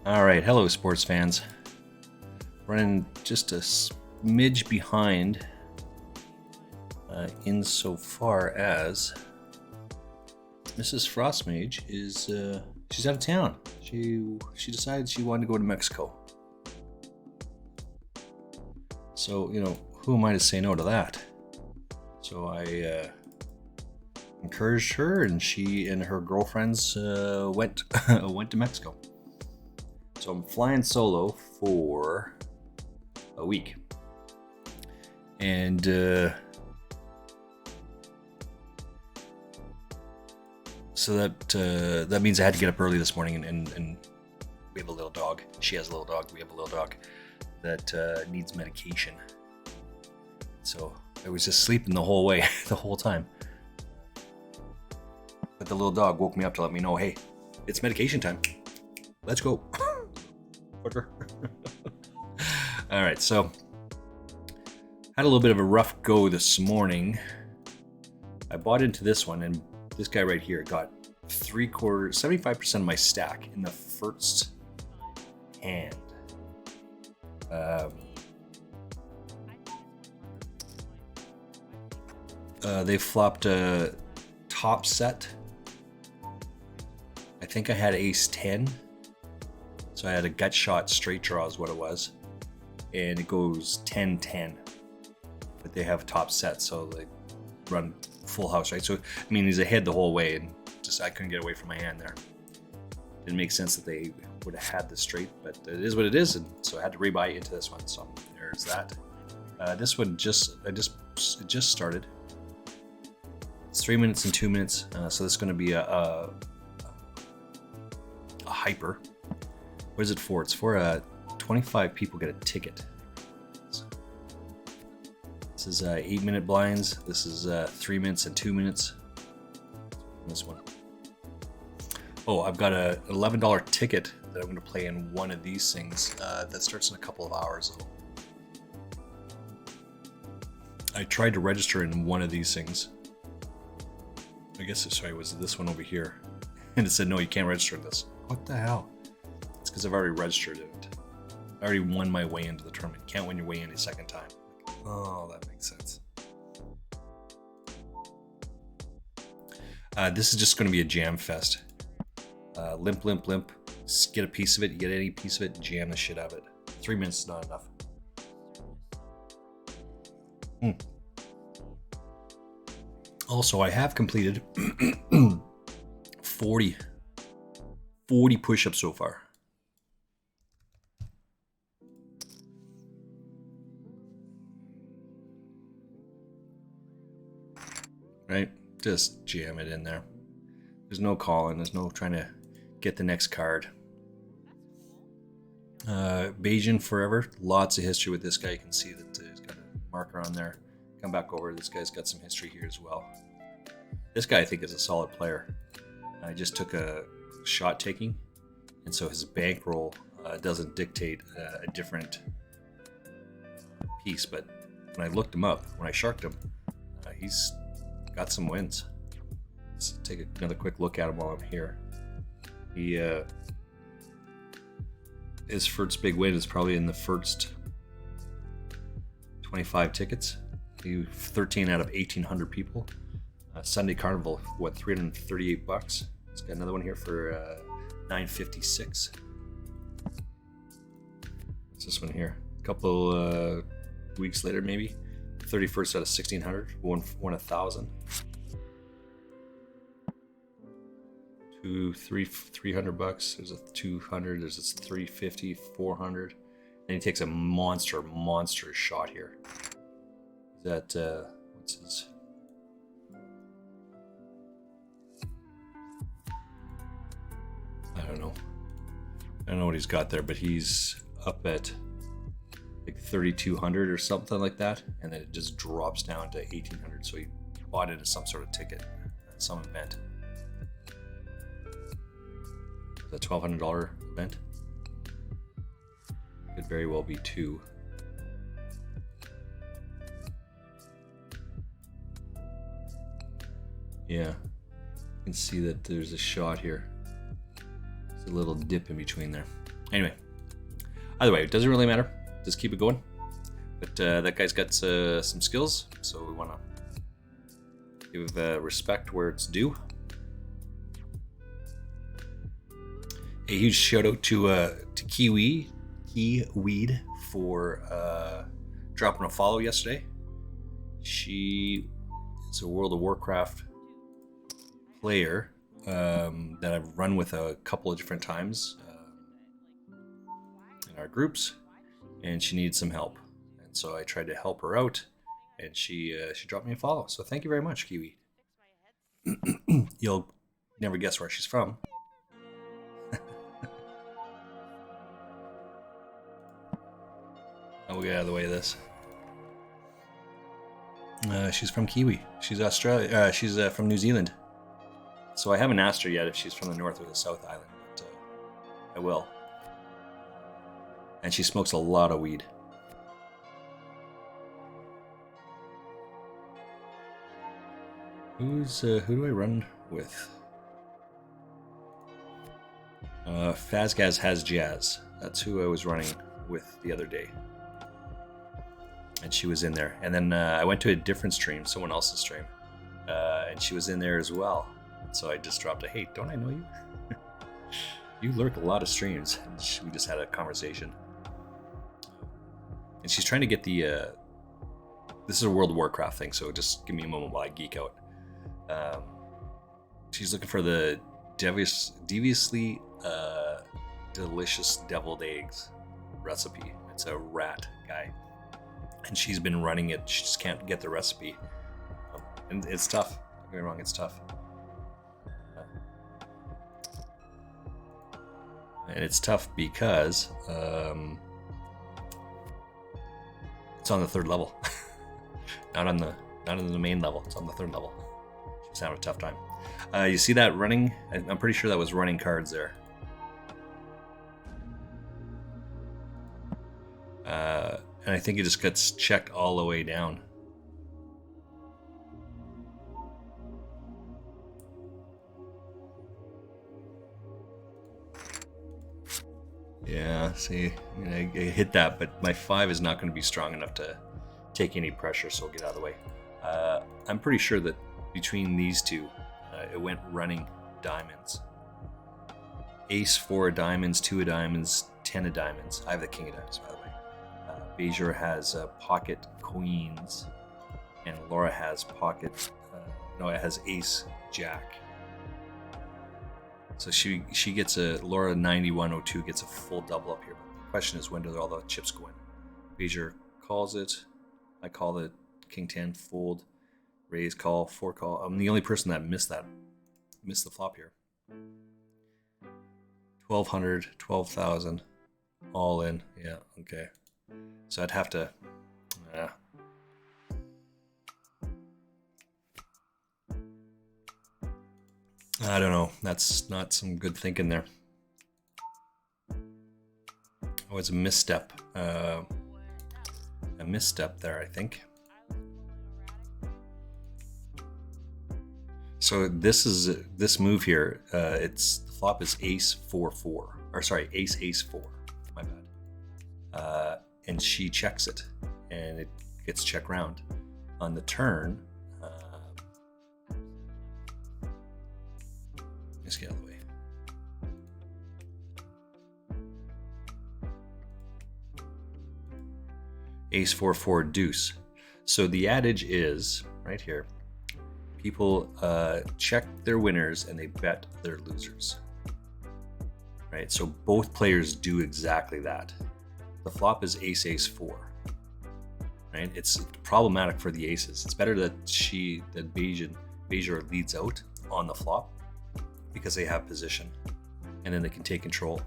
All right, hello, sports fans. Running just a smidge behind insofar as Mrs. Frostmage is she's out of town. She decided she wanted to go to Mexico. So who am I to say no to that? So I encouraged her, and she and her girlfriends went went to Mexico. So I'm flying solo for a week, and so that means I had to get up early this morning, and we have a little dog. She has a little dog. We have a little dog that needs medication. So I was just sleeping the whole way, the whole time. But the little dog woke me up to let me know, hey, it's medication time. Let's go. All right, so had a little bit of a rough go this morning. I bought into this one, and this guy right here got 75% of my stack in the first hand. They flopped a top set. I think I had ace 10. So I had a gut shot straight draw is what it was. And it goes 10-10. But they have top sets, so they run full house, right? So, I mean, he's ahead the whole way, and just I couldn't get away from my hand there. Didn't make sense that they would have had the straight, but it is what it is, and so I had to rebuy into this one. So there's that. This one just started. It's 3 minutes and 2 minutes, so this is going to be a hyper. What is it for? It's for 25 people get a ticket. This is 8-minute blinds. This is 3 minutes and 2 minutes. This one. Oh, I've got a $11 ticket that I'm going to play in one of these things. That starts in a couple of hours. I tried to register in one of these things. I guess it was this one over here, and it said no, you can't register in this. What the hell? It's because I've already registered it. I already won my way into the tournament. You can't win your way in a second time. Oh, that makes sense. This is just going to be a jam fest. Limp. Get a piece of it. You get any piece of it, jam the shit out of it. 3 minutes is not enough. Also, I have completed 40 push-ups so far. Right? Just jam it in there. There's no calling. There's no trying to get the next card. Bajan Forever. Lots of history with this guy. You can see that he's got a marker on there. Come back over. This guy's got some history here as well. This guy, I think, is a solid player. I just took a shot taking, and so his bankroll doesn't dictate a different piece. But when I looked him up, when I sharked him, he's got some wins. Let's take another quick look at him while I'm here. His first big win is probably in the first 25 tickets. He 13 out of 1,800 people. Sunday Carnival, what, $338? It's got another one here for $956. What's this one here? A couple weeks later, maybe. 31st out of 1,600. Won 1,000. $300. There's a 200. There's a 350, 400. And he takes a monster shot here. Is that what's his? I don't know what he's got there, but he's up at like 3,200 or something like that, and then it just drops down to 1,800. So he bought into some sort of ticket, some event. Is that $1,200 event? Could very well be two. Yeah, you can see that there's a shot here. There's a little dip in between there. Anyway, either way, it doesn't really matter. Just keep it going. But that guy's got some skills, so we want to give respect where it's due. A huge shout out to Kiwi Weed for dropping a follow yesterday. She is a World of Warcraft player that I've run with a couple of different times in our groups, and she needed some help. And so I tried to help her out, and she dropped me a follow. So thank you very much, Kiwi. You'll never guess where she's from. We'll get out of the way of this. She's from Kiwi. She's Australia. She's from New Zealand. So I haven't asked her yet if she's from the North or the South Island, but I will. And she smokes a lot of weed. Who do I run with? Fazgaz has Jazz. That's who I was running with the other day. And she was in there. And then I went to a different stream, someone else's stream. And she was in there as well. So I just dropped a, hey, don't I know you? You lurk a lot of streams. And we just had a conversation. And she's trying to get the... this is a World of Warcraft thing, so just give me a moment while I geek out. She's looking for the deviously delicious deviled eggs recipe. It's a rat guy. And she's been running it. She just can't get the recipe. And it's tough. Don't get me wrong, it's tough. And it's tough because it's on the 3rd level. not on the main level. It's on the 3rd level. She's having a tough time. You see that running? I'm pretty sure that was running cards there. And I think it just gets checked all the way down. Yeah, see, I hit that, but my 5 is not going to be strong enough to take any pressure, so I'll get out of the way. I'm pretty sure that between these two, it went running diamonds. Ace 4 of diamonds, 2 of diamonds, 10 of diamonds. I have the king of diamonds, by the way. Bajor has pocket queens, and Laura has pocket. No, it has ace jack. So she gets a Laura 9102 gets a full double up here. But the question is, when do all the chips go in? Bajor calls it. I call it king 10 fold, raise call, 4 call. I'm the only person that missed the flop here. 1200, 12,000, all in. Yeah, okay. So I'd have to. I don't know. That's not some good thinking there. Oh, it's a misstep. A misstep there, I think. So this move here. The flop is ace 4-4, or sorry, ace 4. My bad. And she checks it, and it gets check round. On the turn, let's get out of the way. Ace 4-4 deuce. So the adage is right here: people check their winners and they bet their losers. Right. So both players do exactly that. The flop is ace 4. Right. It's problematic for the aces. It's better that Bajor leads out on the flop because they have position, and then they can take control.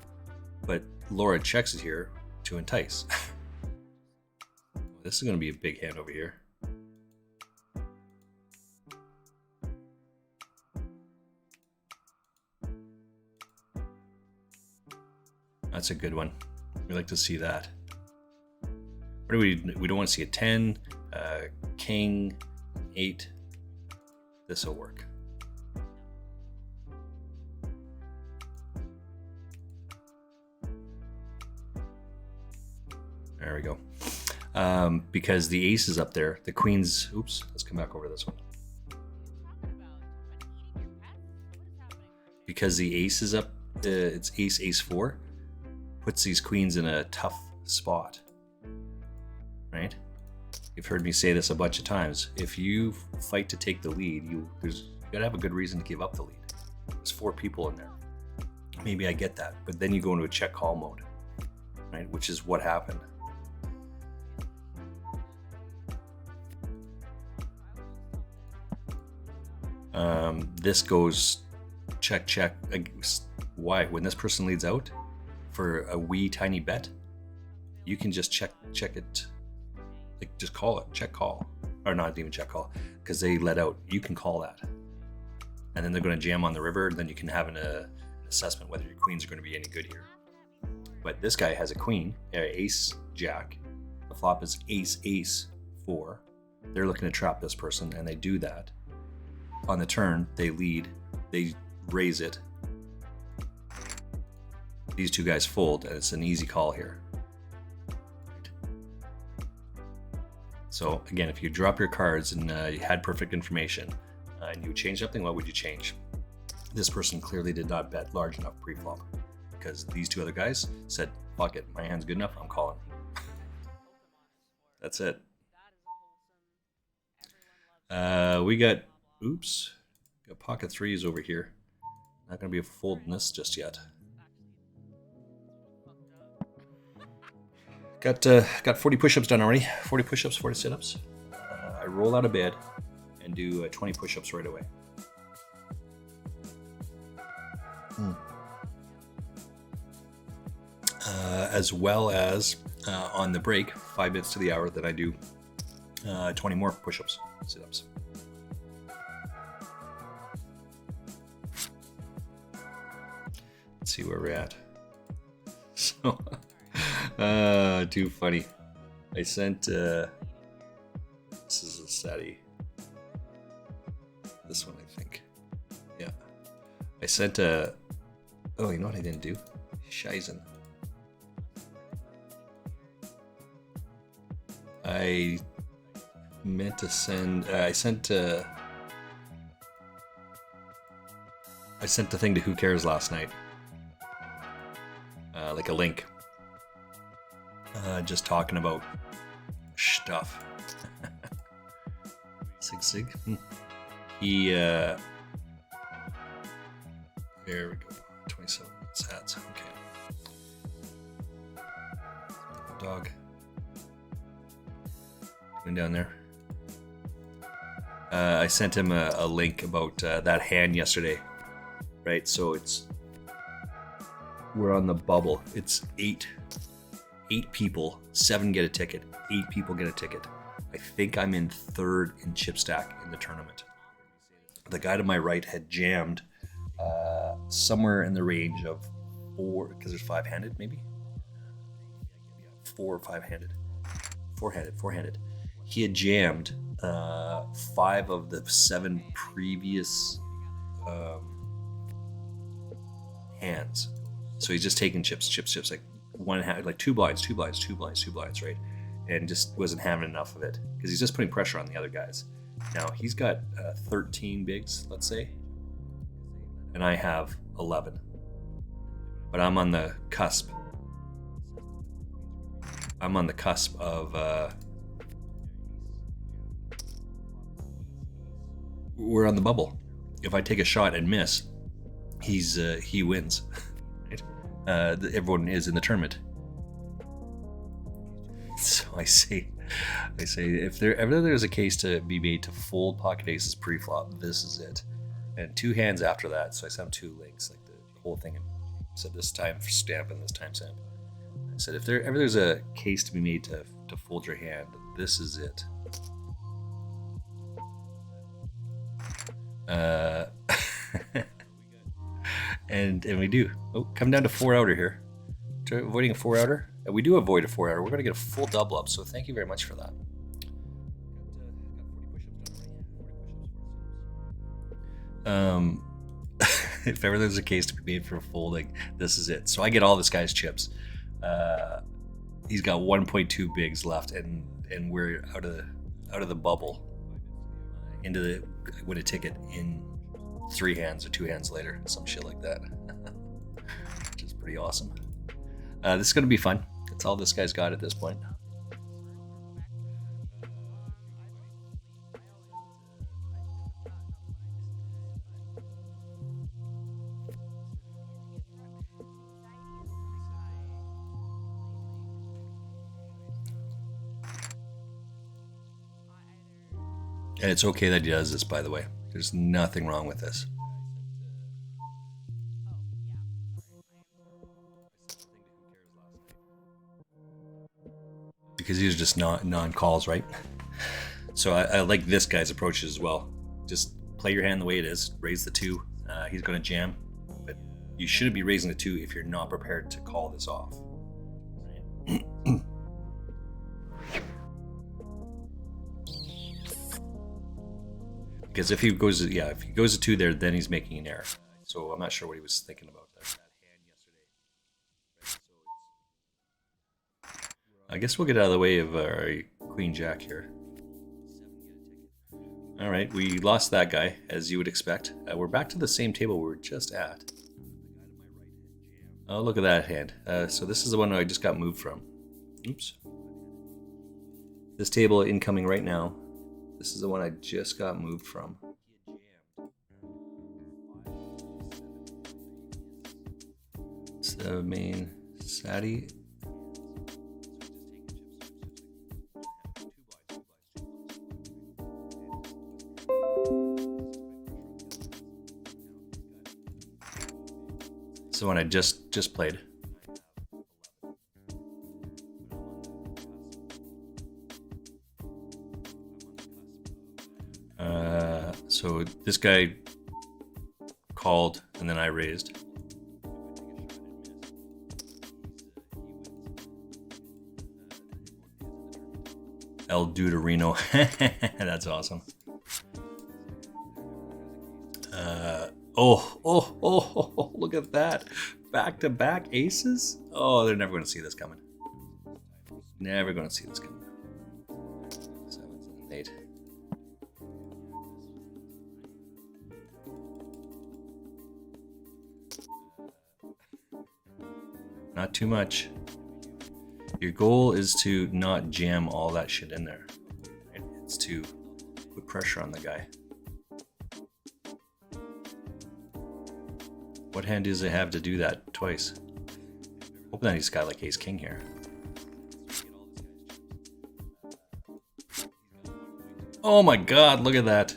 But Laura checks it here to entice. This is going to be a big hand over here. That's a good one. We like to see that. What do we don't want to see a 10, king, 8. This will work. There we go. Because the ace is up there. The queen's... Oops, let's come back over this one. Because the ace is up, it's ace, ace 4, puts these queens in a tough spot, right? You've heard me say this a bunch of times. If you fight to take the lead, you gotta have a good reason to give up the lead. There's 4 people in there. Maybe I get that, but then you go into a check call mode, right? Which is what happened. This goes check, check. Why? When this person leads out for a wee tiny bet, you can just check it. Like just call it, check call. Or not even check call, because they let out. You can call that. And then they're going to jam on the river, and then you can have an assessment whether your queens are going to be any good here. But this guy has a queen, ace, jack. The flop is ace, ace, 4. They're looking to trap this person, and they do that. On the turn, they lead, they raise it. These 2 guys fold, and it's an easy call here. So again, if you drop your cards and you had perfect information and you would change something, what would you change? This person clearly did not bet large enough pre-flop because these 2 other guys said, fuck it, my hand's good enough, I'm calling. That's it. We got, oops, got pocket 3s over here. Not going to be a fold in this just yet. Got 40 push-ups done already. 40 push-ups, 40 sit-ups. I roll out of bed and do 20 push-ups right away. As well as on the break, 5 minutes to the hour, that I do 20 more push-ups, sit-ups. Let's see where we're at. So, too funny. I sent, this is a Seti. This one, I think. Yeah. I sent a, oh, you know what I didn't do? Shizen. I meant to send, I sent the thing to Who Cares last night. Like a link. Just talking about stuff. Sig. He, there we go. 27 hats. Okay. Dog. Going down there. I sent him a link about that hand yesterday. Right, so we're on the bubble. It's 8 people, 7 get a ticket, 8 people get a ticket. I think I'm in 3rd in chip stack in the tournament. The guy to my right had jammed somewhere in the range of 4, because there's 5-handed maybe? 4 or 5-handed. 4-handed. He had jammed 5 of the 7 previous hands. So he's just taking chips, like one hand, like 2 blinds, right? And just wasn't having enough of it because he's just putting pressure on the other guys. Now he's got 13 bigs, let's say, and I have 11. But I'm on the cusp. Of we're on the bubble. If I take a shot and miss, he wins. Right? Everyone is in the tournament. So I say, if there's a case to be made to fold pocket aces pre-flop, this is it. And 2 hands after that, so I sent 2 links, like the whole thing. So this time stamp and this time stamp. I said, if there's a case to be made to fold your hand, this is it. And we do. Oh, come down to 4-outer here. Avoiding a 4-outer. We do avoid a 4-outer. We're going to get a full double up, so thank you very much for that. If ever there's a case to be made for folding, this is it. So I get all this guy's chips. he's got 1.2 bigs left, and we're out of the bubble into the win a ticket in 3 hands or 2 hands later, some shit like that. Which is pretty awesome. This is gonna be fun. That's all this guy's got at this point. And it's okay that he does this, by the way. There's nothing wrong with this. Because these are just non-calls, right? So I like this guy's approach as well. Just play your hand the way it is. Raise the 2. He's going to jam. But you shouldn't be raising the 2 if you're not prepared to call this off. Right? Because if he goes to 2 there, then he's making an error. So I'm not sure what he was thinking about there. I guess we'll get out of the way of our Queen Jack here. All right, we lost that guy, as you would expect. We're back to the same table we were just at. Oh, look at that hand. So this is the one I just got moved from. Oops. This table incoming right now. This is the one I just got moved from. It's the main Sadi. It's the one I just played. So this guy called, and then I raised. El Duderino. That's awesome. Oh, look at that. Back-to-back aces? Oh, they're never going to see this coming. Never going to see this coming. 7 and 8. Not too much. Your goal is to not jam all that shit in there. Right? It's to put pressure on the guy. What hand does it have to do that twice? Hoping that he's got like ace king here. Oh my god, look at that.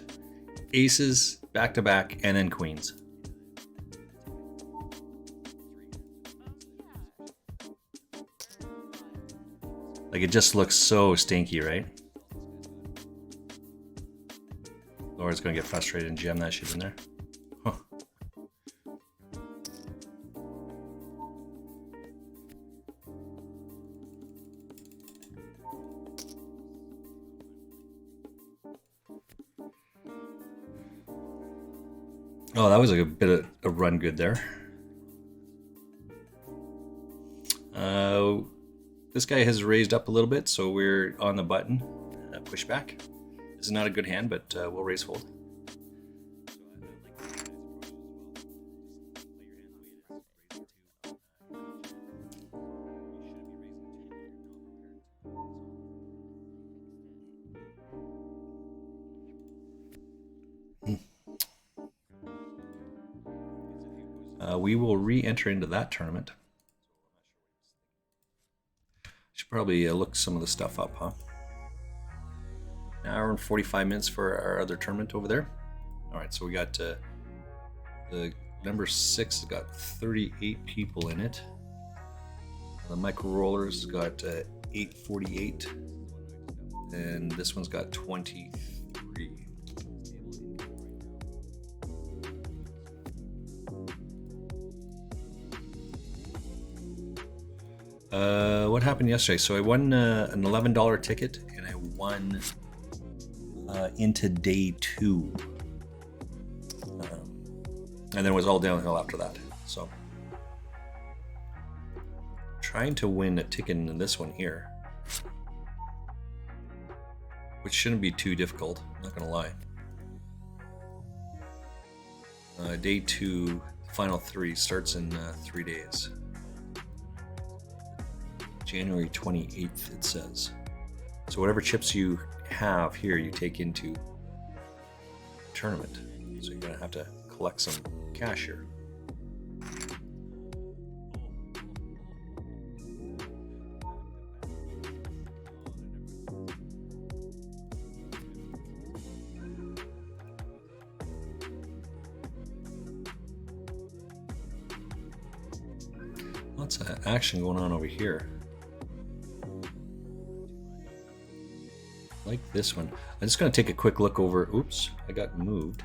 Aces back to back and then queens. Like, it just looks so stinky, right? Laura's gonna get frustrated and jam that shit in there. Huh. Oh, that was like a bit of a run good there. This guy has raised up a little bit, so we're on the button. Push back. This is not a good hand, but we'll raise fold. We will re-enter into that tournament. Should probably look some of the stuff up, huh? An hour and 45 minutes for our other tournament over there. All right, so we got the number 6 has got 38 people in it. The micro rollers has got 848, and this one's got 23. What happened yesterday? So I won an $11 ticket, and I won into day 2, and then it was all downhill after that. So trying to win a ticket in this one here, which shouldn't be too difficult, I'm not gonna lie. Day 2, final 3 starts in 3 days. January 28th, it says. So whatever chips you have here, you take into tournament. So you're gonna have to collect some cash here. Lots of action going on over here. Like this one. I'm just going to take a quick look over. Oops, I got moved.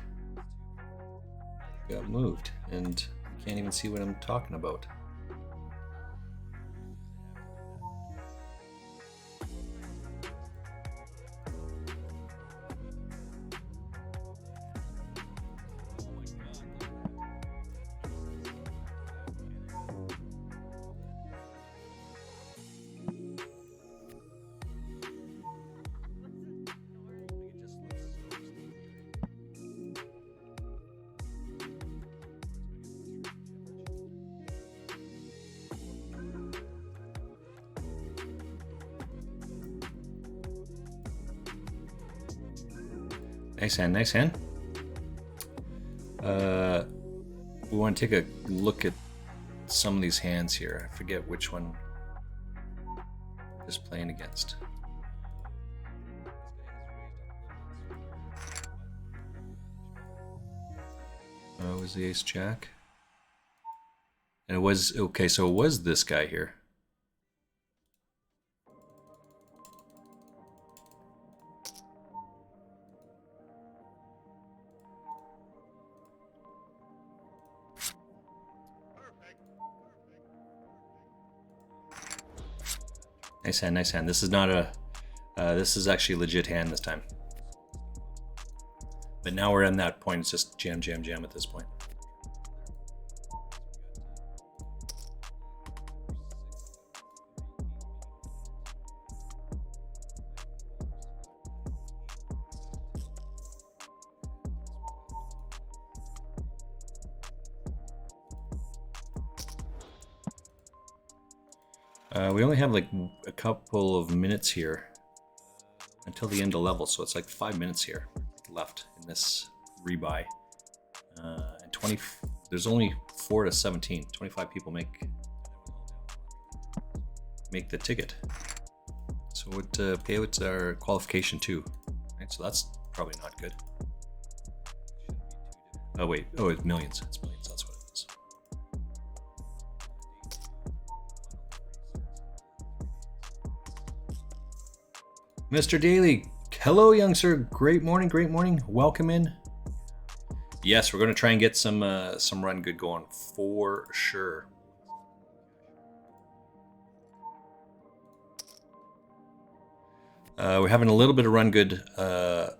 Got moved, and you can't even see what I'm talking about. Nice hand, nice hand. We want to take a look at some of these hands here. I forget which one is playing against. It was the ace jack. And it was, okay, so it was this guy here. Nice hand, nice hand. This is not a, this is actually a legit hand this time. But now we're in that point, it's just jam, jam, jam at this point. We only have like a couple of minutes here until the end of level, so it's like 5 minutes here left in this rebuy. And 20, there's only 4 to 17. 25 people make the ticket. So what payouts are qualification 2? Right, so that's probably not good. Oh wait, oh it's millions. It's millions. That's what it is. Mr. Daly, hello, young sir. Great morning, great morning. Welcome in. Yes, we're going to try and get some run good going for sure. We're having a little bit of run good. A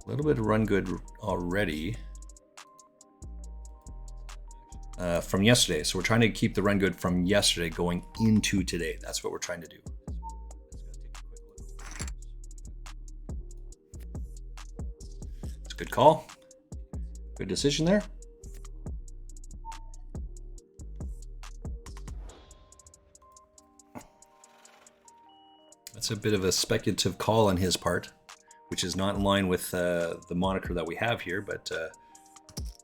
little bit of run good already. From yesterday. So we're trying to keep the run good from yesterday going into today. That's what we're trying to do. It's a good call. Good decision there. That's a bit of a speculative call on his part, which is not in line with the moniker that we have here, but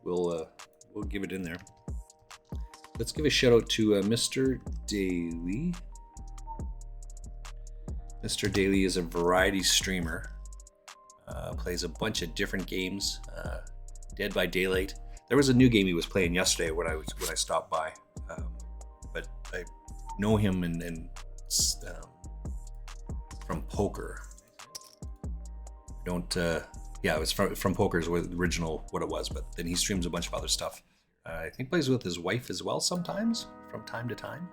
we'll give it in there. Let's give a shout out to Mr. Daly. Mr. Daly is a variety streamer. Plays a bunch of different games. Dead by Daylight. There was a new game he was playing yesterday when I stopped by, but I know him from poker. Yeah, it was from poker is original what it was, but then he streams a bunch of other stuff. I think plays with his wife as well sometimes, from time to time.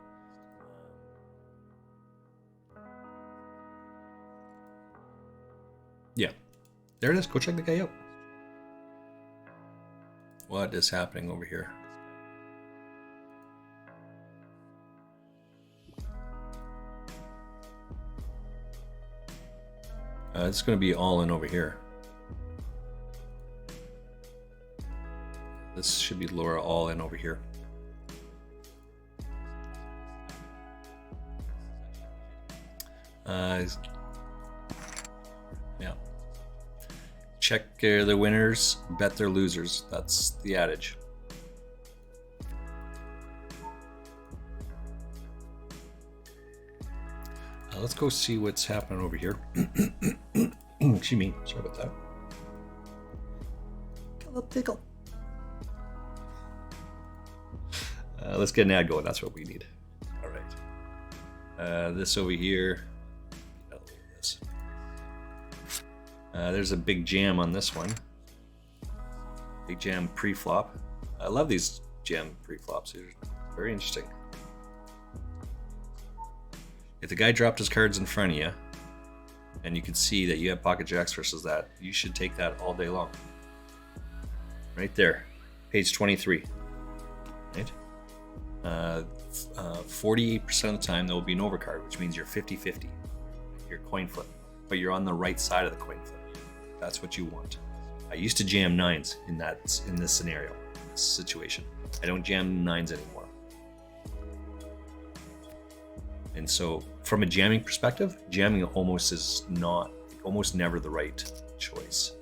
Yeah, there it is. Go check the guy out. What is happening over here? It's going to be all in over here. This should be Laura all in over here. Yeah. Check the winners, bet their losers. That's the adage. Let's go see what's happening over here. Excuse me. Sorry about that. Got a little tickle. Let's get an ad going. That's what we need. All right. This over here. This. There's a big jam on this one. Big jam pre-flop. I love these jam pre-flops. They're very interesting. If the guy dropped his cards in front of you, and you can see that you have pocket jacks versus that, you should take that all day long. Right there, page 23. Right? 48% of the time there will be an overcard, which means you're 50-50. You're coin flip, but you're on the right side of the coin flip. That's what you want. I used to jam nines in this scenario, in this situation. I don't jam nines anymore. And so, from a jamming perspective, jamming almost never the right choice,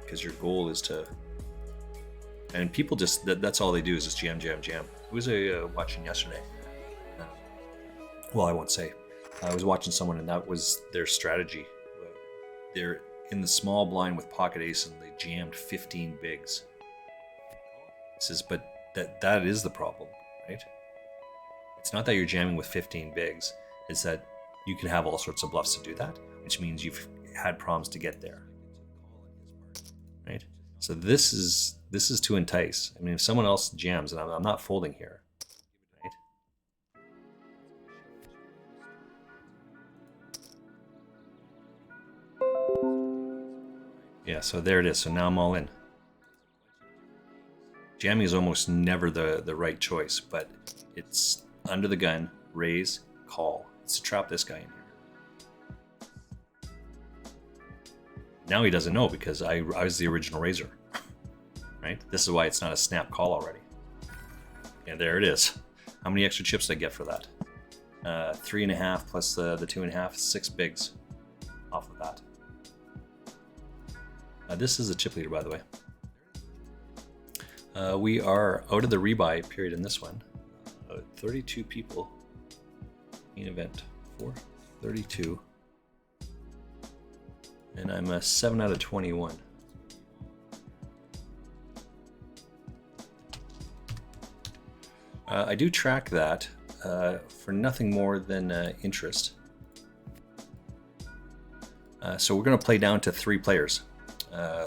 because your goal is to. And people just that's all they do is just jam. Who was I watching yesterday? Well, I won't say. I was watching someone, and that was their strategy. They're in the small blind with pocket ace, and they jammed 15 bigs. He says, but that is the problem, right? It's not that you're jamming with 15 bigs, it's that you can have all sorts of bluffs to do that, which means you've had problems to get there, right? So this is to entice. I mean, if someone else jams, and I'm not folding here, right? Yeah, so there it is. So now I'm all in. Jamming is almost never the right choice, but it's under the gun, raise, call. It's to trap this guy in here. Now he doesn't know because I was the original raiser, right? This is why it's not a snap call already. And there it is. How many extra chips did I get for that? 3.5 plus the 2.5, 6 bigs off of that. This is a chip leader, by the way. We are out of the rebuy period in this one. 32 people. Main event 432. And I'm a 7 out of 21. I do track that for nothing more than interest. So we're going to play down to 3 players.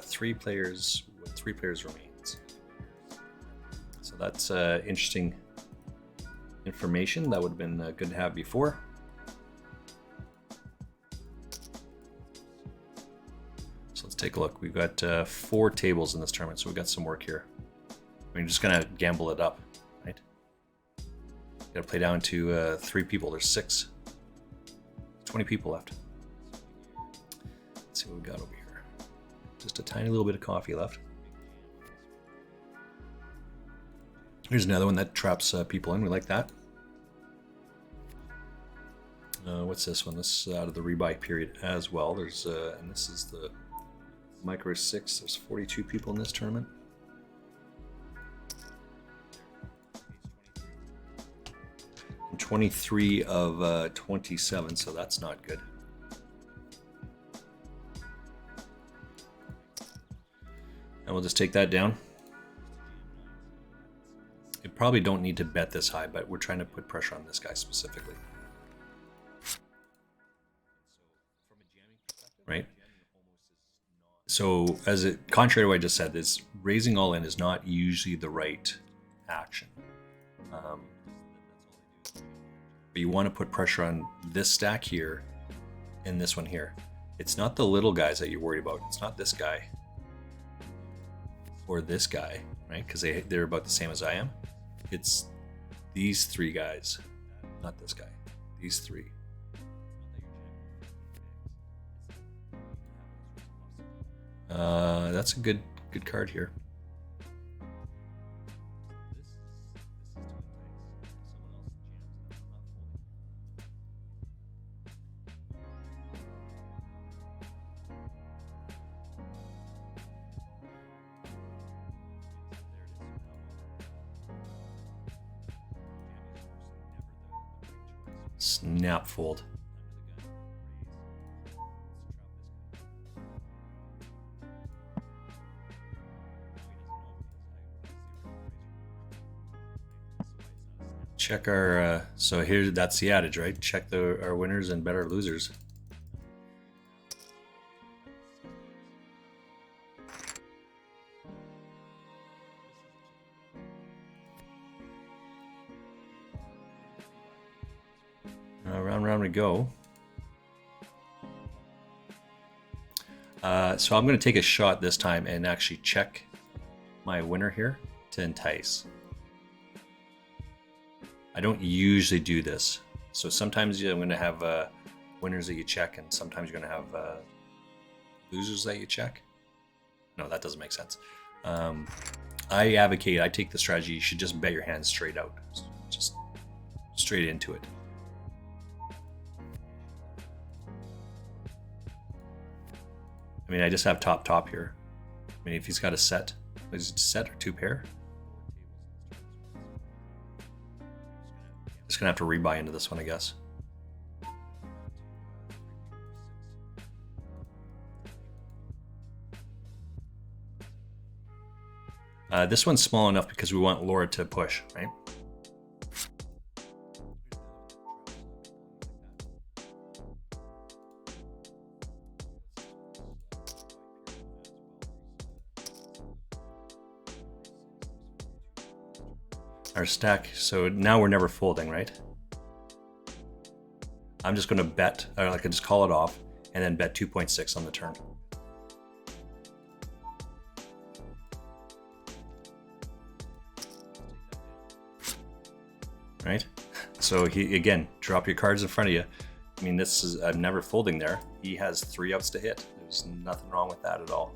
3 players with 3 players remains. So that's interesting information that would have been good to have before. So let's take a look. We've got 4 tables in this tournament, so we've got some work here. We're just gonna gamble it up, right? Got to play down to 3 people. There's 6. 20 people left. Let's see what we got over here. Just a tiny little bit of coffee left. Here's another one that traps people in. We like that. What's this one? This is out of the rebuy period as well. There's and this is the micro 6. There's 42 people in this tournament. And 23 of 27, so that's not good. And we'll just take that down. You probably don't need to bet this high, but we're trying to put pressure on this guy specifically. Right? So, contrary to what I just said, this raising all in is not usually the right action. But you want to put pressure on this stack here and this one here. It's not the little guys that you're worried about. It's not this guy. or this guy, right? Because they're about the same as I am. It's these three guys, not this guy. These three. That's a good card here. Snap fold. Check our, so here, that's the adage, right? Check our winners and bet our losers. Round we go. So I'm going to take a shot this time and actually check my winner here to entice. I don't usually do this. So sometimes I'm going to have winners that you check, and sometimes you're going to have losers that you check. No, that doesn't make sense. I take the strategy, you should just bet your hand straight out. Just straight into it. I mean, I just have top here. I mean, if he's got a set, is it a set or two pair? Just gonna have to rebuy into this one, I guess. This one's small enough because we want Laura to push, right? Our stack, so now we're never folding, right? I'm just going to bet, or I can just call it off and then bet 2.6 on the turn. Right? So again, drop your cards in front of you. I mean, I'm never folding there. He has 3 outs to hit. There's nothing wrong with that at all.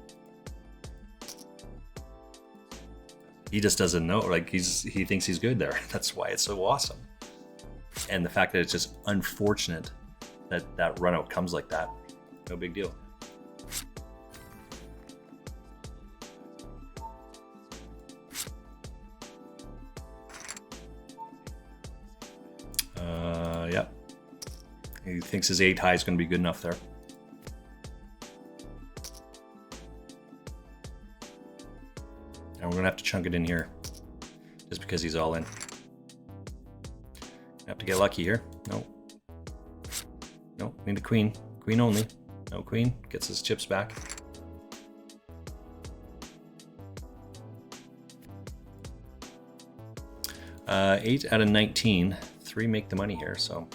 He just doesn't know, like he thinks he's good there. That's why it's so awesome. And the fact that it's just unfortunate that run out comes like that, no big deal. Yep. He thinks his 8 high is going to be good enough there. And we're going to have to chunk it in here just because he's all in. Have to get lucky here. No. No, need a queen. Queen only. No queen. Gets his chips back. Uh, 8 out of 19. 3 make the money here, so.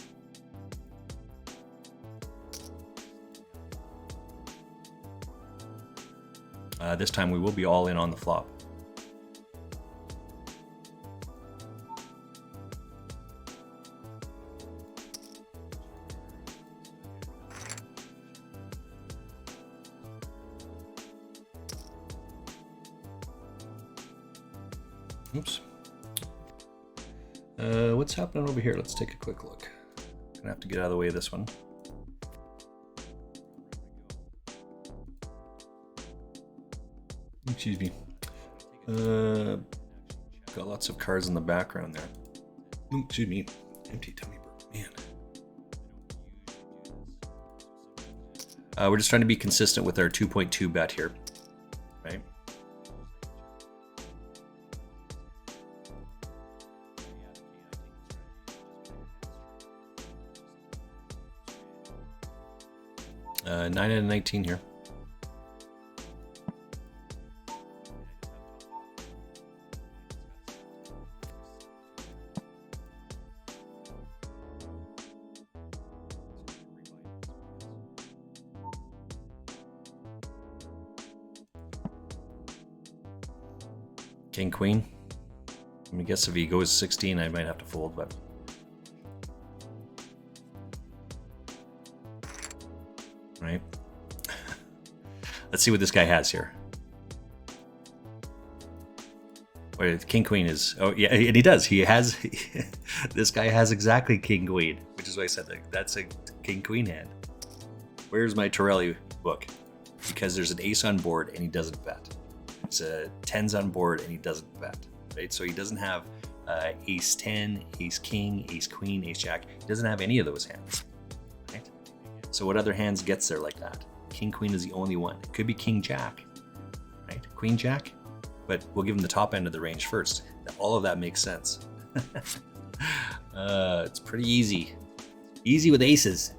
This time we will be all in on the flop. Oops. What's happening over here? Let's take a quick look. Gonna have to get out of the way of this one. Excuse me. Got lots of cards in the background there. Ooh, excuse me. Empty tummy burp, man. We're just trying to be consistent with our 2.2 bet here, right? Uh, 9 out of 19 here. King Queen. I guess if he goes 16, I might have to fold, but right. Let's see what this guy has here. Wait, King Queen is. Oh yeah, and he does. He has. This guy has exactly King Queen, which is why I said that's a King Queen hand. Where's my Torelli book? Because there's an ace on board and he doesn't bet. There's a tens on board and he doesn't bet. Right, so he doesn't have ace 10, ace king, ace queen, ace jack. He doesn't have any of those hands. Right. So what other hands gets there like that? King Queen is the only one. It could be King Jack. Right, Queen Jack. But we'll give him the top end of the range first. All of that makes sense. It's pretty easy. Easy with aces.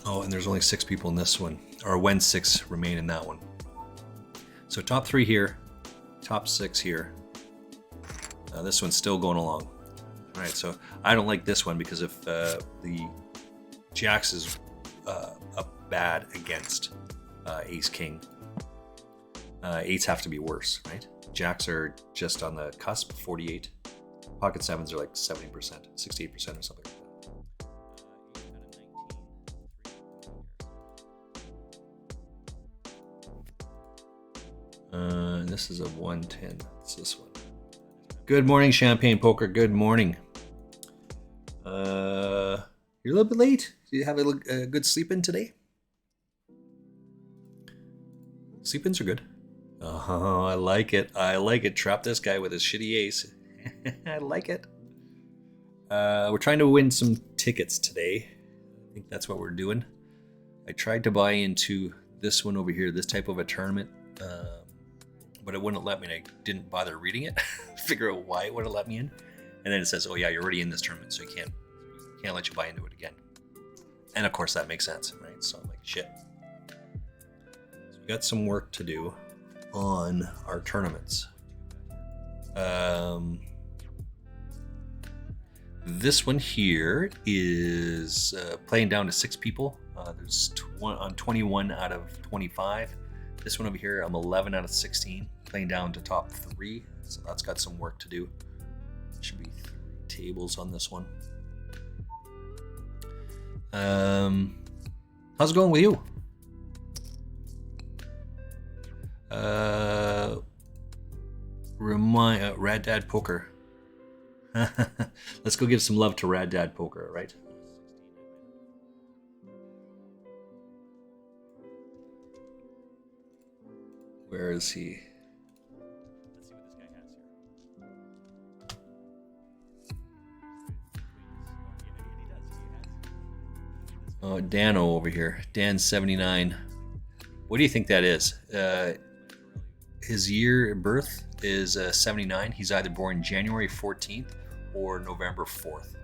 Oh, and there's only 6 people in this one. Or when 6 remain in that one. So top 3 here. Top 6 here. This one's still going along. All right, so I don't like this one because if the jacks is up bad against ace king, eights have to be worse, right? Jacks are just on the cusp, 48. Pocket sevens are like 70%, 68% or something like that. This is a 110. It's this one. Good morning, Champagne Poker. Good morning. You're a little bit late. Did you have a good sleep in today? Sleep ins are good. Oh, I like it. I like it. Trap this guy with his shitty ace. I like it. We're trying to win some tickets today. I think that's what we're doing. I tried to buy into this one over here, this type of a tournament. But it wouldn't let me, and I didn't bother reading it, figure out why it wouldn't let me in. And then it says, oh yeah, you're already in this tournament, so can't let you buy into it again. And of course that makes sense, right? So I'm like, shit. So we got some work to do on our tournaments. This one here is playing down to 6 people. There's on 21 out of 25. This one over here, I'm 11 out of 16, playing down to top 3. So that's got some work to do. Should be 3 tables on this one. How's it going with you? Rad Dad Poker. Let's go give some love to Rad Dad Poker, right? Where is he? Let's see what this guy has here. Oh, Dano over here. Dan 79. What do you think that is? His year of birth is 79. He's either born January 14th or November 4th.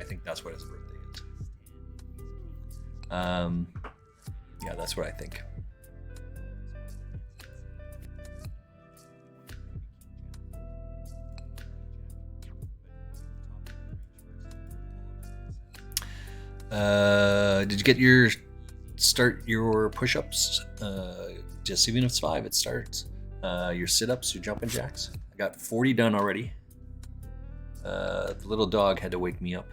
I think that's what his birthday is. Yeah, that's what I think. Did you get your push-ups? Just even if it's 5, it starts. Your sit-ups, your jumping jacks. I got 40 done already. The little dog had to wake me up.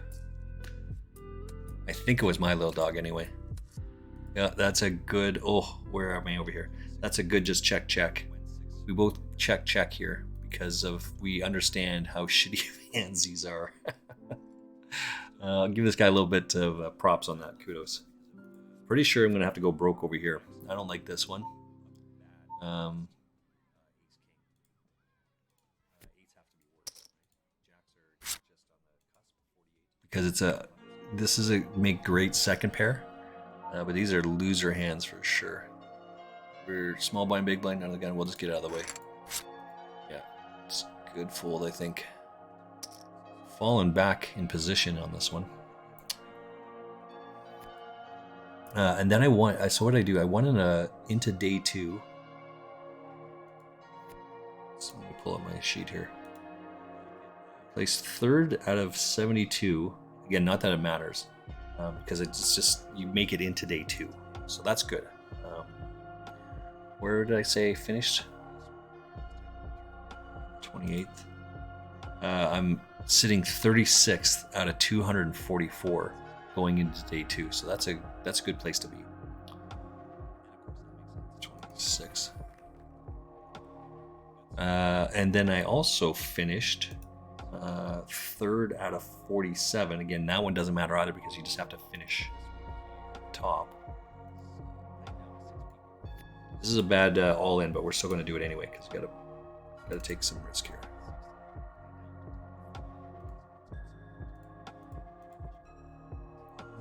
I think it was my little dog anyway. Yeah, that's a good. Oh, where am I over here? That's a good. Just check. We both check here because we understand how shitty hands these are. I'll give this guy a little bit of props on that. Kudos. Pretty sure I'm gonna have to go broke over here. I don't like this one. Because this is a make great second pair, but these are loser hands for sure. We're small blind, big blind, and again, we'll just get out of the way. Yeah, it's a good fold, I think. Fallen back in position on this one. And then so what did I do? I won into day 2. So let me pull up my sheet here. Placed third out of 72. Again, not that it matters, because it's just you make it into day 2, so that's good. Where did I say finished? 28th. I'm sitting 36th out of 244 going into day 2, so that's a good place to be. 26. And then I also finished third out of 47. Again, that one doesn't matter either because you just have to finish top. This is a bad all-in, but we're still going to do it anyway because we gotta take some risk here.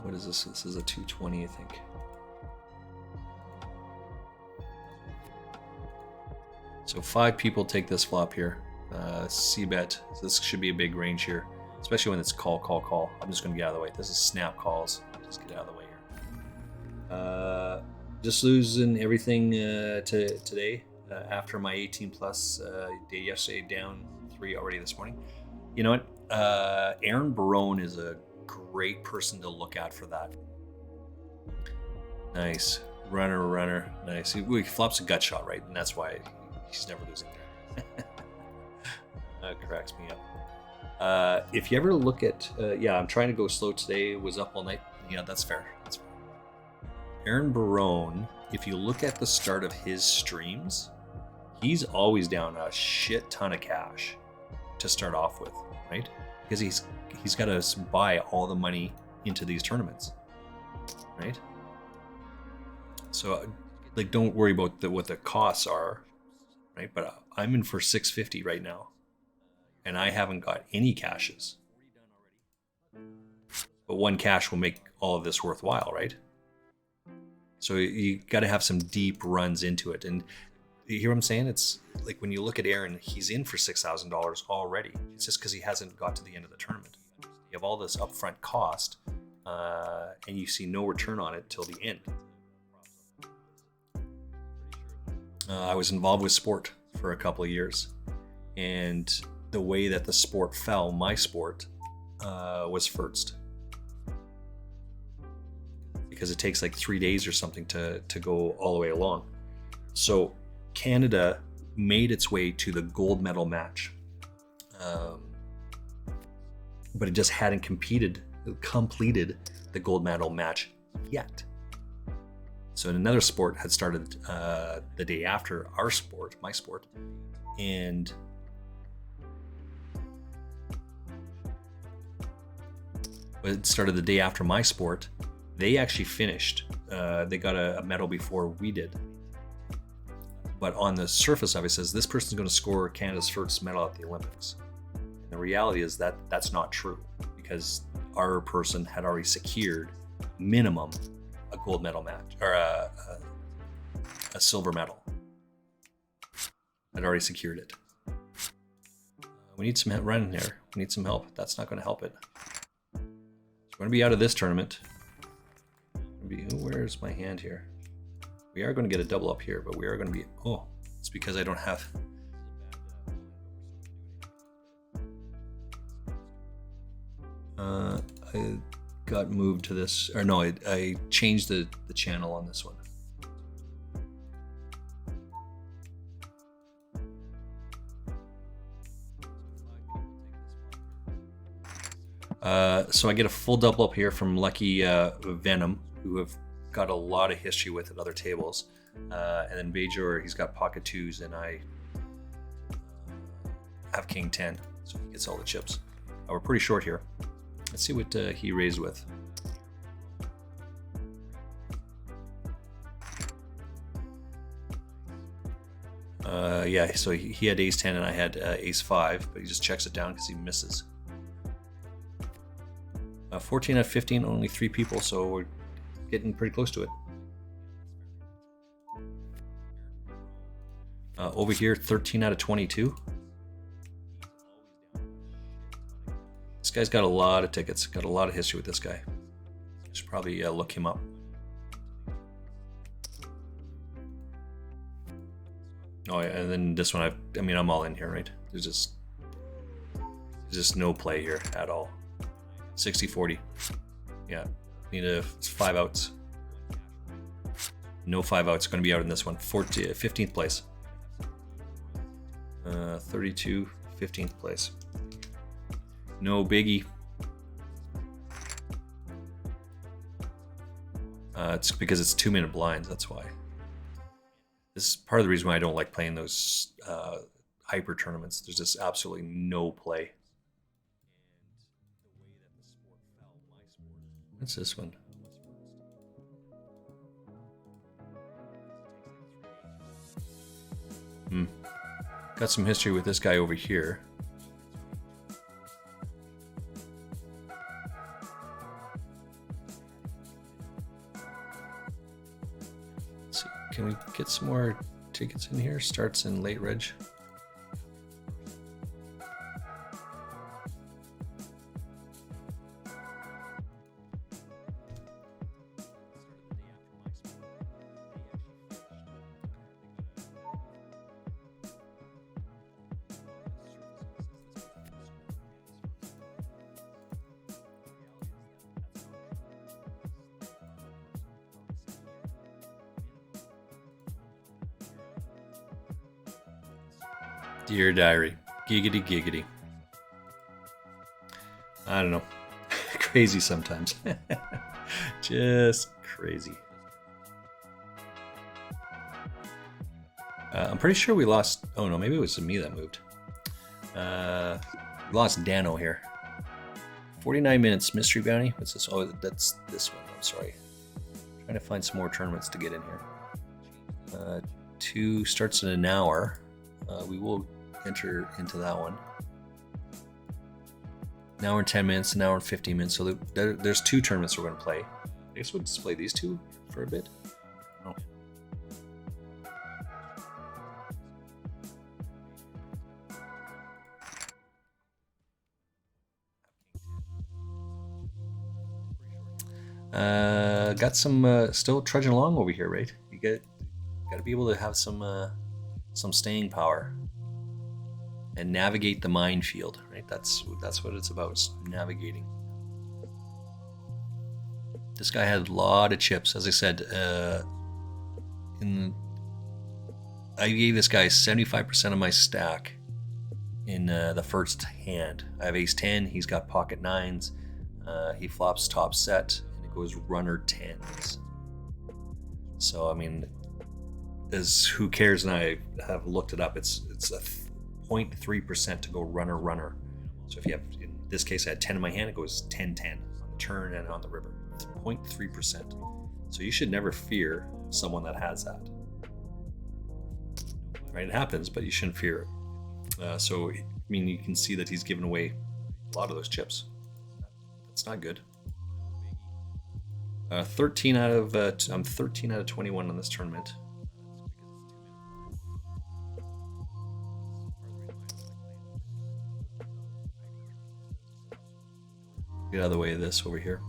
What is this? This is a 220, I think. So 5 people take this flop here. C-bet. So this should be a big range here, especially when it's call, call, call. I'm just going to get out of the way. This is snap calls. Just get out of the way here. Just losing everything today after my 18 plus day yesterday, down 3 already this morning. You know what? Aaron Barone is a great person to look at for that. Nice. Runner. Nice. He flops a gut shot, right? And that's why he's never losing there. That cracks me up. If you ever look at, I'm trying to go slow today. Was up all night. Yeah, that's fair. Aaron Barone, if you look at the start of his streams, he's always down a shit ton of cash to start off with, right? Because he's got to buy all the money into these tournaments, right? So, like, don't worry about what the costs are, right? But I'm in for 650 right now, and I haven't got any cashes. But 1 cash will make all of this worthwhile, right? So you got to have some deep runs into it. And you hear what I'm saying? It's like when you look at Aaron, he's in for $6,000 already. It's just because he hasn't got to the end of the tournament. You have all this upfront cost, and you see no return on it till the end. I was involved with sport for a couple of years, and the way that the sport fell, my sport, was first. Because it takes like 3 days or something to go all the way along. So Canada made its way to the gold medal match, but it just hadn't completed the gold medal match yet. So another sport had started the day after our sport, my sport, and it started the day after my sport. They actually finished. They got a medal before we did. But on the surface of it says this person's going to score Canada's first medal at the Olympics. And the reality is that that's not true because our person had already secured minimum a gold medal match or a silver medal. Had already secured it. We need some run here. We need some help. That's not going to help it. So we're going to be out of this tournament. Where's my hand here? We are going to get a double up here, but we are going to be... Oh, it's because I don't have... I got moved to this... Or no, I changed the channel on this one. So I get a full double up here from Lucky Venom, who have got a lot of history with at other tables. And then Bajor, he's got pocket 2s, and I have King 10, so he gets all the chips. We're pretty short here. Let's see what he raised with. Yeah, so he had ace 10 and I had ace 5, but he just checks it down because he misses. 14 out of 15, only 3 people, so we're getting pretty close to it. Over here, 13 out of 22. This guy's got a lot of tickets, got a lot of history with this guy. Should probably look him up. Oh, yeah, and then this one, I'm all in here, right? There's just Just no play here at all. 60-40. Yeah, need 5 outs. No 5 outs. Going to be out in this one. 15th place. 32, 15th place. No biggie. It's because it's 2-minute blinds. That's why. This is part of the reason why I don't like playing those hyper tournaments. There's just absolutely no play. What's this one? Got some history with this guy over here. Let's see, can we get some more tickets in here? Starts in Late Ridge. Dear Diary. Giggity giggity. I don't know. Crazy sometimes. Just crazy. I'm pretty sure we lost... Oh no, maybe it was me that moved. We lost Dano here. 49 minutes mystery bounty. What's this? Oh, that's this one. I'm sorry. Trying to find some more tournaments to get in here. 2 starts in an hour. We will enter into that one. An hour and 10 minutes, an hour and 15 minutes. So there's 2 tournaments we're going to play. I guess we'll just play these 2 for a bit. Oh. Got some still trudging along over here, right? You got to be able to have some staying power and navigate the minefield, right? That's what it's about, navigating. This guy had a lot of chips, as I said. I gave this guy 75% of my stack in the first hand. I have ace 10. He's got pocket 9s. He flops top set, and it goes runner 10s. So I mean, as who cares? And I have looked it up. It's a 0.3% to go runner. So if you have, in this case, I had 10 in my hand, it goes 10-10 on the turn and on the river. It's 0.3%. So you should never fear someone that has that. Right? It happens, but you shouldn't fear it. So I mean, you can see that he's given away a lot of those chips. That's not good. 13 out of I'm 13 out of 21 on this tournament. Get out of the way of this over here.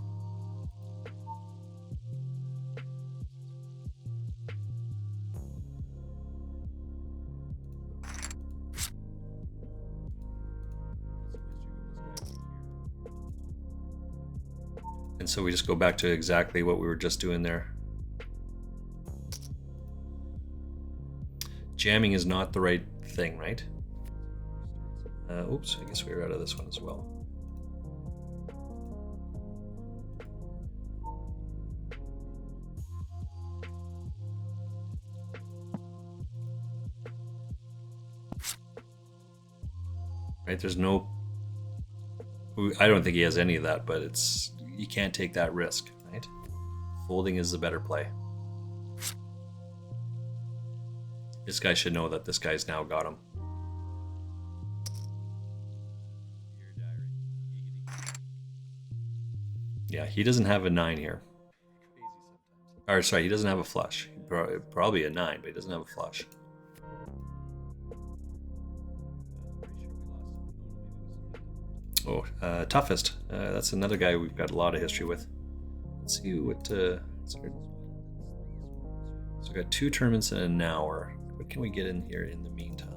And so we just go back to exactly what we were just doing there. Jamming is not the right thing, right? Oops, I guess we were out of this one as well. Right, there's no... I don't think he has any of that, but it's... You can't take that risk, right? Folding is the better play. This guy should know that this guy's now got him. Yeah, he doesn't have a 9 here. Or sorry, he doesn't have a flush. Probably a 9, but he doesn't have a flush. Oh, Toughest. That's another guy we've got a lot of history with. Let's see what... So we've got 2 tournaments in an hour. What can we get in here in the meantime?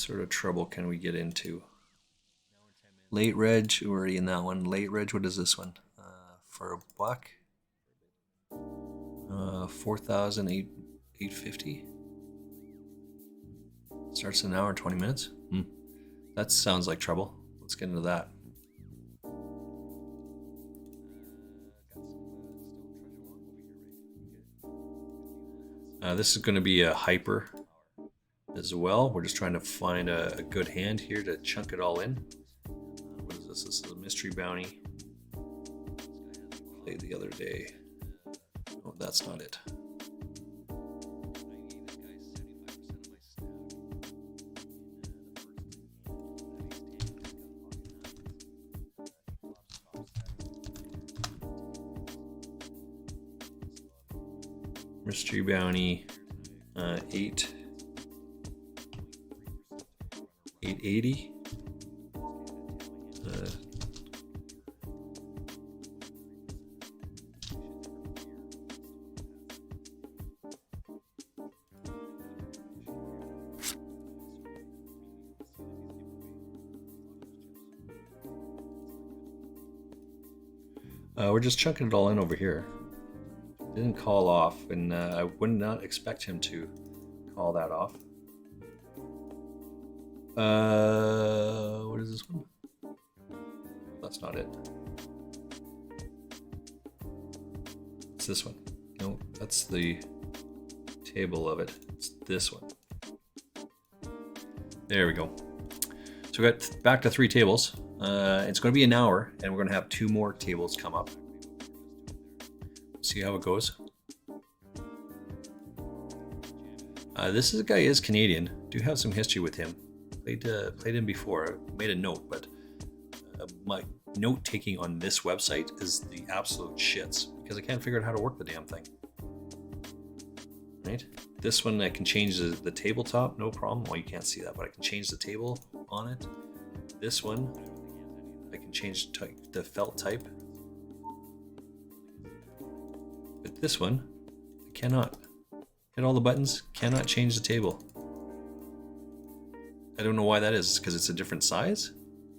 sort of trouble can we get into? Late reg, we're already in that one. Late reg, what is this one? For $1, 4,850. Starts in an hour and 20 minutes. That sounds like trouble. Let's get into that. This is going to be a hyper as well. We're just trying to find a good hand here to chunk it all in. What is this? This is a mystery bounty. Played the other day. Oh, that's not it. Mystery bounty, 880. We're just chunking it all in over here. Didn't call off, and I would not expect him to call that off. What is this one? That's not it. It's this one. No, that's the table of it. It's this one. There we go. So we got back to 3 tables. It's going to be an hour, and we're going to have 2 more tables come up. See how it goes. This is a guy is Canadian. Do have some history with him. Played him before. Made a note, but my note taking on this website is the absolute shits because I can't figure out how to work the damn thing. Right? This one I can change the tabletop, no problem. Well, you can't see that, but I can change the table on it. This one I can change the felt type. But this one, I cannot. Hit all the buttons, cannot change the table. I don't know why that is, because it's a different size.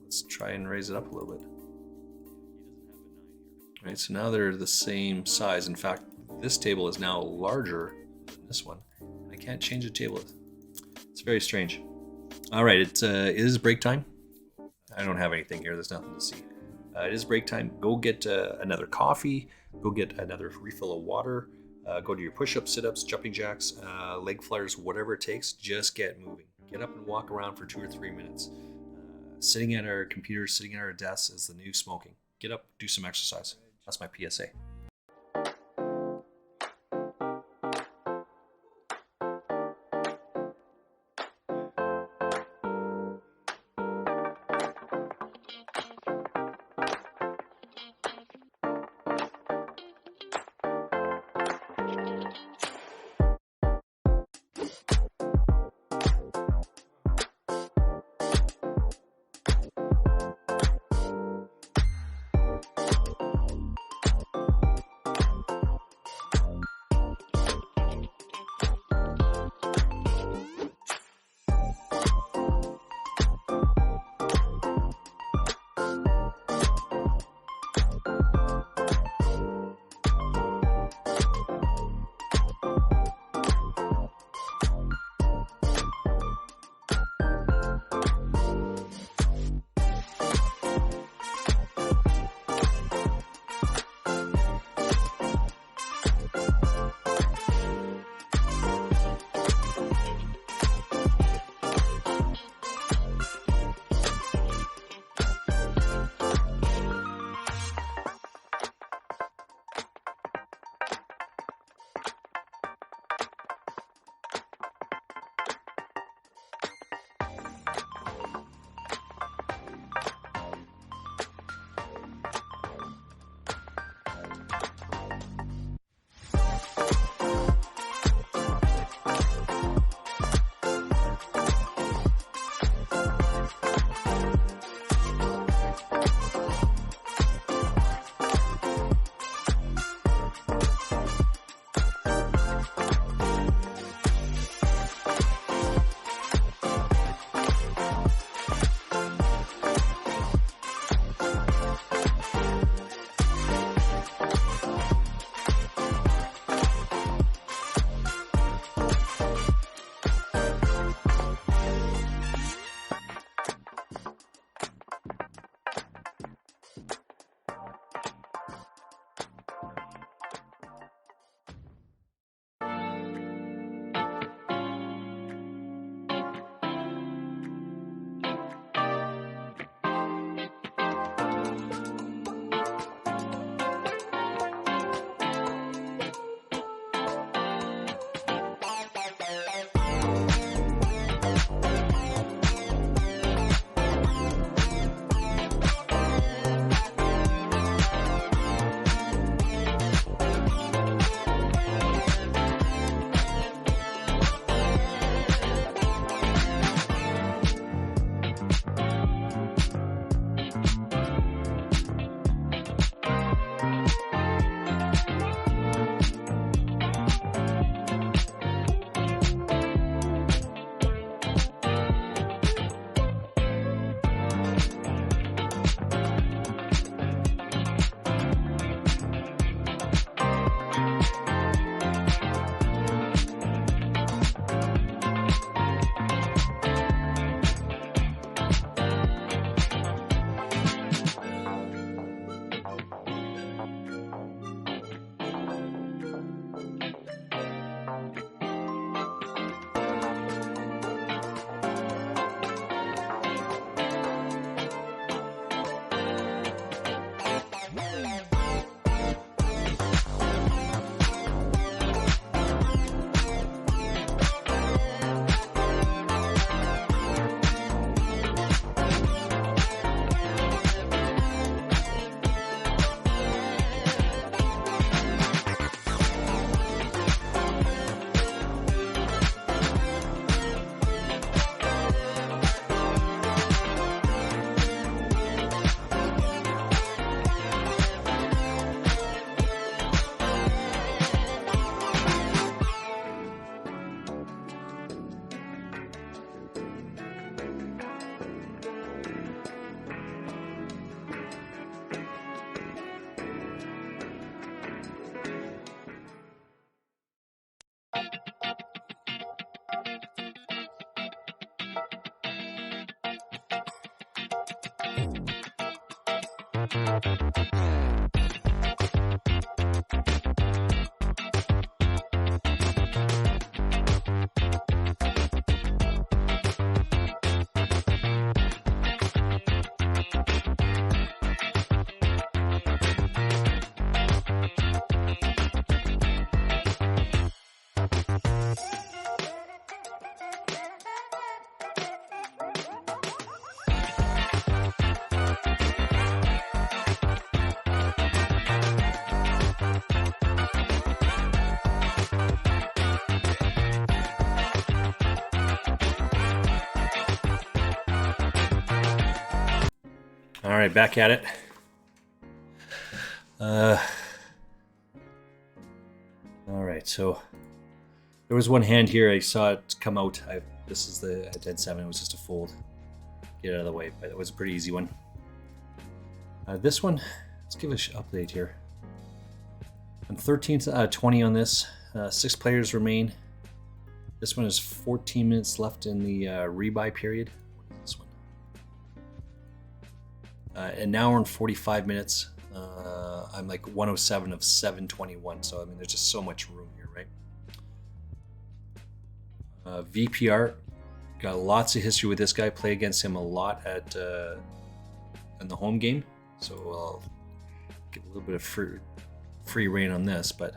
Let's try and raise it up a little bit. All right, so now they're the same size. In fact, this table is now larger than this one. I can't change the table. It's very strange. All right, it is break time. I don't have anything here, there's nothing to see. It is break time. Go get another coffee. Go get another refill of water. Go to your push-ups, sit-ups, jumping jacks, leg flyers, whatever it takes. Just get moving. Get up and walk around for 2 or 3 minutes. Sitting at our computers, sitting at our desks is the new smoking. Get up, do some exercise. That's my PSA. All right, back at it. All right, so there was one hand here. I saw it come out. This is the dead 7. It was just a fold. Get out of the way, but it was a pretty easy one. This one, let's give it an update here. I'm 13th out of 20 on this. 6 players remain. This one is 14 minutes left in the rebuy period. What is this one? An hour and 45 minutes. I'm like 107 of 721. So, I mean, there's just so much room here, right? VPR. Got lots of history with this guy. Play against him a lot at in the home game. So I'll get a little bit of free reign on this, but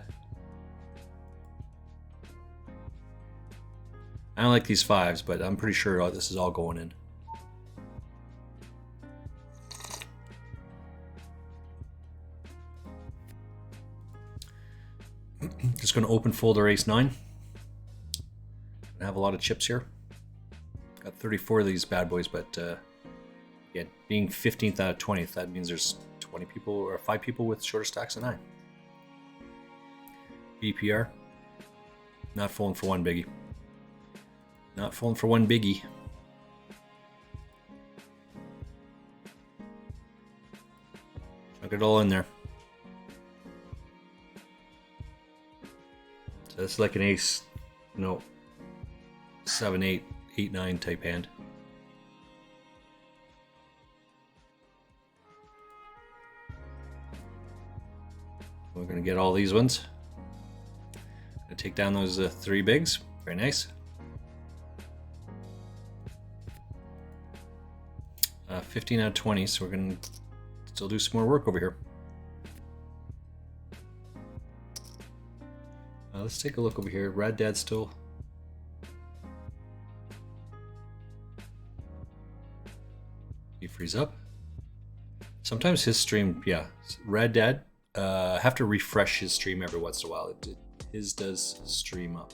I don't like these 5s, but I'm pretty sure this is all going in. Just going to open folder ace 9. I have a lot of chips here. Got 34 of these bad boys, but again, being 15th out of 20th, that means there's 20 people or 5 people with shorter stacks than I. VPR. Not falling for one biggie. Not falling for one biggie. Chunk it all in there. So this is like an ace, 7, 8, 8, 9 type hand. We're going to get all these ones. Going to take down those 3 bigs. Very nice. 15 out of 20, so we're going to still do some more work over here. Let's take a look over here. Rad Dad still. He frees up. Sometimes his stream, yeah. Rad Dad, have to refresh his stream every once in a while. His does stream up.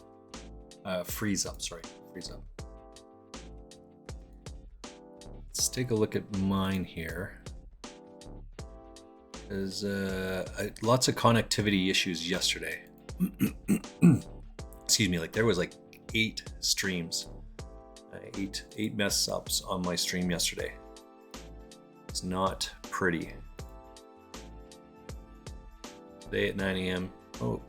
Freeze up, sorry. Freeze up. Let's take a look at mine here. There's lots of connectivity issues yesterday. Excuse me, like there was like 8 streams, 8 mess ups on my stream yesterday. It's not pretty. Today at 9 a.m. Oh,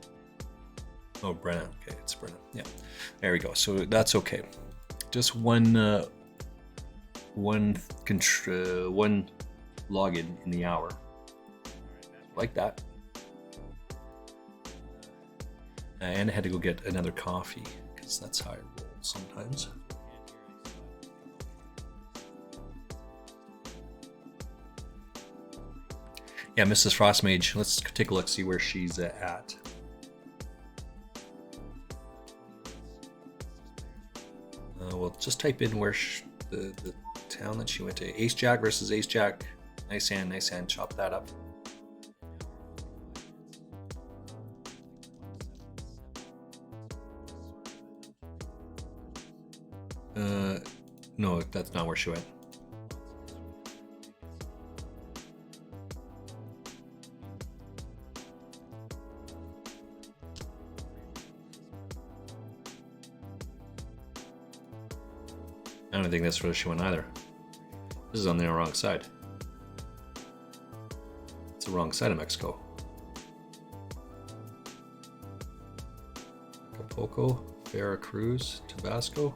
Brenna. Okay, it's Brenna. Yeah, there we go. So that's okay. Just one login in the hour, like that. And I had to go get another coffee because that's how I roll sometimes. Yeah, Mrs. Frostmage. Let's take a look, see where she's at. We'll just type in where the town that she went to. Ace Jack versus Ace Jack. Nice hand, nice hand. Chop that up. No, that's not where she went. I don't think that's where she went either. This is on the wrong side. It's the wrong side of Mexico. Acapulco, Veracruz, Tabasco.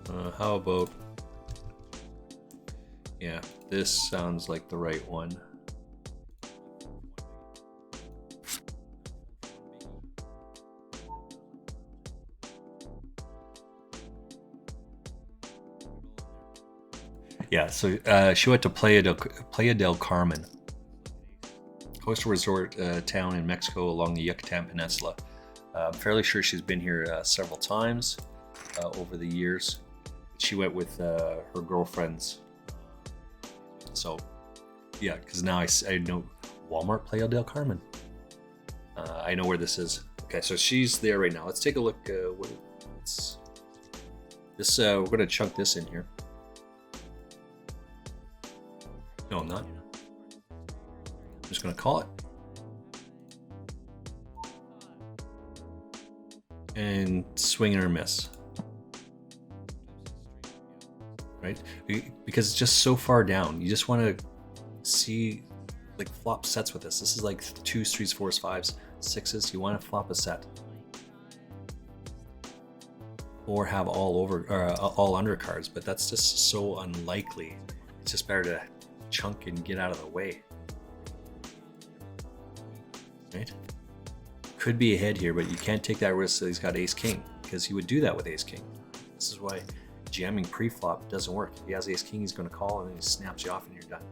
How about... Yeah, this sounds like the right one. Yeah, so she went to Playa del Carmen, coastal resort town in Mexico along the Yucatan Peninsula. I'm fairly sure she's been here several times over the years. She went with her girlfriends. So, yeah, because now I know Walmart Playa del Carmen. I know where this is. Okay, so she's there right now. Let's take a look. We're going to chunk this in here. No, I'm not. I'm just going to call it. And swing and or miss. Right? Because it's just so far down. You just want to see like flop sets with this. This is like 2s, 3s, 4s, 5s, 6s. You want to flop a set. Or have all undercards, but that's just so unlikely. It's just better to chunk and get out of the way. Right? Could be ahead here, but you can't take that risk that he's got ace king, because he would do that with ace king. This is why jamming pre-flop doesn't work. If he has ace king, he's going to call and then he snaps you off and you're done.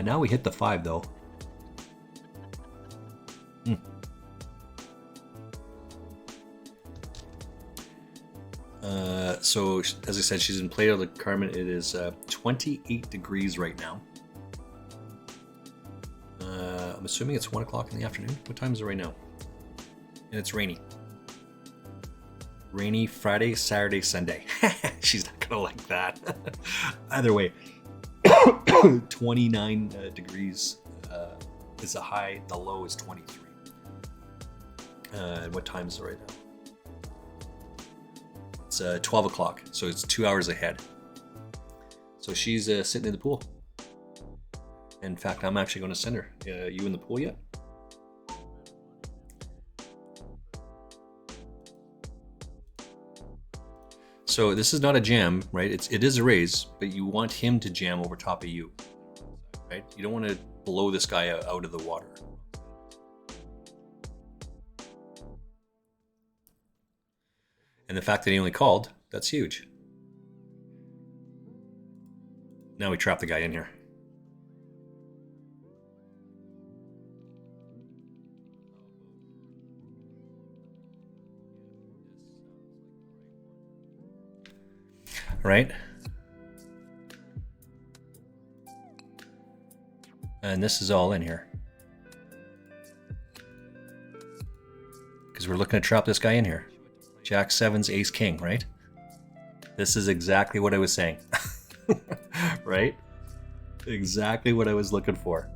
Now we hit the 5 though. So as I said, she's in Playa del Carmen. It is 28 degrees right now. I'm assuming it's 1 o'clock in the afternoon. What time is it right now? And it's rainy. Rainy Friday, Saturday, Sunday. She's not gonna like that. Either way, 29 degrees is the high. The low is 23. And what time is it right now? It's 12 o'clock, so it's 2 hours ahead. So she's sitting in the pool. In fact, I'm actually going to send her. You in the pool yet? So this is not a jam, right? It is a raise, but you want him to jam over top of you, right? You don't want to blow this guy out of the water. And the fact that he only called, that's huge. Now we trap the guy in here. Right? And this is all in here. Because we're looking to trap this guy in here. Jack 7's ace king, right? This is exactly what I was saying. Right? Exactly what I was looking for.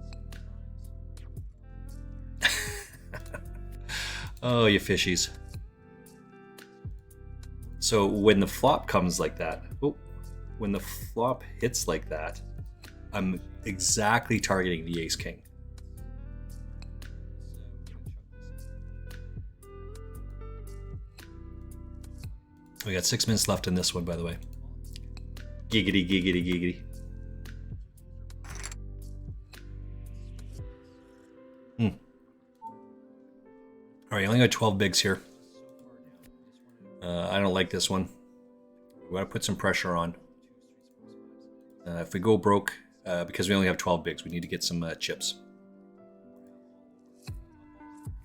Oh, you fishies. So when the flop comes like that, when the flop hits like that, I'm exactly targeting the ace king. We got 6 minutes left in this one, by the way. Giggity, giggity, giggity. All right, you only got 12 bigs here. I don't like this one. We want to put some pressure on. If we go broke, because we only have 12 bigs, we need to get some chips.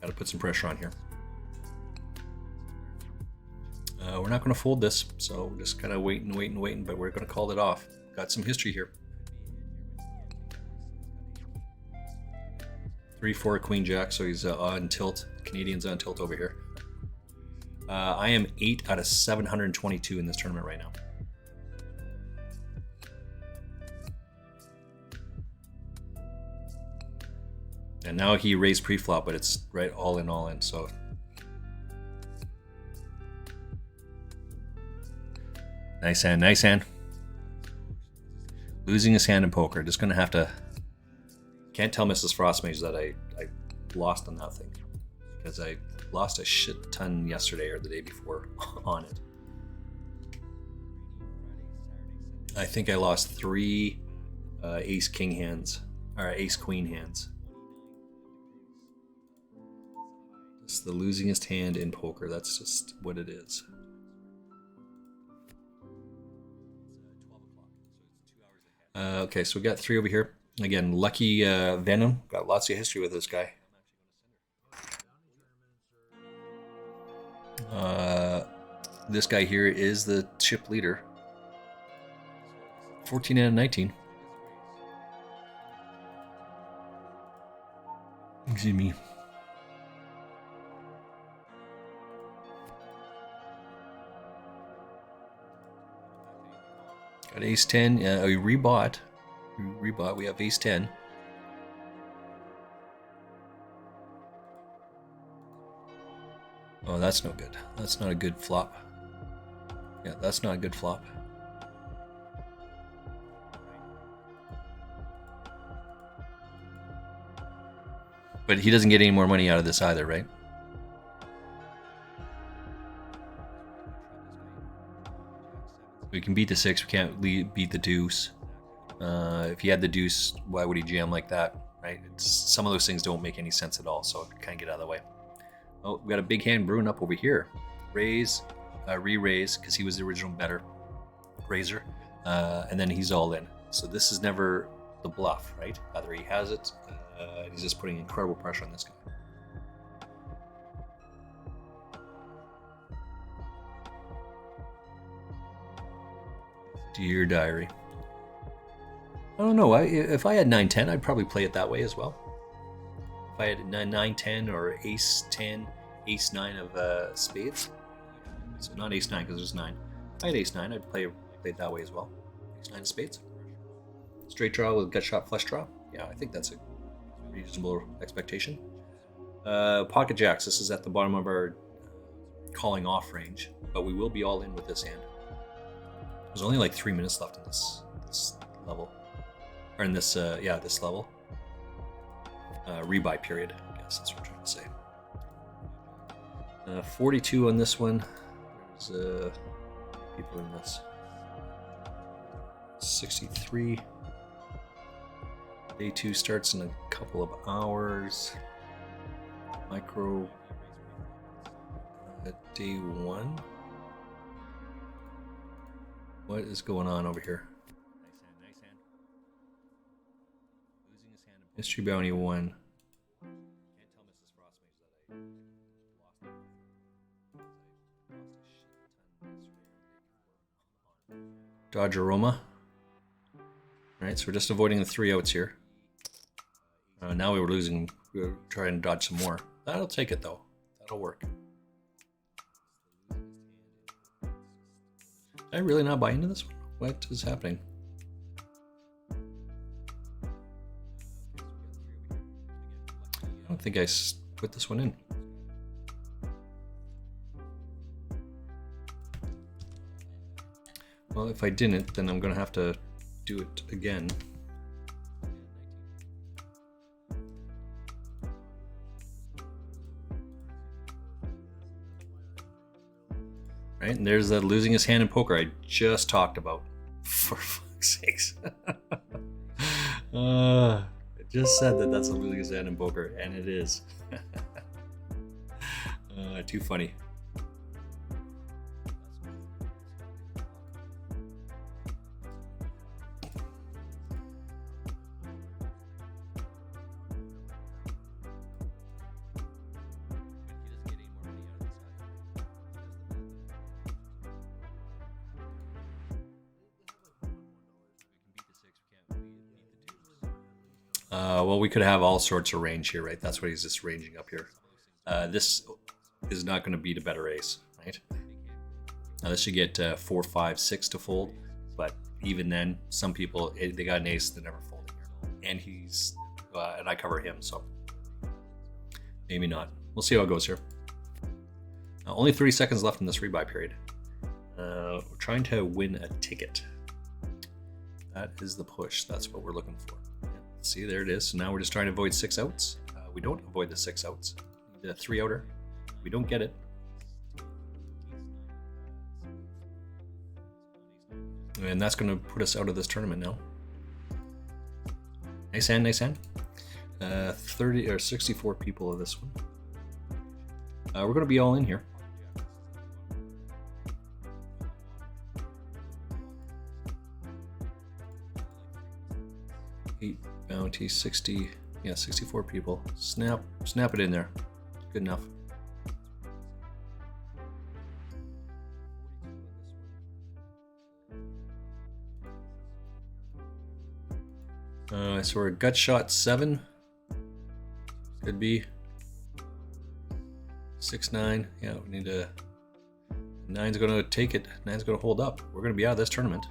Got to put some pressure on here. We're not going to fold this, so we're just kind of waiting, but we're going to call it off. Got some history here. 3-4 Queen Jack, so he's on tilt. Canadian's on tilt over here. I am 8 out of 722 in this tournament right now. And now he raised pre-flop, but it's right all in, so. Nice hand, nice hand. Losing his hand in poker, just gonna have to Can't tell Mrs. Frostmage that I lost on that thing, because I lost a shit ton yesterday or the day before on it. I think I lost 3 ace king hands, or ace queen hands. It's the losingest hand in poker. That's just what it is. Okay, so we got 3 over here. Again, Lucky Venom. Got lots of history with this guy. This guy here is the chip leader. 14 out of 19. Excuse me. Got ace 10. We rebought. We have ace 10. Oh, that's no good. That's not a good flop. Yeah, that's not a good flop. But he doesn't get any more money out of this either, right? We can beat the 6, we can't beat the deuce. If he had the deuce, why would he jam like that, right? Some of those things don't make any sense at all, so kind of get out of the way. Oh, we got a big hand brewing up over here. Raise, re-raise, because he was the original better raiser, and then he's all in. So this is never the bluff, right? Either he has it, he's just putting incredible pressure on this guy. Dear diary. I don't know. If I had 9-10, I'd probably play it that way as well. If I had 9-10 or ace 10, ace 9 of spades. So not ace 9 because there's 9. If I had ace 9, I'd play it that way as well. Ace 9 of spades. Straight draw with gut shot flush draw. Yeah, I think that's a reasonable expectation. Pocket jacks. This is at the bottom of our calling off range, but we will be all in with this hand. There's only like 3 minutes left in this level, or in this this level. Rebuy period, I guess that's what I'm trying to say. 42 on this one. There's people in this. 63. Day 2 starts in a couple of hours. Micro day 1. What is going on over here? Nice hand. Losing his hand. Mystery Bounty 1. Can't tell Mrs. Frostmage that I lost a shit ton yesterday. Dodge Aroma. Alright, so we're just avoiding the 3 outs here. Now we were losing. We were trying to dodge some more. That'll take it though. That'll work. Did I really not buy into this one? What is happening? I don't think I put this one in. Well, if I didn't, then I'm going to have to do it again. Right, and there's that losing his hand in poker I just talked about. For fuck's sakes. I just said that that's a losing his hand in poker, and it is. Too funny. Well, we could have all sorts of range here, right? That's what he's just ranging up here. This is not going to beat a better ace, right? Now this should get 4, 5, 6 to fold, but even then, some people, they got an ace, they're never folding here. And he's, and I cover him, so maybe not. We'll see how it goes here. Only 30 seconds left in this rebuy period. We're trying to win a ticket. That is the push. That's what we're looking for. See, there it is. So now we're just trying to avoid 6 outs. We don't avoid the 6 outs. The 3 outer. We don't get it. And that's going to put us out of this tournament now. Nice hand, nice hand. 30 or 64 people of this one. We're going to be all in here. Bounty 60, yeah, 64 people. Snap it in there. Good enough. So we're gut shot 7. Could be 6-9. Yeah, we need to. 9's gonna take it. 9's gonna hold up. We're gonna be out of this tournament.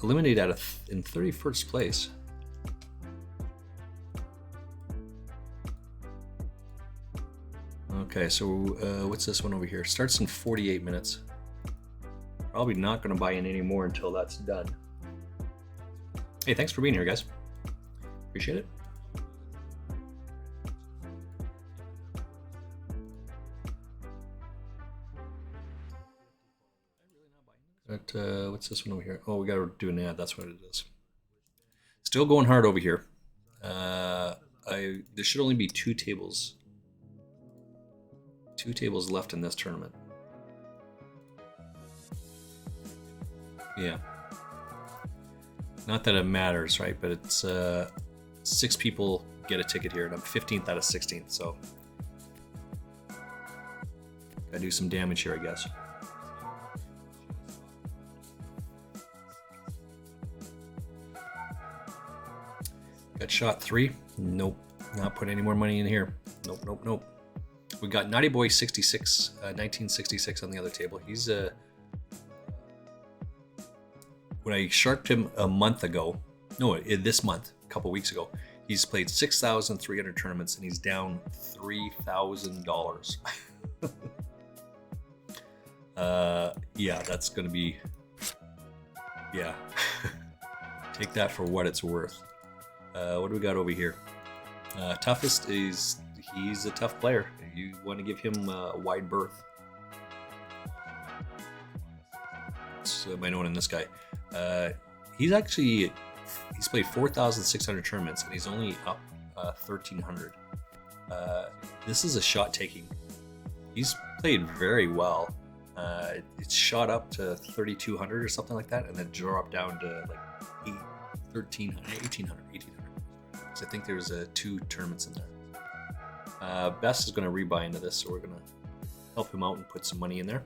Eliminate in 31st place. Okay, so what's this one over here? Starts in 48 minutes. Probably not going to buy in anymore until that's done. Hey, thanks for being here, guys. Appreciate it. But what's this one over here? Oh, we got to do an ad. That's what it is. Still going hard over here. There should only be 2 tables. 2 tables left in this tournament. Yeah. Not that it matters, right? But it's 6 people get a ticket here, and I'm 15th out of 16th, so gotta do some damage here, I guess. Got shot 3. Nope. Not putting any more money in here. Nope, nope, nope. We got Naughty Boy 66, 1966 on the other table. He's when I sharked him a month ago, no, this month, a couple weeks ago, he's played 6,300 tournaments and he's down $3,000. Yeah, that's gonna be, yeah. Take that for what it's worth. What do we got over here? Toughest is, he's a tough player. You want to give him a wide berth. So my note on this guy. He's played 4,600 tournaments and he's only up 1,300. This is a shot taking. He's played very well. It's shot up to 3,200 or something like that, and then dropped down to like 1,300, 1,800. So I think there's 2 tournaments in there. Best is going to rebuy into this, so we're going to help him out and put some money in there.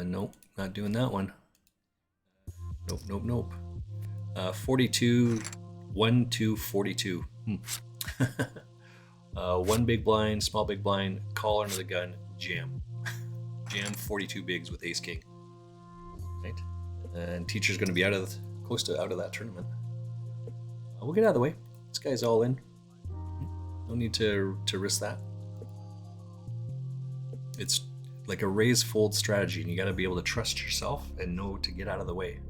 Nope, not doing that one. Nope, nope, nope. 42, 1 to 42. 1 big blind, small big blind, call under the gun, jam. Jam 42 bigs with ace king. Right? And teacher's going to be close to out of that tournament. We'll get out of the way. This guy's all in. No need to risk that. It's like a raise fold strategy, and you got to be able to trust yourself and know to get out of the way.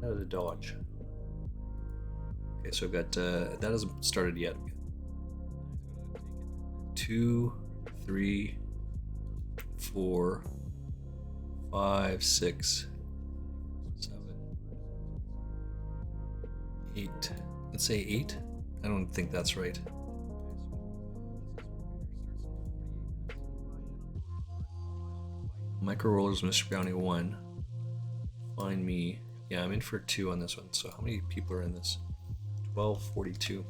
Get out of the dodge. Okay, so I've got that hasn't started yet. 2, 3, 4, 5, 6, 7, 8. Let's say 8. I don't think that's right. Micro rollers, Mr. Brownie 1. Find me. Yeah, I'm in for 2 on this one. So how many people are in this? 1242.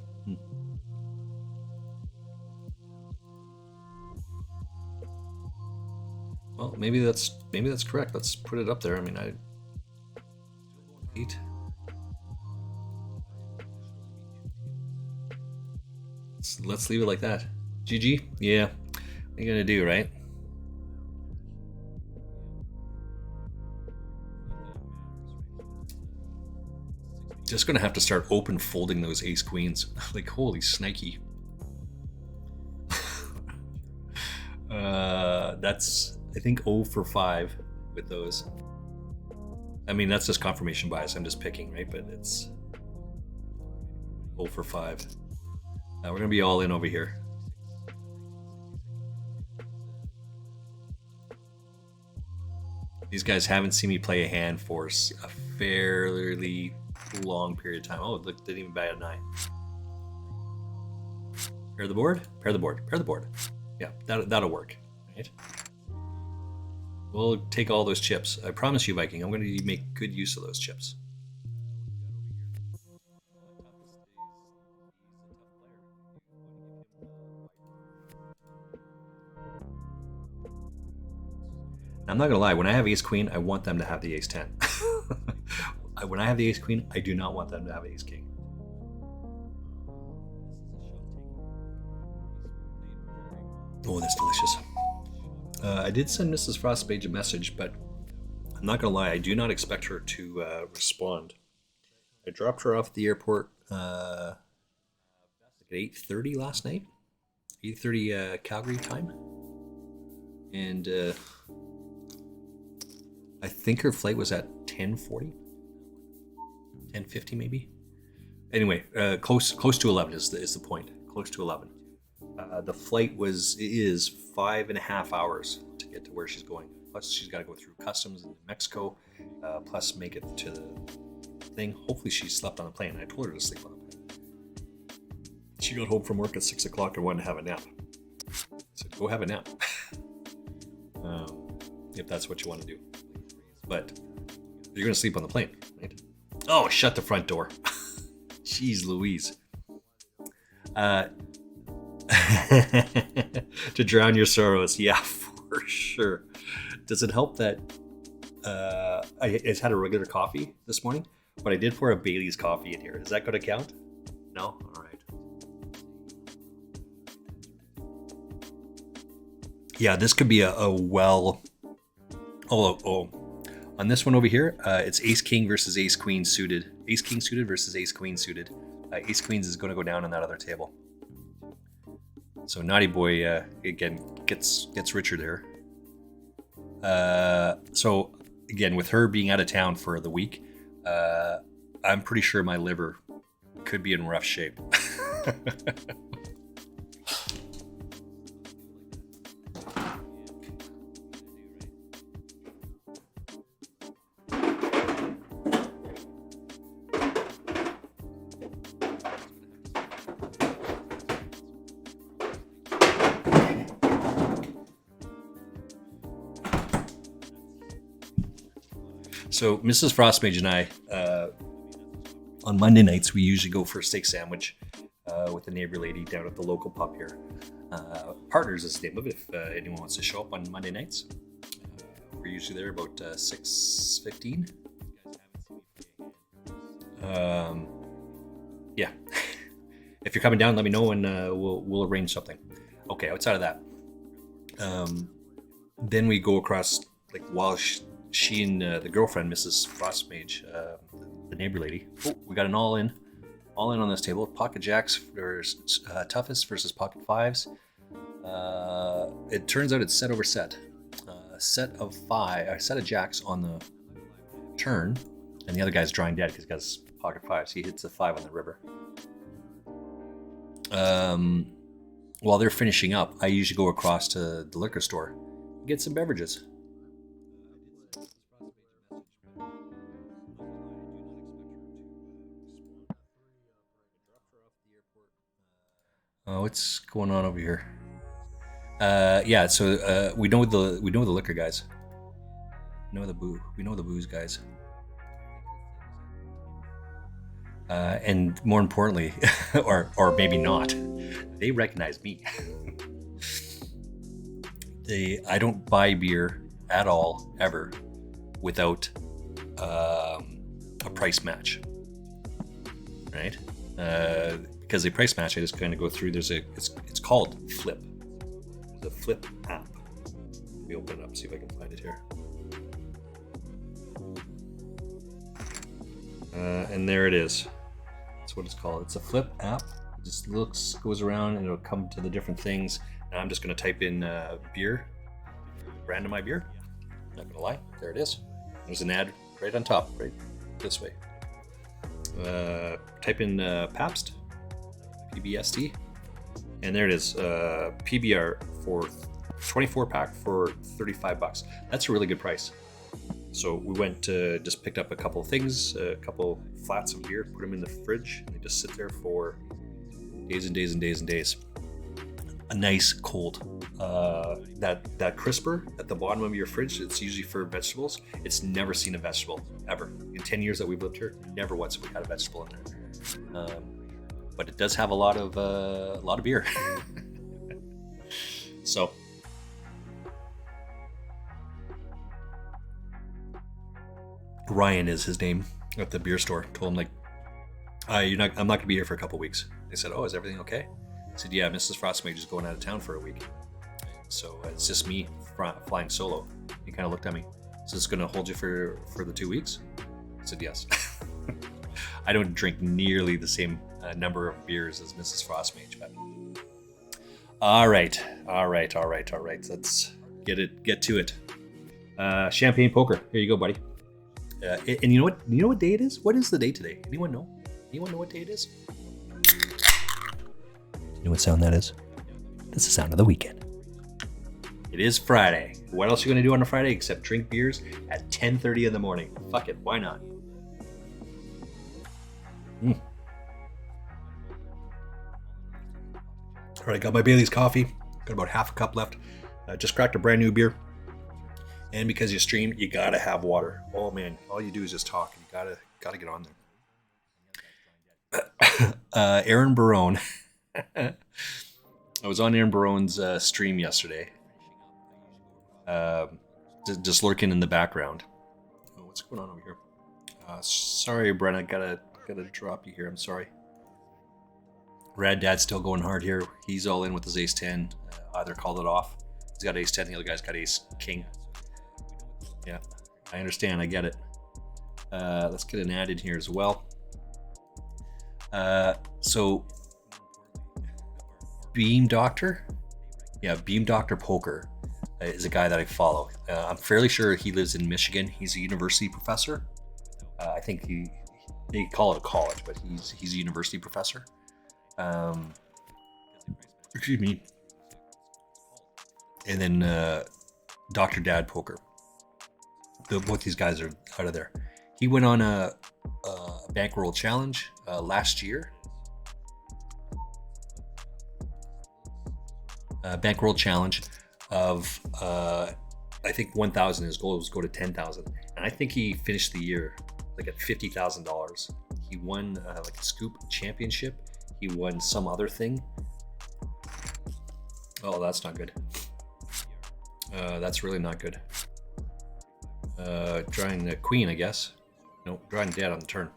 Well, maybe that's correct. Let's put it up there. I mean, 8. Let's leave it like that. GG? Yeah. What are you gonna do, right? Just gonna have to start open folding those ace queens. Like, holy snikey. I think 0 for 5 with those. I mean, that's just confirmation bias. I'm just picking, right? But it's 0 for 5. We're going to be all in over here. These guys haven't seen me play a hand for a fairly long period of time. Oh, look, didn't even bat a 9. Pair the board, pair the board, pair the board. Yeah, that'll work, right? We'll take all those chips. I promise you, Viking, I'm going to make good use of those chips. I'm not gonna lie, when I have ace queen, I want them to have the ace 10. When I have the ace queen, I do not want them to have ace king. Oh, that's delicious. I did send Mrs. Frostmage a message, but I'm not gonna lie, I do not expect her to respond. I dropped her off at the airport at 8:30 last night, 8:30 Calgary time, and I think her flight was at 10:40, 10:50 maybe. Anyway, close to 11 is the point. Close to 11. The flight is 5.5 hours to get to where she's going. Plus, she's got to go through customs in Mexico. Plus, make it to the thing. Hopefully, she slept on the plane. I told her to sleep on the plane. She got home from work at 6 o'clock and wanted to have a nap. So go have a nap, if that's what you want to do. But you're going to sleep on the plane, right? Oh, shut the front door. Jeez Louise. To drown your sorrows. Yeah, for sure. Does it help that I just had a regular coffee this morning, but I did pour a Bailey's coffee in here? Is that going to count? No? All right. Yeah, this could be a well... Oh. On this one over here, it's ace king versus ace queen suited. Ace king suited versus ace queen suited. Ace queens is going to go down on that other table. So Naughty Boy again gets Richard there. So again, with her being out of town for the week, I'm pretty sure my liver could be in rough shape. So Mrs. Frostmage and I, on Monday nights, we usually go for a steak sandwich with a neighbor lady down at the local pub here. Partners is the name of it, if anyone wants to show up on Monday nights. We're usually there about 6:15. Yeah. If you're coming down, let me know and we'll arrange something. Okay, outside of that. Then we go across, like, while she and the girlfriend, Mrs. Frostmage, the neighbor lady. Oh, we got an all-in on this table. Pocket jacks versus toughest versus pocket fives. It turns out it's set over set. Set of jacks on the turn, and the other guy's drawing dead because he got his pocket fives. He hits a 5 on the river. While they're finishing up, I usually go across to the liquor store and get some beverages. What's going on over here? Yeah, so we know the liquor guys. We know the booze guys. And more importantly, or maybe not, they recognize me. I don't buy beer at all ever without a price match, right? Because they price match, I just kind of go through. It's called Flip. There's a Flip app. Let me open it up, see if I can find it here. And there it is. That's what it's called. It's a Flip app. It just goes around, and it'll come to the different things. And I'm just going to type in beer brand of my beer. Not gonna lie, there it is. There's an ad right on top, right this way. Type in Pabst, PBST, and there it is. PBR for 24 pack for $35. That's a really good price. So we went to just picked up a couple of things, a couple flats of beer, put them in the fridge, and they just sit there for days and days and days and days. A nice cold. That crisper at the bottom of your fridge, it's usually for vegetables. It's never seen a vegetable ever. In 10 years that we've lived here, never once have we had a vegetable in there. But it does have a lot of beer. So Ryan is his name at the beer store. Told him like, I'm not gonna be here for a couple weeks. They said, "Oh, is everything okay?" I said, "Yeah, Mrs. Frostmage is going out of town for a week, so it's just me flying solo." He kind of looked at me. "So it's gonna hold you for the 2 weeks?" I said, "Yes." I don't drink nearly the same number of beers as Mrs. Frostmage, but all right. Let's get to it. Champagne poker. Here you go, buddy. And you know what? You know what day it is? What is the day today? Anyone know? Anyone know what day it is? You know what sound that is? That's the sound of the weekend. It is Friday. What else are you going to do on a Friday except drink beers at 10:30 in the morning? Fuck it, why not? All right, got my Bailey's coffee. Got about half a cup left. Just cracked a brand new beer. And because you stream, you gotta have water. Oh man, all you do is just talk. You gotta get on there. Aaron Barone. I was on Aaron Barone's stream yesterday. Just lurking in the background. Oh, what's going on over here? Sorry, Brenna, gotta drop you here. I'm sorry. Rad Dad's still going hard here. He's all in with his ace 10. Either called it off. He's got ace 10. The other guy's got ace king. Yeah, I understand. I get it. Let's get an ad in here as well. So, Beam Doctor? Yeah, Beam Doctor Poker is a guy that I follow. I'm fairly sure he lives in Michigan. He's a university professor. I think they call it a college, but he's a university professor. Excuse me. And then Dr. Dad Poker. Both these guys are out of there. He went on a bankroll challenge last year. Bankroll challenge of I think 1,000. His goal was to go to 10,000, and I think he finished the year like at $50,000. He won like a scoop championship. He won some other thing. Oh, that's not good. That's really not good. Drawing the queen, I guess. No, drawing dad on the turn.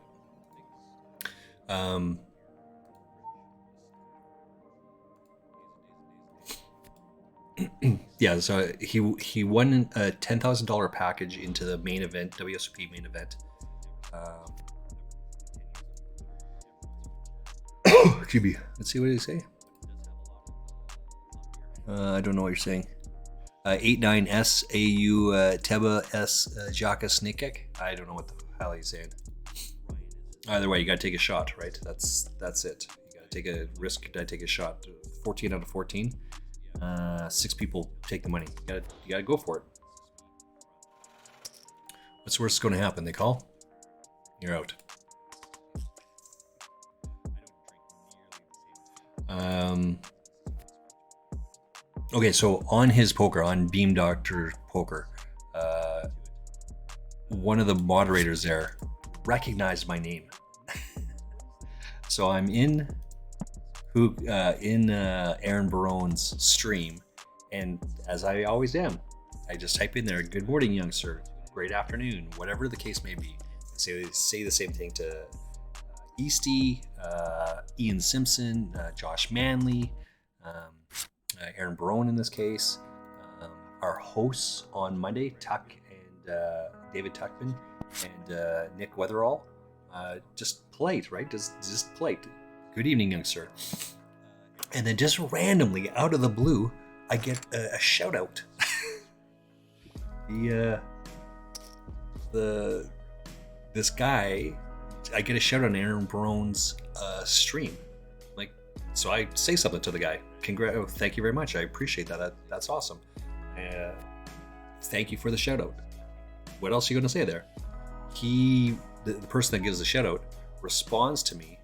Yeah, so he won a $10,000 package into the main event, WSOP main event. Excuse me. Let's see what did he say. I don't know what you're saying. 89S AU Teba S Jaka Snikek. I don't know what the hell he's saying. Either way, you gotta take a shot, right? That's it. You gotta take a risk. Gotta take a shot. 14 out of 14. 6 people take the money. You gotta go for it. What's worse going to happen? They call. You're out. Okay, so on his poker, on Beam Doctor Poker, one of the moderators there recognized my name. So I'm in Aaron Barone's stream, and as I always am, I just type in there, "Good morning, young sir. Great afternoon," whatever the case may be. Say the same thing to Easty, Ian Simpson, Josh Manley, Aaron Barone in this case, our hosts on Monday, Tuck and David Tuckman and Nick Weatherall. Just polite, right? Just polite. "Good evening, young sir." And then just randomly out of the blue, I get a shout out. This guy, I get a shout out on Aaron Barone's stream. Like, so I say something to the guy. Thank you very much. I appreciate that. That's awesome. Thank you for the shout out. What else are you going to say there? The person that gives the shout out responds to me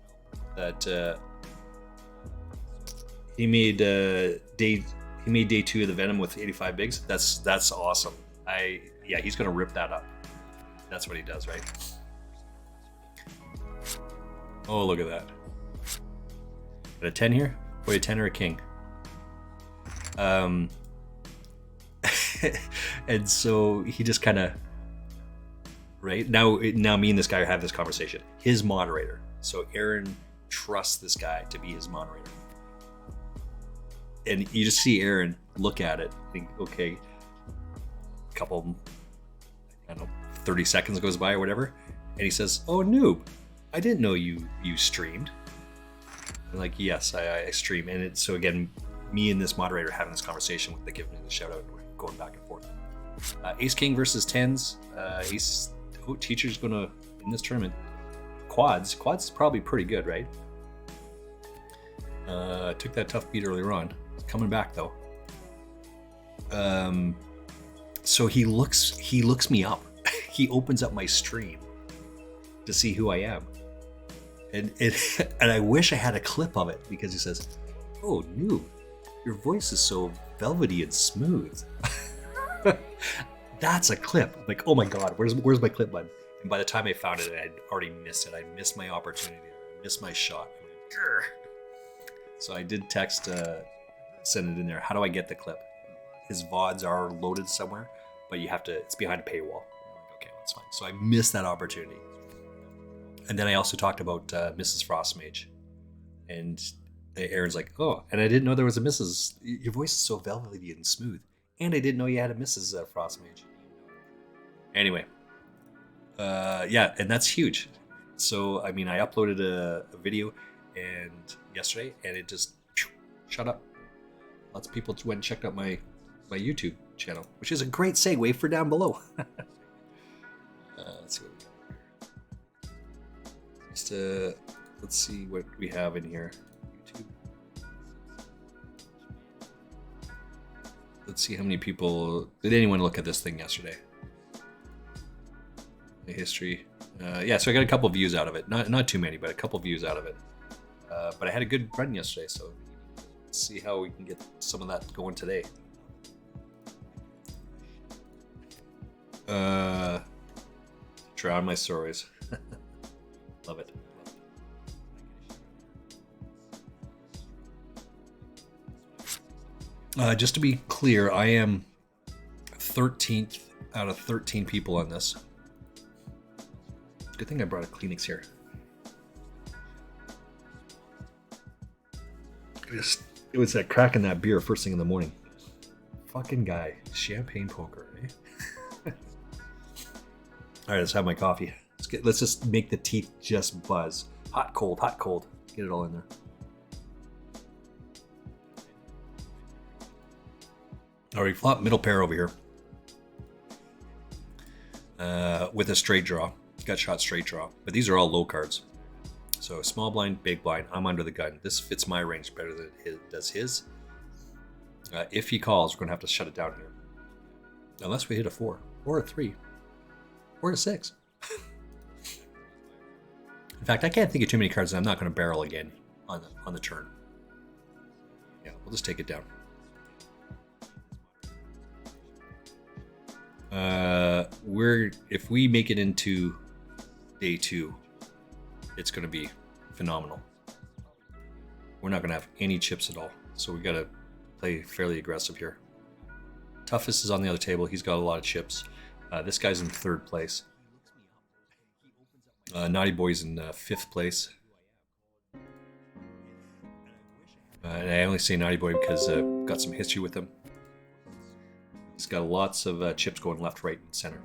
that he made day 2 of the Venom with 85 bigs. That's awesome. He's going to rip that up. That's what he does, right? Oh, look at that. Got a 10 here? Boy, a 10 or a king. And so he just kind of, right? Now me and this guy have this conversation. His moderator. So Aaron trusts this guy to be his moderator. And you just see Aaron look at it, think, okay, a couple, I don't know, 30 seconds goes by or whatever. And he says, oh, noob, I didn't know you streamed. I'm like, yes, I stream. And so again, me and this moderator having this conversation with the giving the shout out, we're going back and forth. Ace King versus tens. Teacher's gonna, in this tournament, quads is probably pretty good, right? Took that tough beat earlier on. Coming back though. So he looks me up. He opens up my stream to see who I am. And I wish I had a clip of it, because he says, oh, noob, your voice is so velvety and smooth. That's a clip. I'm like, oh my God, where's my clip button? And by the time I found it, I'd already missed it. I missed my opportunity. I missed my shot. So I did text, send it in there. How do I get the clip? His VODs are loaded somewhere, but it's behind a paywall. I'm like, okay, that's fine. So I missed that opportunity. And then I also talked about Mrs. Frostmage. And Aaron's like, oh, and I didn't know there was a Mrs. Your voice is so velvety and smooth. And I didn't know you had a Mrs. Frostmage. Anyway. And that's huge. So, I mean, I uploaded a video yesterday, and it just shut up. Lots of people went and checked out my YouTube channel, which is a great segue for down below. Let's see what we got. Just let's see what we have in here. YouTube. Let's see how many people did anyone look at this thing yesterday. The history. So I got a couple views out of it. Not too many, but a couple views out of it. But I had a good run yesterday, so let's see how we can get some of that going today. Drown my stories. Love it. Just to be clear, I am 13th out of 13 people on this. Good thing I brought a Kleenex here. It was that cracking that beer first thing in the morning. Fucking guy. Champagne poker, eh? Alright, let's have my coffee. Let's just make the teeth just buzz. Hot, cold, hot, cold. Get it all in there. Alright, flop middle pair over here. With a straight draw. Gut shot straight draw. But these are all low cards. So small blind, big blind, I'm under the gun. This fits my range better than it does his. If he calls, we're going to have to shut it down here. Unless we hit a 4, or a 3, or a 6. In fact, I can't think of too many cards that I'm not going to barrel again on the turn. Yeah, we'll just take it down. If we make it into day 2, it's going to be phenomenal. We're not going to have any chips at all, so we got to play fairly aggressive here. Toughest is on the other table. He's got a lot of chips. This guy's in 3rd place. Naughty Boy's in 5th place. And I only say Naughty Boy because I've got some history with him. He's got lots of chips going left, right, and center.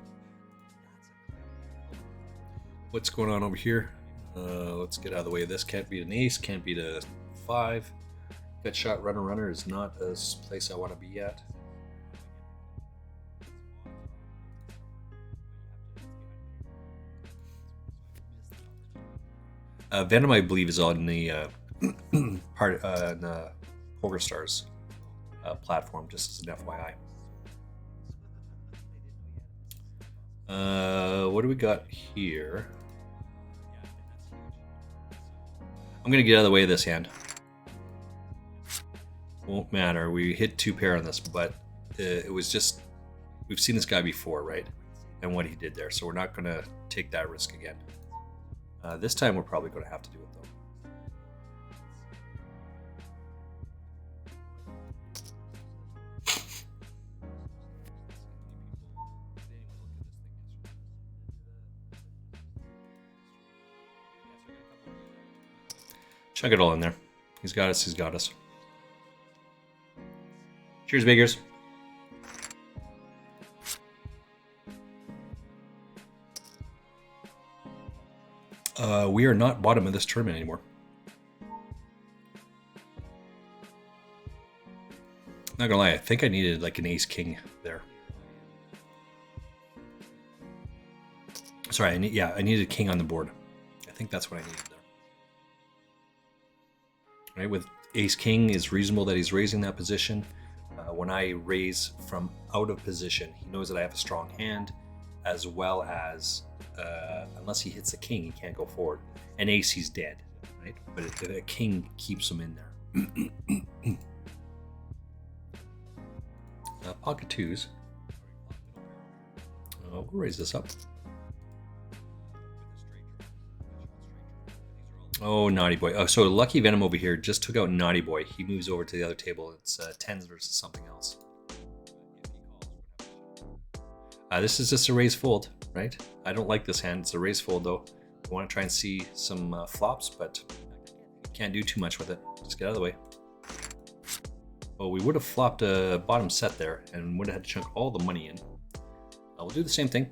What's going on over here? Let's get out of the way. This can't beat an ace, can't beat a 5. Gut shot runner is not a place I want to be at. Venom, I believe, is on the part the Poker Stars platform, just as an FYI. What do we got here? I'm gonna get out of the way of this hand. Won't matter. We hit 2 pair on this, but it was just, we've seen this guy before, right? And what he did there, so we're not gonna take that risk again. This time we're probably gonna have to do it though. Chunk it all in there. He's got us, he's got us. Cheers, Biggers. We are not bottom of this tournament anymore. Not gonna lie, I think I needed like an ace king there. Sorry, I needed a king on the board. I think that's what I needed there. Right, with ace king, is reasonable that he's raising that position. When I raise from out of position, he knows that I have a strong hand, as well as unless he hits a king, he can't go forward. An ace, he's dead, right? But a king keeps him in there. Pocket twos. We'll raise this up. Oh, Naughty Boy. Oh, so Lucky Venom over here just took out Naughty Boy. He moves over to the other table. It's tens versus something else. This is just a raise fold, right? I don't like this hand. It's a raise fold though. I want to try and see some flops, but can't do too much with it. Just get out of the way. Oh, we would have flopped a bottom set there and would have had to chunk all the money in. We'll do the same thing.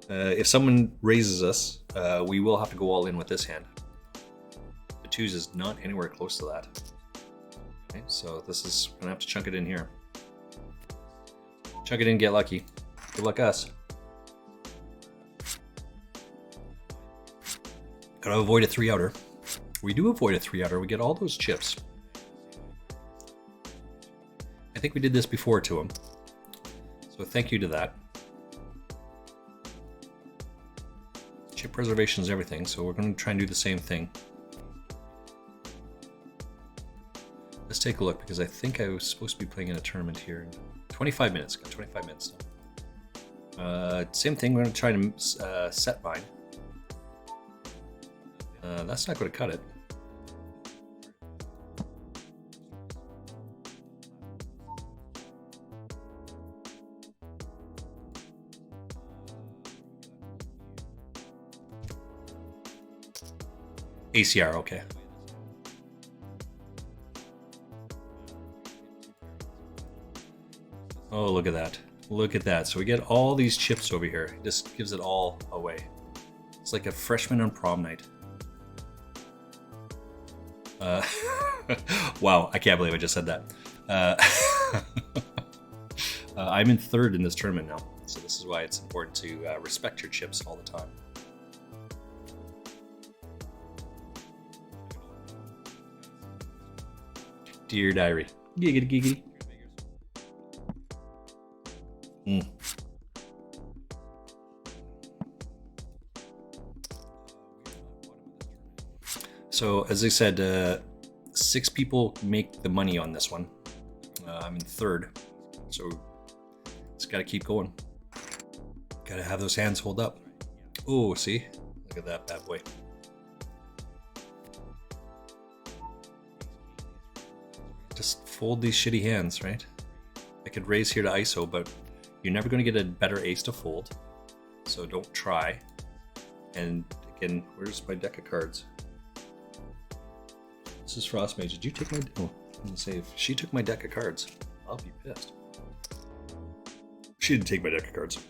If someone raises us, we will have to go all in with this hand. The twos is not anywhere close to that. Okay, so this is gonna have to chunk it in here. Chunk it in, get lucky. Good luck us. Gotta avoid a 3-outer. We do avoid a 3-outer. We get all those chips. I think we did this before to him. So thank you to that. Chip preservation is everything, so we're going to try and do the same thing. Let's take a look, because I think I was supposed to be playing in a tournament here in 25 minutes. Got 25 minutes now. Same thing, we're going to try to set bind. That's not going to cut it. ACR, okay. Oh, look at that. Look at that. So we get all these chips over here. It just gives it all away. It's like a freshman on prom night. Wow, I can't believe I just said that. I'm in third in this tournament now, so this is why it's important to respect your chips all the time. Dear diary. Giggity giggity. So as I said, 6 people make the money on this one. I'm in third, so just gotta keep going. Gotta have those hands hold up. Oh, see? Look at that bad boy. Just fold these shitty hands, right? I could raise here to ISO, but you're never going to get a better ace to fold, so don't try. And again, where's my deck of cards? This is Frostmage. Did you take my... Oh, I'm going to say, if she took my deck of cards, I'll be pissed. She didn't take my deck of cards.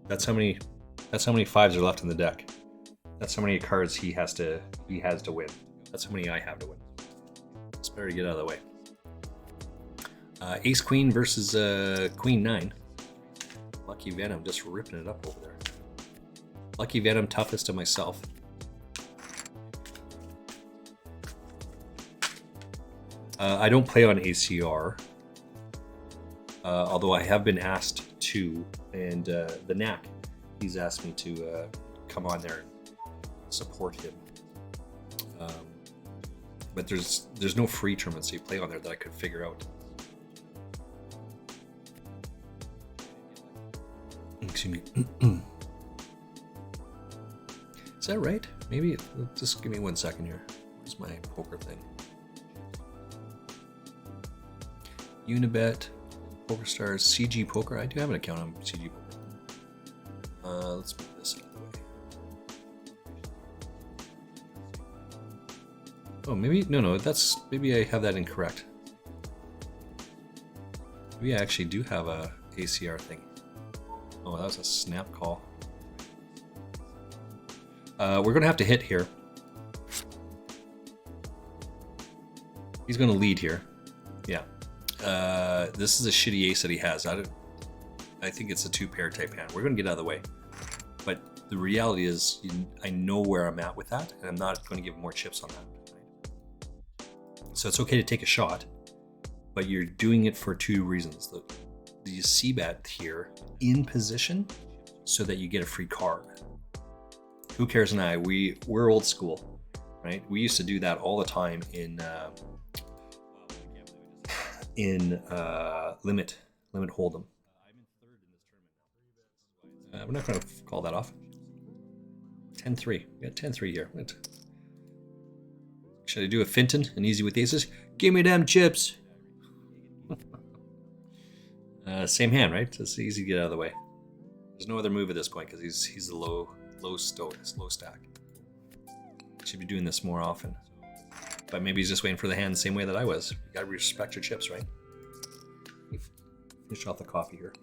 That's how many 5s are left in the deck. That's how many cards he has to win. That's how many I have to win. It's better to get out of the way. Ace Queen versus Queen 9. Lucky Venom just ripping it up over there. Lucky Venom, toughest to myself. I don't play on ACR, although I have been asked to, and the Knack, he's asked me to come on there and support him. But there's no free tournaments you play on there that I could figure out. Excuse me. Is that right? Maybe, just give me 1 second here. Where's my poker thing? Unibet, PokerStars, CG Poker. I do have an account on CG Poker. Let's move this out of the way. Oh, maybe, no, maybe I have that incorrect. Maybe I actually do have a ACR thing. Oh, that was a snap call. We're gonna have to hit here. He's gonna lead here. Yeah. This is a shitty ace that he has. I think it's a 2-pair type hand. We're gonna get out of the way. But the reality is, I know where I'm at with that, and I'm not going to give more chips on that. So it's okay to take a shot, but you're doing it for 2 reasons. You c-bet here in position so that you get a free card. Who cares and I? We're old school, right? We used to do that all the time in limit hold'em. We're not going to call that off. 10-3. We got 10-3 here. Should I do a Finton and easy with aces? Give me them chips. Same hand, right? It's easy to get out of the way. There's no other move at this point because he's a low stack. Should be doing this more often. But maybe he's just waiting for the hand the same way that I was. You gotta respect your chips, right? Finish off the coffee here.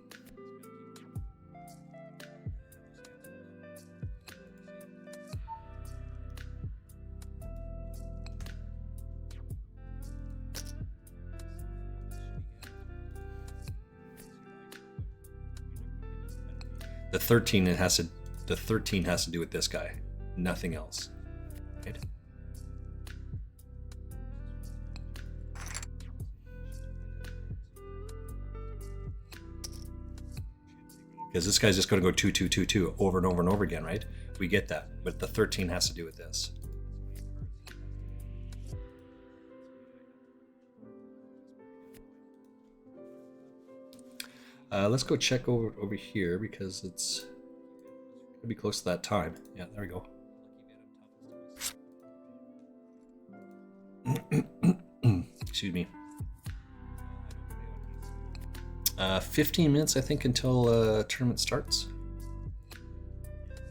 The 13 has to do with this guy, nothing else. Right? Because this guy's just going to go 2-2-2-2 over and over and over again, right? We get that, but the 13 has to do with this. Let's go check over here because it's gonna be close to that time. Yeah, there we go. Excuse me. 15 minutes, I think, until tournament starts.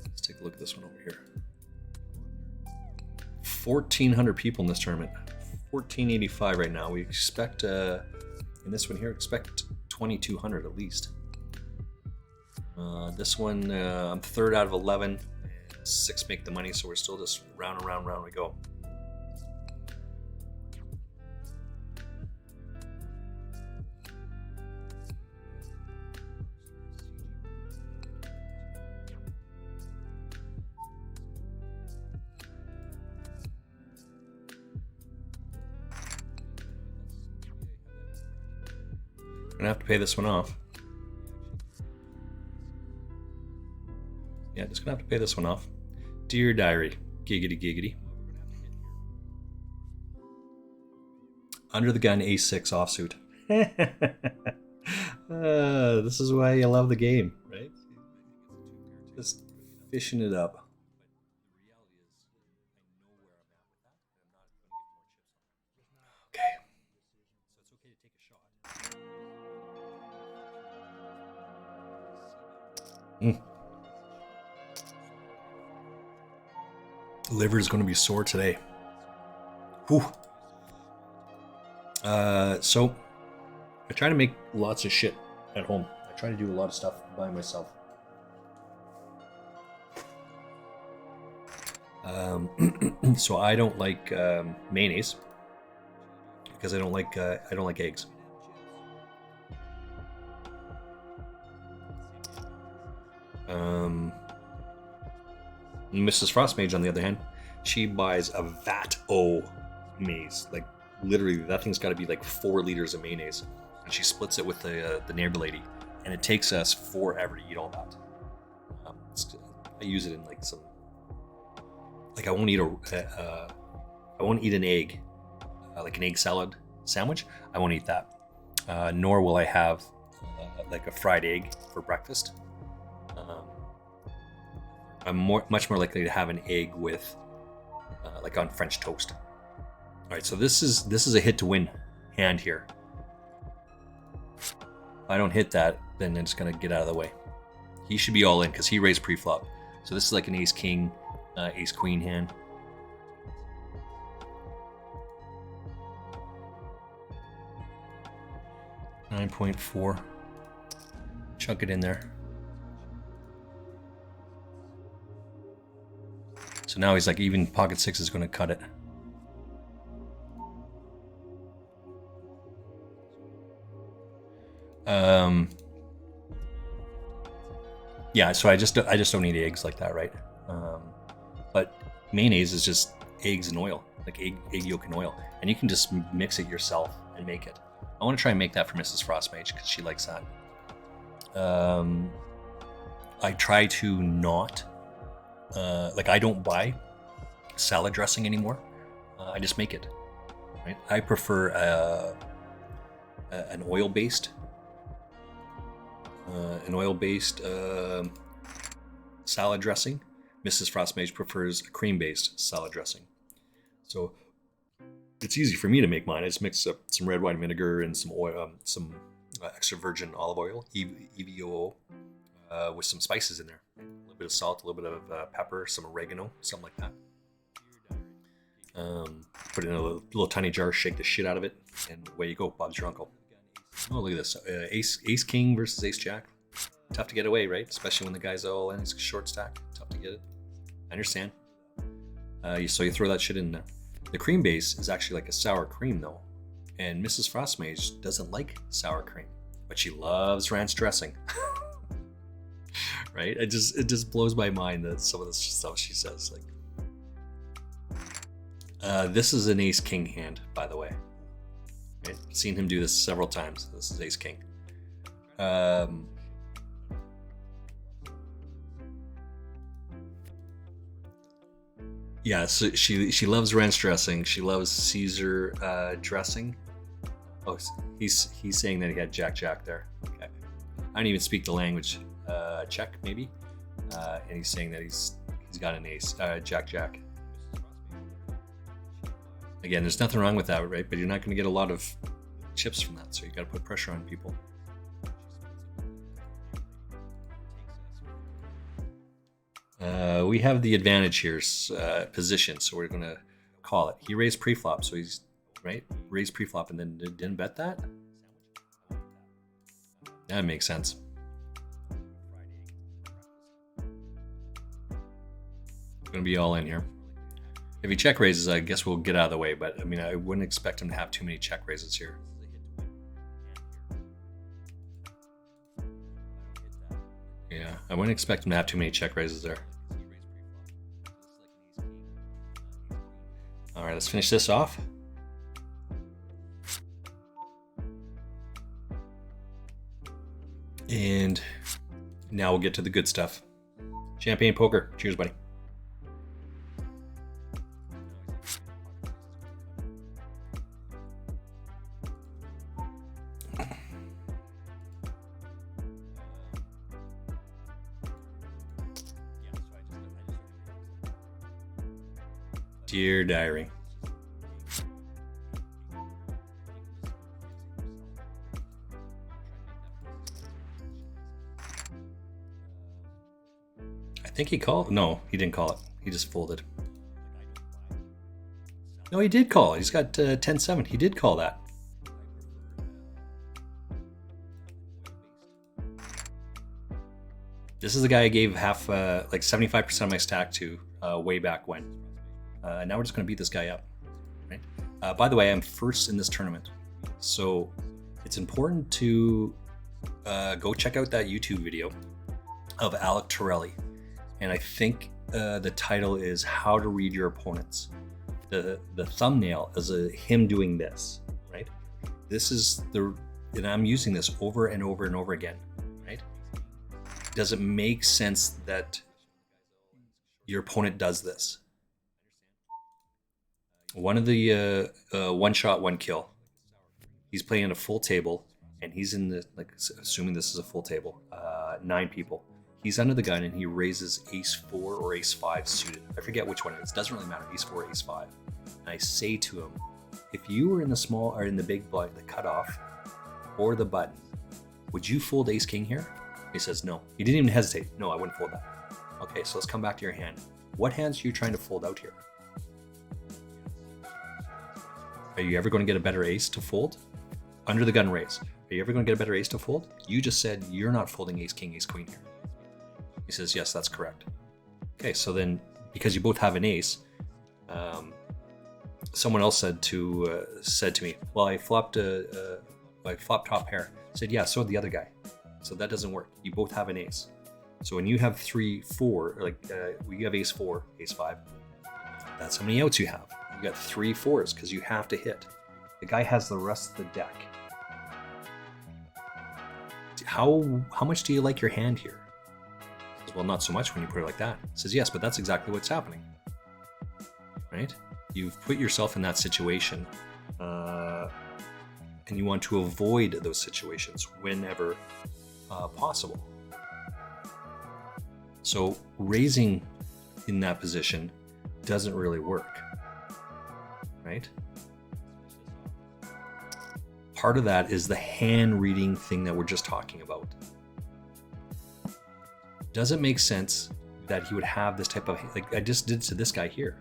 Let's take a look at this one over here. 1,400 people in this tournament. 1,485 right now. We expect in this one here, expect 2,200 at least. This one, I'm 3rd out of 11. 6 make the money, so we're still just round and round we go. I'm gonna have to pay this one off. Yeah, just gonna have to pay this one off. Dear diary, giggity giggity. Under the gun, A6 offsuit. This is why you love the game, right? Just fishing it up. Liver is going to be sore today. Whew. So I try to make lots of shit at home. I try to do a lot of stuff by myself. So I don't like mayonnaise because I don't like eggs. Mrs. Frostmage, on the other hand, she buys a vat o maize. Like literally, that thing's got to be like 4 liters of mayonnaise, and she splits it with the neighbor lady, and it takes us forever to eat all that. I use it in like some, like I won't eat an egg, like an egg salad sandwich. I won't eat that. Nor will I have like a fried egg for breakfast. I'm much more likely to have an egg with like on French toast. All right, so this is a hit to win hand here. If I don't hit that, then it's gonna get out of the way. He should be all in because he raised pre-flop. So this is like an ace king, ace queen hand. $9.4. Chuck it in there. So now he's like, even pocket 6 is going to cut it. Yeah, so I just don't need eggs like that, right? But mayonnaise is just eggs and oil, like egg yolk and oil, and you can just mix it yourself and make it. I want to try and make that for Mrs. Frostmage because she likes that. I try to not, like I don't buy salad dressing anymore. I just make it. Right? I prefer an oil-based salad dressing. Mrs. Frostmage prefers a cream-based salad dressing. So it's easy for me to make mine. I just mix up some red wine vinegar and some oil, some extra virgin olive oil, EVOO, with some spices in there. A little bit of salt, a little bit of pepper, some oregano, something like that. Put it in a little tiny jar, shake the shit out of it, and away you go. Bob's your uncle. Oh, look at this. Ace King versus Ace Jack. Tough to get away, right? Especially when the guy's all in his short stack. Tough to get it. I understand. So you throw that shit in there. The cream base is actually like a sour cream, though. And Mrs. Frostmage doesn't like sour cream, but she loves ranch dressing. Right? It just blows my mind that some of the stuff she says. Like, this is an Ace King hand, by the way. Right? Seen him do this several times. This is Ace King. Yeah, so she loves ranch dressing. She loves Caesar dressing. Oh, he's saying that he had Jack there. Okay. I don't even speak the language. Czech maybe, and he's saying that he's got an ace. Jack. Again, there's nothing wrong with that, right? But you're not going to get a lot of chips from that, so you got to put pressure on people. We have the advantage here, position, so we're going to call it. He raised pre-flop, so he's right. Raised pre-flop and then didn't bet that. That makes sense. Going to be all in here. If he check raises, I guess we'll get out of the way, but I mean, I wouldn't expect him to have too many check raises here. Yeah, I wouldn't expect him to have too many check raises there. All right, let's finish this off. And now we'll get to the good stuff. Champagne poker. Cheers, buddy. Dear diary. I think he called. No, he didn't call it. He just folded. No, he did call. He's got 10-7. He did call that. This is the guy I gave half, like 75% of my stack to way back when. Now we're just going to beat this guy up. Right? By the way, I'm first in this tournament. So it's important to go check out that YouTube video of Alec Torelli. And I think the title is How to Read Your Opponents. The thumbnail is him doing this, right? This is and I'm using this over and over and over again, right? Does it make sense that your opponent does this? One of the one shot, one kill. He's playing a full table, and he's in the, like, assuming this is a full table, 9 people. He's under the gun, and he raises ace 4 or ace 5 suited. I forget which one it is. Doesn't really matter. Ace 4, ace 5. And I say to him, if you were in the small or in the big blind, the cutoff, or the button, would you fold ace king here? He says no. He didn't even hesitate. No, I wouldn't fold that. Okay, so let's come back to your hand. What hands are you trying to fold out here? Are you ever going to get a better ace to fold? Under the gun raise. Are you ever going to get a better ace to fold? You just said you're not folding ace king, ace queen here. He says, yes, that's correct. Okay, so then, because you both have an ace, someone else said to me, well, I flopped top pair. I said, yeah, so did the other guy. So that doesn't work. You both have an ace. So when you have 3, 4, like we have ace 4, ace 5, that's how many outs you have. You got 3 4s because you have to hit. The guy has the rest of the deck. How much do you like your hand here? He says, well, not so much when you put it like that. He says, yes, but that's exactly what's happening. Right? You've put yourself in that situation, and you want to avoid those situations whenever possible. So raising in that position doesn't really work, right? Part of that is the hand reading thing that we're just talking about. Does it make sense that he would have this type of, like I just did to this guy here?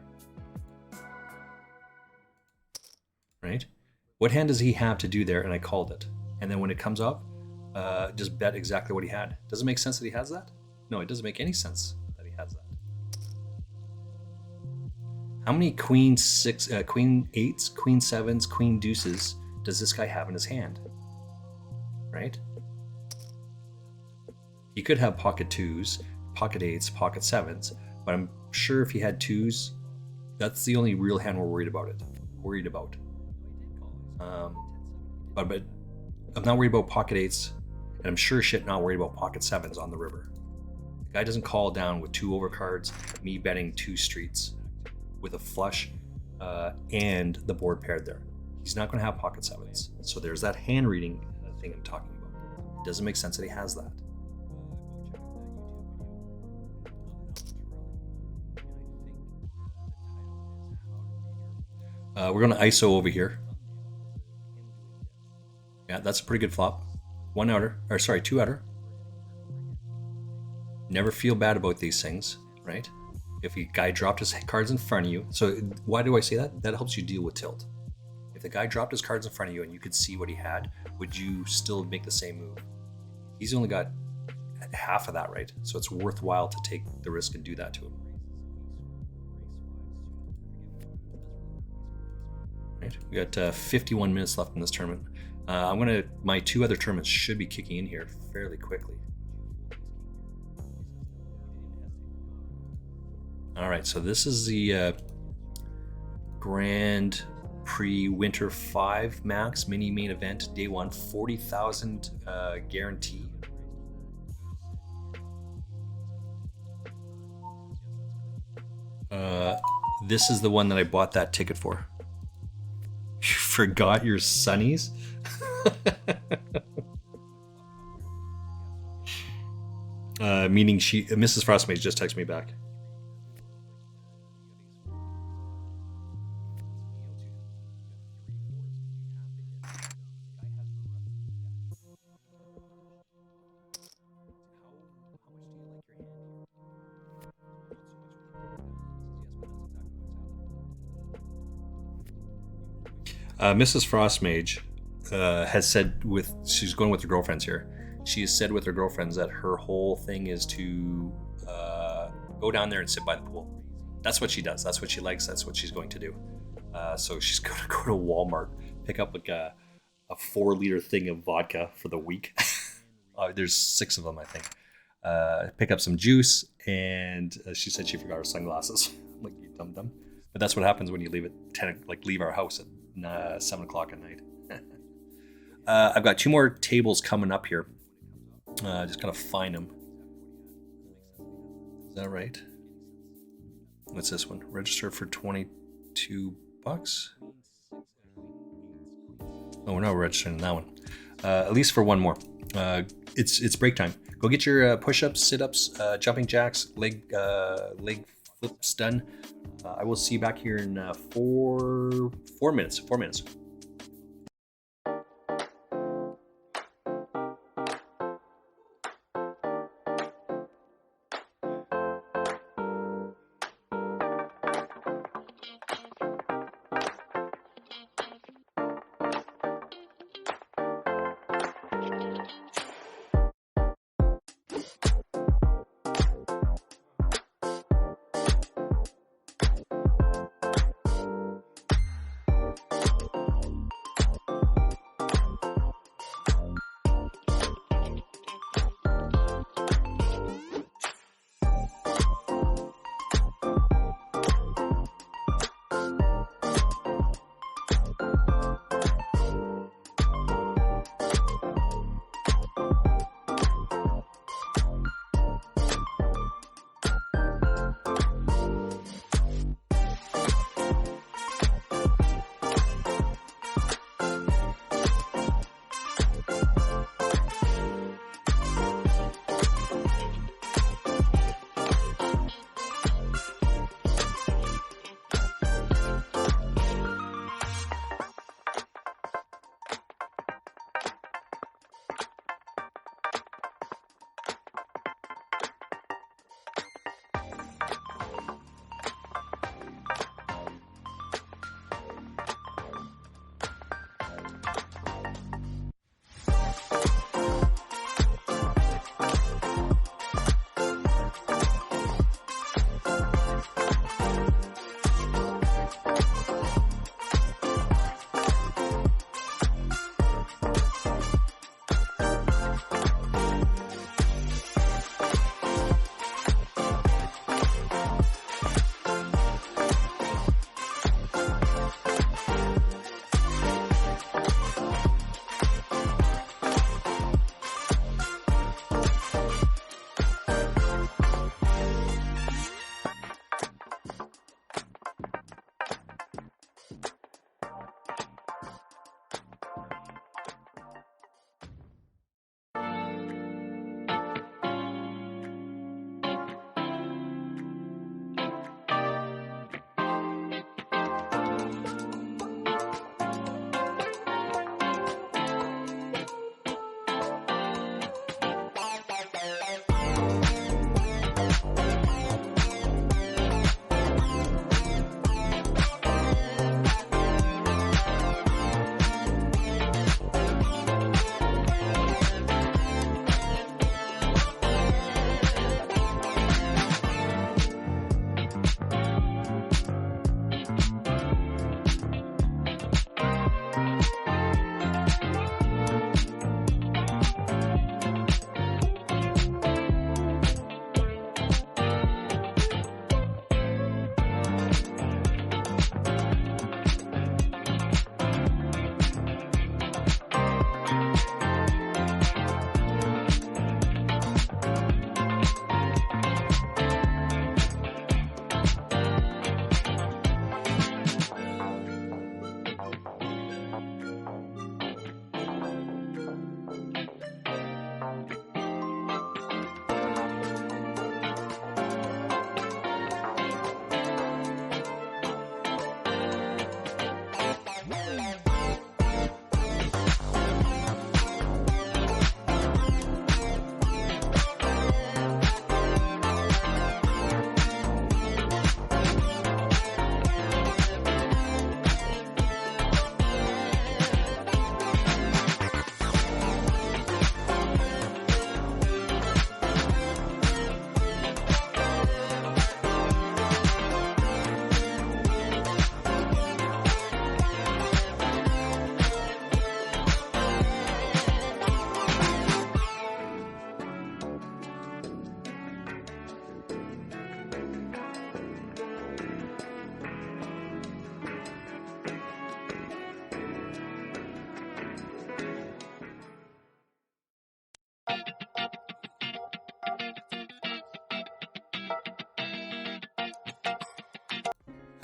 Right? What hand does he have to do there? And I called it. And then when it comes up, just bet exactly what he had. Does it make sense that he has that? No, it doesn't make any sense that he has that. How many queen 8s, queen 7s, queen deuces does this guy have in his hand? Right? He could have pocket 2s, pocket 8s, pocket 7s, but I'm sure if he had 2s, that's the only real hand we're worried about. But I'm not worried about pocket 8s, and I'm sure shit not worried about pocket 7s on the river. The guy doesn't call down with 2 overcards, me betting 2 streets with a flush and the board paired there. He's not going to have pocket 7s. So there's that hand reading thing I'm talking about. It doesn't make sense that he has that. We're going to ISO over here. Yeah, that's a pretty good flop. 2 outer. Never feel bad about these things, right? If a guy dropped his cards in front of you, so why do I say that? That helps you deal with tilt. If the guy dropped his cards in front of you and you could see what he had, would you still make the same move? He's only got half of that, right? So it's worthwhile to take the risk and do that to him. Right, we got 51 minutes left in this tournament. My 2 other tournaments should be kicking in here fairly quickly. All right, so this is the Grand Prix Winter 5 Max Mini Main Event, Day 1, 40,000 guarantee. This is the one that I bought that ticket for. You forgot your sunnies? Meaning Mrs. Frostmage just texted me back. Mrs. Frostmage has said she's going with her girlfriends here. She has said with her girlfriends that her whole thing is to go down there and sit by the pool. That's what she does. That's what she likes. That's what she's going to do. So she's going to go to Walmart, pick up like a 4-liter thing of vodka for the week. There's 6 of them, I think. pick up some juice, and she said she forgot her sunglasses. I'm like, you dum dum. But that's what happens when you leave at 10, like leave our house at 7 o'clock at night. I've got 2 more tables coming up here. Just gotta find them. Is that right? What's this one? Register for $22. Oh, we're not registering that one. At least for one more. It's break time. Go get your push-ups, sit-ups, jumping jacks, leg flips done. I will see you back here in 4 minutes. 4 minutes.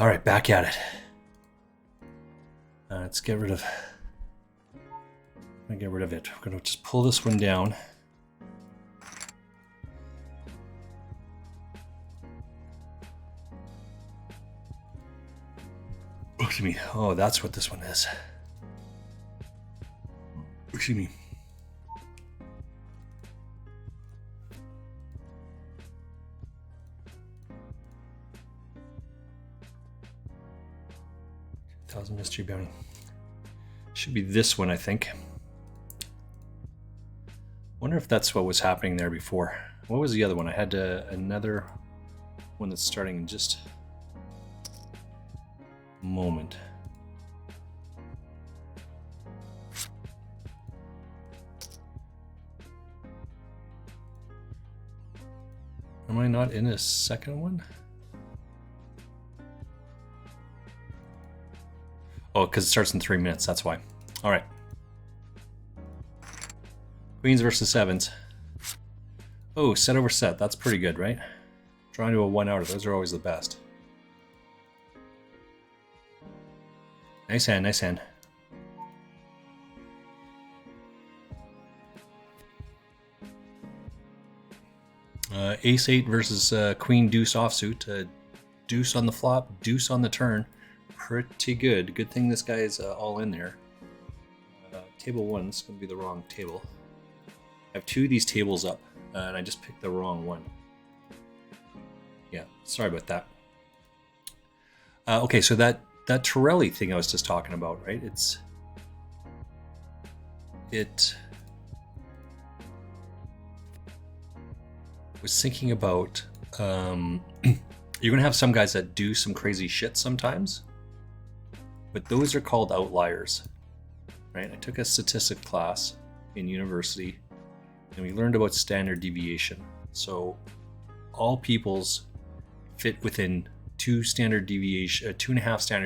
All right, back at it. Let's get rid of. I'm gonna get rid of it. We're gonna just pull this one down. Excuse me. Oh, that's what this one is. Excuse me. Thousand Mystery Bounty. Should be this one, I think. Wonder if that's what was happening there before. What was the other one? I had another one that's starting in just a moment. Am I not in a second one? Oh, because it starts in 3 minutes, that's why. All right. Queens versus sevens. Oh, set over set. That's pretty good, right? Drawing to a 1 outer. Those are always the best. Nice hand, nice hand. Ace 8 versus Queen Deuce offsuit. Deuce on the flop, deuce on the turn. Pretty good. Good thing this guy is all in there. Table 1 is going to be the wrong table. I have 2 of these tables up, and I just picked the wrong one. Yeah, sorry about that. Okay, so that Torelli thing I was just talking about, right? It was thinking about you're gonna have some guys that do some crazy shit sometimes, but those are called outliers, right? I took a statistics class in university, and we learned about standard deviation. So all peoples fit within 2.5 standard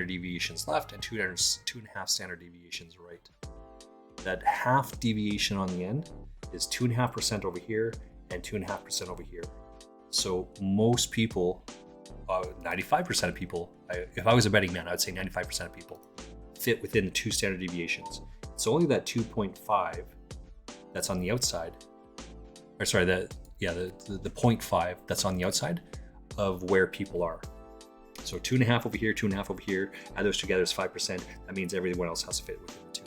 deviations left and 2.5 standard deviations right. That half deviation on the end is 2.5% over here and 2.5% over here. So most people, 95% of people, if I was a betting man, I would say 95% of people fit within the 2 standard deviations. It's only that 2.5 that's on the outside, or sorry, the 0.5 that's on the outside of where people are. So 2.5 over here, 2.5 over here, add those together is 5%. That means everyone else has to fit within the 2.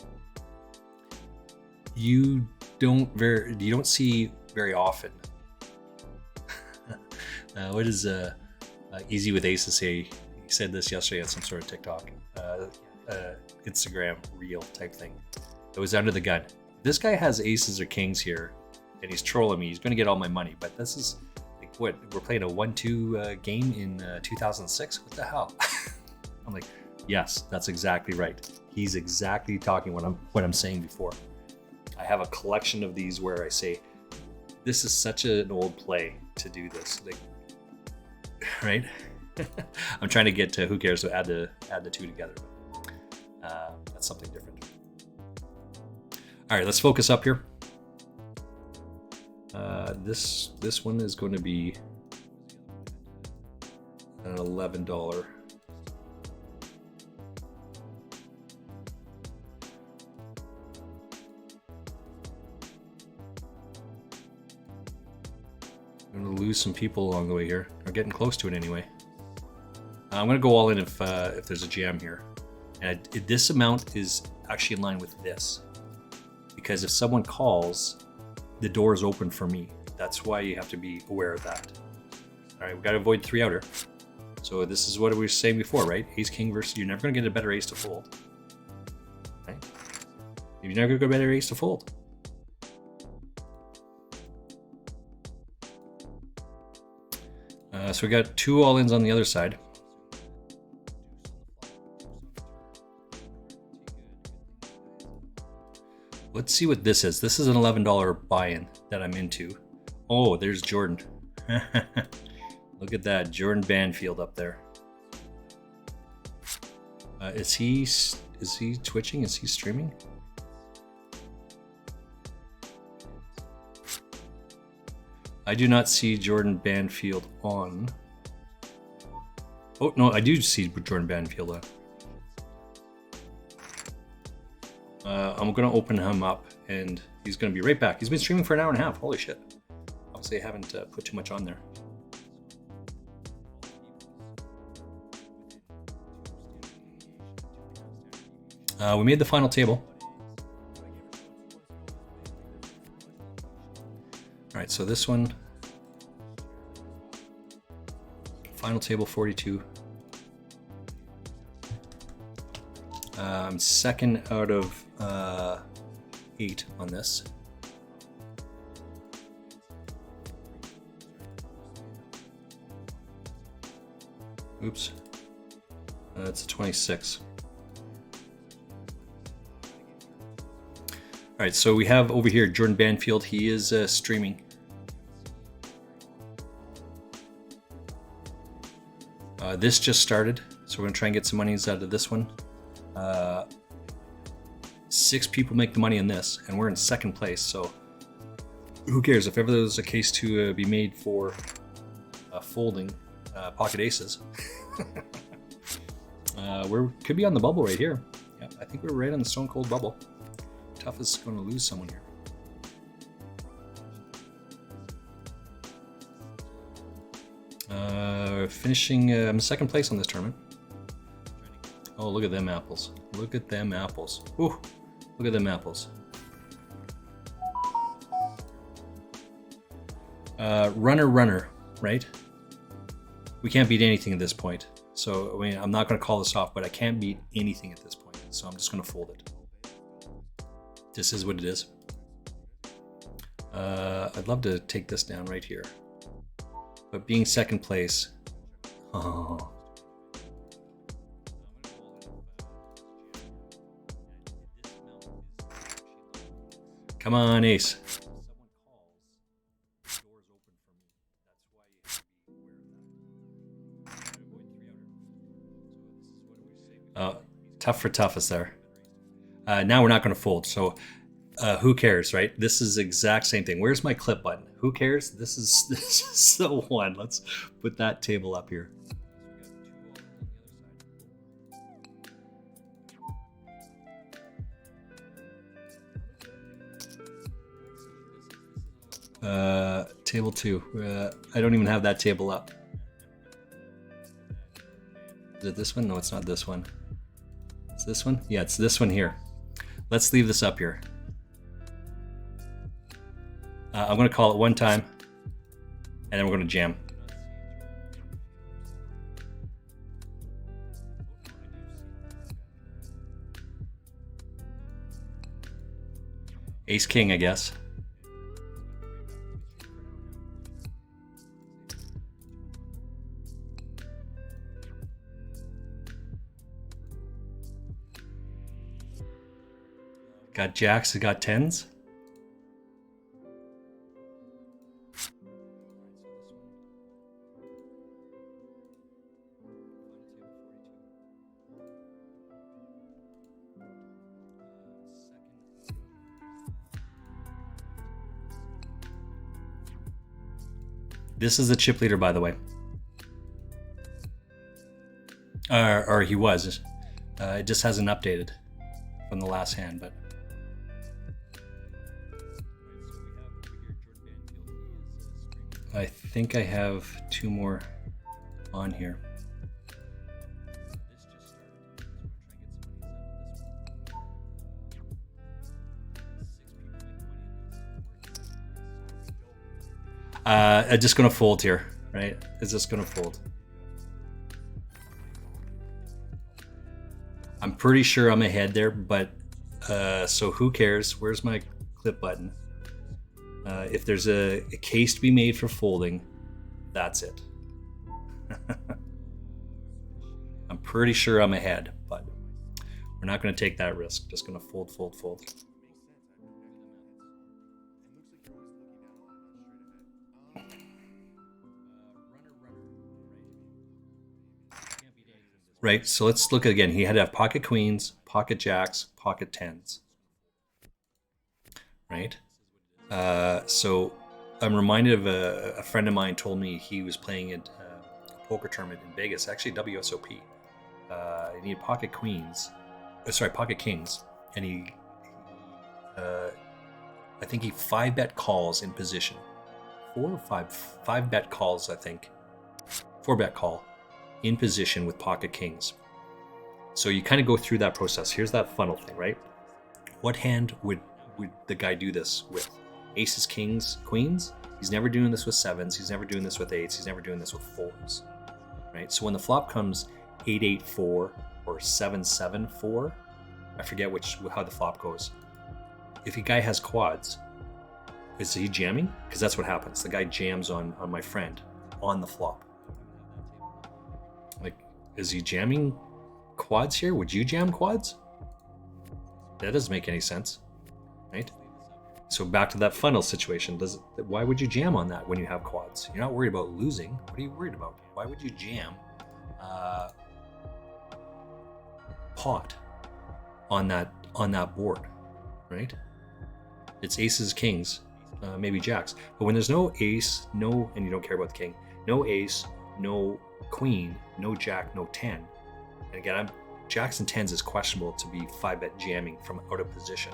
You don't see very often. What does Easy with Aces say? He said this yesterday on some sort of TikTok, Instagram reel type thing. It was under the gun. This guy has aces or kings here, and he's trolling me. He's going to get all my money, but this is like, what, we're playing a 1-2 game in 2006? What the hell? I'm like, yes, that's exactly right. He's exactly talking what I'm saying before. I have a collection of these where I say, this is such an old play to do this, like, right? I'm trying to get to who cares to add the 2 together. That's something different. All right, let's focus up here. This one is going to be an $11. I'm going to lose some people along the way here. We're getting close to it anyway. I'm going to go all in if there's a jam here. And this amount is actually in line with this. Because if someone calls, the door is open for me. That's why you have to be aware of that. All right, we got to avoid 3 outer. So this is what we were saying before, right? Ace King versus, you're never going to get a better ace to fold. Right? You're never going to get a better ace to fold. So we got 2 all-ins on the other side. Let's see what this is. This is an $11 buy-in that I'm into. Oh, there's Jordan. Look at that, Jordan Banfield up there. Is he twitching? Is he streaming? I do not see Jordan Banfield on. Oh, no, I do see Jordan Banfield. I'm going to open him up, and he's going to be right back. He's been streaming for an hour and a half. Holy shit. Obviously, I haven't put too much on there. We made the final table. All right, so this one, final table 42. I'm second out of 8 on this. Oops, that's a 26. All right, so we have over here Jordan Banfield. He is streaming. This just started, so we're gonna try and get some monies out of this one. 6 people make the money in this, and we're in second place, so who cares? If ever there's a case to be made for folding pocket aces, we could be on the bubble right here. Yeah, I think we're right on the stone cold bubble. Tough is going to lose someone here. Finishing second place on this tournament. Oh, look at them apples. Look at them apples. Ooh, look at them apples. Runner, right? We can't beat anything at this point. So, I mean, I'm not going to call this off, but I can't beat anything at this point. So I'm just going to fold it. This is what it is. I'd love to take this down right here. But being second place... Oh. Come on, ace. Tough for toughest there. Now we're not going to fold, so who cares, right? This is the exact same thing. Where's my clip button? Who cares? This is the one. Let's put that table up here. Table 2. I don't even have that table up. Is it this one? No, it's not this one. It's this one? Yeah, it's this one here. Let's leave this up here. I'm going to call it one time, and then we're going to jam. Ace King, I guess. Got jacks, got tens. This is the chip leader, by the way. Or he was. It just hasn't updated from the last hand, but. I think I have 2 more on here. I'm just gonna fold here, right? It's just gonna fold. I'm pretty sure I'm ahead there, but so who cares? Where's my clip button? If there's a case to be made for folding, that's it. I'm pretty sure I'm ahead, but we're not going to take that risk. Just going to fold, fold, fold. Right, so let's look again. He had to have pocket queens, pocket jacks, pocket tens. Right? So I'm reminded of a friend of mine told me he was playing at poker tournament in Vegas, actually WSOP. He needed pocket queens, pocket kings, and I think he 5-bet calls in position, 4 or 5 bet calls, I think, 4-bet call in position with pocket kings. So you kind of go through that process. Here's that funnel thing, right? What hand would the guy do this with? Aces, kings, queens? He's never doing this with 7s. He's never doing this with 8s. He's never doing this with 4s, right? So when the flop comes 8-8-4 or 7-7-4, I forget how the flop goes. If a guy has quads, is he jamming? Because that's what happens. The guy jams on my friend on the flop. Like, is he jamming quads here? Would you jam quads? That doesn't make any sense, right? So back to that funnel situation. Why would you jam on that when you have quads? You're not worried about losing. What are you worried about? Why would you jam pot on that board, right? It's aces, kings, maybe jacks. But when there's no ace, and you don't care about the king, no ace, no queen, no jack, no 10. And again, jacks and 10s is questionable to be 5-bet jamming from out of position.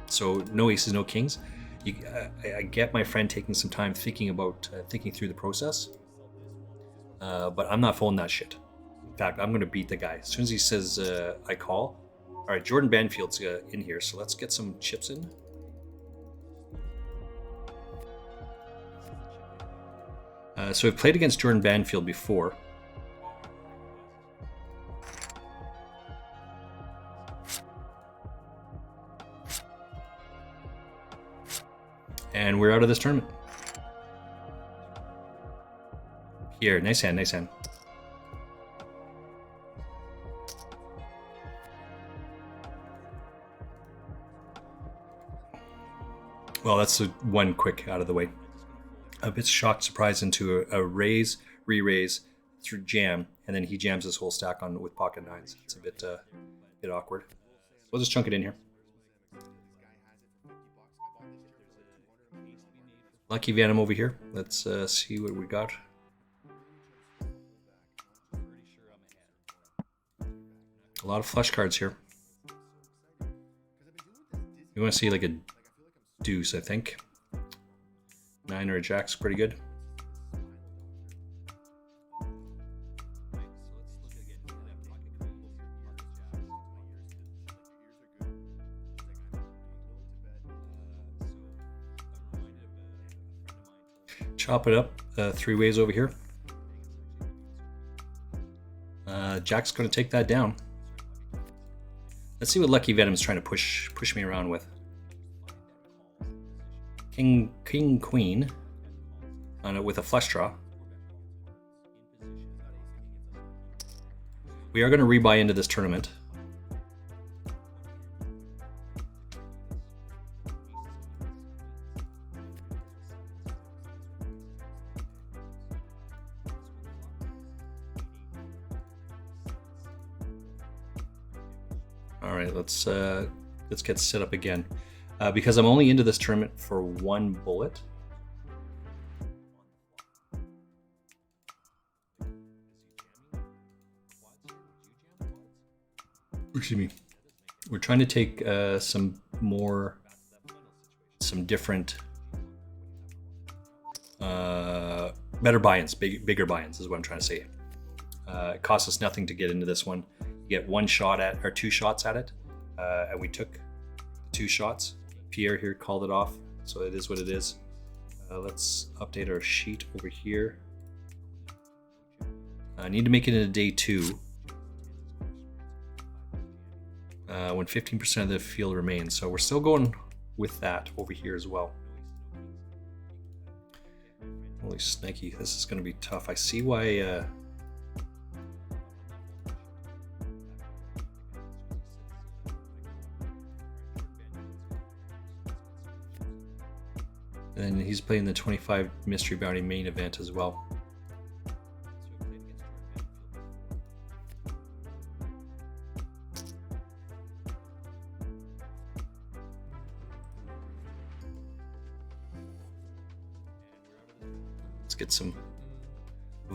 So no aces, no kings. I get my friend taking some time thinking through the process, but I'm not folding that shit. In fact, I'm going to beat the guy as soon as he says I call. All right, Jordan Banfield's in here, so let's get some chips in. So we've played against Jordan Banfield before. And we're out of this tournament. Here, nice hand, nice hand. Well, that's one quick out of the way. A bit shocked, surprised into a raise, re-raise through jam, and then he jams his whole stack on with pocket 9s. It's a bit awkward. We'll just chunk it in here. Lucky Venom over here. Let's see what we got. A lot of flush cards here. We want to see like a deuce, I think. 9 or a jack's pretty good. Chop it up 3 ways over here. Jack's going to take that down. Let's see what Lucky Venom's trying to push me around with. King, queen, with a flush draw. We are going to rebuy into this tournament. All right, let's get set up again. Because I'm only into this tournament for 1 bullet. Excuse me. We're trying to take some different, better buy-ins, bigger buy-ins is what I'm trying to say. It costs us nothing to get into this one. You get 1 shot at, or 2 shots at it, and we took 2 shots. Pierre here called it off, so it is what it is. Let's update our sheet over here. I need to make it into day 2 when 15% of the field remains. So we're still going with that over here as well. Holy snaky, this is going to be tough. I see why. And he's playing the 25 Mystery Bounty main event as well. Let's get some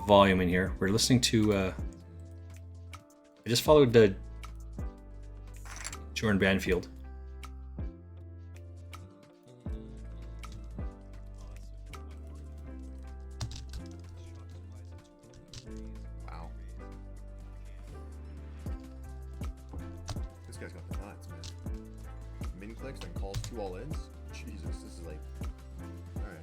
volume in here. We're listening to. I just followed Jordan Banfield. Wow. This guy's got the nuts, man. Min clicks, then calls 2 all-ins. Jesus, this is like. Alright.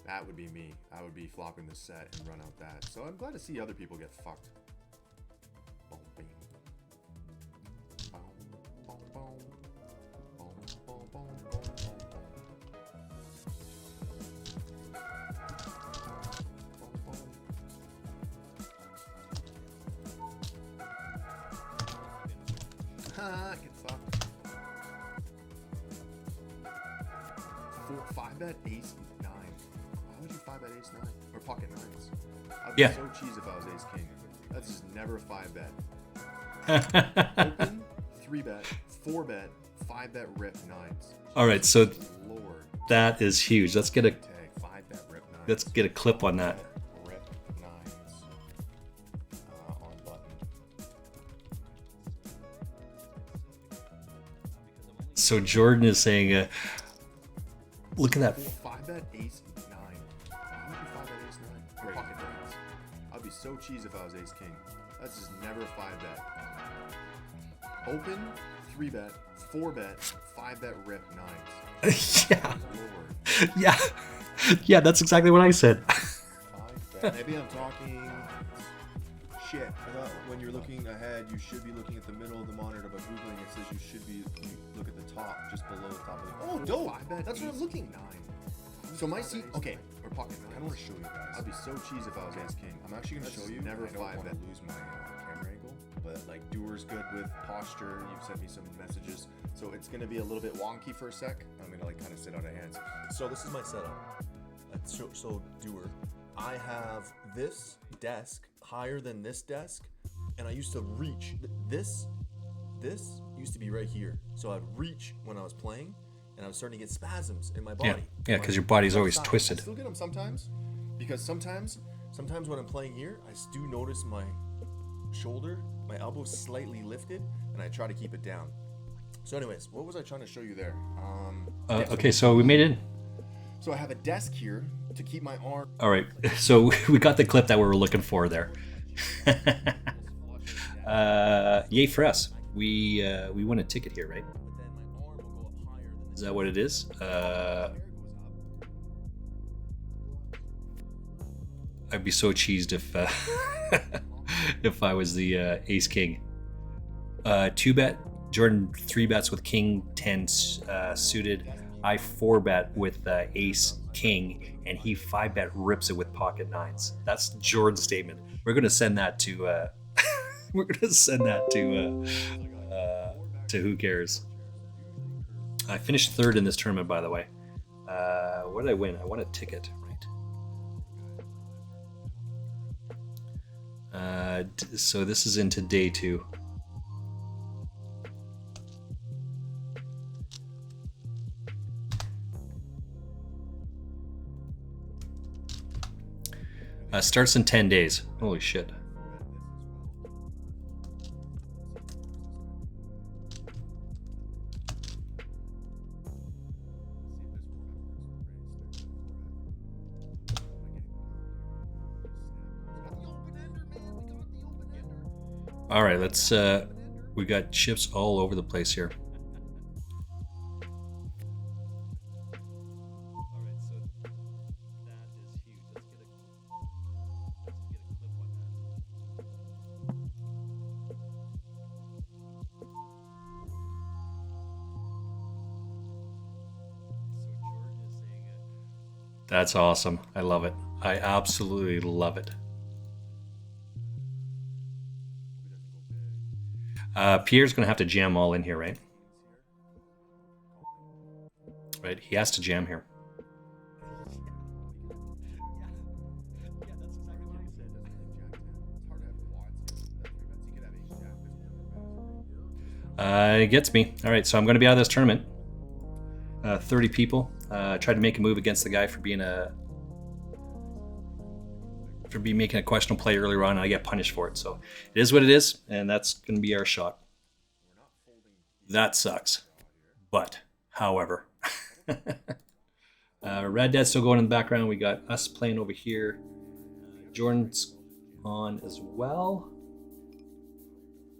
That would be me. I would be flopping the set and run out that. So I'm glad to see other people get fucked. Boom, bing. Boom, boom, boom. Boom, boom, boom, boom, boom, boom. Boom, boom. Ha, get fucked. 5-bet ace 9. Why would you 5-bet ace 9 or pocket 9s? I'd be so cheese if I was ace king. That's just never a 5-bet. Open 3-bet, 4-bet, 5-bet rip 9s. All right, so Lord. that is huge. Let's get a 5-bet rip 9s. let's get a clip on that. Rip 9s on button. So Jordan is saying, look at that. 5-bet ace 9. Why would you 5-bet ace 9? Or pocket 9s. I'd be so cheese if I was ace king. That's just never a 5-bet. Open 3-bet, 4-bet, 5-bet rip 9s. Yeah, Lord. yeah, yeah. That's exactly what I said. 5-bet. Maybe I'm talking shit. I thought when you're looking ahead, you should be looking at the middle of the monitor, but Googling it says you should be look at the top, just below the top of the. Oh, dope! 5-bet That's what I'm ace looking. 9. So my seat. Okay, Or pocket 9s. I don't want to show you guys. I'd be so cheese if I was ace king. I'm actually gonna That's show you. never I don't want 5-bet. to lose my camera angle, but like Doer's good with posture. You've sent me some messages, so it's gonna be a little bit wonky for a sec. I'm gonna like kind of sit out of hands. So this is my setup. So Doer, I have this desk higher than this desk, and I used to reach this. This used to be right here, so I'd reach when I was playing, and I was starting to get spasms in my body. Yeah, because your body's always Side. twisted. I still get them sometimes, because sometimes when I'm playing here, I do notice my shoulder, my elbow's slightly lifted, and I try to keep it down. So anyways, what was I trying to show you there? Okay, so we made it. So I have a desk here to keep my arm. All right, so we got the clip that we were looking for there. Yay for us. We won a ticket here, right? But then my arm will go up higher than Is that what it is? I'd be so cheesed if if I was the ace king. 2-bet, Jordan 3-bets with king 10 suited. I 4-bet with ace king, and he 5-bet rips it with pocket 9s. That's Jordan's statement. We're gonna send that to we're gonna send that to Who Cares. I finished 3rd in this tournament, by the way. What did I win? I won a ticket, right? So this is into day 2. Starts in 10 days. Holy shit. All right, let's we got chips all over the place here. That's awesome. I love it. I absolutely love it. Pierre's going to have to jam all in here, right? Right, he has to jam here. It gets me. All right, so I'm going to be out of this tournament. 30 people. Tried to make a move against the guy for making a questionable play earlier on, and I get punished for it. So it is what it is, and that's going to be our shot. That sucks. But, however, Red Dead's still going in the background. We got us playing over here. Jordan's on as well.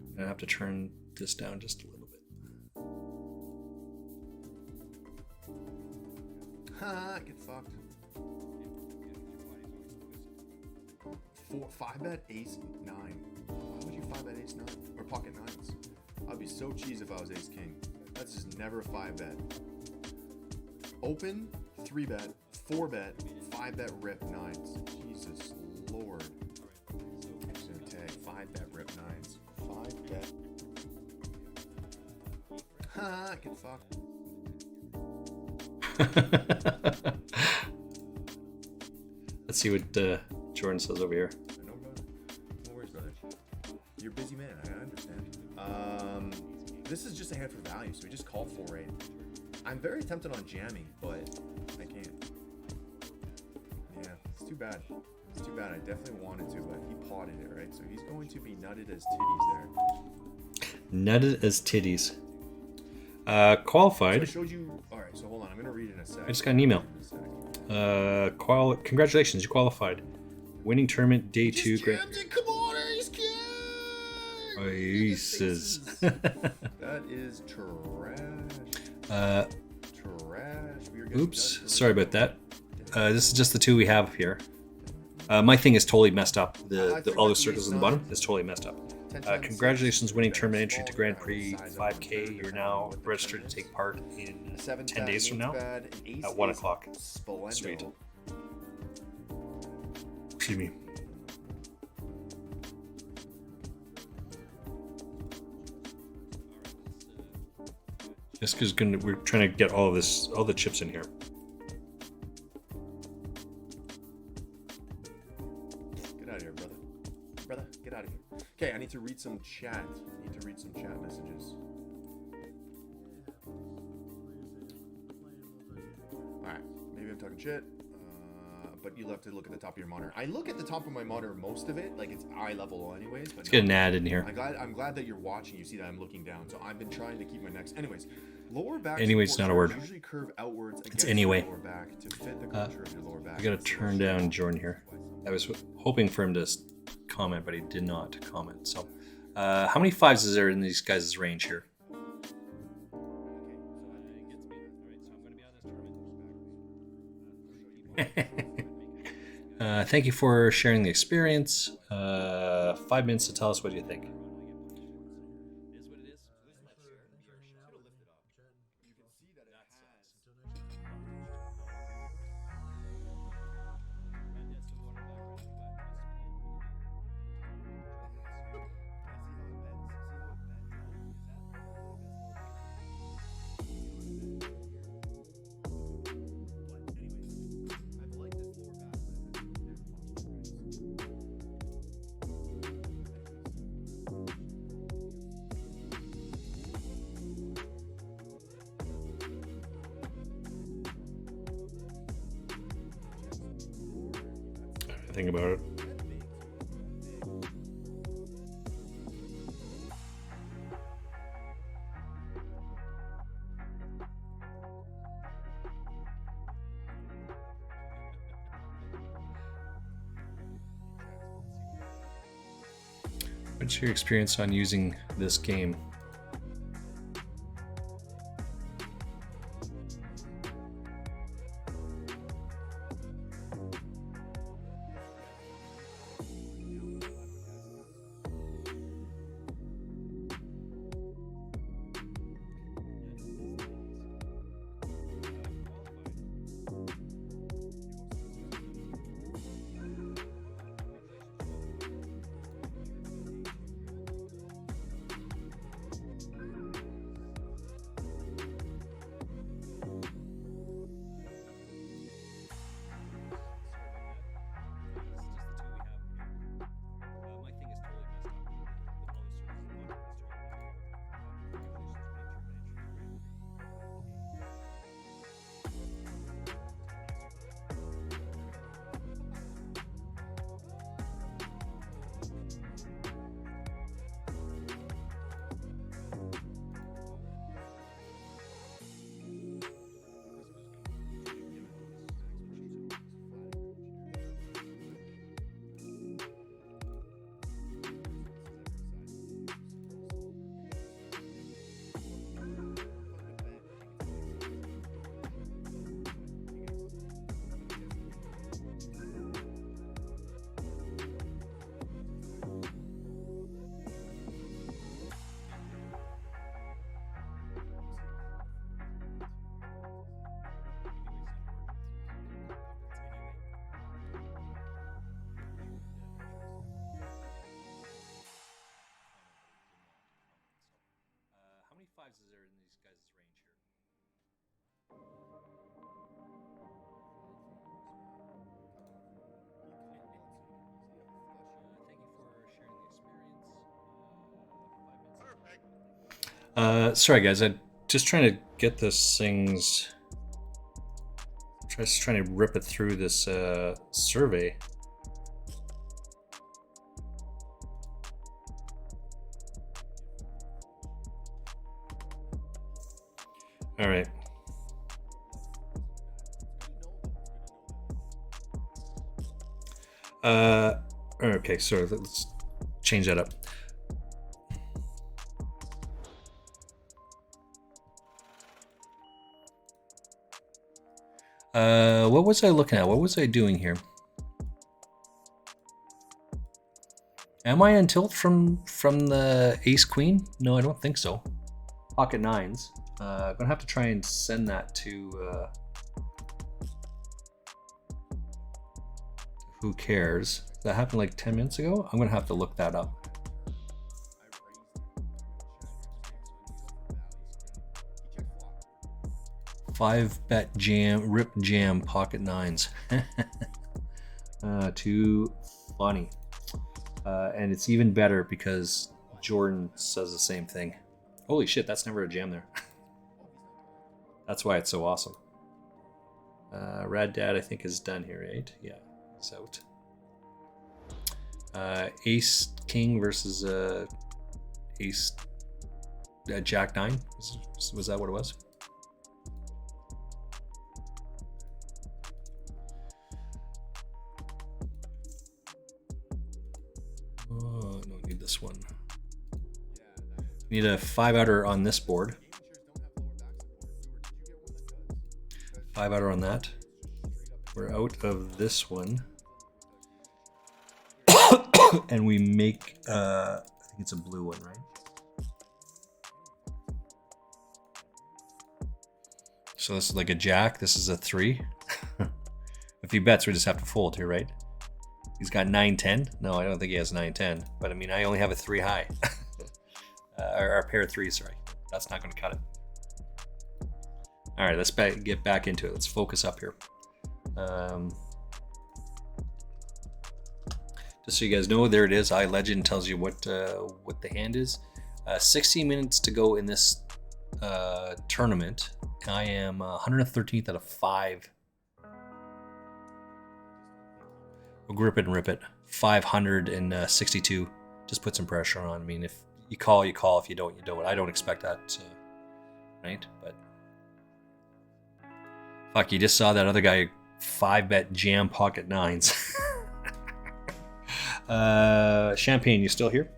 I'm going to have to turn this down just a little bit. Ha! Get fucked. 5-bet ace 9. Why would you 5-bet ace 9 or pocket 9s? I'd be so cheesed if I was ace king. That's just never a 5-bet. Open 3-bet, 4-bet, 5-bet rip 9s. Jesus Lord. I'm just gonna tag 5-bet rip 9s. 5-bet. Ha! Get fucked. Let's see what Jordan says over here. No, brother. No worries, brother. You're a busy man. I understand. This is just a hand for value, so we just call 4-8. I'm very tempted on jamming, but I can't. Yeah, it's too bad. It's too bad. I definitely wanted to, but he potted it, right? So he's going to be nutted as titties there. Nutted as titties. Qualified. So I showed you. All right, so hold on. I'm gonna read in a sec. I just got an email. Congratulations, you qualified. Winning tournament day 2. Great. Come on, Ace King! Jesus. That is trash. Trash. We are getting Oops. done for Sorry about that. This is just the 2 we have here. My thing is totally messed up. All the circles on the bottom is totally messed up. Congratulations, winning tournament entry to Grand Prix 5K. You're now registered to take part in 10 days from now at 1 o'clock. Sweet. Excuse me. Just because we're trying to get all the chips in here. Get out of here, brother. Brother, get out of here. Okay, I need to read some chat. I need to read some chat messages. Alright, maybe I'm talking shit. But you'll have to look at the top of your monitor. I look at the top of my monitor most of it, like it's eye level anyways. But Let's get an ad in here. I'm glad that you're watching. You see that I'm looking down. So I've been trying to keep my necks. Anyways, lower back. Anyways, not a word. Usually curve outwards It's anyway. your lower back to fit the curvature of your lower back. I gotta turn down Jordan here. I was hoping for him to comment, but he did not comment. So, how many 5s is there in these guys' range here? Thank you for sharing the experience. 5 minutes to tell us what you think. Think about it. What's your experience on using this game? fives is there in these guys' range here? Thank you for sharing the experience. Sorry guys, I'm just trying to get this things. Just trying to rip it through this survey. All right. Okay, so let's change that up. What was I looking at? What was I doing here? Am I on tilt from the ace queen? No, I don't think so. Pocket nines. I'm gonna have to try and send that to who cares. That happened like 10 minutes ago. I'm gonna have to look that up. 5-bet jam, rip jam, pocket nines. Too funny. And it's even better because Jordan says the same thing. Holy shit, that's never a jam there. That's why it's so awesome. Rad Dad, I think, is done here, right? Yeah, he's out. Ace King versus Ace Jack 9. Was that what it was? Oh, no, need this one. Need a 5-outer on this board. 5-outer on that. We're out of this one. And we make, I think it's a blue one, right? So this is like a jack. This is a 3. If he bets, we just have to fold here, right? He's got 9-10. No, I don't think he has 9-10. But I mean, I only have a 3 high. Or a pair of 3s, sorry. That's not going to cut it. All right, let's get back into it. Let's focus up here. Just so you guys know, there it is. iLegend tells you what the hand is. 16 minutes to go in this tournament. I am 113th out of 5. We'll grip it and rip it. 562. Just put some pressure on. I mean, if you call, you call. If you don't, you don't. I don't expect that, right? But fuck, you just saw that other guy 5-bet jam pocket nines. Champagne, you still here?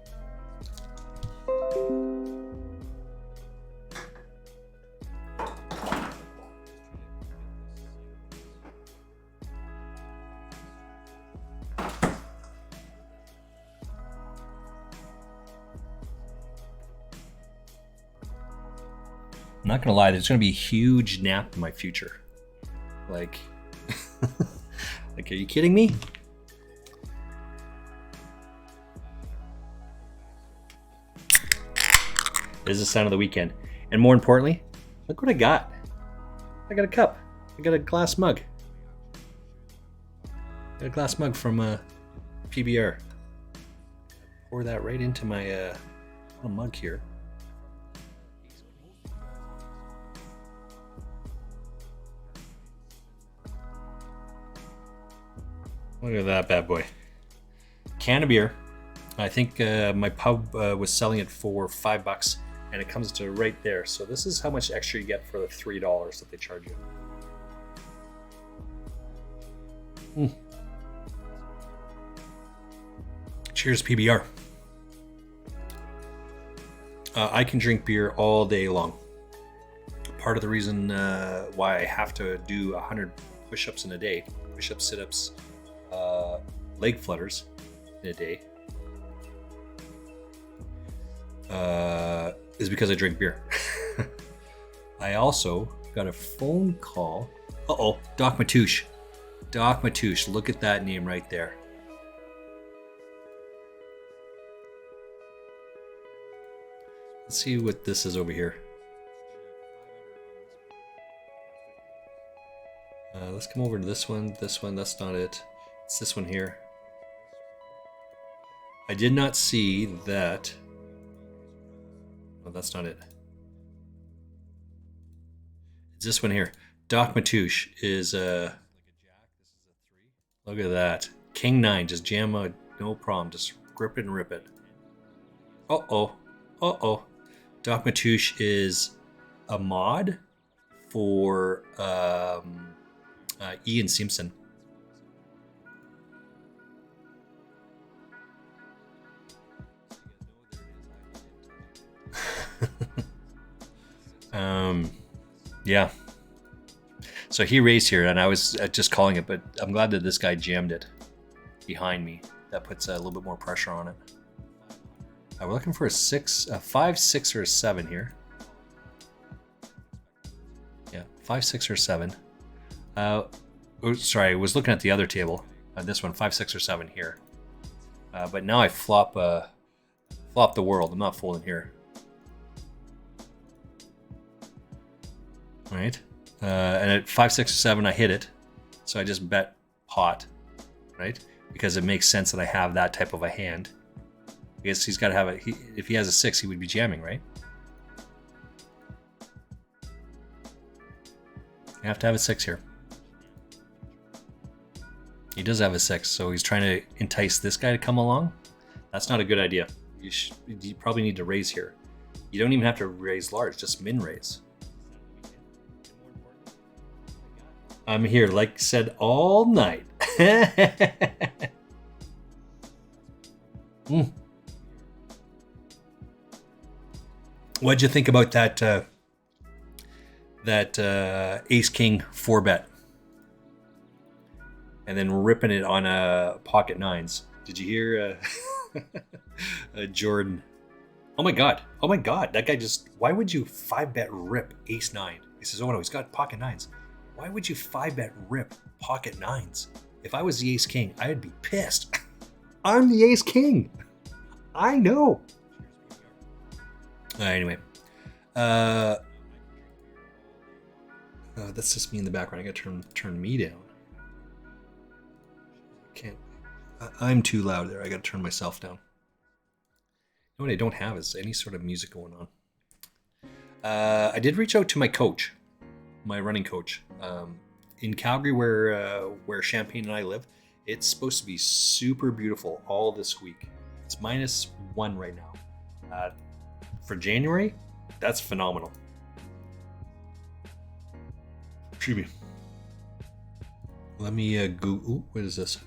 I'm not gonna lie, there's gonna be a huge nap in my future. Like, like, are you kidding me? This is the sound of the weekend. And more importantly, look what I got. I got a cup. I got a glass mug. Got a glass mug from PBR. Pour that right into my little mug here. Look at that bad boy. Can of beer. I think my pub was selling it for $5, and it comes to right there. So this is how much extra you get for the $3 that they charge you. Cheers, PBR. I can drink beer all day long. Part of the reason why I have to do 100 push-ups in a day, push-ups, sit-ups, leg flutters in a day, is because I drink beer. I also got a phone call. Uh-oh, Doc Matouche. Doc Matouche, look at that name right there. Let's see what this is over here. Let's come over to this one. This one, that's not it. It's this one here. I did not see that. Oh, that's not it. It's this one here. Doc Matouche is look at that. King 9, just jam out, no problem. Just grip it and rip it. Uh-oh. Uh-oh. Doc Matouche is a mod for Ian Simpson. Yeah. So he raced here, and I was just calling it, but I'm glad that this guy jammed it behind me. That puts a little bit more pressure on it. We're looking for a 5, 6, or a 7 here. Yeah, 5, 6, or 7. Sorry, I was looking at the other table. This one, 5, 6, or 7 here. But now I flop the world. I'm not folding here. All right. And at 5, 6, or 7, I hit it. So I just bet pot, right? Because it makes sense that I have that type of a hand. I guess he's got to have it. If he has a 6, he would be jamming, right? You have to have a 6 here. He does have a 6, so he's trying to entice this guy to come along. That's not a good idea. You probably need to raise here. You don't even have to raise large, just min raise. I'm here, like I said, all night. What'd you think about that Ace King 4-bet? And then ripping it on pocket 9s. Did you hear Jordan? Oh my god, that guy just, why would you 5-bet rip Ace 9? He says, oh no, he's got pocket 9s. Why would you 5-bet rip pocket 9s? If I was the Ace King, I'd be pissed. I'm the Ace King. I know. Anyway. That's just me in the background. I gotta turn me down. Can't. I'm too loud there. I gotta turn myself down. You know what I don't have is any sort of music going on. I did reach out to my coach. My running coach in Calgary, where Champagne and I live. It's supposed to be super beautiful all this week. It's -1 right now. For January, that's phenomenal. Excuse me. Let me go. Ooh, what is this?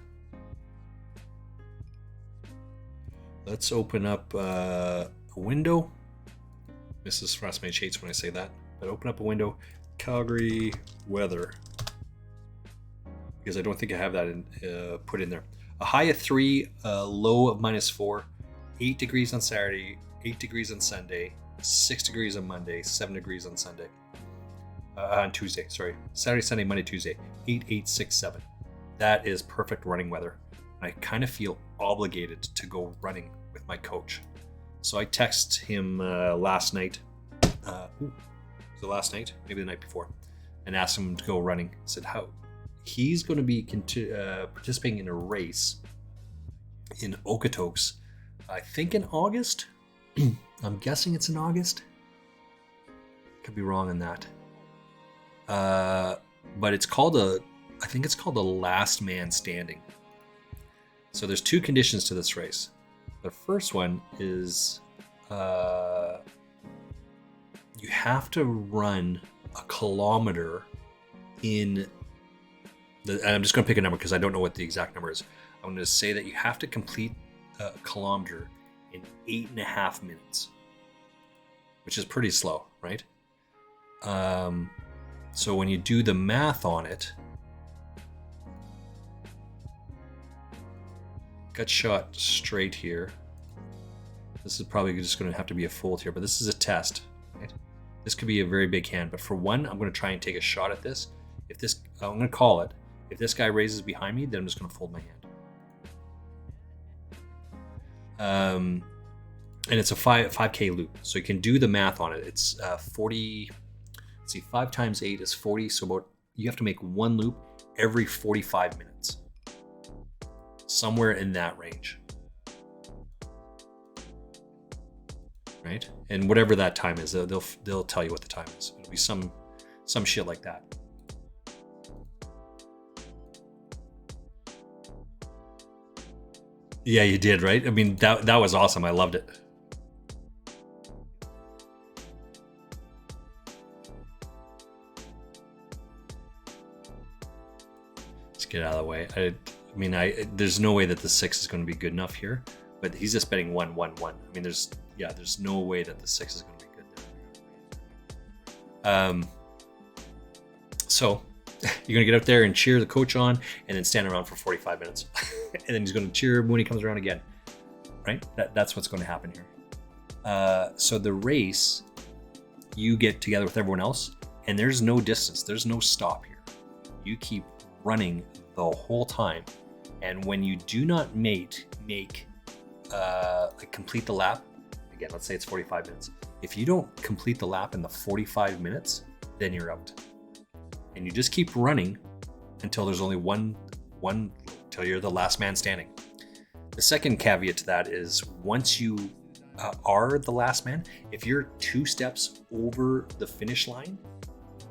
Let's open up a window. Mrs. Frostmage hates when I say that, but open up a window. Calgary weather, because I don't think I have that put in there. A high of 3, low of -4, 8 degrees on Saturday, 8 degrees on Sunday, 6 degrees on Monday, 7 degrees on Sunday. On Tuesday, sorry. Saturday, Sunday, Monday, Tuesday. 8, 8, 6, 7. That is perfect running weather. I kind of feel obligated to go running with my coach. So I text him last night. The last night, maybe the night before, and asked him to go running. I said how he's going to be participating in a race in Okotoks, I think in August. I'm guessing it's in August. Could be wrong on that. But it's called I think it's called the Last Man Standing. So there's 2 conditions to this race. The first one is you have to run a kilometer in and I'm just going to pick a number because I don't know what the exact number is. I'm going to say that you have to complete a kilometer in 8.5 minutes, which is pretty slow, right? So when you do the math on it, gut shot straight here. This is probably just going to have to be a fold here, but this is a test, right? This could be a very big hand, but for one, I'm going to try and take a shot at this. If this, I'm going to call it. If this guy raises behind me, then I'm just going to fold my hand. And it's a 5K loop, so you can do the math on it. It's 40. Let's see, 5 times 8 is 40, so about you have to make one loop every 45 minutes. Somewhere in that range. Right? And whatever that time is, they'll tell you what the time is. It'll be some shit like that. Yeah, you did, right? I mean, that was awesome. I loved it. Let's get out of the way. I mean, there's no way that the 6 is going to be good enough here, but he's just betting 1, 1, 1. I mean, there's no way that the 6 is going to be good there. So you're going to get out there and cheer the coach on, and then stand around for 45 minutes, and then he's going to cheer when he comes around again, right? That's what's going to happen here. So the race, you get together with everyone else, and there's no distance, there's no stop here. You keep running the whole time, and when you do not complete the lap, again, let's say it's 45 minutes. If you don't complete the lap in the 45 minutes, then you're out. And you just keep running until there's only one till you're the last man standing. The second caveat to that is once you are the last man, if you're 2 steps over the finish line,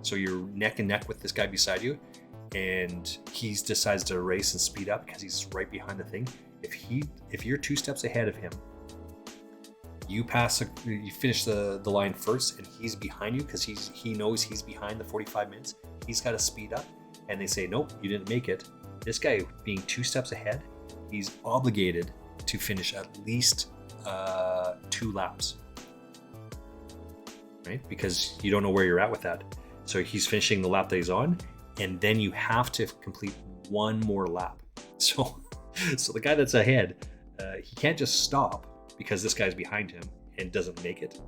so you're neck and neck with this guy beside you, and he decides to race and speed up because he's right behind the thing. If you're 2 steps ahead of him, you finish the line first, and he's behind you because he knows he's behind the 45 minutes. He's got to speed up, and they say, nope, you didn't make it. This guy being 2 steps ahead, he's obligated to finish at least 2 laps, right? Because you don't know where you're at with that. So he's finishing the lap that he's on, and then you have to complete 1 more lap. So the guy that's ahead, he can't just stop because this guy's behind him and doesn't make it.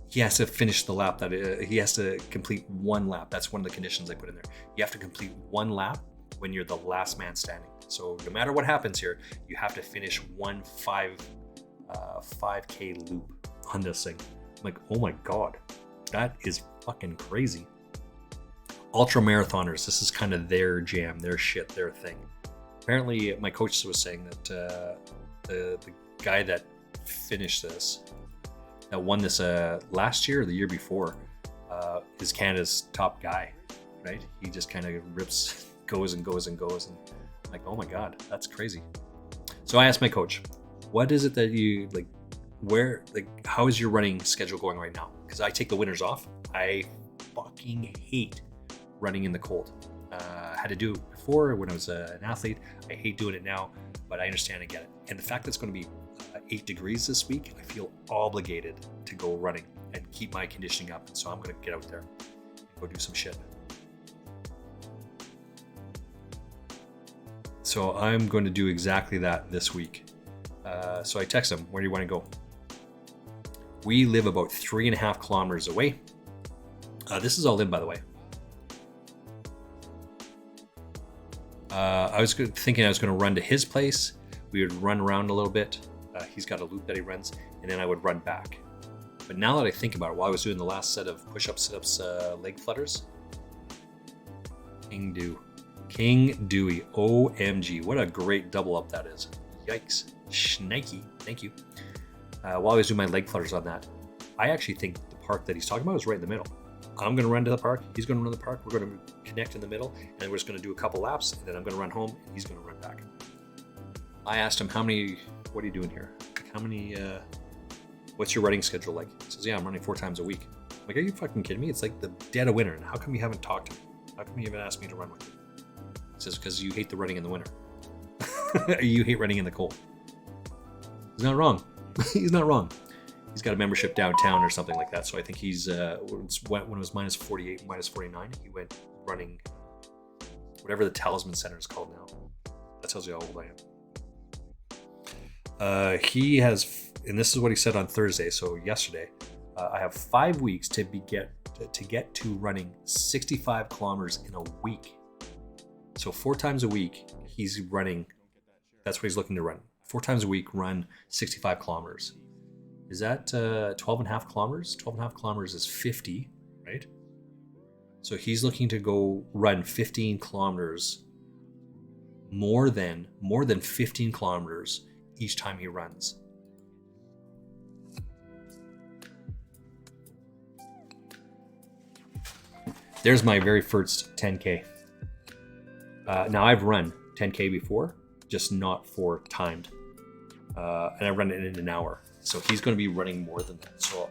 He has to finish the lap he has to complete 1 lap. That's one of the conditions they put in there. You have to complete 1 lap when you're the last man standing. So no matter what happens here, you have to finish 1 5K loop on this thing. I'm like, oh my God, that is fucking crazy. Ultra marathoners, this is kind of their jam, their shit, their thing. Apparently, my coach was saying that the guy that finished this, that won this last year or the year before, is Canada's top guy, right? He just kind of goes and goes and goes, and I'm like, oh my God, that's crazy. So I asked my coach, what is it that you like? How is your running schedule going right now? Because I take the winters off. I fucking hate running in the cold. I had to do it before when I was an athlete. I hate doing it now, but I understand and get it. And the fact that it's going to be 8 degrees this week, I feel obligated to go running and keep my conditioning up. And so I'm going to get out there and go do some shit. So I'm going to do exactly that this week. So I text him, where do you want to go? We live about 3.5 kilometers away. This is all in, by the way. I was thinking I was going to run to his place. We would run around a little bit. He's got a loop that he runs, and then I would run back. But now that I think about it, while I was doing the last set of push-ups, sit-ups, leg flutters, King Dewey, OMG, what a great double up that is. Yikes, shnikey, thank you. While I was doing my leg flutters on that, I actually think the park that he's talking about is right in the middle. I'm going to run to the park, he's going to run to the park, we're going to connect in the middle, and we're just going to do a couple laps, and then I'm going to run home, and he's going to run back. I asked him, what are you doing here? What's your running schedule like? He says, yeah, I'm running 4 times a week. I'm like, are you fucking kidding me? It's like the dead of winter, and how come you haven't talked to me? How come you haven't asked me to run with you? He says, because you hate the running in the winter. You hate running in the cold. He's not wrong. He's not wrong. He's got a membership downtown or something like that. So I think he's, when it was minus 48, minus 49, he went running whatever the Talisman Center is called now. That tells you how old I am. He has, and this is what he said on Thursday, so yesterday, I have 5 weeks to get to running 65 kilometers in a week. So 4 times a week, he's running, that's what he's looking to run. 4 times a week, run 65 kilometers. Is that 12 and a half kilometers? 12 and a half kilometers is 50, right? So he's looking to go run 15 kilometers, more than 15 kilometers each time he runs. There's my very first 10K. Now I've run 10K before, just not for timed. And I run it in an hour. So he's going to be running more than that. So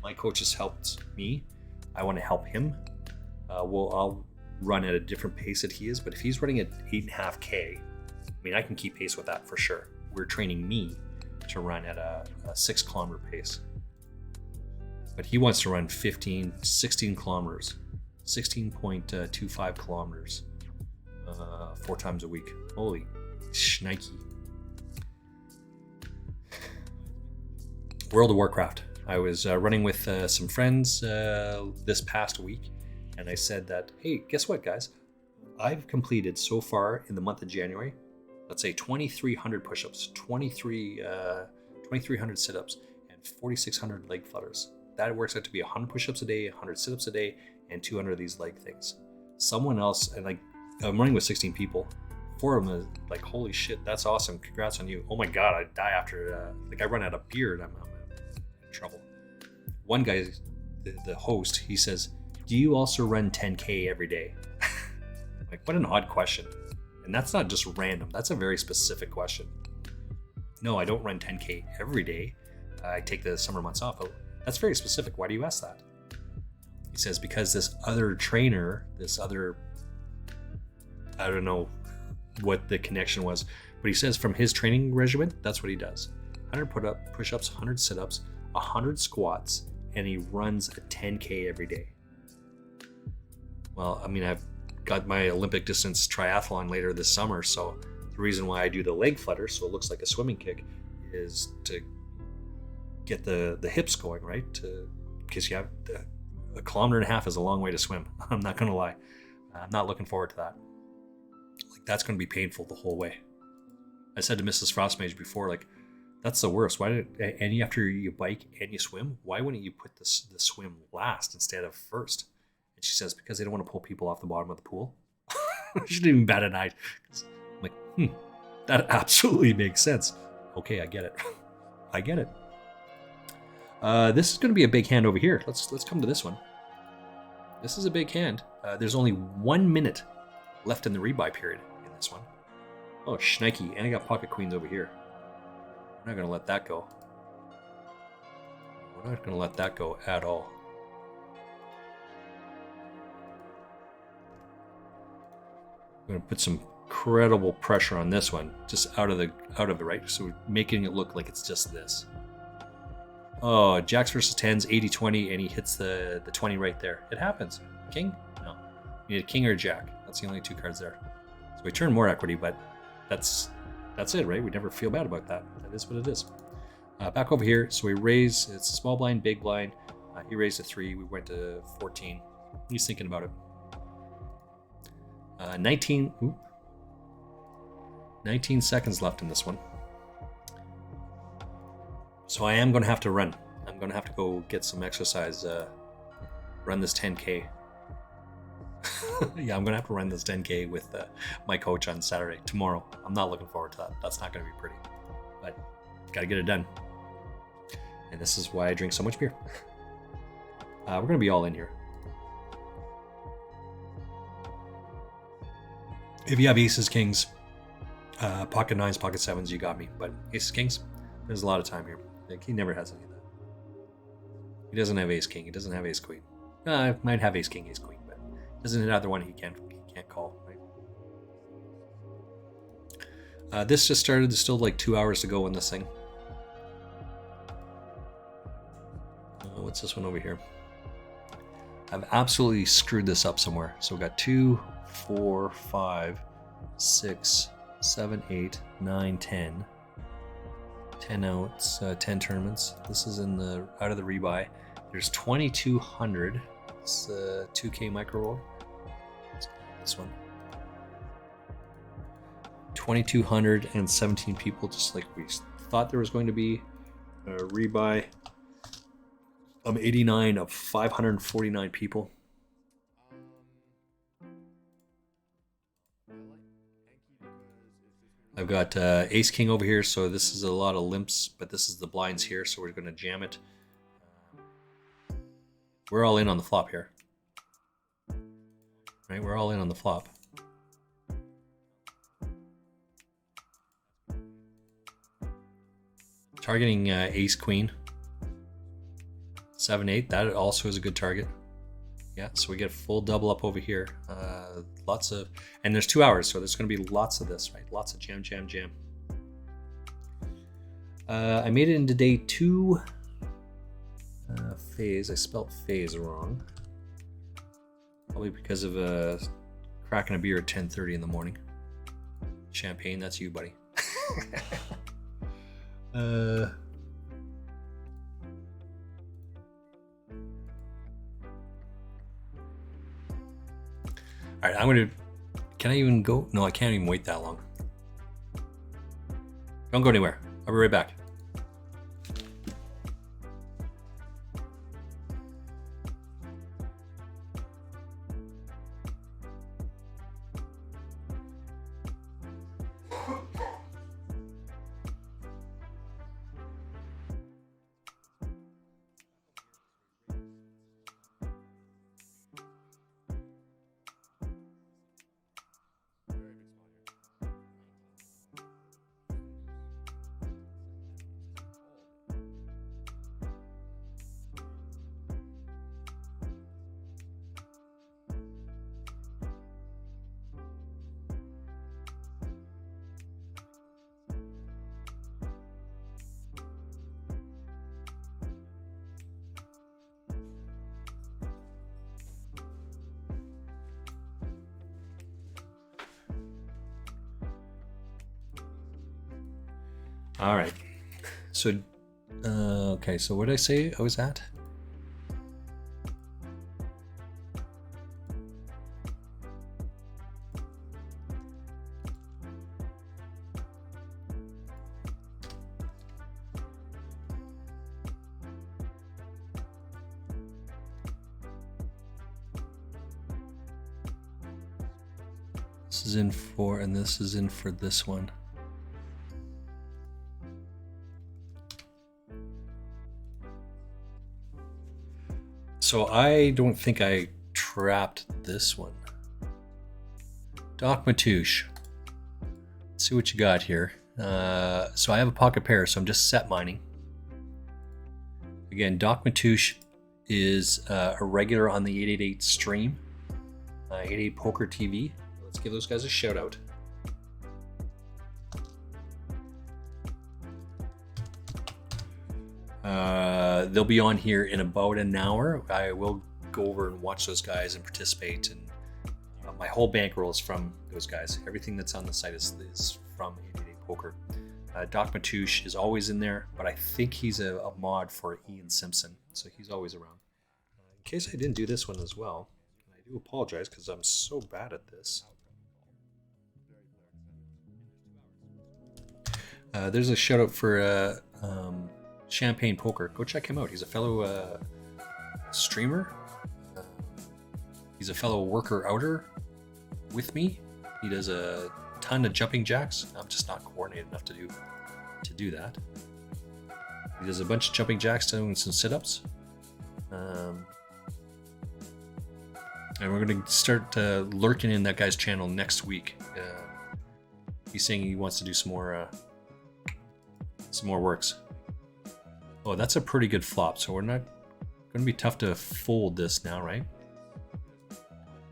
my coach has helped me. I want to help him. I'll run at a different pace that he is, but if he's running at 8.5K, I mean, I can keep pace with that for sure. We're training me to run at a 6 kilometer pace. But he wants to run 16 kilometers, 16.25 kilometers, 4 times a week. Holy shnikey. World of Warcraft. I was running with some friends this past week, and I said that, hey, guess what, guys? I've completed so far in the month of January, let's say 2,300 push-ups, 2,300 sit-ups, and 4,600 leg flutters. That works out to be 100 push-ups a day, 100 sit-ups a day, and 200 of these leg things. Someone else, and like, I'm running with 16 people. 4 of them is like, holy shit, that's awesome. Congrats on you. Oh my God, I'd die after, I run out of beer and I'm in trouble. One guy, the host, he says, do you also run 10K every day? Like, what an odd question. And that's not just random. That's a very specific question. No, I don't run 10K every day. I take the summer months off. But that's very specific. Why do you ask that? He says, because this other trainer, I don't know what the connection was, but he says from his training regimen, that's what he does. 100 push-ups, 100 sit-ups, 100 squats, and he runs a 10K every day. Well, I mean, I've got my Olympic distance triathlon later this summer, so the reason why I do the leg flutter, so it looks like a swimming kick, is to get the hips going, right? Because you have 1.5 kilometers is a long way to swim. I'm not gonna lie. I'm not looking forward to that. Like, that's gonna be painful the whole way. I said to Mrs. Frostmage before, like, that's the worst. And after you bike and you swim, why wouldn't you put the swim last instead of first? And she says, because they don't want to pull people off the bottom of the pool. She didn't even bat an eye. I'm like, that absolutely makes sense. Okay, I get it. I get it. This is going to be a big hand over here. Let's come to this one. This is a big hand. There's only 1 minute left in the rebuy period in this one. Oh, shnikey. And I got pocket queens over here. We're not going to let that go. We're not going to let that go at all. I'm going to put some incredible pressure on this one, just out of it, right? So making it look like it's just this. Oh, jacks versus 10s, 80-20, and he hits the 20 right there. It happens. King? No. You need a king or a jack. That's the only 2 cards there. So we turn more equity, but that's it, right? We never feel bad about that. That is what it is. Back over here, so we raise. It's a small blind, big blind. He raised to 3. We went to 14. He's thinking about it. 19 seconds left in this one. So I am going to have to run. I'm going to have to go get some exercise. Run this 10K. Yeah, I'm going to have to run this 10K with my coach on Saturday, tomorrow. I'm not looking forward to that. That's not going to be pretty. But got to get it done. And this is why I drink so much beer. We're going to be all in here. If you have aces, kings, pocket 9s, pocket 7s, you got me. But aces, kings, there's a lot of time here. Like, he never has any of that. He doesn't have ace, king. He doesn't have ace, queen. Might have ace, king, ace, queen, but doesn't another one he can't call, right? This just started. There's still like 2 hours to go in this thing. What's this one over here? I've absolutely screwed this up somewhere. So we got 2, 4, 5, 6, 7, 8, 9, 10. 10 outs, 10 tournaments. This is out of the rebuy. There's 2,200. It's the 2K micro roll. This one. 2,217 people, just like we thought there was going to be. Rebuy. 89 of 549 people. I've got Ace King over here, so this is a lot of limps, but this is the blinds here, so we're going to jam it. We're all in on the flop here. Right, we're all in on the flop. Targeting Ace Queen. 7-8, that also is a good target. Yeah, so we get full double up over here. Lots of, and there's 2 hours, so there's going to be lots of this, right? Lots of jam, jam, jam. I made it into day 2. Phase. I spelt phase wrong. Probably because of cracking a beer at 10:30 in the morning. Champagne, that's you, buddy. All right, I'm gonna. Can I even go? No, I can't even wait that long. Don't go anywhere. I'll be right back. All right. So, okay. So what did I say I was at? This is in for, and this is in for this one. So I don't think I trapped this one. Doc Matouche. Let's see what you got here. So I have a pocket pair, so I'm just set mining. Again, Doc Matouche is a regular on the 888 stream, 888 Poker TV. Let's give those guys a shout out. They'll be on here in about an hour. I will go over and watch those guys and participate. And my whole bankroll is from those guys. Everything that's on the site is from 888 Poker. Doc Matouche is always in there, but I think he's a mod for Ian Simpson, so he's always around. In case I didn't do this one as well, I do apologize because I'm so bad at this. There's a shout out for Champagne Poker. Go check him out. He's a fellow streamer. He's a fellow worker outer with me. He does a ton of jumping jacks. I'm just not coordinated enough to do that. He does a bunch of jumping jacks, doing some sit-ups. And we're going to start lurking in that guy's channel next week. He's saying he wants to do some more works. Oh, that's a pretty good flop, so we're not going to be tough to fold this now, right?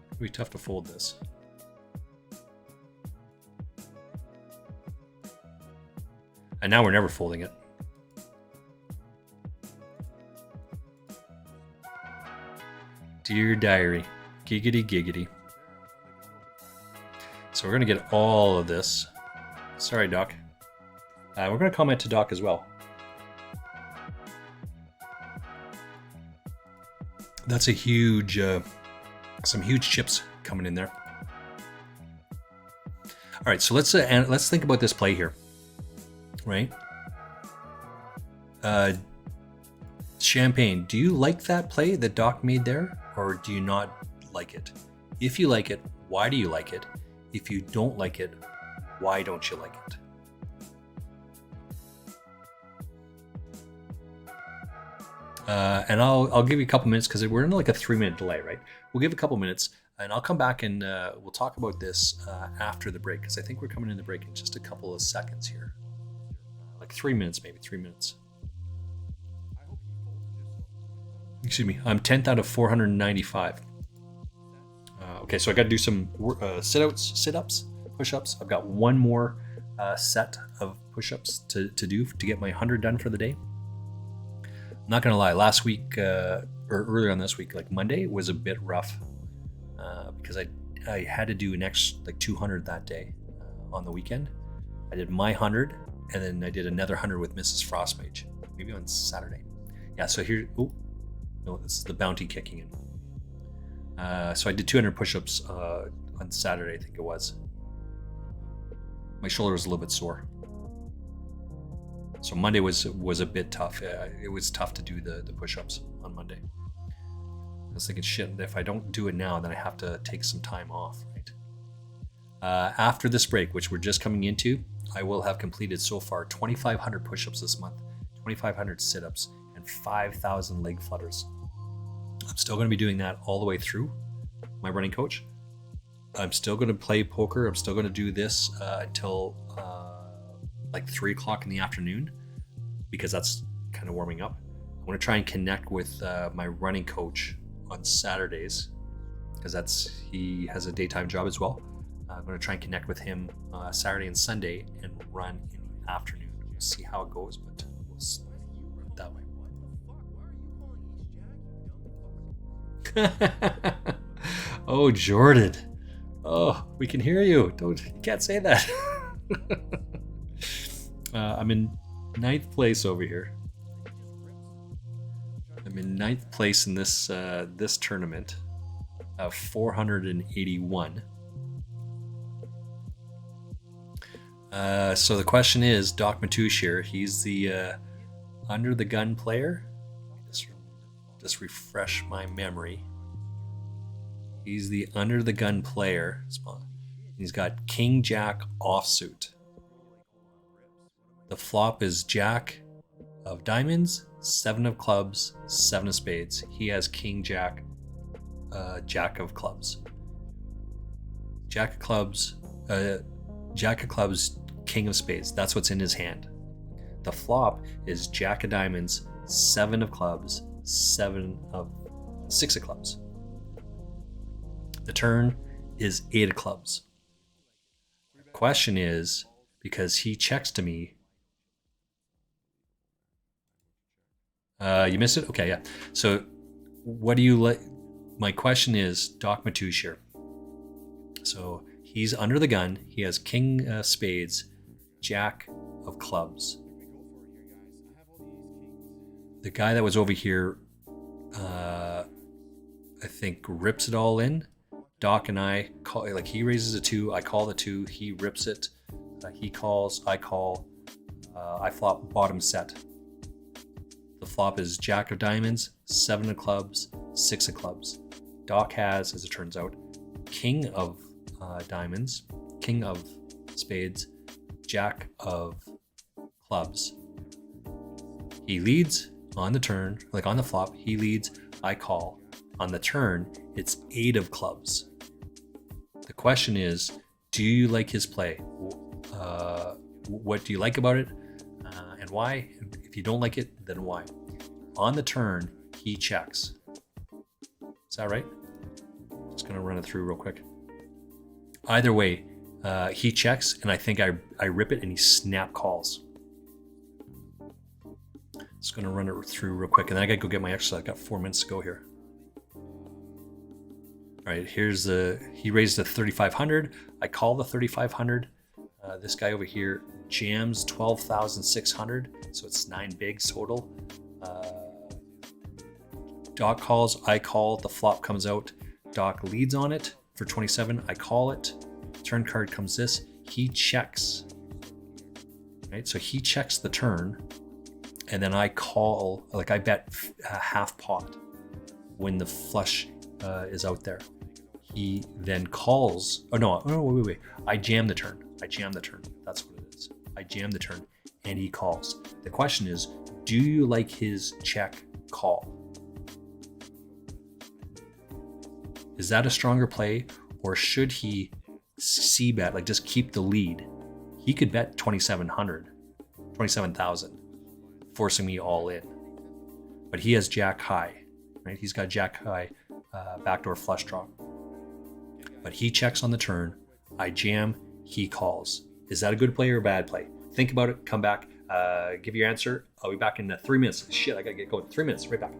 It'll be tough to fold this. And now we're never folding it. Dear diary, giggity giggity. So we're going to get all of this. Sorry, Doc. We're going to comment to Doc as well. That's a huge, some huge chips coming in there. All right, so let's think about this play here, right? Champagne, do you like that play that Doc made there, or do you not like it? If you like it, why do you like it? If you don't like it, Why don't you like it? And I'll give you a couple minutes because we're in like a 3-minute delay, right? We'll give a couple minutes and I'll come back and we'll talk about this after the break because I think we're coming in the break in just a couple of seconds here. Like 3 minutes, maybe 3 minutes. Excuse me, I'm 10th out of 495. Okay, so I got to do some sit-ups, push-ups. I've got one more set of push-ups to do to get my 100 done for the day. I'm not gonna lie, last week or earlier on this week, like Monday was a bit rough because I had to do an extra like 200 that day on the weekend. I did my 100 and then I did another 100 with Mrs. Frostmage, maybe on Saturday. Yeah, so here, oh, no, this is the bounty kicking in. So I did 200 push-ups on Saturday, I think it was. My shoulder was a little bit sore. So Monday was a bit tough. It was tough to do the push-ups on Monday. I was thinking, shit, if I don't do it now, then I have to take some time off, right? After this break, which we're just coming into, I will have completed so far 2,500 push-ups this month, 2,500 sit-ups, and 5,000 leg flutters. I'm still going to be doing that all the way through my running coach. I'm still going to play poker. I'm still going to do this until like 3 o'clock in the afternoon because that's kind of warming up. I want to try and connect with my running coach on Saturdays because he has a daytime job as well. I'm going to try and connect with him Saturday and Sunday and run in the afternoon. We'll see how it goes, but we'll put it that way. Oh, Jordan. Oh, we can hear you. You can't say that. I'm in 9th place over here. I'm in 9th place in this tournament of 481. So the question is, Doc Matouche here. He's the under the gun player. Just refresh my memory. He's the under the gun player. He's got King Jack offsuit. The flop is Jack of diamonds, 7 of clubs, 7 of spades. He has King Jack, Jack of clubs. Jack of clubs, King of spades. That's what's in his hand. The flop is Jack of diamonds, 7 of clubs, 6 of clubs. The turn is 8 of clubs. The question is, because he checks to me. You missed it? Okay, yeah. So what do you like? My question is, Doc Matouche here. So he's under the gun. He has King spades, Jack of clubs. The guy that was over here, I think, rips it all in. Doc and I call, like, he raises a 2, I call the 2, he rips it, he calls, I call, I flop bottom set. The flop is Jack of diamonds, 7 of clubs, 6 of clubs. Doc has, as it turns out, King of diamonds, King of spades, Jack of clubs. He leads on the turn, like on the flop, he leads, I call. On the turn, it's 8 of clubs. The question is, do you like his play? What do you like about it? And why? If you don't like it, then why? On the turn, he checks. Is that right? Just gonna run it through real quick. Either way, he checks, and I think I rip it, and he snap calls. Just gonna run it through real quick, and then I gotta go get my exercise. I've got 4 minutes to go here. All right, he raised the 3,500. I call the 3,500. This guy over here jams 12,600, so it's 9 bigs total. Doc calls, I call, the flop comes out. Doc leads on it for 27. I call it. Turn card comes this. He checks. Right, so he checks the turn, and then I call, like I bet half pot when the flush is out there. He then calls. Oh no! Wait. I jam the turn. I jam the turn. That's what it is. I jam the turn and he calls. The question is, do you like his check call? Is that a stronger play, or should he c-bet, like just keep the lead? He could bet 27,000, forcing me all in. But he has jack high, right? He's got jack high backdoor flush draw. But he checks on the turn. I jam, he calls. Is that a good play or a bad play? Think about it, come back, give your answer. I'll be back in 3 minutes. Shit, I gotta get going. 3 minutes, right back.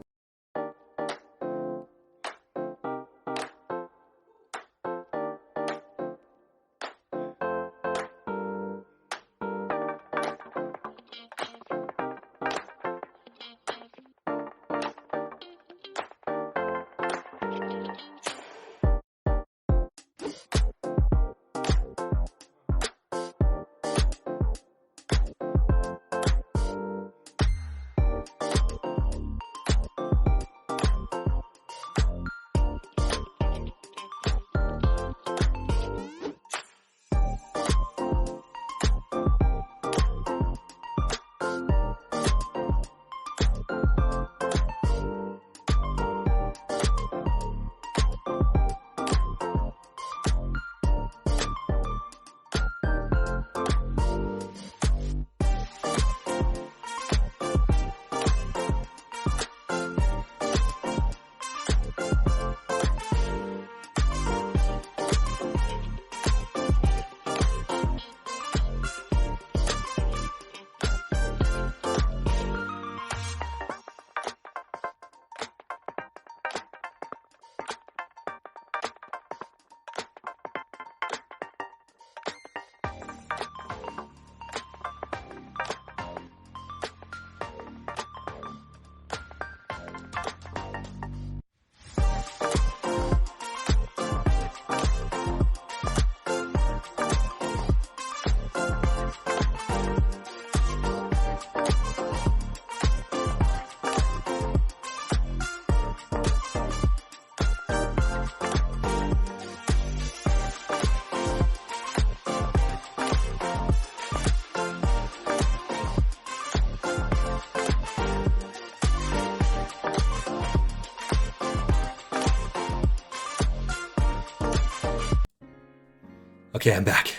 Okay, I'm back.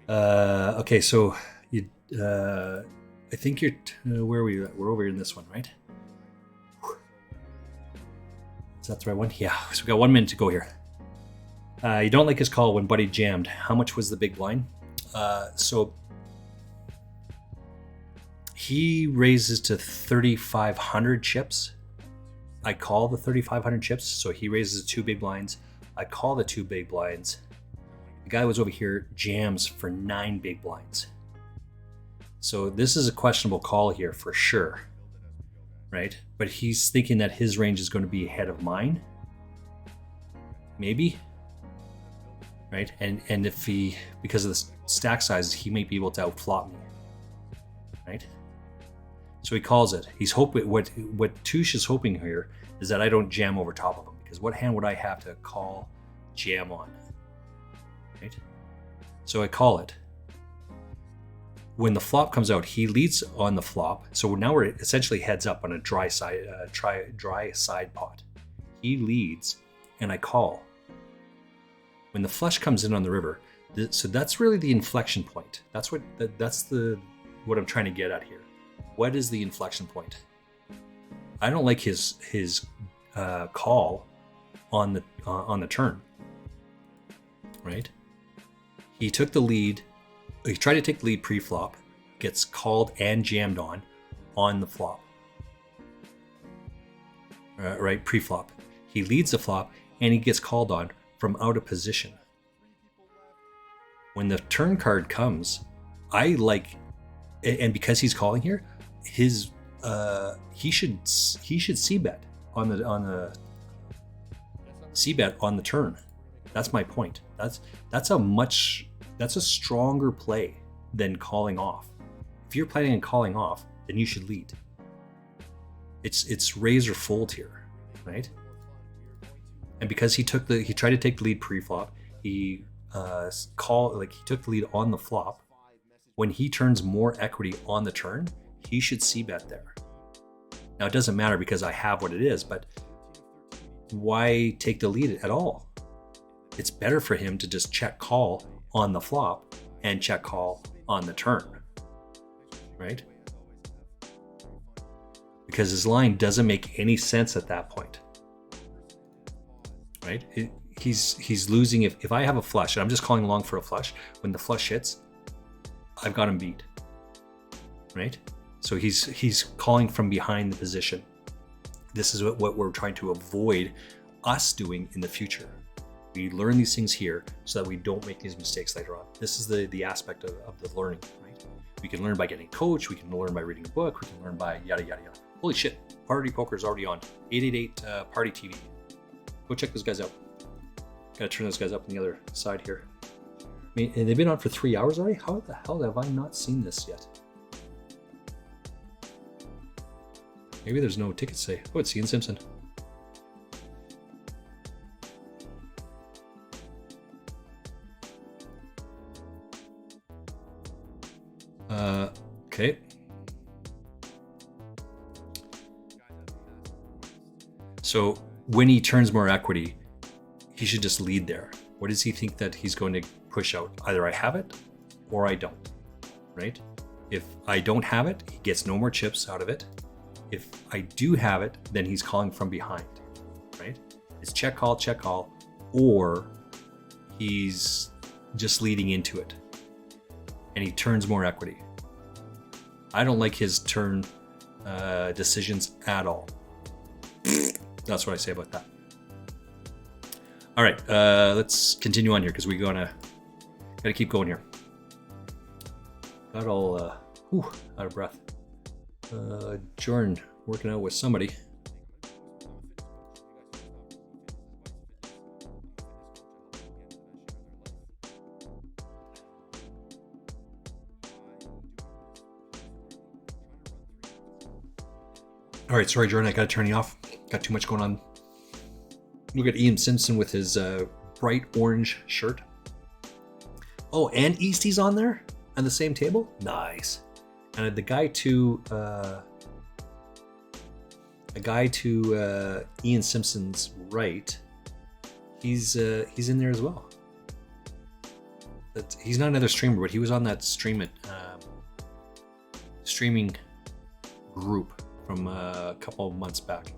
Okay, so you, I think you're. Where are we? We're over in this one, right? Is that the right one? Yeah. So we got 1 minute to go here. You don't like his call when Buddy jammed. How much was the big blind? So he raises to 3,500 chips. I call the 3,500 chips, so he raises the 2 big blinds. I call the 2 big blinds. The guy was over here, jams for 9 big blinds. So this is a questionable call here for sure, right? But he's thinking that his range is going to be ahead of mine, maybe, right? And if he, because of the stack sizes, he may be able to outflop me, right? So he calls it. He's hoping, what Touche is hoping here is that I don't jam over top of him, because what hand would I have to call jam on? Right? So I call it. When the flop comes out, he leads on the flop. So now we're essentially heads up on a dry side pot. He leads, and I call. When the flush comes in on the river, so that's really the inflection point. That's what I'm trying to get at here. What is the inflection point? I don't like his call on the turn. Right? He took the lead. He tried to take the lead pre-flop, gets called and jammed on the flop. Right, pre-flop. He leads the flop and he gets called on from out of position. When the turn card comes, I like, and because he's calling here, he should c-bet on the c-bet on the turn. That's my point. That's a stronger play than calling off. If you're planning on calling off, then you should lead. It's raise or fold here, right? And because he tried to take the lead pre-flop, he call, like he took the lead on the flop. When he turns more equity on the turn, he should c-bet there. Now it doesn't matter because I have what it is, but why take the lead at all? It's better for him to just check call on the flop and check call on the turn, right? Because his line doesn't make any sense at that point, right? He's losing. If I have a flush, and I'm just calling along for a flush, when the flush hits, I've got him beat, right? So he's calling from behind the position. This is what we're trying to avoid us doing in the future. We learn these things here so that we don't make these mistakes later on. This is the aspect of the learning, right? We can learn by getting coached. We can learn by reading a book. We can learn by yada, yada, yada. Holy shit, Party Poker is already on. 888 Party TV. Go check those guys out. Gotta turn those guys up on the other side here. I mean, and they've been on for 3 hours already? How the hell have I not seen this yet? Maybe there's no ticket say. Oh, it's Ian Simpson. Okay. So when he turns more equity, he should just lead there. What does he think that he's going to push out? Either I have it or I don't, right? If I don't have it, he gets no more chips out of it. If I do have it, then he's calling from behind, right? It's check call, or he's just leading into it and he turns more equity. I don't like his turn decisions at all. That's what I say about that. All right, let's continue on here because we gotta keep going here. Got all out of breath. Jordan working out with somebody. All right, sorry, Jordan, I gotta turn you off. Got too much going on. Look at Ian Simpson with his bright orange shirt. Oh, and Eastie's on there on the same table. Nice. And the guy to Ian Simpson's right, he's in there as well. He's not another streamer, but he was on that streaming group from a couple of months back.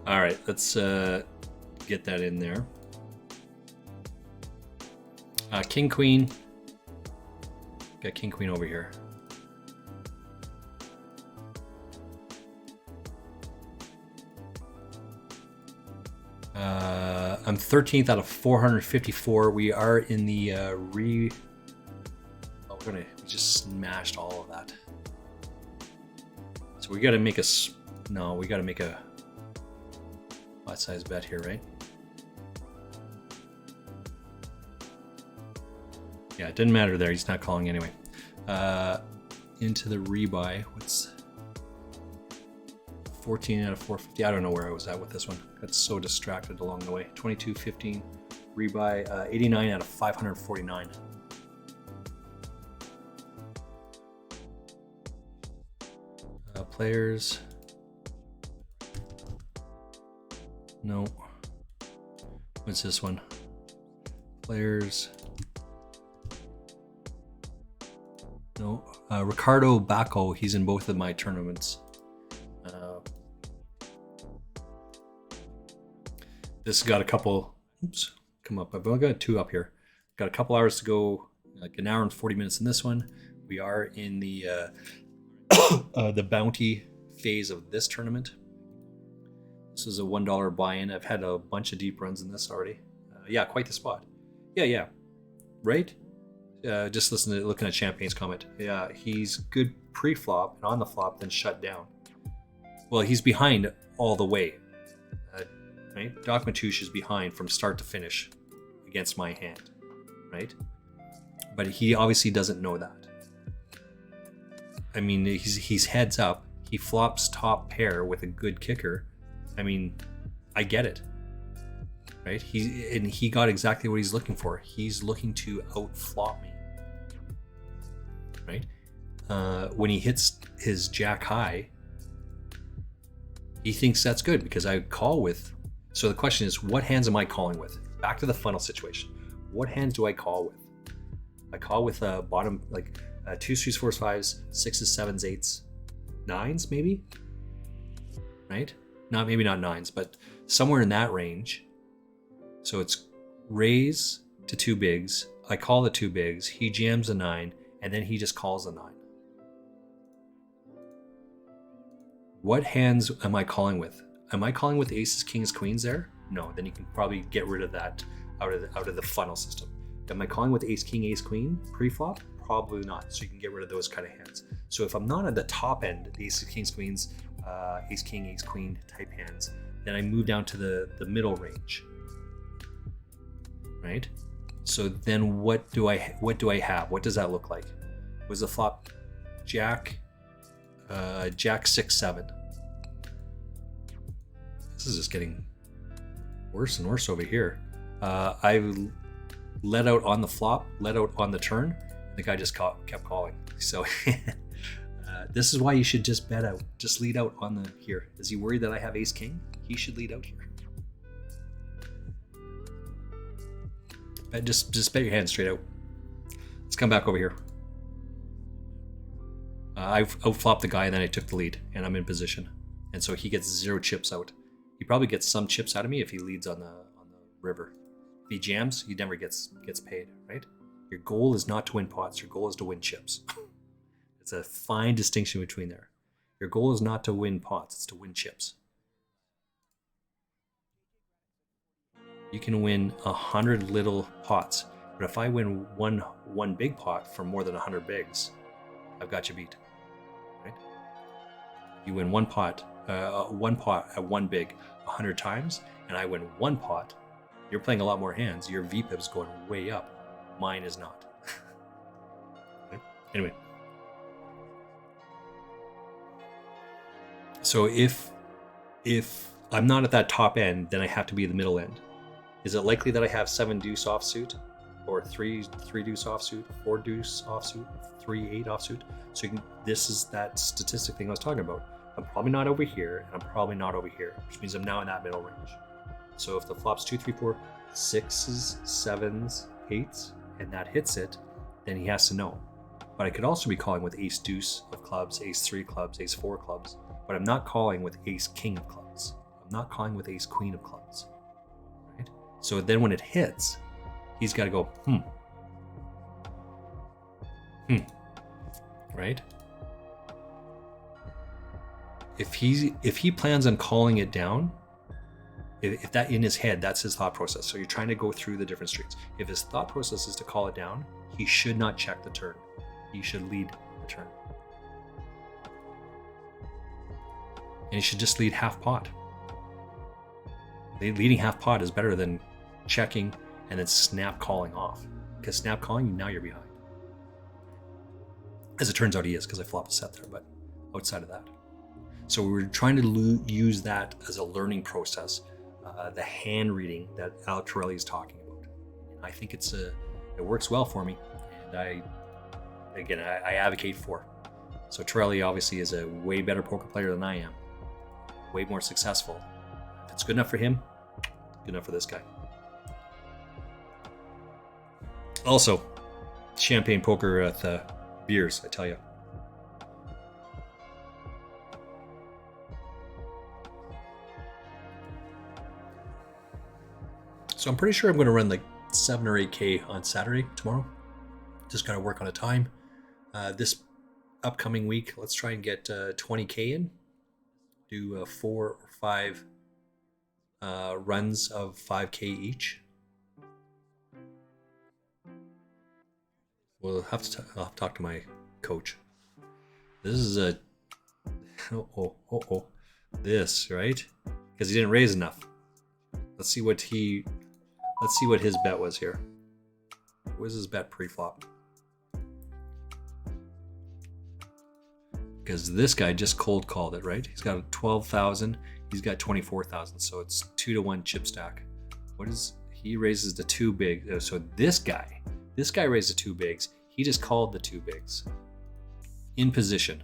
All right, let's get that in there. King Queen. Got King Queen over here. I'm 13th out of 454. We are in the we just smashed all of that. So we got to make we got to make a pot size bet here, right? Yeah, it didn't matter there. He's not calling anyway. Into the rebuy. What's 14 out of 450? I don't know where I was at with this one. Got so distracted along the way. 22.15 rebuy. 89 out of 549. Players. No. What's this one? Players. No. Ricardo Bacco. He's in both of my tournaments. This has got a couple. Oops. Come up. I've only got 2 up here. Got a couple hours to go. Like an hour and 40 minutes in this one. We are in the the bounty phase of this tournament. This is a $1 buy-in. I've had a bunch of deep runs in this already. Yeah, quite the spot. Yeah. Right? Just looking at Champagne's comment. Yeah, he's good pre-flop and on the flop, then shut down. Well, he's behind all the way. Right? Doc Matouche is behind from start to finish against my hand. Right? But he obviously doesn't know that. I mean, he's heads up. He flops top pair with a good kicker. I mean, I get it, right? He got exactly what he's looking for. He's looking to outflop me, right? When he hits his jack high, he thinks that's good because I call with. So the question is, what hands am I calling with? Back to the funnel situation. What hands do I call with? I call with bottom, like 2s, 3s, 4s, 5s, 6s, 7s, 8s, 9s, maybe, right? Maybe not 9s, but somewhere in that range. So it's raise to 2 bigs. I call the 2 bigs. He jams a 9, and then he just calls a 9. What hands am I calling with? Am I calling with aces, kings, queens there? No. Then you can probably get rid of that out of the funnel system. Am I calling with ace, king, ace, queen pre-flop? Probably not. So you can get rid of those kind of hands. So if I'm not at the top end, the aces, kings, queens, ace, king, ace, queen type hands, then I move down to the middle range, right? So then what do I have? What does that look like? Was the flop jack 6, 7? This is just getting worse and worse over here. I let out on the flop, let out on the turn. The guy just kept calling. So this is why you should just bet out. Just lead out on the here. Is he worried that I have ace king? He should lead out here. Just bet your hand straight out. Let's come back over here. I've outflopped the guy and then I took the lead and I'm in position. And so he gets 0 chips out. He probably gets some chips out of me if he leads on the river. If he jams, he never gets paid, right? Your goal is not to win pots. Your goal is to win chips. It's a fine distinction between there. Your goal is not to win pots. It's to win chips. You can win 100 little pots, but if I win one big pot for more than 100 bigs, I've got you beat. Right? You win one pot at one big 100 times, and I win one pot. You're playing a lot more hands. Your VPIP's going way up. Mine is not. Okay? Anyway. So if I'm not at that top end, then I have to be at the middle end. Is it likely that I have 7 deuce offsuit, or 3 deuce offsuit, 4 deuce offsuit, 3 8 offsuit? So this is that statistic thing I was talking about. I'm probably not over here, and I'm probably not over here, which means I'm now in that middle range. So if the flop's 2 3 4 6s, 7s, 8s, and that hits it, then he has to know. But I could also be calling with ace deuce of clubs, ace 3 clubs, ace 4 clubs, but I'm not calling with ace king of clubs. I'm not calling with ace queen of clubs. Right? So then when it hits, he's got to go, right? If he plans on calling it down, if that in his head, that's his thought process. So you're trying to go through the different streets. If his thought process is to call it down, he should not check the turn. He should lead the turn. And he should just lead half pot. Leading half pot is better than checking and then snap calling off. Because snap calling, now you're behind. As it turns out he is, because I flopped a set there, but outside of that. So we were trying to use that as a learning process, the hand reading that Alex Torelli is talking about. I think it works well for me, and I advocate for. So Torelli obviously is a way better poker player than I am, way more successful. If it's good enough for him, good enough for this guy. Also, champagne poker at the beers, I tell you. So I'm pretty sure I'm going to run like 7 or 8K on Saturday tomorrow. Just got to work on a time. upcoming week, let's try and get 20K in. Do 4 or 5 runs of 5K each. I'll have to talk to my coach. This is a this, right? Because he didn't raise enough. Let's see what his bet was here. What was his bet pre-flop? Because this guy just cold called it, right? He's got 12,000. He's got 24,000. So it's 2-to-1 chip stack. What is he raises the 2 big? So this guy raised the 2 bigs. He just called the 2 bigs in position.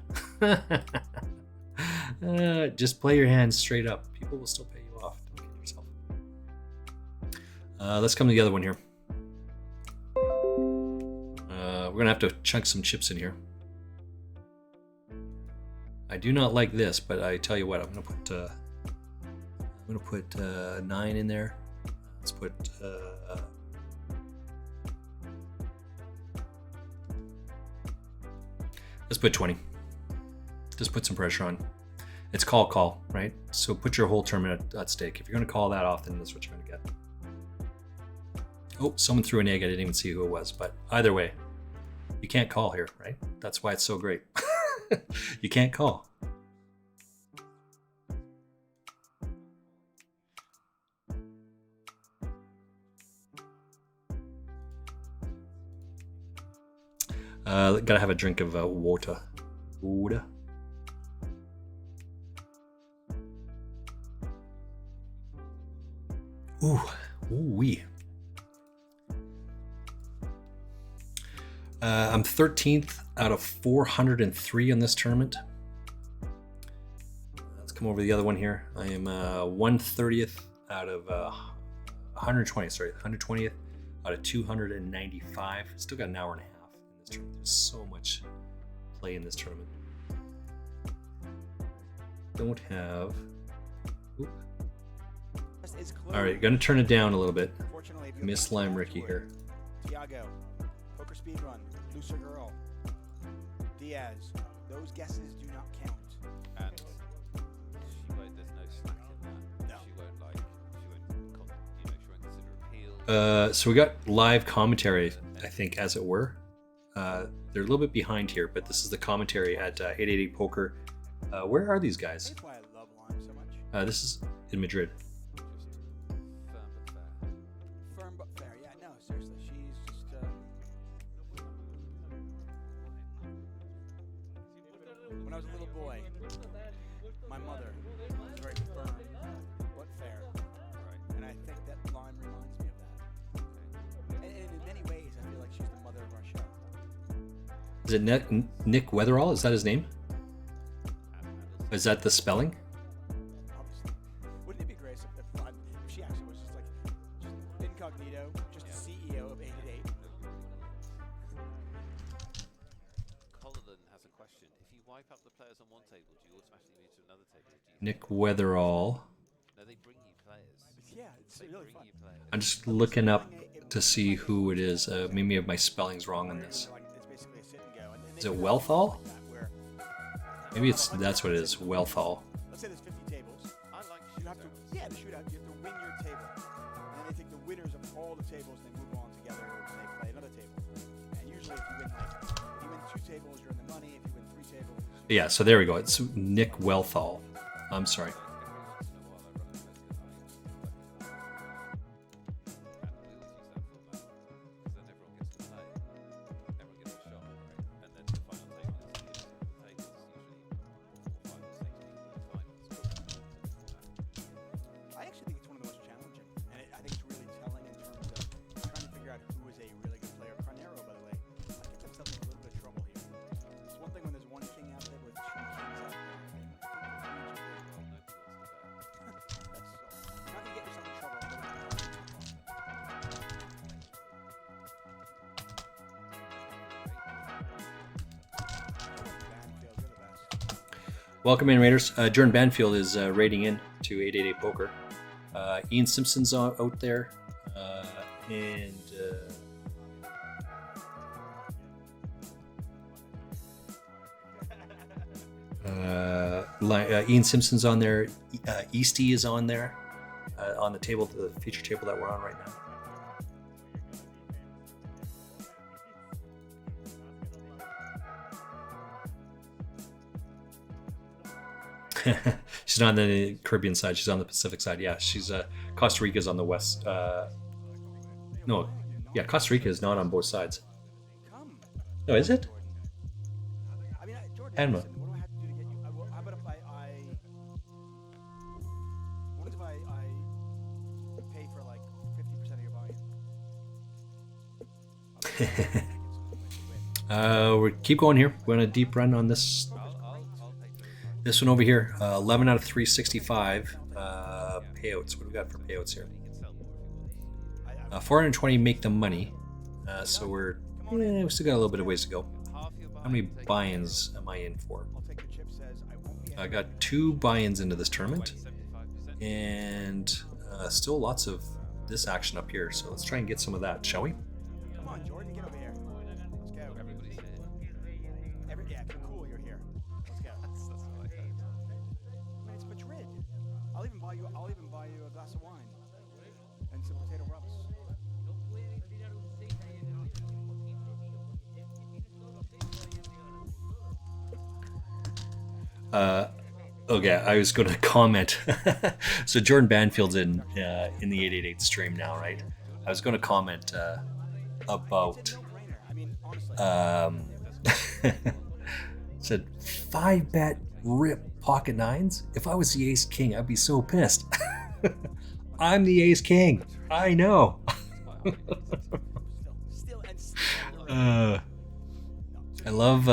Just play your hands straight up. People will still pay you off. Don't kid yourself. Let's come to the other one here. We're gonna have to chunk some chips in here. I do not like this, but I tell you what, I'm gonna put 9 in there. Let's put let's put 20. Just put some pressure on. It's call, right? So put your whole tournament at stake. If you're gonna call that off, then that's what you're gonna get. Oh, someone threw an egg. I didn't even see who it was, but either way, you can't call here, right? That's why it's so great. You can't call. Gotta have a drink of water. Water. Ooh-wee. I'm 13th out of 403 on this tournament. Let's come over the other one here. I am 130th out of 120th out of 295. Still got an hour and a half in this tournament. There's so much play in this tournament. Don't have. Oop. All right, gonna turn it down a little bit. Miss Lime Ricky here. Tiago, poker speed run, looser girl, Diaz. Those guesses do not count. And she won't. There's no slack in that. No. She won't like. She won't consider appeal. So we got live commentary, I think, as it were. They're a little bit behind here, but this is the commentary at 888 Poker. Where are these guys? That's why I love Lime so much. This is in Madrid. Firm but fair. Yeah, no, seriously. She's just. When I was a little boy, my mother was very firm but fair. And I think that Lime reminds me of that. And in many ways, I feel like she's the mother of our show. Is it Nick Weatherall? Is that his name? Is that the spelling? Obviously. Wouldn't it be great if she actually was just like incognito, just the CEO of 888? Colin has a question. If you wipe up the players on one table, do you automatically move to another table? Nick Weatherall. No, they bring you players. Yeah, it's They really bring fun. you players. I'm just looking up to see who it is. Maybe my spelling's wrong on this. It's basically a sit and go. And Is it Wealthall? like that where, Maybe that's what it is. Wealthall. let's say there's 50 tables. I like You have to, shootouts. the shootout. You have to win your table, and then they take the winners of all the tables and they move on together and they play another table. And usually, if you win 2 tables, you're in the money. If you win 3 tables, Yeah, so there we go. It's Nick Wealthall. I'm sorry. I actually think it's one of the most challenging, and I think it's really telling in terms of trying to figure out who is a really good player. Carnero, by the way, I think themselves in a little bit of trouble here. It's one thing when there's one king out there with 2 kings out there. You're not gonna get yourself in trouble. Banfield, you're the best. Welcome in, Raiders. Jordan Banfield is raiding in to 888 Poker. Ian Simpson's out there. And Ian Simpson's on there. Easty is on there, on the table, the feature table that we're on right now. She's not on the Caribbean side. She's on the Pacific side. Yeah, she's Costa Rica's on the west. No, yeah, Costa Rica is not on both sides. Come. No, is it? I mean, Jordan, Panama. listen, what do I have to do to get you? How about if what if I pay for like 50% of your volume? We keep going here. We're on a deep run on this. I'll take the refund. This one over here, 11 out of 365 payouts. What do we got for payouts here? You can sell more if you want. 420 make the money. So we still got a little bit of ways to go. Half your How many buy-in, take buy-ins am I in for? I'll take your chip says I won't be. I got 2 buy-ins into this tournament, 75%. and still lots of this action up here. So let's try and get some of that, shall we? Come on, Jordan, get over here. Let's go. Everybody's here. Yeah, if you're cool, you're here. Let's go. That's what I heard. I mean, it's Madrid. I'll even buy you a glass of wine and some potato rubs. Okay, I was going to comment. So Jordan Banfield's in the 888 stream now, right? I was going to comment about It's a no-brainer. I mean, honestly. said 5-bet rip pocket nines. If I was the ace king, I'd be so pissed. I'm the ace king. I know. Still. I love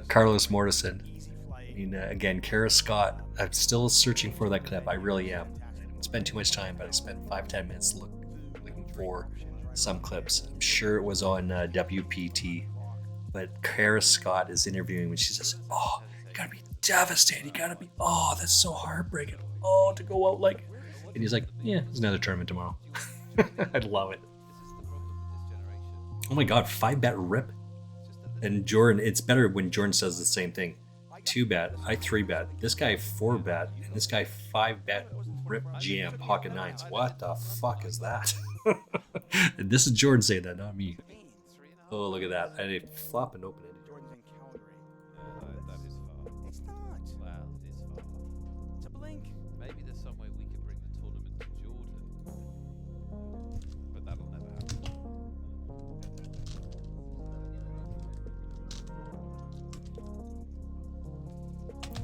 Carlos Mortensen. Easy flight. I mean, again, Kara Scott. I'm still searching for that clip. I really am. I didn't spend too much time, but I spent 5-10 minutes looking for some clips. I'm sure it was on WPT, but Kara Scott is interviewing when she says, "Oh, you gotta be devastated. You gotta be. Oh, that's so heartbreaking. Oh, to go out like." And he's like, "Yeah, there's another tournament tomorrow." I love it. This is the problem with this generation. Oh my God, 5-bet rip. It's just that And Jordan, it's better when Jordan says the same thing. 2-bet, I 3-bet. This guy 4-bet, and this guy 5-bet rip jam pocket nines. What the fuck is that? And this is Jordan saying that, not me. Spain. 3.5. Oh, look at that. I did flop and open it. Jordan's in Calgary. That is far. It's not. Well, it is far. It's a blink. Maybe there's some way we could bring the tournament to Jordan, but that'll never happen.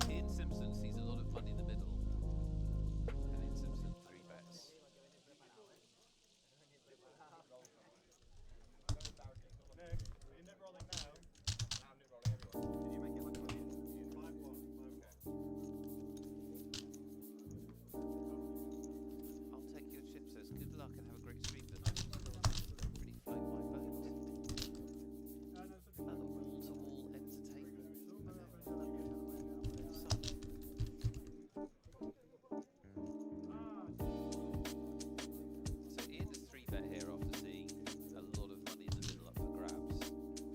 Ian Simpson sees a lot of money in the middle, and Ian Simpson 3-bets. I'll take your chip, says good luck and have a great stream tonight. Pretty float my boat. Wall-to-wall entertainment. So Ian is 3-bet here after seeing a lot of money in the middle up for grabs.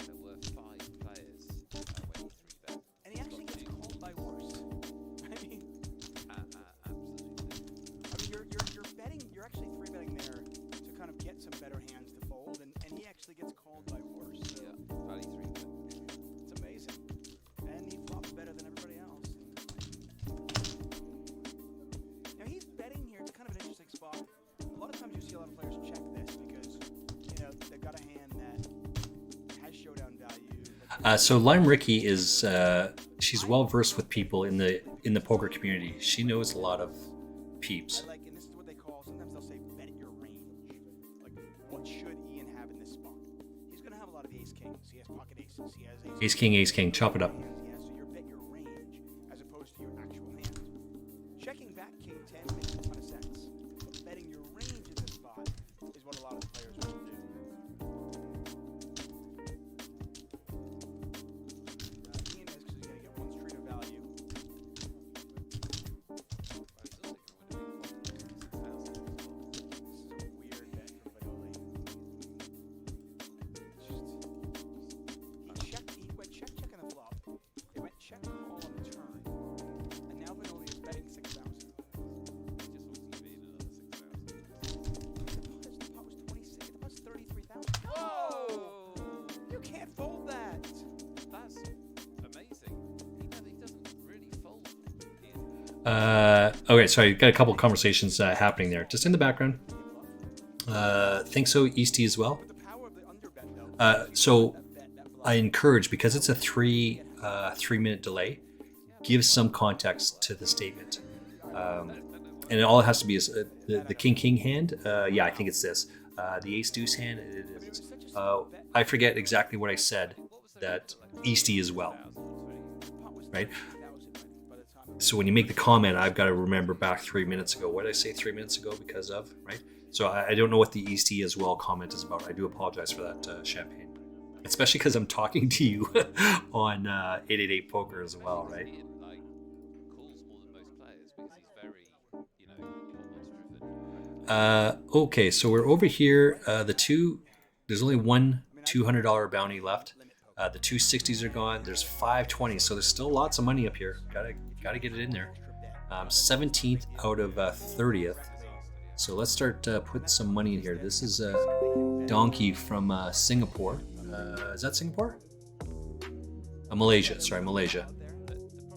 There were 5 players when he 3-bet. And he actually gets called by worse. I mean, Absolutely. you're betting. You're actually 3-betting there to kind of get some better hands to fold, and he actually gets called by worse. So Yeah, value 3-bet. it's amazing. And he flops better than everybody else. Now he's betting here. It's kind of an interesting spot. A lot of times you see a lot of players check this because they've got a hand that has showdown value. So Lime Ricky is she's well versed with people in the poker community. She knows a lot of peeps. I like, and this is what they call. Sometimes they'll say bet your range. Like, what should Ian have in this spot? He's gonna have a lot of ace kings. He has pocket aces. He has Ace king, chop it up. Yeah, so you're bet your range as opposed to your actual hand. Checking back king 10 makes a ton of sense. But betting your range in this spot is what a lot of the players will do. Ian is because he's gonna get one street of value. This is a weird bet from Badoli. He went check on the flop. Okay, sorry, got a couple conversations happening there, just in the background. Think so, Easty as well. So I encourage, because it's a 3-minute delay, give some context to the statement. And all it has to be is the king hand. Yeah, I think it's this. The ace deuce hand. It is. I forget exactly what I said. That Easty as well, right? So when you make the comment, I've got to remember back 3 minutes ago. What did I say 3 minutes ago? Because of, right? So I don't know what the Easty as well comment is about. I do apologize for that, Champagne. Especially because I'm talking to you on 888 Poker as well, right? Ian, like, calls more than most players because he's very, you know, odds driven. Okay, so we're over here. There's only one $200 bounty left. The 260s are gone. There's 520, so there's still lots of money up here. Gotta get it in there. 17th out of 30th. So let's start putting some money in here. This is Donkey from Singapore. Is that Singapore? Malaysia. Sorry, Malaysia.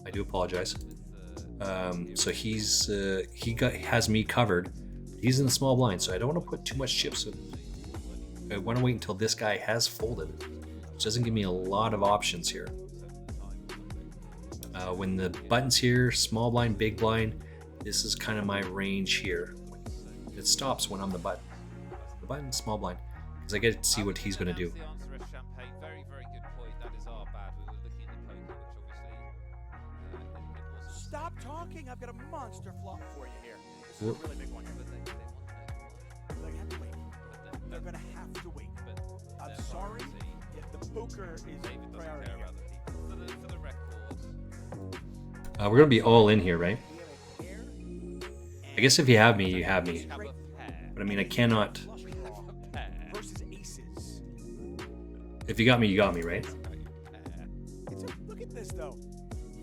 I do apologize. So he has me covered. He's in the small blind, so I don't want to put too much chips in. I want to wait until this guy has folded, which doesn't give me a lot of options here. When the button's here, small blind, big blind, this is kind of my range here. It stops when I'm the button. The button, small blind, because I get to see what he's going to do. The answer is Champagne. Very, very good point. That is our bad. We were looking at the poker, which obviously it wasn't. Stop talking. I've got a monster flop for you here. This is a really big one here. They're gonna have to wait. They're gonna have to wait. I'm sorry. The poker is David doesn't priority care here. about the people. For the record, We're going to be all in here, right? We have a pair I guess if you have me, you have me. have a pair. But I mean, I cannot. flush draw versus aces. If you got me, you got me, right? Look at this though.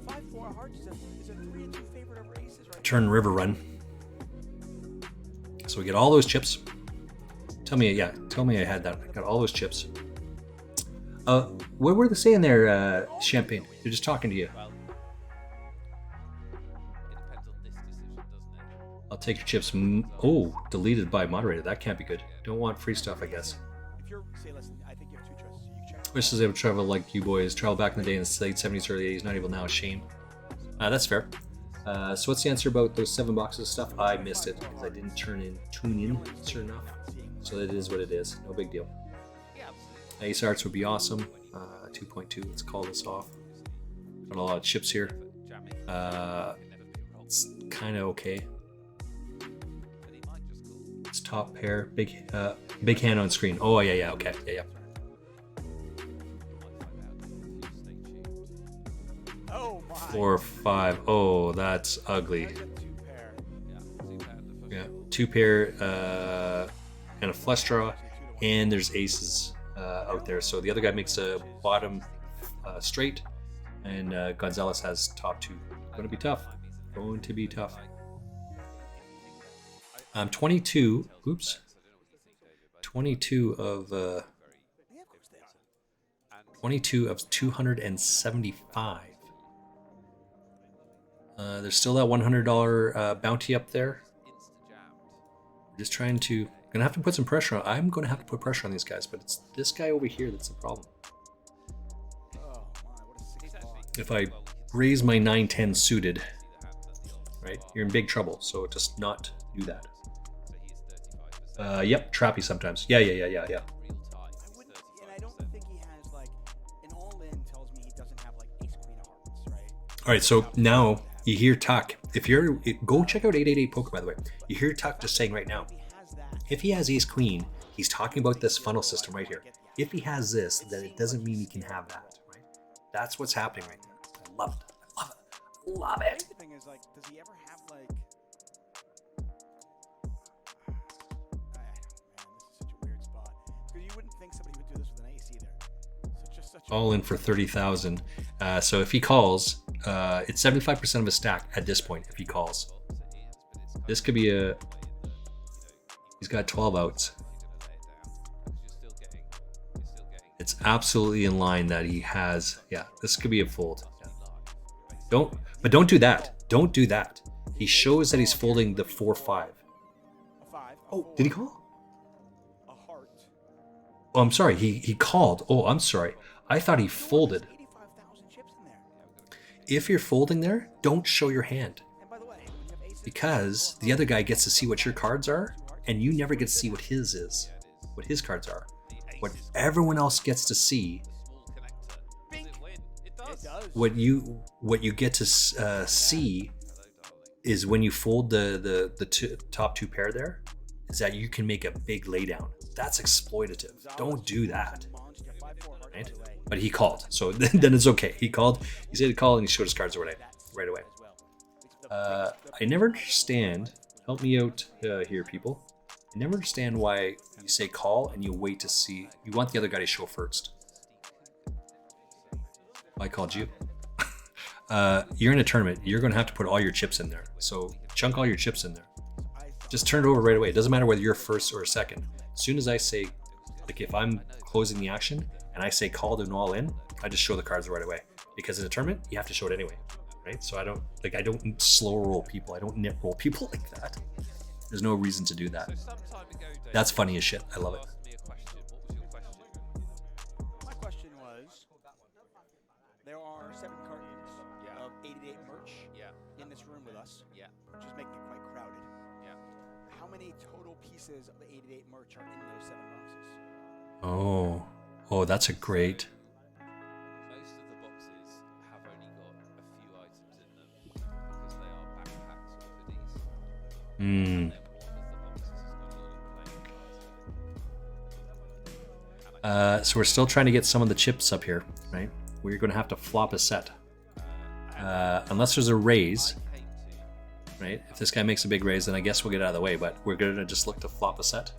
5-4 of hearts is a 3-2 favorite over aces right Turn river run. So we get all those chips. Tell me I had that. I got all those chips. What were they saying there, Champagne? They're just talking to you. Well, it depends on this decision, doesn't it? I'll take your chips. Oh, deleted by moderator. That can't be good. Don't want free stuff, I guess. If you're say listen, I think you have two choices. You can check. Wishes they would travel like you boys. Travel back in the day in the late 70s, early 80s. Not able now. Shame. That's fair. So what's the answer about those 7 boxes of stuff? I missed it because I didn't tune in soon enough. So it is what it is. No big deal. Yeah, absolutely. Ace Arts would be awesome. 2.2. Let's call this off. Got a lot of chips here. Jamming. Uh, Can never be wrong. It's kind of okay. But he might just call. It's top pair. Big hand on screen. Oh yeah. Okay. Yeah. Oh my. 4 or 5. Oh, that's ugly. There's a 2-pair. Yeah. 2 pair and a flush draw, and there's aces out there. So the other guy makes a bottom straight, and Gonzalez has top 2. Going to be tough. 22. Oops. 22 of 275. There's still that $100 bounty up there. We're just trying to. Gonna have to put some pressure on. I'm gonna have to put pressure on these guys, but it's this guy over here that's the problem. Oh my, what a 6 pot. If I raise my 9-10 suited, right, you're in big trouble. So just not do that. Yep, trappy sometimes. Yeah. I wouldn't, and I don't think he has like an all-in tells me he doesn't have like ace queen of hearts, right? All right, so now you hear Tuck. Go check out 888 Poker, by the way. You hear Tuck just saying right now, He has that. if he has ace queen, he's talking about this funnel system right here. If he has this, then it doesn't mean he can have that, right? That's what's happening right there. I love it. Love I it. think the thing is like, does he ever have like? Man, this is such a weird spot because you wouldn't think somebody would do this with an ace either. So it's just such a All in for 30,000. So if he calls, it's 75% of his stack at this point. If he calls, this could be a. He's got 12 outs. It's absolutely in line that he has. Yeah, this could be a fold. Yeah. Don't do that. Don't do that. he shows that he's folding the 4-5. A 5. Oh, did he call? A heart. Oh, I'm sorry. He called. Oh, I'm sorry. I thought he folded. 85,000 chips in there. If you're folding there, don't show your hand. And by the way, when you have aces, Because the other guy gets to see what your cards are, and you never get to see what his is, what his cards are. What everyone else gets to see, Small connector. Does it win? It does. it does. what you get to see is when you fold the top two pair there, is that you can make a big laydown. That's exploitative. Don't do that. Right? But he called, so then it's okay. He called. He said to call, and he showed his cards right away. I never understand. Help me out here, people. I never understand why you say call and you wait to see. You want the other guy to show first. I called you. You're in a tournament. You're going to have to put all your chips in there. So chunk all your chips in there. Just turn it over right away. It doesn't matter whether you're first or second. As soon as I say, like if I'm closing the action and I say called and all in, I just show the cards right away. Because in a tournament, you have to show it anyway, right? So I don't slow roll people. I don't nip roll people like that. There's no reason to do that. So some time ago, Dave, That's funny as shit. I love you it. asked me a question. What was your question? My question was, there are 7 cartons Yeah. of 88 merch Yeah. in this room with us, Yeah. which is making it quite crowded. Yeah. How many total pieces of the 88 merch are in those 7 boxes? Oh, that's a great. Most of the boxes have only got a few items in them because they are backpacks or hoodies. Hmm. And then one of the boxes has got a lot of playing cards in it. So we're still trying to get some of the chips up here, right? We're going to have to flop a set. Unless there's a raise, I came to right? If this guy makes a big raise, then I guess we'll get out of the way, but we're going to just look to flop a set.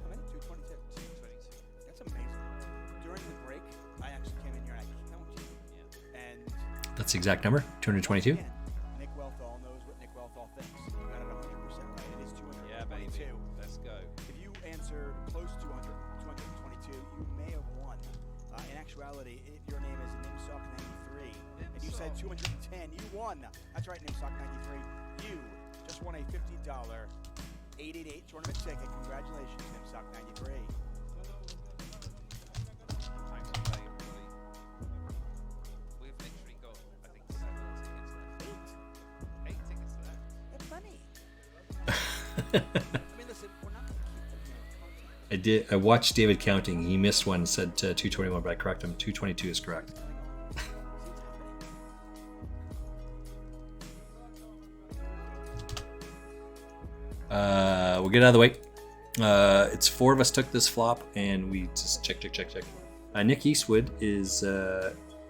How many? 222. 222. That's amazing. During the break, I actually came in here and I counted. And That's the exact number, 222. again, Nick Wealthall knows what Nick Wealthall thinks. You got it 100% right. It is 222. Yeah, baby. Let's go. If you answered close to 222, you may have won. In actuality, if your name is Nimsock93 and you said 210, you won. That's right, Nimsock93. You just won a $50 888 tournament ticket. Congratulations, Nimsock93. Thanks for playing, everybody. We've literally got, I think, 7 tickets left. 8 tickets left. That's funny. I mean, listen, we're not going to keep the content. I watched David counting. He missed one, said 221, but I correct him. 222 is correct. We'll get out of the way. It's 4 of us took this flop, and we just check. Nick Eastwood is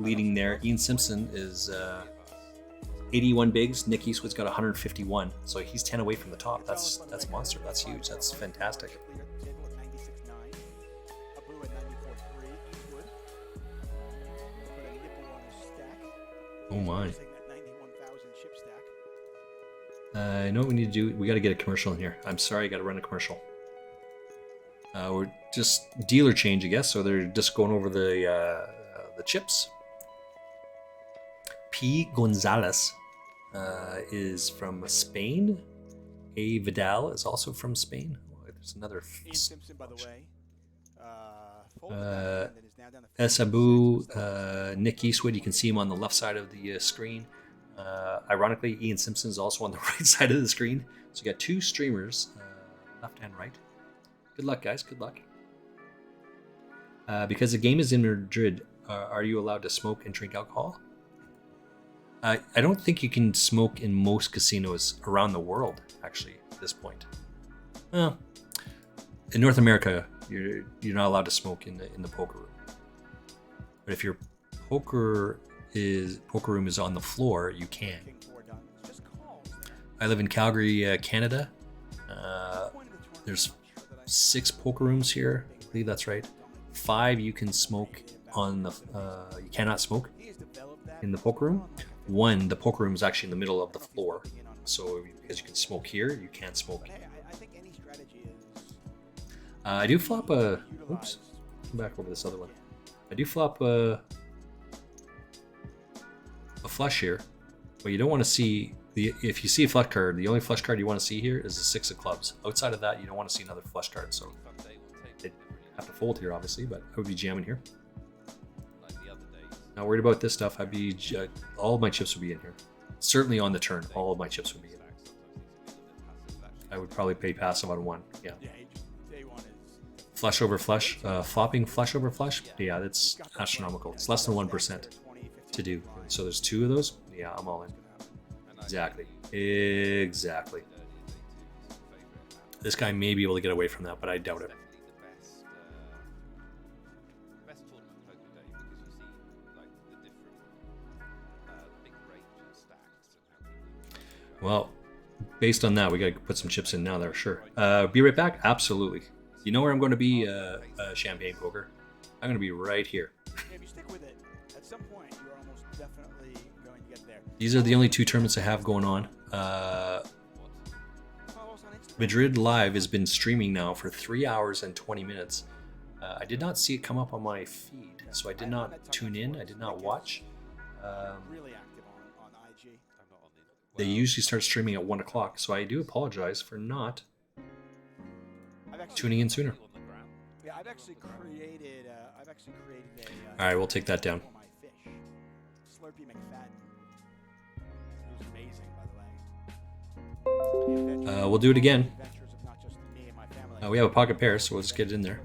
leading there. Ian Simpson is 81 bigs. Nick Eastwood's got 151, so he's 10 away from the top. That's monster. That's huge. That's fantastic. Table at 96.9. Abu at 94.3. Eastwood. Put a nipple on his stack. Oh my. Using that 91,000 chip stack. I know what we need to do. We got to get a commercial in here. I'm sorry, I got to run a commercial. We're just dealer change, I guess. So they're just going over the chips. P. Gonzalez is from Spain. A. Vidal is also from Spain. Oh, there's another. Ian Simpson, by the way, folded that hand and is now down to Esabu, Nick Eastwood. You can see him on the left side of the screen. Ironically, Ian Simpson is also on the right side of the screen. So you got 2 streamers, left and right. Good luck, guys. Good luck. Because the game is in Madrid, are you allowed to smoke and drink alcohol? I don't think you can smoke in most casinos around the world, actually, at this point. Well, in North America, you're not allowed to smoke in the poker room. But if your poker room is on the floor, you can. King 4 done. It's just calls there. I live in Calgary, Canada. Point of the tournament There's that I 6 poker rooms here. I believe that's right. 5 you can smoke on the. You cannot smoke He has developed that in the poker room. 1, the poker room is actually in the middle of the floor. So because you can smoke here, you can't smoke. Hey, I think any strategy is I do flop a. Oops. Come back over this other one. I do flop a flush here. What you don't want to see, if you see a flush card, the only flush card you want to see here is the 6 of clubs. Outside of that, you don't want to see another flush card. So they have to fold here, obviously, but I would be jamming here. Not worried about this stuff. I'd be all of my chips would be in here. Certainly on the turn, all of my chips would be in. I would probably pay passive on 1. Yeah. Flush over flush, flopping flush over flush. Yeah, that's astronomical. It's less than 1% to do. So there's 2 of those. Yeah, I'm all in. Exactly. Exactly. This guy may be able to get away from that, but I doubt it. Well, based on that, we gotta put some chips in now there, sure. Be right back? Absolutely. You know where I'm going to be, Champagne Poker? I'm going to be right here. If you stick with it, at some point you're almost definitely going to get there. These are the only 2 tournaments I have going on. Madrid Live has been streaming now for 3 hours and 20 minutes. I did not see it come up on my feed, so I did not tune in. I did not watch. Really active on IG. They usually start streaming at 1 o'clock, so I do apologize for not tuning in sooner. Yeah, I've actually created a. All right, we'll take that down. For my fish, Slurpee McFadden. Who's amazing, by the way. We'll do it again. Adventures of not just me and my family. We have a pocket pair, so we'll just get it in there.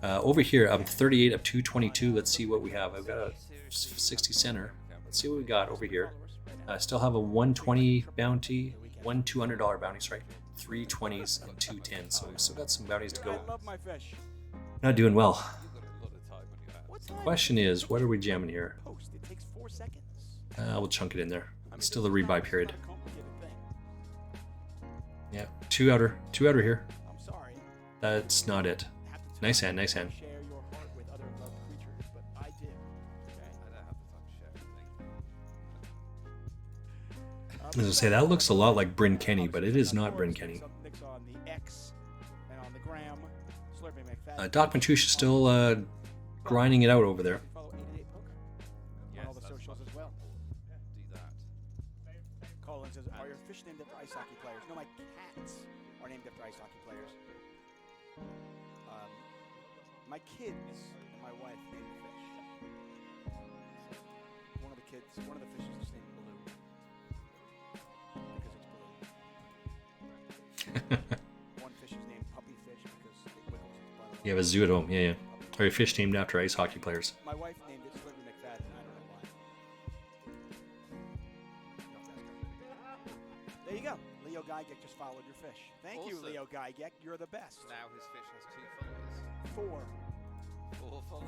Over here, I'm 38 of 222. Let's see what we have. I've got a 60 center. Let's see what we got over here. I still have a 120 bounty, one $200 bounty, sorry, 3 20s and 2 10s. So we've still got some bounties to go. I love my fish. Not doing well. What's Question is, what are we jamming here? post? It takes 4 seconds. We'll chunk it in there. I mean, Still this a is rebuy not- period. it's not a complicated thing. Yeah, two outer here. I'm sorry. That's not it. I have to tell Nice you, hand, nice hand. Share your heart with other loved creatures, but I did. Okay. As I say, that looks a lot like Bryn Kenny, but it is not Bryn Kenny. Nick's on the X and on the gram. Slurpee McFadden. Doc Matush is still grinding it out over there. Follow 888 Poker on all the socials as well. Colin says, "Are your fish named after ice hockey players?" No, my cats are named after ice hockey players. My kids and my wife named the fish. One of the fish is named Blue because it's blue. One fish is named Puppy Fish because it wiggles its butt. You have a zoo at home, yeah. Are your fish named after ice hockey players? My wife named it Slurpee McFadden. I don't know why. There you go. Leo Geigeck just followed your fish. Thank you, Awesome. Leo Geigeck. You're the best. Now his fish has 2 followers.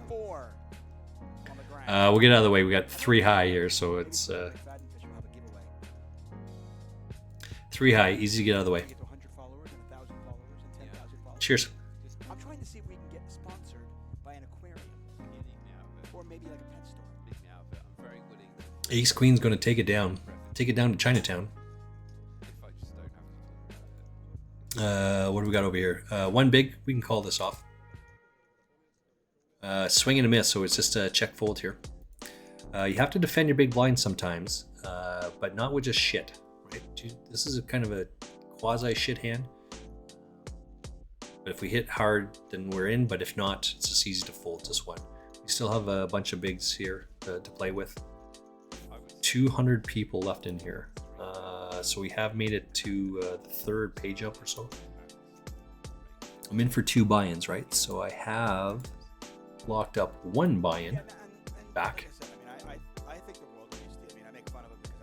4 on the ground. We'll get out of the way. We got 3 high here, so it's McFadden fish will have a giveaway. 3 high, easy to get out of the way. Get to 100 followers and 1,000 followers and 10,000 followers. Cheers. I'm trying to see if we can get sponsored by an aquarium or maybe like a pet store. I'm very willing to, Ace Queen's going to take it down. Take it down to Chinatown. if I just don't have to talk about it. What do we got over here? 1 big. We can call this off. Swing and a miss, so it's just a check fold here. You have to defend your big blind sometimes, but not with just shit. Right? This is a kind of a quasi shit hand. But if we hit hard, then we're in. But if not, it's just easy to fold this one. We still have a bunch of bigs here to play with. 200 people left in here. So we have made it to the 3rd page up or so. I'm in for 2 buy-ins, right? So I have locked up 1 buy-in. Yeah, and Back. Like I said, I think the world of Yeasty. I make fun of him because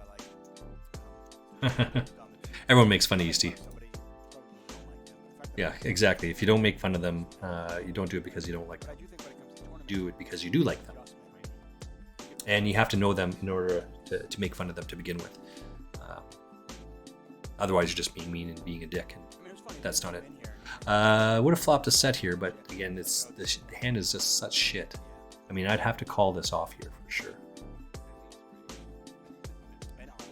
I like him. Everyone makes fun of Yeasty. Somebody don't like them. In fact, Yeah, exactly. If you don't make fun of them, you don't do it because you don't like but I them. do think when it comes to tournaments, Do it because you do like them. And you have to know them in order to make fun of them to begin with. Otherwise, you're just being mean and being a dick. And I mean, it was funny that's to not come it. in here. Would have flopped a set here, but again, the hand is just such shit. I mean, I'd have to call this off here for sure. And honest.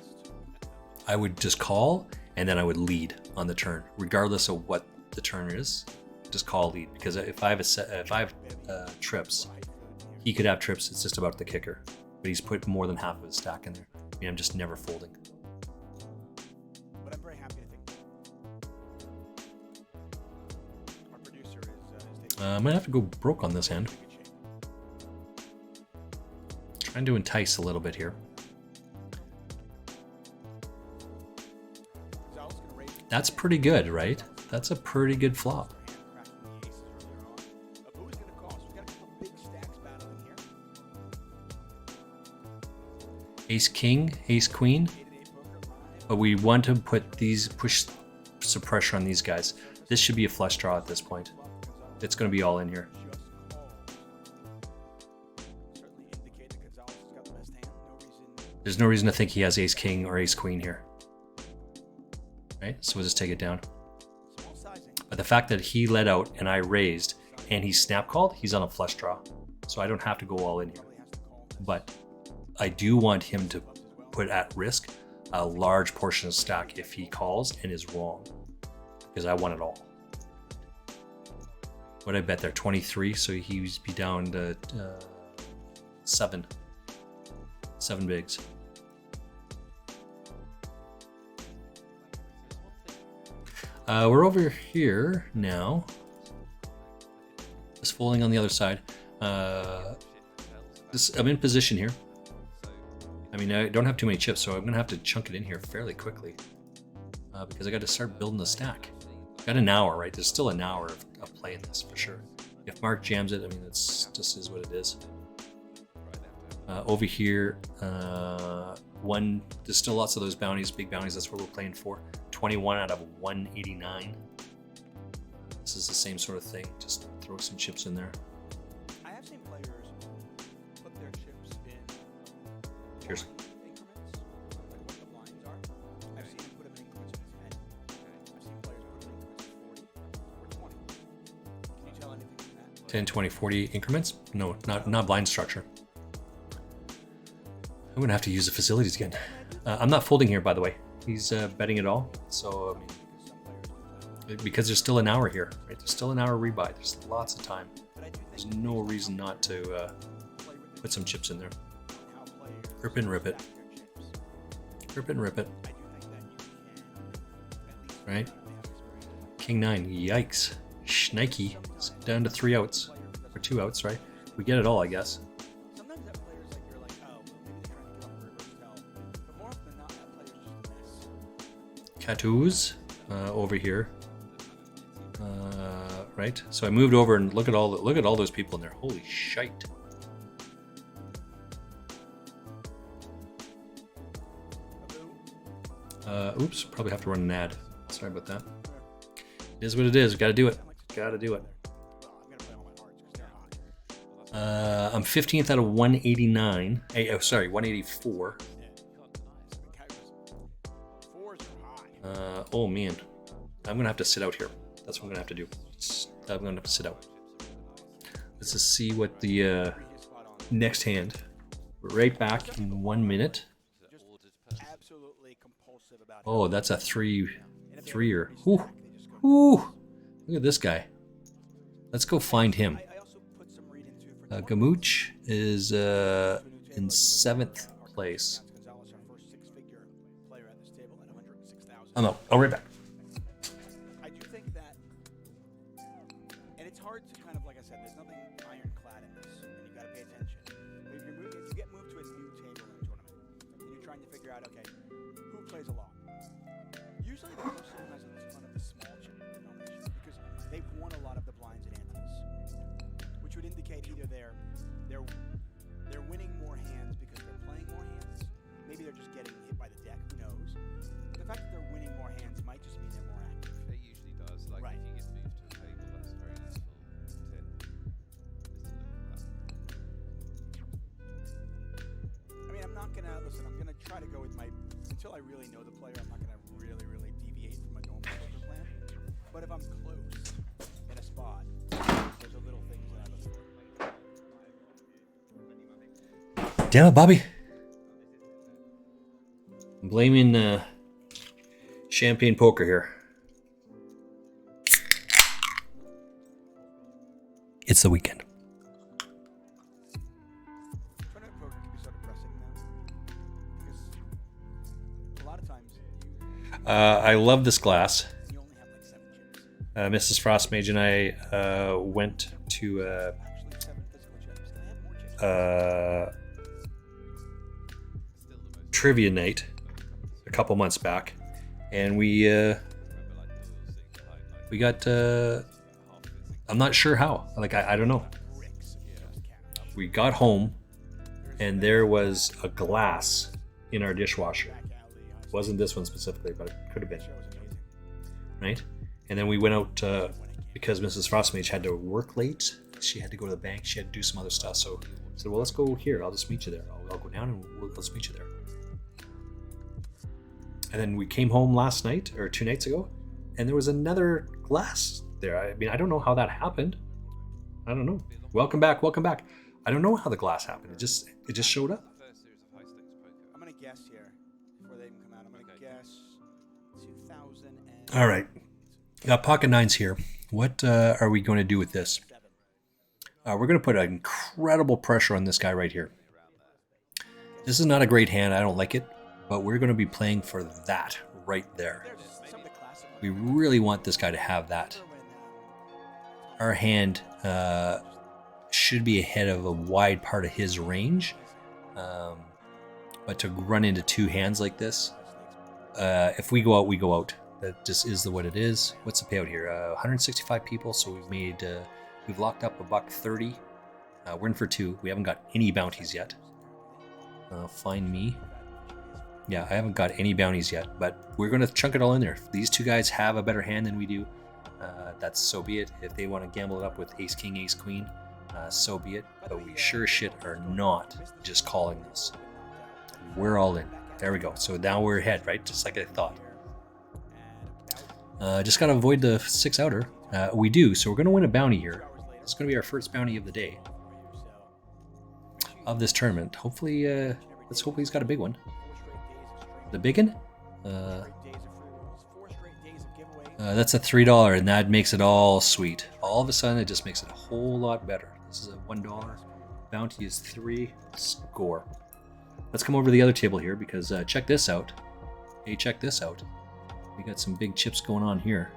I would just call, and then I would lead on the turn, regardless of what the turn is. Just call lead, because if I have trips, he could have trips. It's just about the kicker, but he's put more than half of his stack in there. mean, I'm just never folding. But I'm very happy to think our producer is taking I might have to go broke on this hand. good shape. Trying to entice a little bit here. Gonzalez gonna raise it. That's pretty good, right? That's a pretty good flop. Hand cracking the aces earlier on. Abu's gonna call, so we got a couple big stacks battling here. Ace king, ace queen. 8-8 poker live. But we want to push some pressure on these guys. This should be a flush draw at this point. It's going to be all in here. Just calls. Certainly indicate that Gonzalez has got the best hand. No reason. There's no reason to think he has ace king or ace queen here. Right? So we'll just take it down. Small sizing. But the fact that he let out and I raised and he snap called, he's on a flush draw. So I don't have to go all in here. Probably has to call. But I do want him to put at risk a large portion of stack if he calls and is wrong. Because I want it all. What did I bet there? 23, so he'd be down to 7 bigs. We're over here now. Just folding on the other side. I'm in position here. I mean, I don't have too many chips, so I'm gonna have to chunk it in here fairly quickly because I got to start building the stack. Got an hour, right? There's still an hour of playing this for sure. If Mark jams it, I mean, it's just is what it is. Over here, there's still lots of those bounties, big bounties. That's what we're playing for. 21 out of 189. This is the same sort of thing. Just throw some chips in there. I have seen players put their chips in Cheers. increments, like what the blinds are. I've seen them put them in increments of 10. I've seen players put them in increments of 40 or 20. Can you tell anything from that? 10, 20, 40 increments? No, not blind structure. I'm gonna have to use the facilities again. I'm not folding here, by the way. He's betting it all. So, I mean, Because some players do play along. because there's still an hour here, right? There's still an hour rebuy. There's lots of time. But I do There's think no reason not to play with put some chips in there. how players Rip and rip it. stack their chips. Rip and rip it, I do think that you can at least right? have experience. King 9, yikes. Schnikey. It's down to 3 outs. Or 2 outs, right? We get it all, I guess. Sometimes that players like you're like, oh, well, maybe they're trying to give up a reverse tell. But more often than not, that player's just a mess. Catoos over here. Right? So I moved over and look at all those people in there. Holy shite. Oops, probably have to run an ad. Sorry about that. It is what it is. Gotta do it. Gotta do it. Well, I'm gonna play all my hearts because they're hot. I'm 15th out of 189. Oh, sorry, 184. Yeah. Fours are high. Oh man, I'm gonna have to sit out here. That's what I'm gonna have to do. I'm gonna have to sit out. Let's just see what the Previous spot on. next hand. We're right back in 1 minute. Absolutely compulsive about Oh, that's a threer. it. Ooh, They just go. ooh. Look at this guy. Let's go find him. I also put some read into for Gamooch is in 7th place. Gonzalez, our first six-figure player at this table at 106,000. Oh no, I'll right back. I do think that, and it's hard to kind of, like I said, there's nothing ironclad in this, and you got to pay attention. But if you get moved to a new table in a tournament, and you're trying to figure out, okay, who plays along? Usually the person who has a ton of the small chip denomination, because they've won a lot of the blinds and antes, which would indicate either they're winning more hands because they're playing more hands. Maybe they're just getting hit by the deck. Who knows? The fact that they're winning more hands might just mean they're more active. It usually does. Like Right. if you get moved to a table, that's a very useful tip. Is to look for that. I mean, I'm not gonna listen. I'm gonna try to go with my until I really know the player. I'm not gonna really deviate from a normal poker plan. But if I'm close in a spot, there's a little things that I look for. Damn it, Bobby. I'm blaming champagne poker here. It's the weekend. Tournament poker can be sort of pressing now because I love this glass. You only have like 7 chips. Mrs. Frostmage and I went to Actually, 7 physical chips. Can I have more chips? trivia night a couple months back, and we got I'm not sure how. Like I don't know. We got home, and there was a glass in our dishwasher. It wasn't this one specifically, but it could have been. Right? And then we went out because Mrs. Frostmage had to work late. She had to go to the bank. She had to do some other stuff. So I said, well, let's go here. I'll just meet you there. I'll go down and let's meet you there. And then we came home last night or 2 nights ago, and there was another glass there. I mean, I don't know how that happened. I don't know. Welcome back. Welcome back. I don't know how the glass happened. It just showed up. I'm gonna guess here before they even come out. I'm gonna guess 2000 and. All right. Got pocket nines here. What are we going to do with this? We're going to put incredible pressure on this guy right here. This is not a great hand. I don't like it, but we're going to be playing for that right there. We really want this guy to have that. Our hand should be ahead of a wide part of his range, but to run into 2 hands like this, if we go out, we go out. That just is what it is. What's the payout here? 165 people, so we've locked up $130. We're in for 2. We haven't got any bounties yet. Find me. Yeah, I haven't got any bounties yet, but we're going to chunk it all in there. If these 2 guys have a better hand than we do, that's so be it. If they want to gamble it up with ace king, ace queen, so be it. But we sure shit are not just calling this. We're all in. There we go. So now we're ahead, right? Just like I thought. Just got to avoid the 6 outer. We do, so we're going to win a bounty here. It's going to be our first bounty of the day. Of this tournament. Hopefully, let's hope he's got a big one. The big one? That's a $3, and that makes it all sweet. All of a sudden, it just makes it a whole lot better. This is a $1. Bounty is 3. Score. Let's come over to the other table here, because check this out. Hey, check this out. We got some big chips going on here.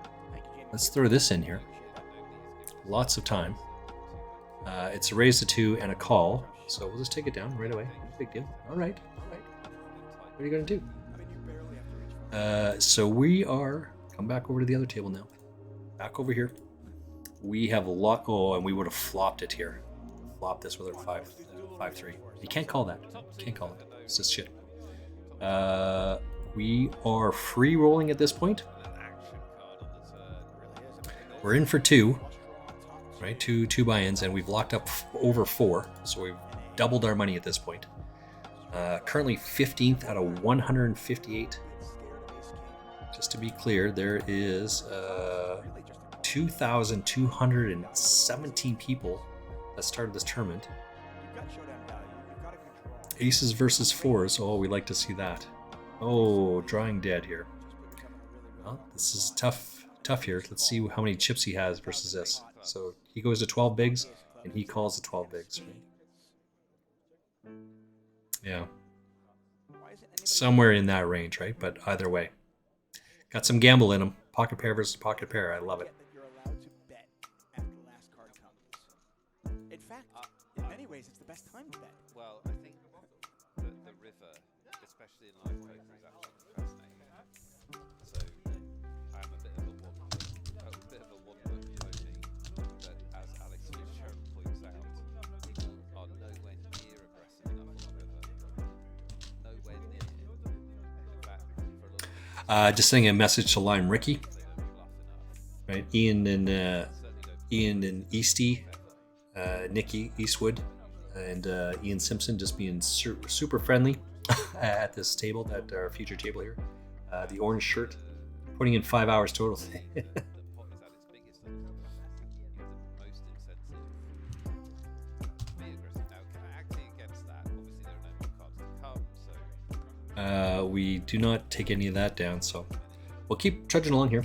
Let's throw this in here. Lots of time. It's a raise to 2 and a call, so we'll just take it down right away. No big deal. All right. What are you going to do? So we are... Come back over to the other table now. Back over here. We have a lot... Oh, and we would have flopped it here. Flop this with our 5-3. You can't call that. You can't call it. It's just shit. We are free rolling at this point. We're in for 2. Right? Two buy-ins, and we've locked up over 4. So we've doubled our money at this point. Currently 15th out of 158. Just to be clear, there is 2,217 people that started this tournament. Aces versus 4s. Oh, we like to see that. Oh, drawing dead here. Well, this is tough here. Let's see how many chips he has versus this. So he goes to 12 bigs, and he calls the 12 bigs. Right? Yeah. Somewhere in that range, right? But either way. Got some gamble in him. Pocket pair versus pocket pair. I love it. You're allowed to bet after the last card comes. In fact, in many ways, it's the best time to bet. Well, I think the river, especially in live poker, is actually fascinating. So I'm a bit of a one-book pony, but as Alex Fisher points out, people are nowhere near aggressive enough on the river. Nowhere near. In fact, for a little Just sending a message to Lime Ricky. Right, Ian and Easty, Nikki Eastwood, and Ian Simpson just being super friendly at this table, at our future table here. The orange shirt, putting in 5 hours total. We do not take any of that down, so we'll keep trudging along here.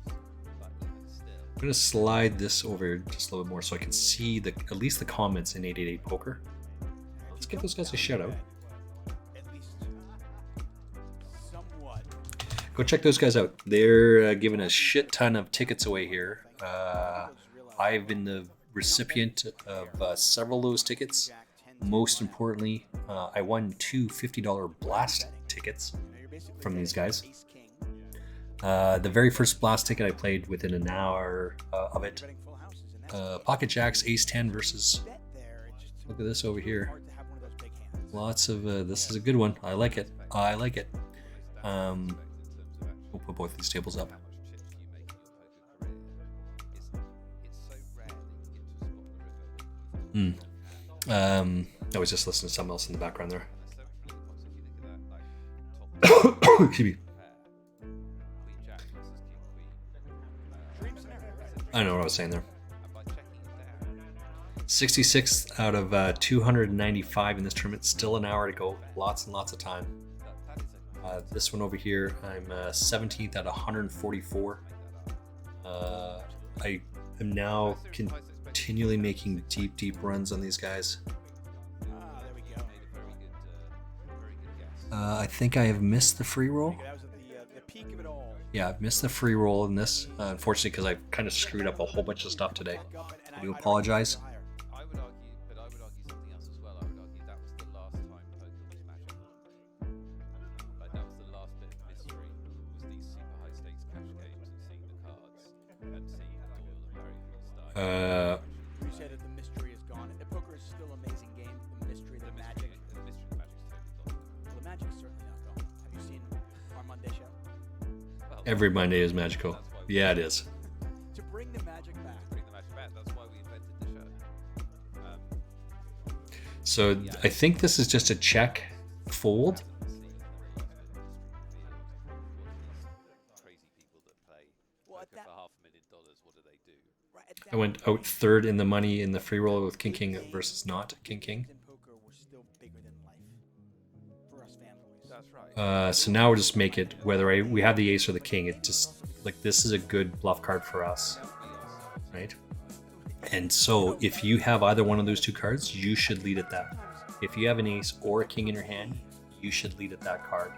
I'm going to slide this over just a little bit more so I can see at least the comments in 888 Poker. Let's give those guys a shout out. At least somewhat. go check those guys out. They're giving a shit ton of tickets away here. I've been the recipient of several of those tickets. Most importantly, I won two $50 Blast tickets from these guys. The very first Blast ticket I played within an hour of it. Pocket Jacks Ace 10 versus. Look at this over here. Lots of. This is a good one. I like it. I like it. We'll put both these tables up. I was just listening to something else in the background there. Excuse me. I don't know what I was saying there. 66 out of 295 in this tournament. Still an hour to go. Lots and lots of time. This one over here, I'm 17th out of 144. I am now continually making deep runs on these guys. I think I have missed the free roll. Yeah, I've missed the free roll in this, unfortunately, because I've kind of screwed up a whole bunch of stuff today. I do apologize. I would argue, but I would argue something else as well. I would argue that was the last time poker was magical. Like that was the last bit of mystery. Was these super high stakes cash games and seeing the cards and seeing all the very style. You said that the mystery is gone. The poker is still an amazing game. The mystery, the magic. The mystery magic's totally gone. Well, the magic's certainly not gone. Have you seen our Monday show? Well, Every Monday is magical. Yeah, it is. To bring the magic back. bring the magic back. That's why we invented the show. So I think this is just a check fold. Crazy people that play Well, at poker that- for $500,000. What do they do? Right, at I that went point, out third in the money in the free roll with King King versus not King King. in poker were still bigger than life for us fanboys. That's right. So now we'll just make it whether we have the ace or the king. It just like this is a good bluff card for us, right? And so if you have either one of those two cards, you should lead at that. If you have an ace or a king in your hand, you should lead at that card.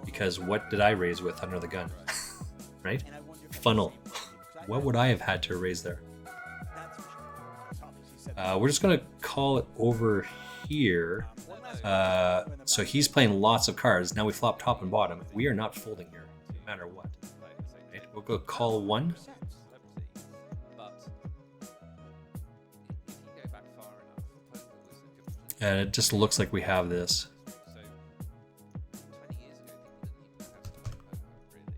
Because what did I raise with under the gun? Right? Funnel. What would I have had to raise there? We're just going to call it over here. So he's playing lots of cards. Now we flop top and bottom. We are not folding here, no matter what. Right? We'll go call one. But if you go back far enough, poker was a complete. And it just looks like we have this. So 20 years ago, people didn't even know how to play poker.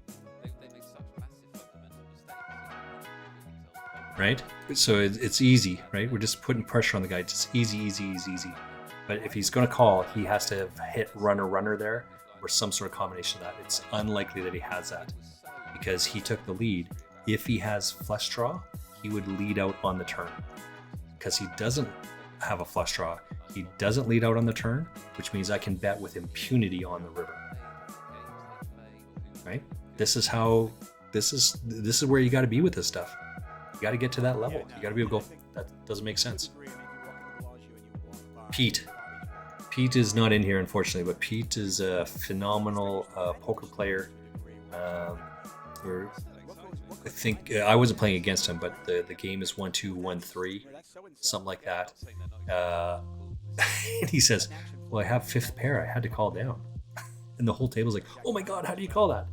Really, they made such massive fundamental mistakes. Right? So it's easy, right? We're just putting pressure on the guy. Just easy. But if he's going to call, he has to have hit runner there or some sort of combination of that. It's unlikely that he has that because he took the lead. If he has flush draw, he would lead out on the turn. Because he doesn't have a flush draw, he doesn't lead out on the turn, which means I can bet with impunity on the river. Right? This is where you got to be with this stuff. You got to get to that level. You got to be able to go. That doesn't make sense. Pete is not in here, unfortunately, but Pete is a phenomenal poker player. I think I wasn't playing against him, but the game is 1-2, 1-3, something like that. And he says, "Well, I have fifth pair. I had to call down." And the whole table's like, "Oh my God, how do you call that?"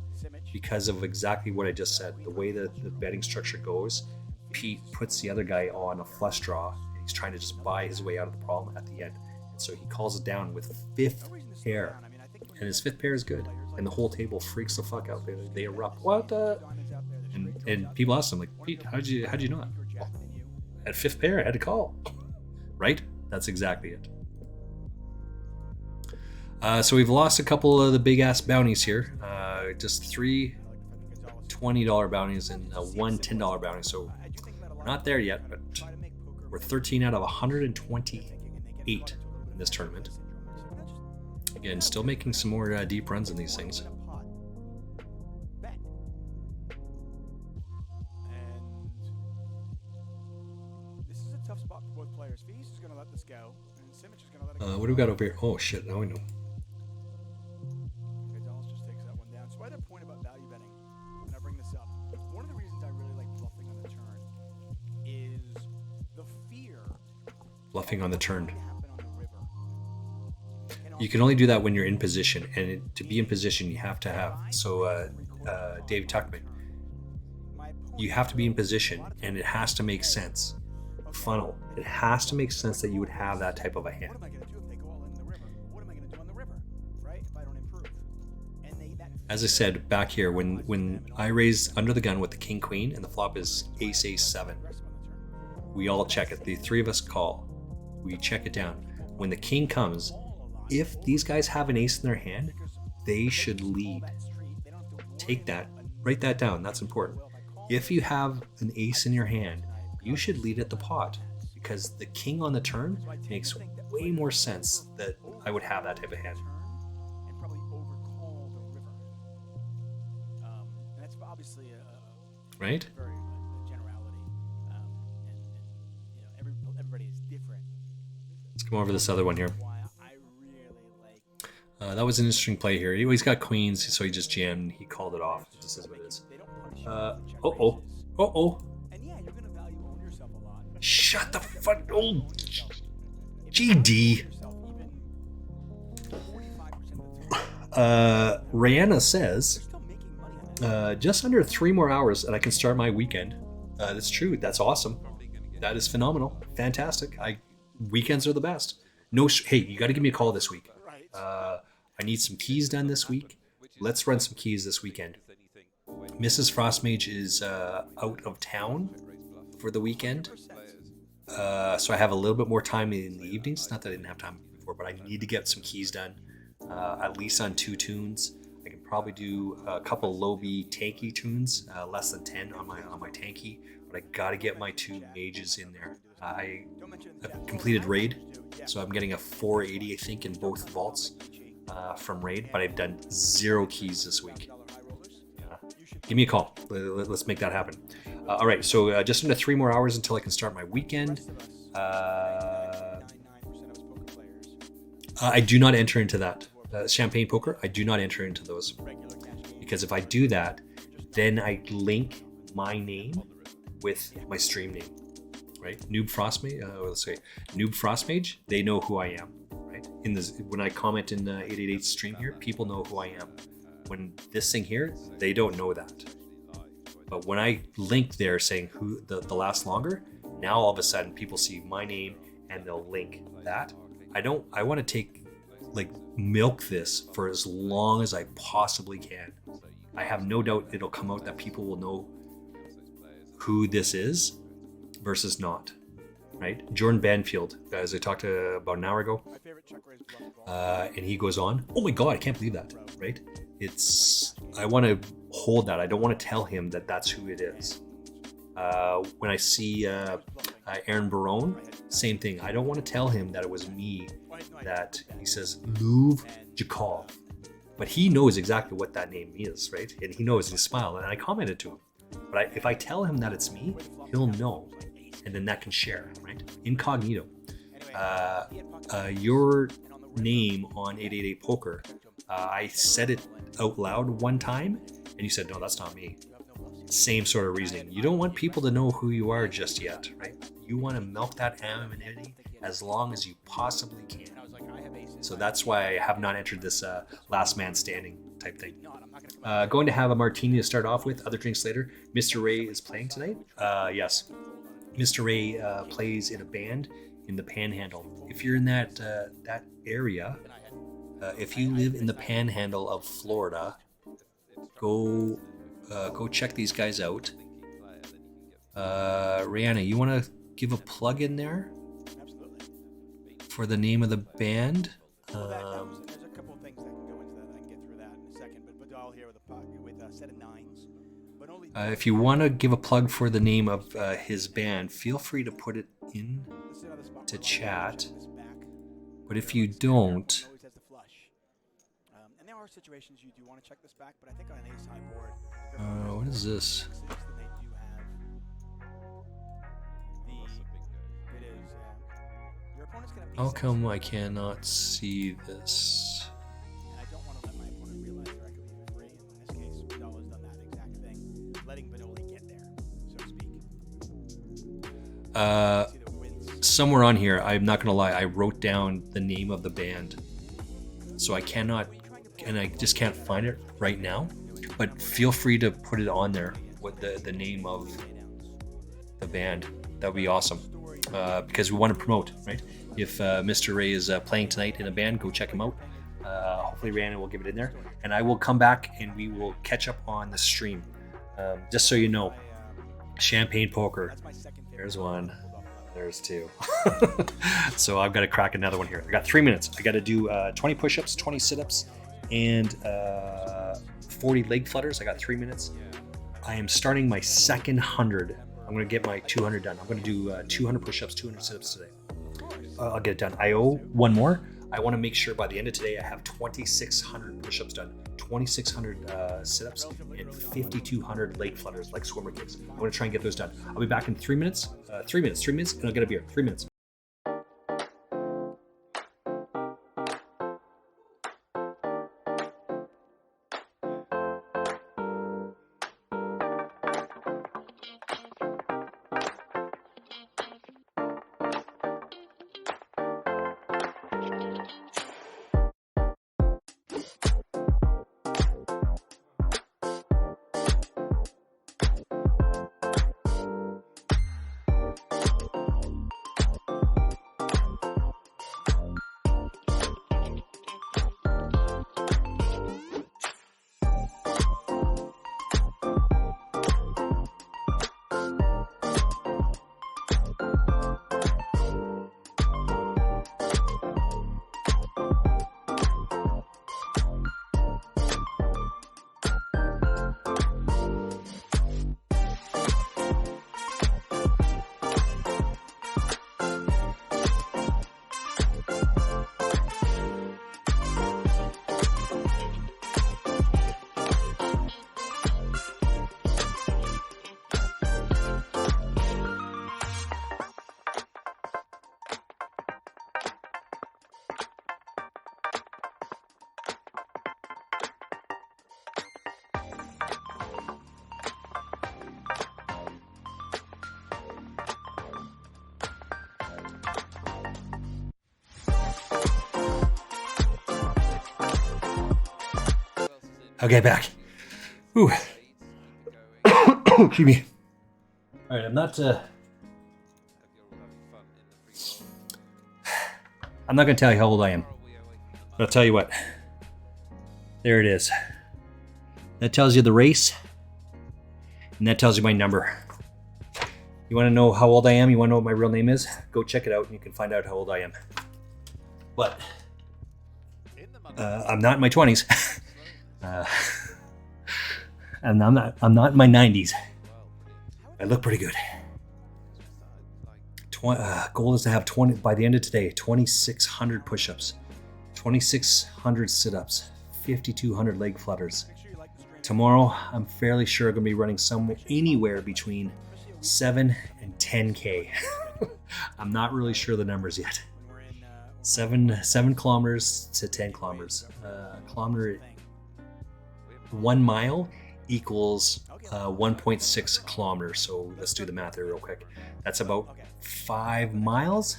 Because of exactly what I just said. The way that the betting structure goes, Pete puts the other guy on a flush draw. He's trying to just buy his way out of the problem at the end. And so he calls it down with fifth pair. And his fifth pair is good. And the whole table freaks the fuck out. They erupt. What? And people ask him, like, "Pete, how'd you not?" Well, at fifth pair, I had to call. Right? That's exactly it. So we've lost a couple of the big ass bounties here. Just 3 $20 bounties and one $10 bounty. So we're not there yet, but we're 13 out of 128 in this tournament. Again, still making some more deep runs in these things. This is a tough spot for both players. Fees is going to let this go, and Simic is going to let it go. What do we got over here? Oh shit, now we know. Gonzalez just takes that one down. So either bluffing on the turn. You can only do that when you're in position, and to be in position, you have to have. So, Dave Tuckman, you have to be in position, and it has to make sense. Funnel. It has to make sense that you would have that type of a hand. What am I going to do if they go all in the river? What am I going to do on the river, right? If I don't improve. As I said back here, when I raise under the gun with the king queen and the flop is ace ace 7, we all check it. The three of us call. We check it down. When the king comes, if these guys have an ace in their hand, they should lead. Take that, write that down. That's important. If you have an ace in your hand, you should lead at the pot, because the king on the turn makes way more sense that I would have that type of hand. And probably overcall the river. And that's obviously a Right? very generality. And you know, everybody is different. Let's come over to this other one here. Why I really like. That was an interesting play here. He's got queens, so he just jammed. He called it off. It just is what it is. They don't punish you Uh-oh. Uh-oh. And yeah, you're gonna value own yourself a lot. Shut the fuck. Oh, GD. Rihanna says, just under 3 more hours and I can start my weekend. That's true. That's awesome. That is phenomenal. Fantastic. Weekends are the best. Hey, you got to give me a call this week. I need some keys done this week. Let's run some keys this weekend. Mrs. Frostmage is out of town for the weekend. So I have a little bit more time in the evenings. Not that I didn't have time before, but I need to get some keys done. At least on 2 tunes. I can probably do a couple low-B tanky tunes, less than 10 on my tanky, but I gotta get my 2 mages in there. I've completed raid, so I'm getting a 480, I think, in both vaults from raid, but I've done 0 keys this week. Give me a call. Let's make that happen. All right, so just under 3 more hours until I can start my weekend. I do not enter into that. Champagne poker, I do not enter into those. Because if I do that, then I link my name with my stream name. Right? Noob Frostmage, let's say Noob Frostmage, they know who I am. Right? When I comment in 888 stream here, people know who I am. When this thing here, they don't know that. But when I link there saying who the last longer, now all of a sudden people see my name and they'll link that. I want to milk this for as long as I possibly can. I have no doubt it'll come out that people will know who this is versus not. Right? Jordan Banfield, as I talked to about an hour ago, and he goes on, oh my God, I can't believe that. Right? I want to hold that. I don't want to tell him that that's who it is. When I see Aaron Barone, same thing. I don't want to tell him that it was me that he says Louv Jakov, but he knows exactly what that name is, right? And he knows his smile, and I commented to him. But if I tell him that it's me, he'll know, and then that can share, right? Incognito. Your name on 888 Poker, I said it out loud one time, and you said, no, that's not me. Same sort of reasoning. You don't want people to know who you are just yet, right? You want to milk that anonymity as long as you possibly can. So that's why I have not entered this last man standing type thing. Going to have a martini to start off with. Other drinks later. Mr. Ray is playing tonight. Yes. Mr. Ray plays in a band in the Panhandle. If you're in that area, if you live in the Panhandle of Florida, go check these guys out. Rihanna, you want to give a plug in there? Absolutely. For the name of the band? There's a couple of things that can go into that. I can get through that in a second. But Vidal here with a set of 9s. But only If you want to give a plug for the name of his band, feel free to put it in to chat. But if you don't, always has the flush. And there are situations you do want to check this back, but I think on an ace high board, what is this? they do have it is your opponent's gonna How come I cannot see this? and I don't want to let my opponent realize they're actually free. In this case, Vidal has done that exact thing, letting Vanoli get there, so to speak. See the wins. somewhere on here, I'm not gonna lie, I wrote down the name of the band, so I cannot, and I just can't find it right now. But feel free to put it on there, what the name of the band. That would be awesome, because we want to promote, right? If Mr. Ray is playing tonight in a band, go check him out. Hopefully Rhiannon will give it in there, and I will come back and we will catch up on the stream. Just so you know, Champagne Poker, there's one, there's two. So I've got to crack another one here. I got 3 minutes. I got to do 20 push-ups, 20 sit-ups, and 40 leg flutters. I got 3 minutes. I am starting my second 100. I'm going to get my 200 done. I'm going to do 200 push-ups, 200 sit-ups today. I'll get it done. I owe one more. I want to make sure by the end of today I have 2,600 push-ups done, 2,600 sit-ups, and 5,200 leg flutters like swimmer kicks. I'm going to try and get those done. I'll be back in 3 minutes. 3 minutes, and I'll get a beer. 3 minutes. Okay, back. Ooh. Excuse me. All right, I'm not going to tell you how old I am, but I'll tell you what. There it is. That tells you the race, and that tells you my number. You want to know how old I am? You want to know what my real name is? Go check it out, and you can find out how old I am. But I'm not in my 20s. And I'm not in my 90s. I look pretty good. Goal is to have 20 by the end of today. 2,600 push-ups, 2,600 sit-ups, 5,200 leg flutters. Tomorrow, I'm fairly sure I'm gonna be running anywhere between 7 and 10K. I'm not really sure the numbers yet. 7 kilometers to 10 kilometers. Kilometer. 1 mile equals 1.6 kilometers. So let's do the math there real quick. That's about 5 miles,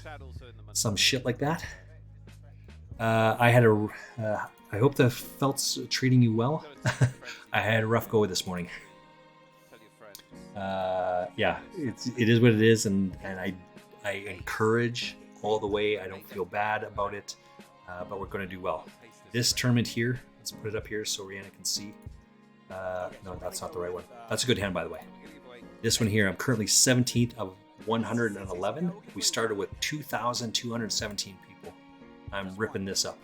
some shit like that. I hope the felt's treating you well. I had a rough go this morning. Yeah, it is what it is, and I encourage all the way. I don't feel bad about it, but we're going to do well. This tournament here, let's put it up here so Rhiannon can see. No, that's not the right one. That's a good hand, by the way. This one here, I'm currently 17th of 111. We started with 2,217 people. I'm ripping this up,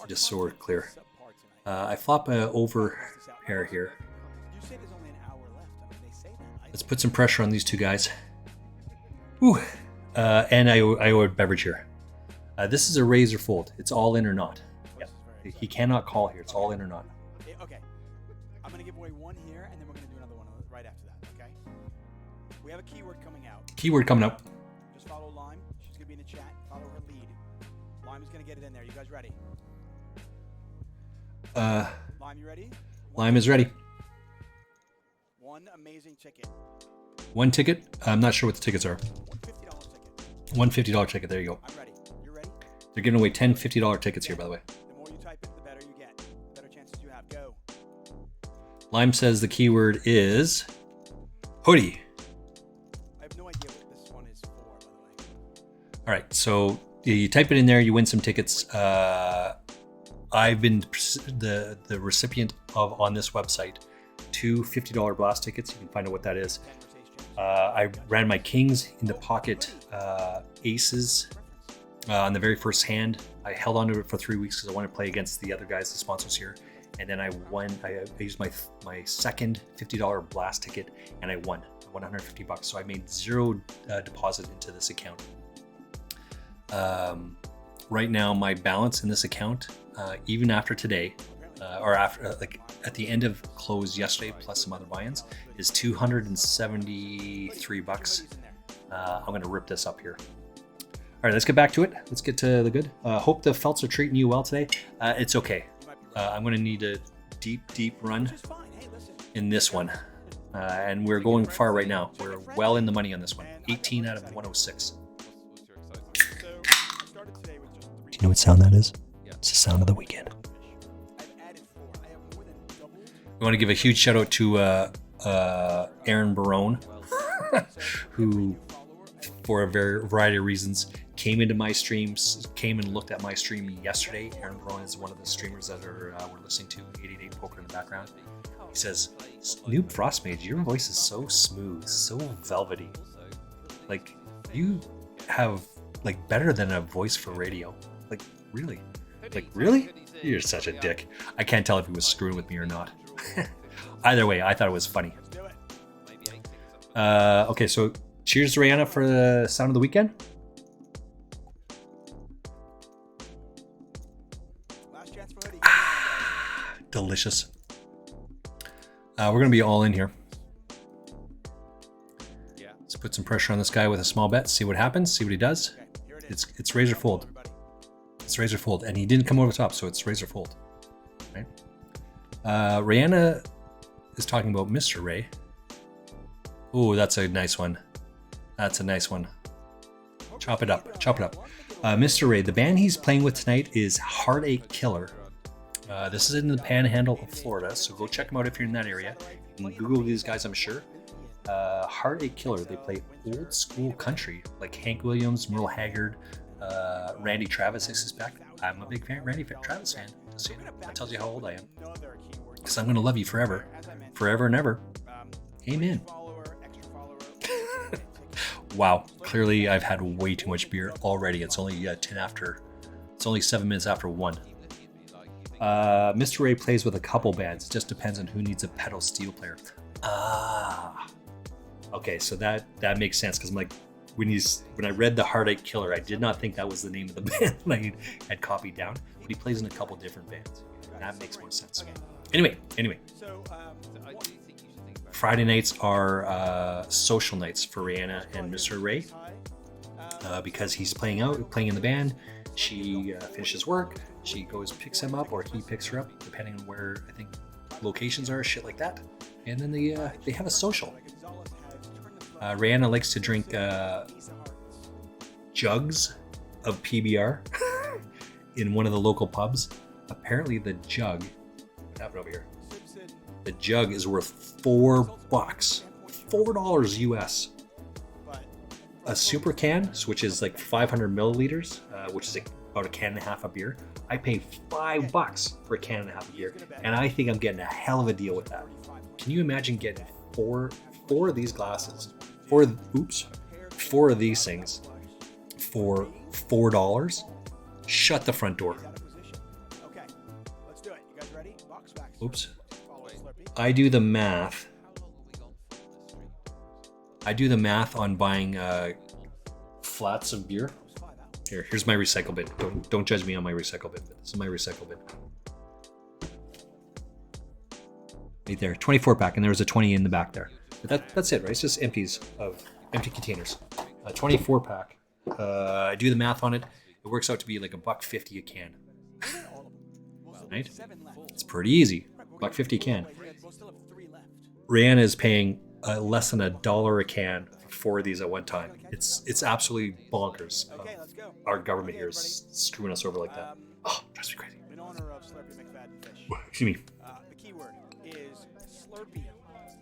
just so we're clear. I flop over pair here. Let's put some pressure on these two guys. Whew. And I owe a beverage here. This is a razor fold. It's all in or not. Yep. He cannot call here. It's all in or not. Okay. I'm going to give away one here, and then we're going to do another one right after that, okay? We have a keyword coming out. Keyword coming up. Just follow Lime. She's going to be in the chat. Follow her lead. Lime is going to get it in there. You guys ready? Lime, you ready? Lime is ready. One amazing ticket. One ticket? I'm not sure what the tickets are. $1 $50 ticket. One $50 ticket. There you go. I'm ready. You're ready? They're giving away 10 $50 tickets here, by the way. The more you type it, the better you get. The better chances you have. Go. Lime says the keyword is hoodie. I have no idea what this one is for, by the way. All right, so you type it in there, you win some tickets. I've been the recipient of, on this website, 2 $50 blast tickets. You can find out what that is. I ran my kings into pocket aces on the very first hand. I held on to it for 3 weeks because I wanted to play against the other guys, the sponsors here. And then I won. I used my second $50 blast ticket, and I won $150. So I made zero deposit into this account. Right now, my balance in this account, even after today, or after like at the end of close yesterday, plus some other buy-ins, is $273. I'm gonna rip this up here. All right, let's get back to it. Let's get to the good. Hope the felts are treating you well today. It's okay. I'm gonna need a deep run in this one. And we're going far right now. We're well in the money on this one. 18 out of 106. Do you know what sound that is? It's the sound of the weekend. We want to give a huge shout out to Aaron Barone, who, for a variety of reasons, came into my streams, came and looked at my stream yesterday. Aaron Barone is one of the streamers that we're listening to, 888 Poker in the background. He says, Noob Frostmage, your voice is so smooth, so velvety. Like, you have, like, better than a voice for radio. Like, really? Like, really? You're such a dick. I can't tell if he was screwing with me or not. Either way, I thought it was funny. Okay, so cheers to Rihanna for the sound of the weekend. Delicious. We're going to be all in here. Let's put some pressure on this guy with a small bet, see what happens, see what he does. It's razor fold. It's razor fold, and he didn't come over the top, so it's razor fold. Right? Rihanna is talking about Mr. Ray. Ooh, that's a nice one. That's a nice one. Chop it up. Chop it up. Mr. Ray, the band he's playing with tonight is Heartache Killer. This is in the Panhandle of Florida, so go check them out if you're in that area. You can Google these guys, I'm sure. Heartache Killer, they play old school country, like Hank Williams, Merle Haggard, Randy Travis, I suspect. I'm a big Randy Travis fan. So, you know, that tells you how old I am. Because I'm going to love you forever. Forever and ever. Amen. Wow. Clearly, I've had way too much beer already. It's only 10 after. It's only 7 minutes after 1. Mr. Ray plays with a couple bands. It just depends on who needs a pedal steel player. Okay, so that makes sense, because I'm like, when I read the Heartache Killer, I did not think that was the name of the band that I had copied down, but he plays in a couple different bands. That makes more sense. Anyway. Friday nights are social nights for Rihanna and Mr. Ray, because he's playing in the band. She finishes work, she goes picks him up, or he picks her up, depending on where I think locations are, shit like that. And then they have a social. Rihanna likes to drink jugs of PBR in one of the local pubs. Apparently the jug, what happened over here? The jug is worth $4, $4 US. A super can, which is like 500 milliliters, which is like about a can and a half of beer. I pay $5 for a can and a half of beer, and I think I'm getting a hell of a deal with that. Can you imagine getting four of these glasses, four of these things for $4? Shut the front door. Oops. I do the math on buying flats of beer. Here's my recycle bin. Don't judge me on my recycle bin. This is my recycle bin. Right there, 24 pack, and there was a 20 in the back there. But that's it, right? It's just empty containers. A 24 pack. I do the math on it. It works out to be like $1.50 a can. Right? It's pretty easy. $1.50 a can. Rihanna is paying less than $1 a can for 4 of these at one time. It's absolutely bonkers. Okay, let's go. Our government here is screwing us over like that. Oh, drives me crazy. In honor of Slurpee McFadden Fish, Excuse me. the keyword is Slurpee.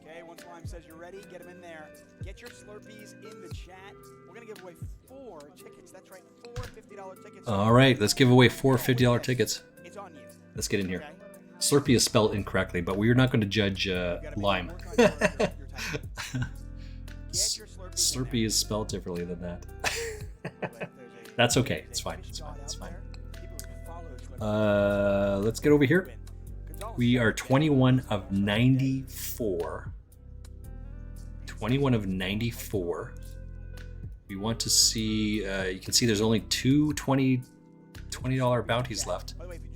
Okay, once Lime says you're ready, get them in there. Get your Slurpees in the chat. We're gonna give away 4 tickets. That's right, 4 $50 tickets. All right, let's give away 4 $50 tickets. It's on you. Let's get in here. Okay? Slurpee is spelled incorrectly, but we are not going to judge lime. Slurpee is spelled differently than that. That's okay. It's fine. It's fine. It's fine. Let's get over here. We are 21 of 94. 21 of 94. We want to see, you can see there's only 2 $20 bounties left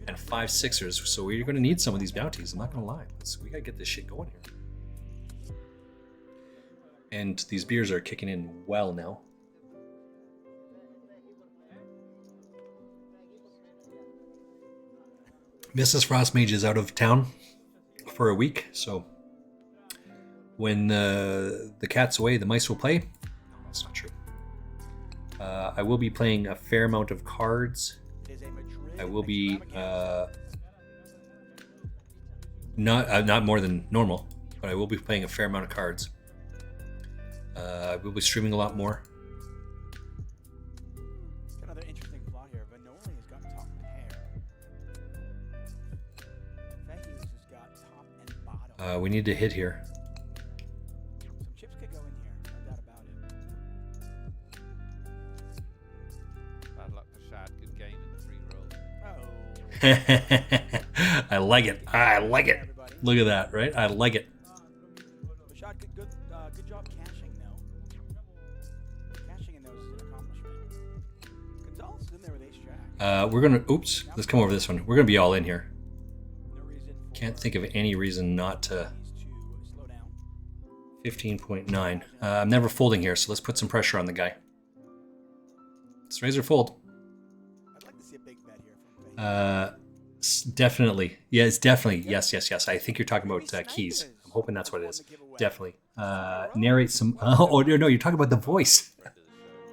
and 5 sixers. So we're going to need some of these bounties. I'm not going to lie. We got to get this shit going here. And these beers are kicking in well now. Mrs. Frostmage is out of town for a week, so when the cat's away, the mice will play. No, that's not true. I will be playing a fair amount of cards. I will be not more than normal, but I will be playing a fair amount of cards. I will be streaming a lot more. Another interesting plot here. Vanoli has got top pair. Fahey's just got top and bottom. We need to hit here. Some chips could go in here, no doubt about it. Bad luck for Shad. Good game in the 3 roll. I like it. I like it. Everybody. Look at that, right? I like it. Bashad, good job cashing though. Cashing in those is an accomplishment. Gonzalez is in there with ace jack. We're gonna. Oops. Let's come over this one. We're gonna be all in here. No reason for Can't think of any reason not to. these to slow down. 15.9. I'm never folding here, so let's put some pressure on the guy. Let's raise or fold. I'd like to see a big bet here from Fahey. Definitely. Yeah, it's definitely. Yes. I think you're talking about keys. I'm hoping that's what it is. Definitely. Narrate some. Oh, no, you're talking about the voice.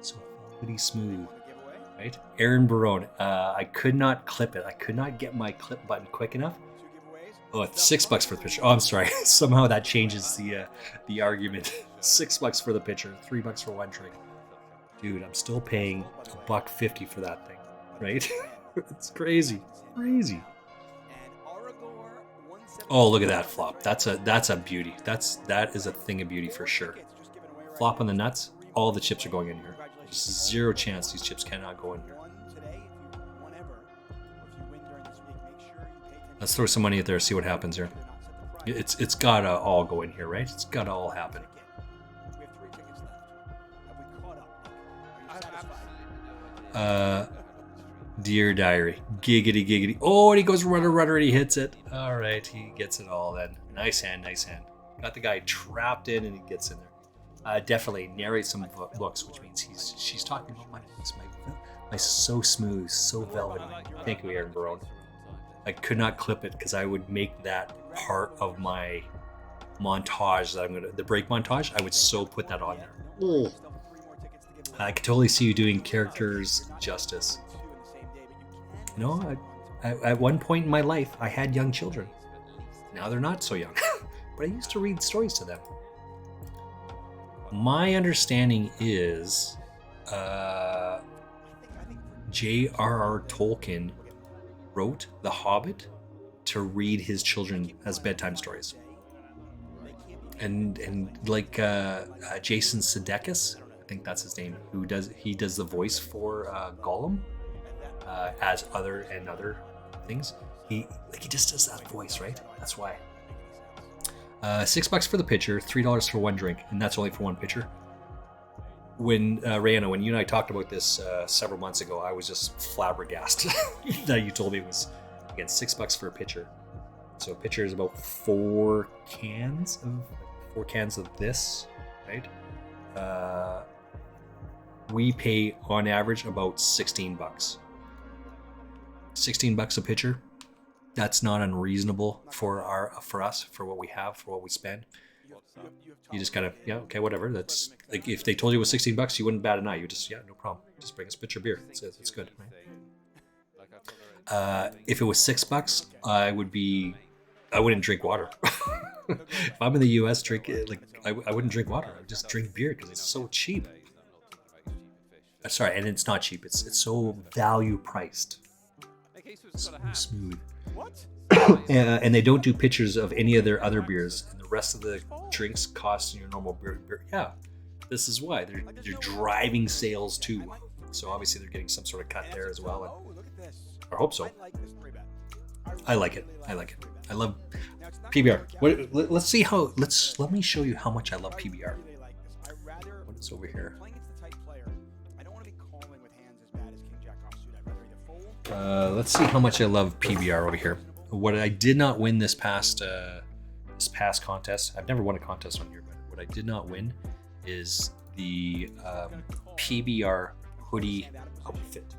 So pretty smooth. Giveaway. Right? Aaron Barone. I could not clip it. I could not get my clip button quick enough. 2 giveaways. Oh, it's $6 for the pitcher. Oh, I'm sorry. Somehow that changes the argument. $6 for the pitcher, $3 for one drink. Dude, I'm still paying $1.50 for that thing, right? It's crazy. Crazy. And Aragor 170. Oh, look at that flop. That's a beauty. That is a thing of beauty for sure. Just giving away right Flop now. on the nuts. All the chips are going in here. There's zero chance these chips cannot go in here. Won today, if you won ever, or if you win during this week, make sure you pay attention. Let's throw some money out there, see what happens here. Do not set the price. It's gotta all go in here, right? It's gotta all happen. We have 3 tickets left. Have we caught up? Are you I have satisfied? absolutely no idea. Dear diary. Giggity. Oh, and he goes rudder, and he hits it. All right, he gets it all then. Nice hand. Got the guy trapped in, and he gets in there. Definitely narrate some books, which means she's talking about my so smooth, so velvety. Thank you, Aaron Barone. I could not clip it because I would make that part of my montage that the break montage. I would so put that on there. Still have 3 more tickets to give away. I could totally see you doing characters justice. 2 in the same day, but you can You know, at one point in my life, I had young children. Now they're not so young, but I used to read stories to them. My understanding is J.R.R. Tolkien wrote The Hobbit to read his children as bedtime stories. And like Jason Sudeikis, I think that's his name, he does the voice for Gollum, as other things. He just does that voice, right? That's why. $6 for the pitcher, $3 for one drink, and that's only for one pitcher. When Rihanna, when you and I talked about this several months ago, I was just flabbergasted that you told me it was again $6 for a pitcher. So a pitcher is about 4 cans of this, right? We pay on average about $16. $16 a pitcher. That's not unreasonable for us, for what we have, for what we spend. You just gotta, yeah, okay, whatever. That's like if they told you it was $16, you wouldn't bat an eye. You just, yeah, no problem. Just bring us a pitcher of beer. It's good. Right? If it was $6, I wouldn't drink water. If I'm in the U.S., I wouldn't drink water. I would just drink beer because it's so cheap. Sorry, and it's not cheap. It's so value priced. So smooth. What? And they don't do pictures of any of their other beers, and the rest of the drinks cost your normal beer. Yeah, this is why they're driving sales too. So obviously they're getting some sort of cut there as well. Oh, look at this. I hope so. I like this 3-bet. I like it. I like it. I love PBR. Let's see how. Let me show you how much I love PBR. What is over here? Playing against the type player, I don't want to be calling with hands as bad as King Jack offsuit. I'd rather either fold. Let's see how much I love PBR over here. What I did not win this past contest. I've never won a contest on here, but what I did not win is the PBR hoodie outfit.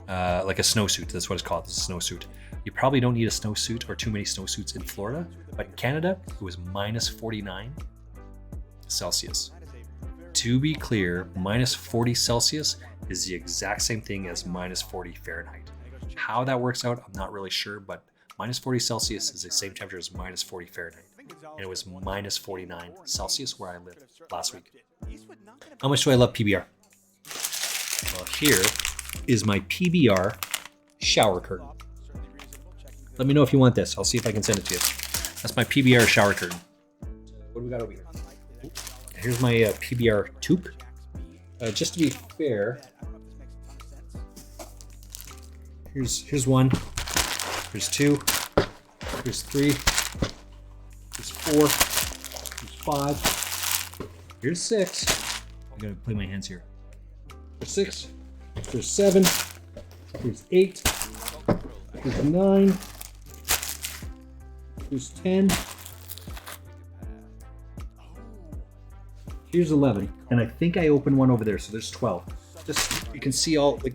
Like a snowsuit. That's what it's called. It's a snowsuit. You probably don't need a snowsuit or too many snowsuits in Florida, but in Canada, it was minus 49 Celsius. To be clear, minus 40 Celsius is the exact same thing as minus 40 Fahrenheit. How that works out, I'm not really sure, but minus 40 Celsius is the same temperature as minus 40 Fahrenheit. And it was minus 49 Celsius where I lived last week. How much do I love PBR? Well, here is my PBR shower curtain. Let me know if you want this. I'll see if I can send it to you. That's my PBR shower curtain. What do we got over here? Here's my PBR toque. Just to be fair, here's one, here's two, here's three, here's four, here's five, here's six. I gotta play my hands here. There's six, there's seven, there's eight, there's nine, there's 10. Here's 11, and I think I opened one over there, so there's 12. Just you can see all like.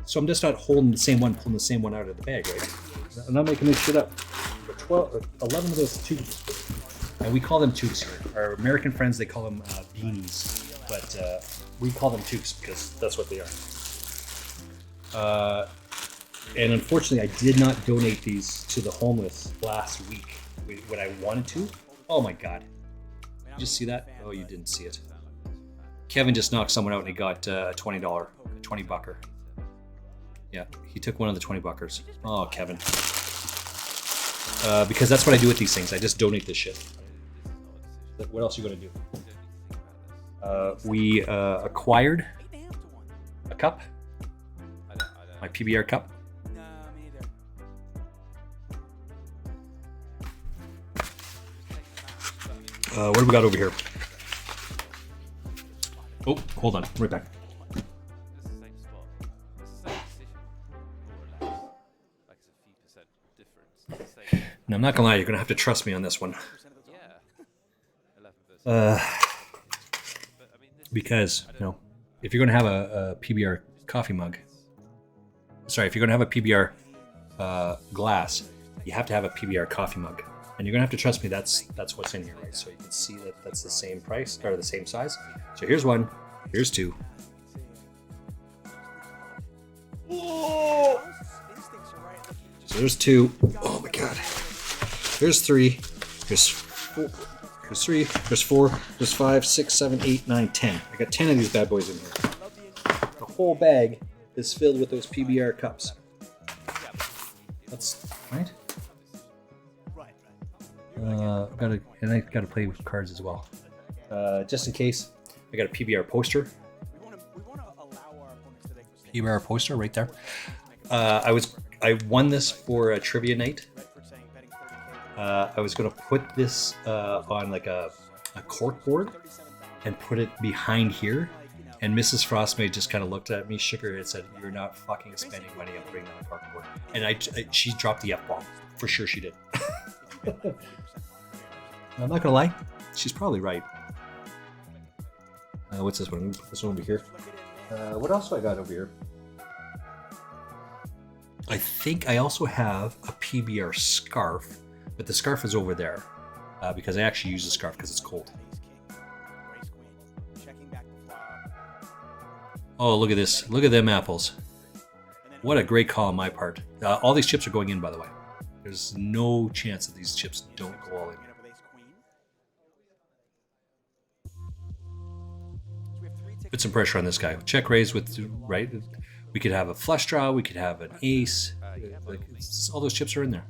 So I'm just not holding the same one, pulling the same one out of the bag, right? I'm not making this shit up. But 11 of those tubes, and we call them toques here. Our American friends, they call them beanies, but we call them toques because that's what they are. And unfortunately, I did not donate these to the homeless last week when I wanted to. Oh my God. Did you see that? Oh, you didn't see it. Kevin just knocked someone out and he got a $20 bucker. Yeah, he took one of the 20 buckers. Oh, Kevin. Because that's what I do with these things. I just donate this shit. What else are you going to do? We acquired a cup. My PBR cup. What do we got over here? Oh, hold on. Right back. Now, I'm not gonna lie, you're gonna have to trust me on this one. Because, you know, if you're gonna have a PBR coffee mug, sorry, if you're gonna have a PBR glass, you have to have a PBR coffee mug. And you're gonna have to trust me, that's what's in here, right? So you can see that that's the same price, or the same size. So here's one, here's two. Oh! So there's two. Oh my God. There's three. There's four. There's three. There's four. There's 5, 6, 7, 8, 9, 10. I got 10 of these bad boys in here. The whole bag is filled with those PBR cups. That's right. I gotta play with cards as well. Just in case, I got a PBR poster. PBR poster right there. I won this for a trivia night. I was gonna put this on like a cork board and put it behind here. And Mrs. Frostmate just kind of looked at me, shook her head, and said, "You're not fucking spending money on putting it on a cork board." And she dropped the F-bomb. For sure she did. I'm not gonna lie, she's probably right. What's this one? This one over here. What else do I got over here? I think I also have a PBR scarf, but the scarf is over there. because I actually use the scarf because it's cold. Ace king, race queen, checking back the flop. Oh, look at this. Look at them apples. And then What a great call on my part. All these chips are going in, by the way. There's no chance that these chips don't go all in. opening up with ace queen. So we have 3 tickets. Put some pressure on this guy. Check raise with, right? We could have a flush draw. We could have an ace. Like, all those chips are in there.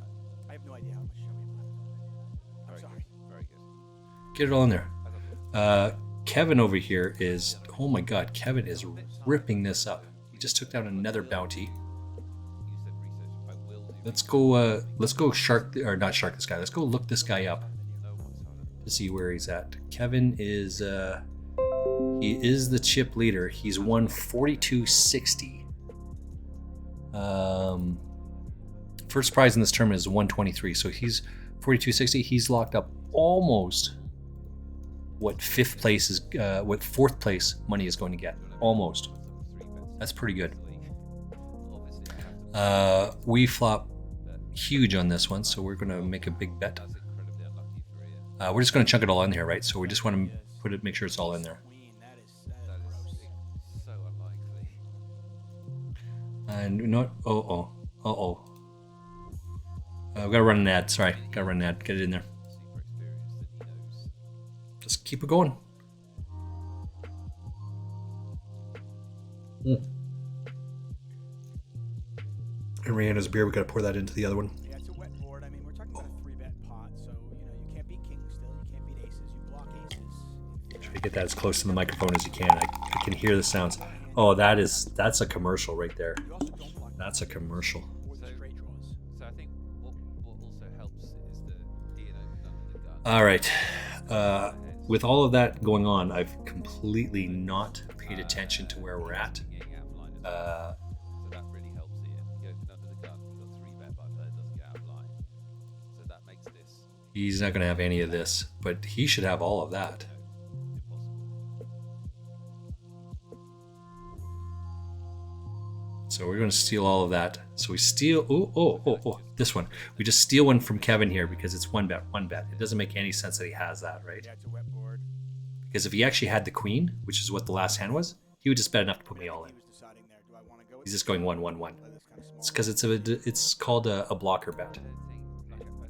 I have no idea how much show we have. I'm sorry. Very good. Get it all in there. Kevin over here is, oh my God, Kevin is ripping this up. He just took down another bounty. You said research. I will do. Let's go shark, or not shark this guy. Let's go look this guy up No one's harder. to see where he's at. Kevin is, he is the chip leader. He's won 4260. First prize in this tournament is 123, so he's 4260. He's locked up almost what fourth place money is going to get. Almost. That's pretty good. Obviously, I have to. We flop huge on this one, so we're going to make a big bet. That's incredibly unlucky for Ian. We're just going to chunk it all in here, right? So we just want to make sure it's all in there. Queen, that is That gross. is so unlikely. And not. I've got to run an ad. Sorry, got to run an ad. Get it in there. Super experienced that he knows. Just keep it going. And Rihanna's beer, we got to pour that into the other one. Yeah, it's a wet board. I mean, we're talking about a 3-bet pot, so you can't beat kings still. You can't beat aces. You block aces. Try to get that as close to the microphone as you can. I can hear the sounds. Oh, that's a commercial right there. You also don't block That's a commercial. or the straight draws. So I think what also helps is that Ian opened under the gun. All right. With all of that going on, I've completely not paid attention to where we're at. Getting out of line as well. Uh, So that really helps Ian. He opened under the gun. He got 3-bet, but that doesn't get out of line. So that makes this he's not going to have any of this, but he should have all of that. impossible. So we're going to steal all of that. So we steal. Oh, this one. We just steal one from Kevin here because it's one bet. It doesn't make any sense that he has that, right? Yeah, it's a wet board. Because if he actually had the queen, which is what the last hand was, he would just bet enough to put me all in. He was deciding there, do I want to go with He's just going 1-1-1. play this kind of small? It's because it's called a blocker bet.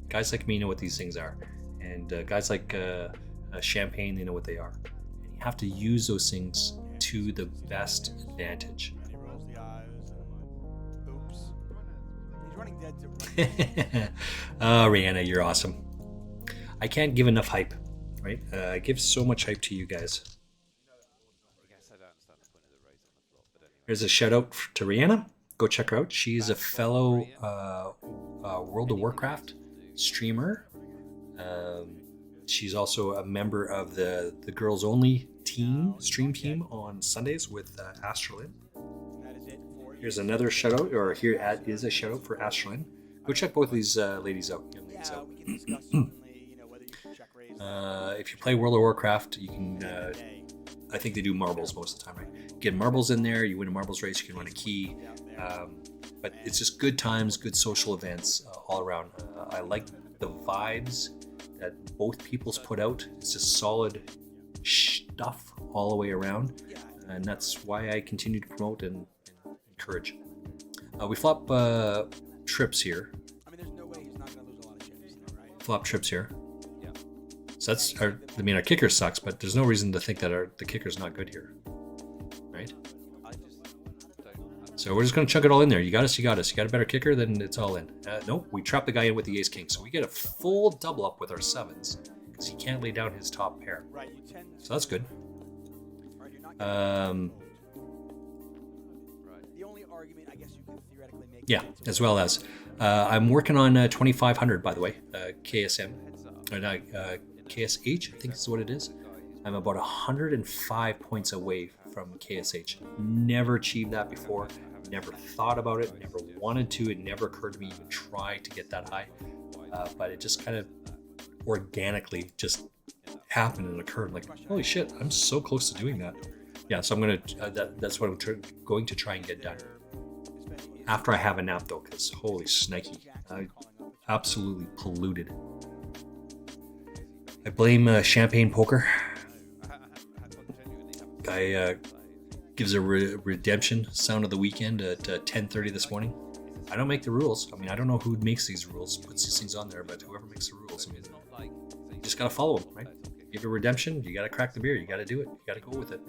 Guys like me know what these things are, and guys like Champagne, they know what they are. And you have to use those things to the best advantage. And he rolls the eyes. And oops. He's running dead to Oh, Rihanna, you're awesome. I can't give enough hype, right? I give so much hype to you guys. I guess I don't understand the point of the raise on the flop, but anyway. Here's a shout out to Rihanna. Go check her out. She's a fellow World of Warcraft streamer. She's also a member of the Girls Only stream team on Sundays with Astralin. That is it for Here's another shout out, or here is a shout out for Astralin. Go check both of these ladies out. Young ladies Yeah, out. we can discuss certainly, whether you should check raise. If you play World of Warcraft, you can. I think they do marbles most of the time, right? Get marbles in there. You win a marbles race. You can run a key. But it's just good times, good social events all around. I like the vibes that both people's put out. It's just solid stuff all the way around, and that's why I continue to promote and encourage. We flop trips here. I mean, there's no way he's not going to lose a lot of chips, right? Flop trips here. Yeah. So that's our. I mean, our kicker sucks, but there's no reason to think that the kicker's not good here, right? I just don't. So we're just going to chunk it all in there. You got us, you got us. You got a better kicker, then it's all in. Nope, we trap the guy in with the ace king. So we get a full double up with our sevens because he can't lay down his top pair. Right, you tend. So that's good. Right, you're not gonna Right. the only argument I guess you could theoretically make. Yeah, is it's a as well as. I'm working on 2500, by the way, KSM. Heads up. Or not, KSH, I think is what it is. I'm about 105 points away from KSH. Never achieved that before. Never thought about it. Never wanted to. It never occurred to me to even try to get that high. But it just kind of organically just happened and occurred. Like, holy shit, I'm so close to doing that. Yeah, so I'm gonna. That's what I'm going to try and get done. After I have a nap, though, because holy snikey, I absolutely polluted. I blame Champagne Poker. Guy gives a redemption sound of the weekend at 10:30 this morning. I don't make the rules. I mean, I don't know who makes these rules, puts these things on there, but whoever makes the rules, I mean, you just gotta follow them, right? Give a redemption, you gotta crack the beer, you gotta do it, you gotta go with it.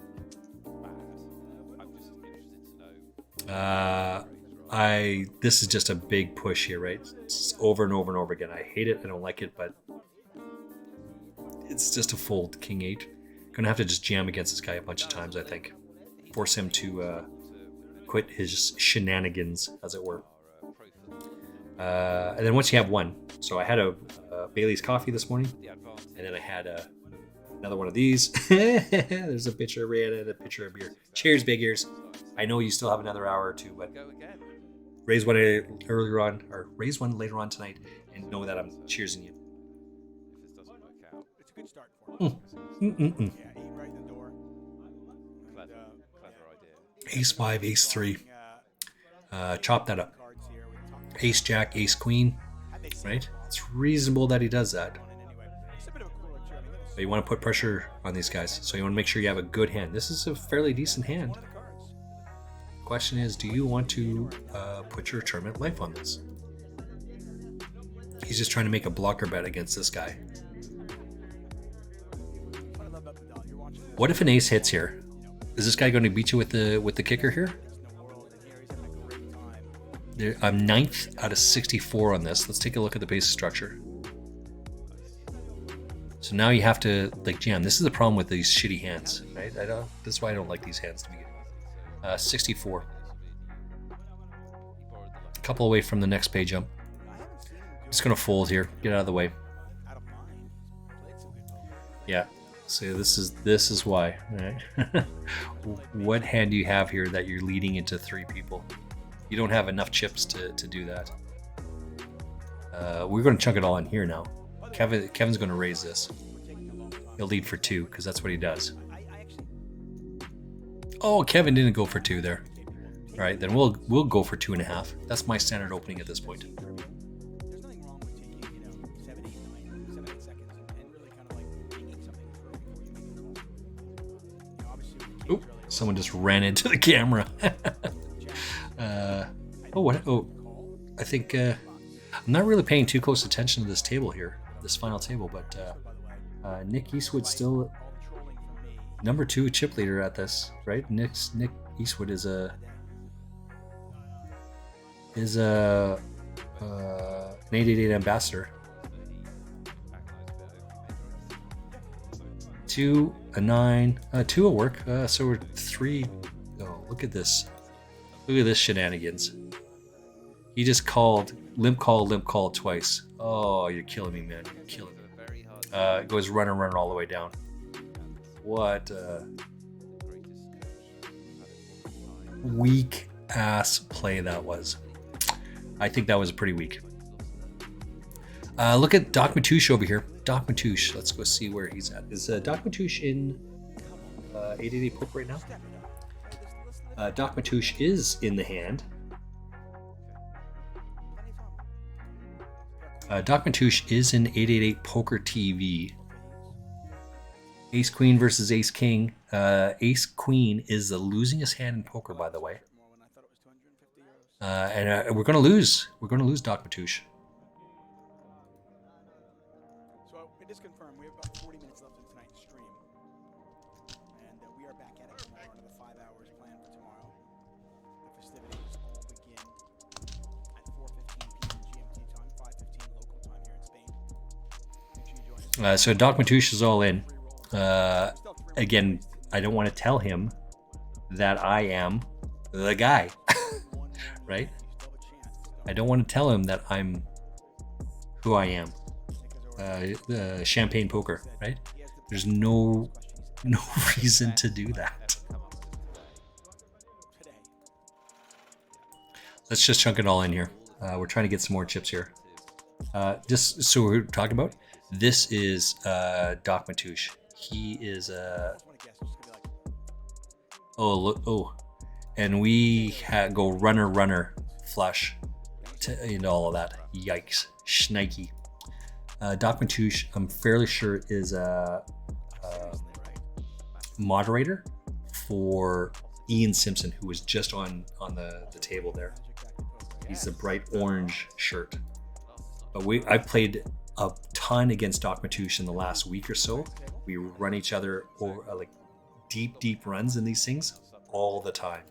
This is just a big push here, right? It's over and over and over again. I hate it, I don't like it, but it's just a fold. King 8. Gonna have to just jam against this guy a bunch of times, I think. Force him to quit his shenanigans, as it were. And then once you have one, so I had a Bailey's coffee this morning, and then I had another one of these. There's a pitcher of red and a pitcher of beer. Cheers, big ears. I know you still have another hour or two, but raise one earlier on, or raise one later on tonight, and know that I'm cheersing you. It's a good start for him. Yeah, 8 right in the door. And, Clever idea. Ace 5, Ace 3. Chop that up. Ace Jack, Ace Queen. Right? It's reasonable that he does that. But you want to put pressure on these guys, so you want to make sure you have a good hand. This is a fairly decent hand. Question is, do you want to put your tournament life on this? He's just trying to make a blocker bet against this guy. What if an ace hits here? Is this guy going to beat you with the kicker here? I'm 9th out of 64 on this. Let's take a look at the basic structure. So now you have to like jam. This is the problem with these shitty hands, right? That's why I don't like these hands to begin with. 64. A couple away from the next pay jump. Just gonna fold here. Get out of the way. Yeah. So this is why. Right? What hand do you have here that you're leading into 3 people? You don't have enough chips to do that. We're gonna chunk it all in here now. Kevin's gonna raise this. He'll lead for 2 because that's what he does. Oh, Kevin didn't go for 2 there. All right, then we'll go for 2.5. That's my standard opening at this point. There's nothing wrong with taking, 7, 8, 9, 7, 8 seconds and really kind of like thinking something through before you make the call. Obviously, with the Oop, kids early, someone just ran into the camera. I think I'm not really paying too close attention to this table here, this final table, but Nick Eastwood still number 2 chip leader at this, right? Nick Eastwood is an 888 ambassador. 2, a 9, 2 will work. So we're 3. Oh, look at this. Look at this shenanigans. He just called limp call twice. Oh, you're killing me, man. You're killing me. It goes runner all the way down. What weak ass play that was. I think that was pretty weak. Look at Doc Matouche over here. Doc Matouche. Let's go see where he's at. Is Doc Matouche in 888 poker right now? Doc Matouche is in the hand. Doc Matouche is in 888 Poker TV. Ace Queen versus Ace King. Ace Queen is the losingest hand in poker, by the way. And we're going to lose. We're going to lose Doc Matouche. So it is confirmed. We have about 40 minutes left in tonight's stream. And we are back at it tomorrow. Another 5 hours planned for tomorrow. The festivities all begin at 4:15 p.m. GMT time, 5:15 local time here in Spain. Make sure you join us. So Doc Matouche is all in. Again, I don't want to tell him that I am the guy, right? I don't want to tell him that I'm who I am. Champagne Poker, right? There's no reason to do that. Let's just chunk it all in here. We're trying to get some more chips here. Just so we're talking about, this is Doc Matouche. He is and we go runner flush into all of that. Yikes, shnikey. Doc Matouche, I'm fairly sure, is a moderator for Ian Simpson, who was just on the table there. He's a bright orange shirt. But I've played a ton against Doc Matouche in the last week or so. We run each other over like deep runs in these things all the time.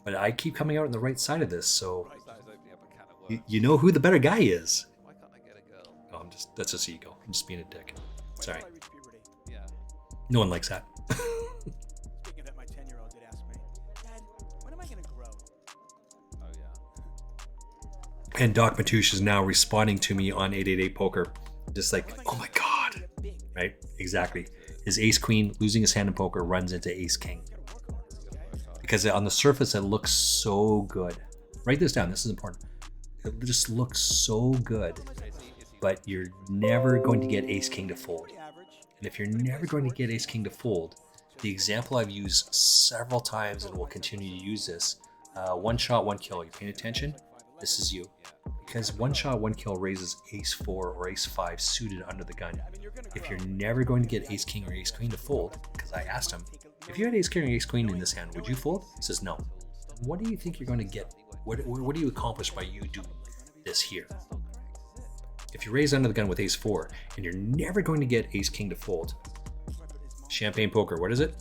But I keep coming out on the right side of this, so you know who the better guy is. Why can't I get a girl? Oh, that's just ego. I'm just being a dick. Sorry. When I reached puberty, Yeah. No one likes that. speaking of that, my 10-year-old did ask me, Dad, when am I going to grow? Oh yeah. And Doc Matouche is now responding to me on 888 Poker. Just like, oh my God. Right? Exactly. His ace queen, losing his hand in poker, runs into ace king. Because on the surface, it looks so good. Write this down. This is important. It just looks so good. But you're never going to get ace king to fold. And if you're never going to get ace king to fold, the example I've used several times and will continue to use this, one shot, one kill. You paying attention? This is you. Because one shot, one kill raises ace 4 or ace 5 suited under the gun. If you're never going to get ace king or ace queen to fold, because I asked him, if you had ace king or ace queen in this hand, would you fold? He says no. What do you think you're going to get? What do you accomplish by you doing this here? If you raise under the gun with ace 4 and you're never going to get ace king to fold, champagne poker, what is it?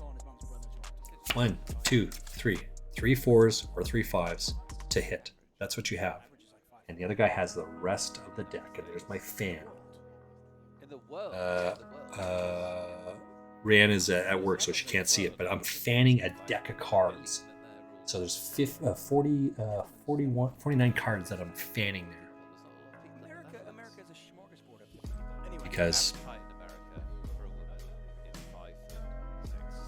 1, 2, 3. 3 4s or 3 5s to hit. That's what you have. And the other guy has the rest of the deck. And there's my fan. In the world. Ryan is at work, so she can't see it, but I'm fanning a deck of cards. So there's 49 cards that I'm fanning there. America's a smorgasbord of anyway. Because Height in America for a woman is 5 foot 6.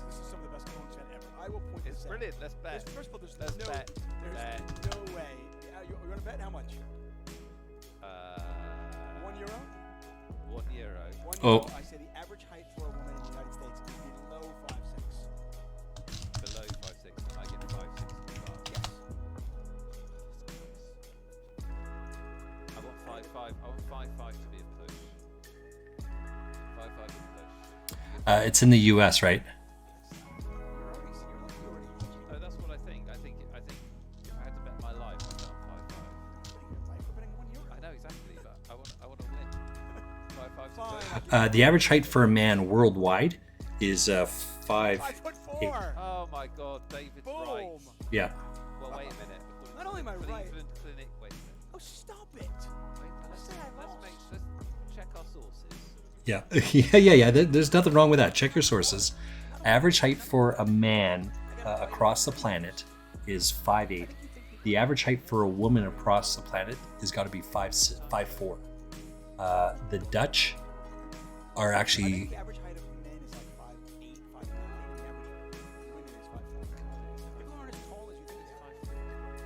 This is some of the best points ever. I will point It's this out. brilliant. Let's bet. First of all, there's Let's no, bet. there's no way. You're going to bet how much? €1? €1. €1. Oh. I say the average height for a woman in the United States is below 5'6". Below 5'6", and I get 5'6". Yes. I want 5'5". I want 5'5" to be a push. 5'5" is a push. it's in the US, right? Oh, that's what I think. I think if I had to bet my life, I'd bet on 5'5". I know exactly, but I want to win. 5'5" is a push. The average height for a man worldwide is 5'8". 5'4". Oh my God, David's right. Boom. Yeah. Well, wait a minute. According Not to only am I the right- Cleveland Clinic, wait a minute. Oh, stop it. Wait, let's check our sources. Yeah. yeah. There's nothing wrong with that. Check your sources. Average height for a man across the planet is 5'8". The average height for a woman across the planet has got to be 5'4". The Dutch are I actually think the average height of men is like 5'8", 5'9". The average women is 5'4". People aren't as tall as you think it's 5'4".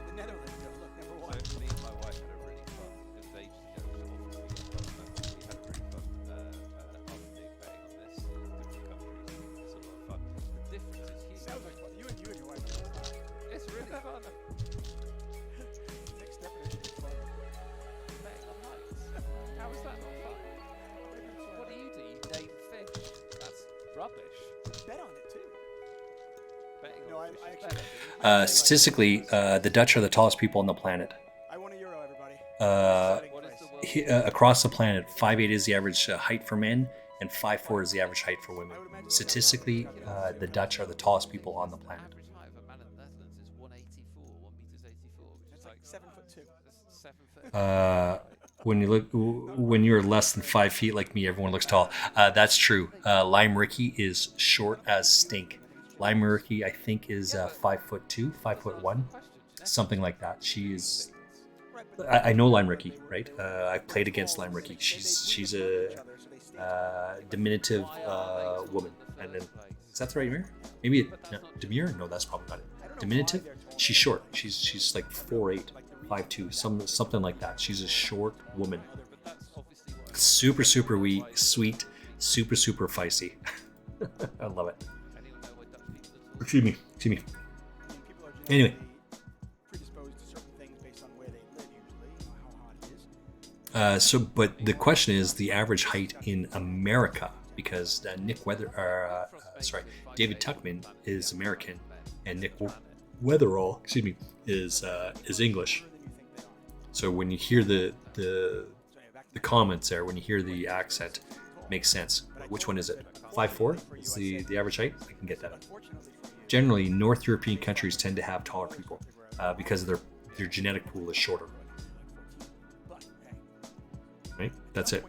The Netherlands, look, number one. So me and my wife had a really fun, it was ages ago, it was obviously we had a really fun afternoon betting on this, different countries, it's a lot of fun. The difference is huge. Sounds like fun. You and your wife are fun. It's really fun. Next definition is fun. Betting on heights. How is that not fun? What do? You name fish. That's rubbish. Bet on it too. Betting No, on I fish is actually. better. statistically, the Dutch are the tallest people on the planet. I want €1, everybody. What is the world? Across the planet, 5'8" is the average height for men, and 5'4" is the average height for women. Statistically, the Dutch are the tallest people on the planet. Average height of a man in the Netherlands is 184, 1 meters 84, which That's is like 7'2". that's 7 foot. When you're less than 5 feet like me, everyone looks tall. That's true. Lime Ricky is short as stink. Lime Ricky, I think, is 5'2", 5'1", something like that. She is. I know Lime Ricky, right? I've played against Lime Ricky. She's a diminutive woman. And then is that the right mirror? Maybe no, demure? No, that's probably not it. Diminutive? She's short. She's like 4'8", 5'2", something like that. She's a short woman. Super sweet, super feisty. I love it. Excuse me. People are Anyway. predisposed to certain things based on where they live, usually, how hot it is. But the question is the average height in America, because David Tuckman is American, and Nick Weatherall, is English. So when you hear the comments there, when you hear the accent, it makes sense. Which one is it? 5'4" is the average height. I can get that. Generally, North European countries tend to have taller people because their genetic pool is shorter. Right? That's it.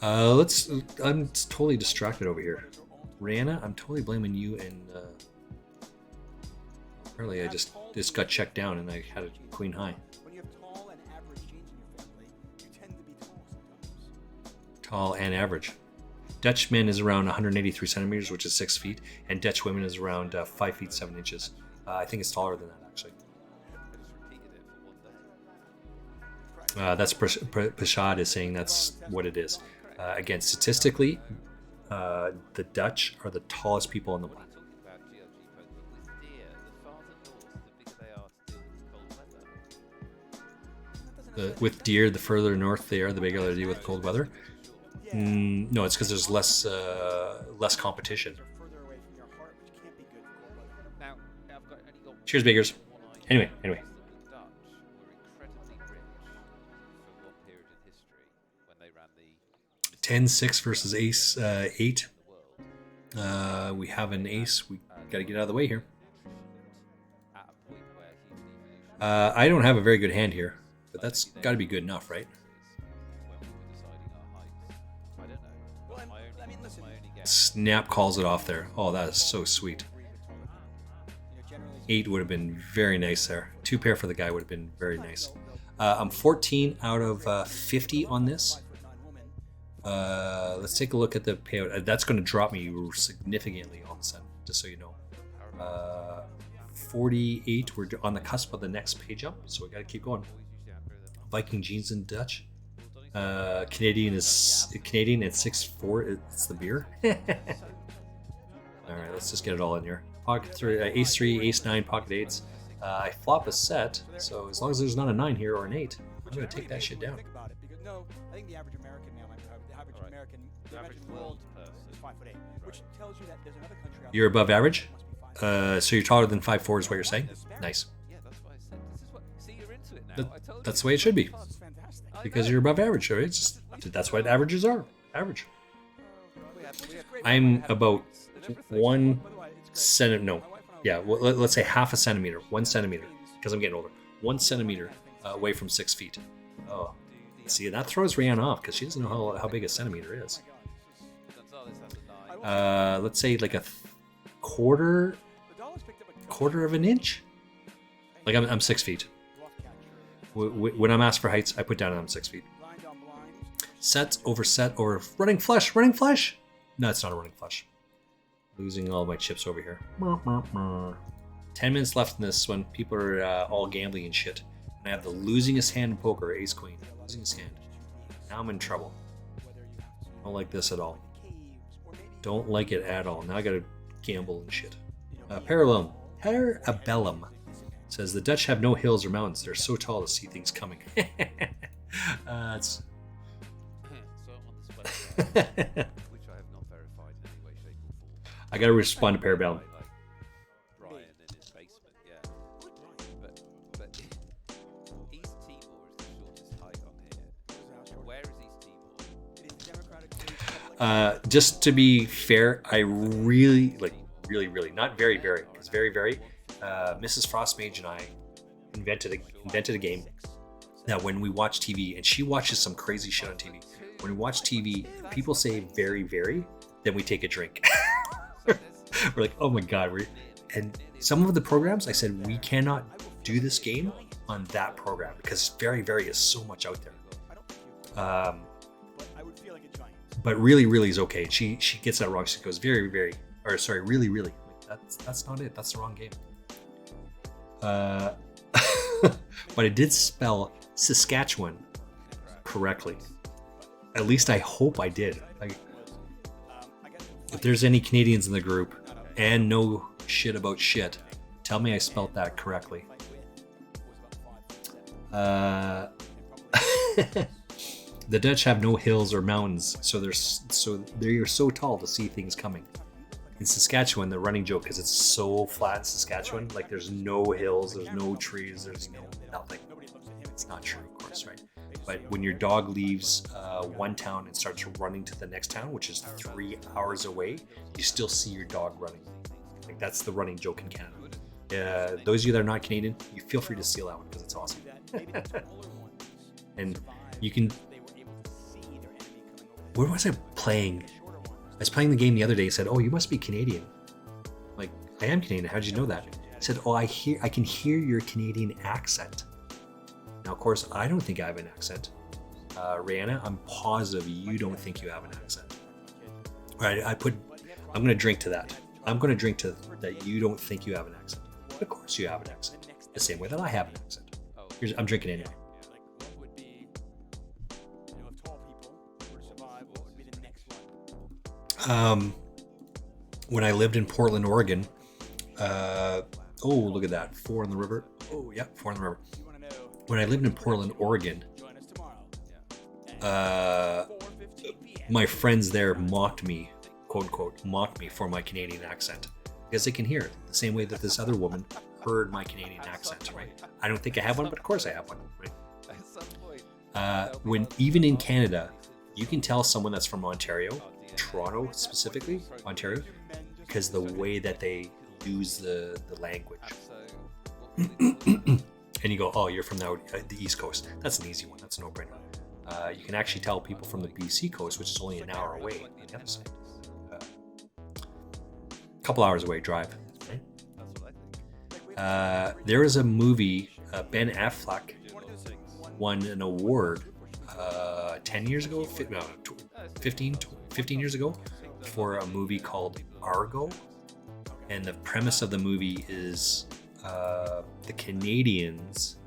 I'm totally distracted over here. Rihanna, I'm totally blaming you, and apparently I just got checked down and I had a queen high. When you have tall and average genes in your family, you tend to be tall sometimes. Tall and average. Dutch men is around 183 centimeters, which is 6 feet, and Dutch women is around 5 feet 7 inches. I think it's taller than that, actually. That's Pashad is saying that's what it is. Again, statistically, the Dutch are the tallest people on the planet. With deer, the further north they are, the bigger they deal with cold weather. No, it's because there's less competition. Cheers, Bakers. Anyway. 10-6 versus ace 8. We have an ace. We got to get out of the way here. I don't have a very good hand here, but that's got to be good enough, right? Snap calls it off there. Oh, that is so sweet. 8 would have been very nice there. 2 pair for the guy would have been very nice. I'm 14 out of 50 on this. Let's take a look at the payout. That's going to drop me significantly all of a sudden, just so you know. 48, we're on the cusp of the next page up, so we got to keep going. Viking jeans in Dutch. Canadian at 6'4". It's the beer. All right, let's just get it all in here. Pocket 3, ace 3, ace 9, pocket 8s. I flop a set, so as long as there's not a 9 here or an 8, I'm going to take that shit down. Think about it, because no, I think the average American now, the average world is 5'8", which tells you that there's another country out You're above average? there. So you're taller than 5'4" is what you're saying? Nice. Yeah, that's what I said. This is what. See, you're into it now. I told That's you. the way it should be. This is fantastic. Because you're above average, right? That's what averages are. Average. We had great I'm had about points and everything. 1 By the way, it's great. centimeter. No. My wife and I Yeah, well, let's say half a centimeter. 1 centimeter. Because I'm getting older. 1 centimeter away from 6 feet. Oh. See, that throws Rihanna off because she doesn't know how big a centimeter is. Gonzalez has a 9. Let's say like a quarter The Dolphins picked up a quarter of an inch. Like I'm 6 feet. bluff catcher. When I'm asked for heights, I put down I'm 6 feet. Blind on blind. Set over running flush. No, it's not a running flush. Losing all my chips over here. 10 minutes left in this one. People are all gambling and shit. And I have the losingest hand in poker, ace queen. Losingest hand. Now I'm in trouble. Don't like this at all. Don't like it at all. Now I gotta gamble and shit. Parabellum says the Dutch have no hills or mountains. They're so tall to see things coming. It's So I'm on this website, which I have not verified in any way, shape, or form. I gotta respond to Parabellum. Like Brian in his basement, yeah. But East Timor is the shortest height on here. Where is East Timor? Just to be fair, I really, not very, because very, Mrs. Frostmage and I invented a game that when we watch TV, and she watches some crazy shit on TV. When we watch TV, people say very, then we take a drink. We're like, oh my god, and some of the programs, I said we cannot do this game on that program because very, is so much out there. I would feel like a giant. But really is okay. She gets that wrong. She goes really. That's not it. That's the wrong game. But I did spell Saskatchewan correctly. At least I hope I did. If there's any Canadians in the group and know shit about shit, tell me I spelled that correctly. Uh, the Dutch have no hills or mountains, so they're so tall to see things coming. In Saskatchewan, the running joke is it's so flat in Saskatchewan, like there's no hills, there's no trees, there's no nothing. It's not true, of course, right? But when your dog leaves one town and starts running to the next town, which is 3 hours away, you still see your dog running. Like that's the running joke in Canada. Those of you that are not Canadian, you feel free to steal that one because it's awesome. And you can. Where was I playing? I was playing the game the other day. It said, "Oh, you must be Canadian." Like, I am Canadian. How did you know that? It said, "Oh, I can hear your Canadian accent." Now, of course, I don't think I have an accent. Rihanna, I'm positive you don't think you have an accent. All right, I'm going to drink to that. I'm going to drink to that you don't think you have an accent. But of course you have an accent. The same way that I have an accent. I'm drinking anyway. What would be, if tall people were to survive, what would be the next one? When I lived in Portland, Oregon, look at that. 4 on the river. Oh, yeah, 4 on the river. You want to know? When I lived in Portland, Oregon, Join us tomorrow. 4:15 p.m. my friends there mocked me, quote unquote, mocked me for my Canadian accent because they can hear it the same way that this other woman heard my Canadian accent, right? I don't think I have one, but of course I have one, right? At some point, When even in Canada, you can tell someone that's from Ontario, Toronto specifically, Ontario, because the way that they use the language. so what we do And you go, oh, you're from the East Coast. That's an easy one. That's a no-brainer. You can actually tell people from the BC coast, which is only an hour away on the other side. A couple hours away drive. Right? that's what I think. There was a movie, Ben Affleck won an award 10 years ago, 15 years ago, for a movie called Argo. And the premise of the movie is the Canadians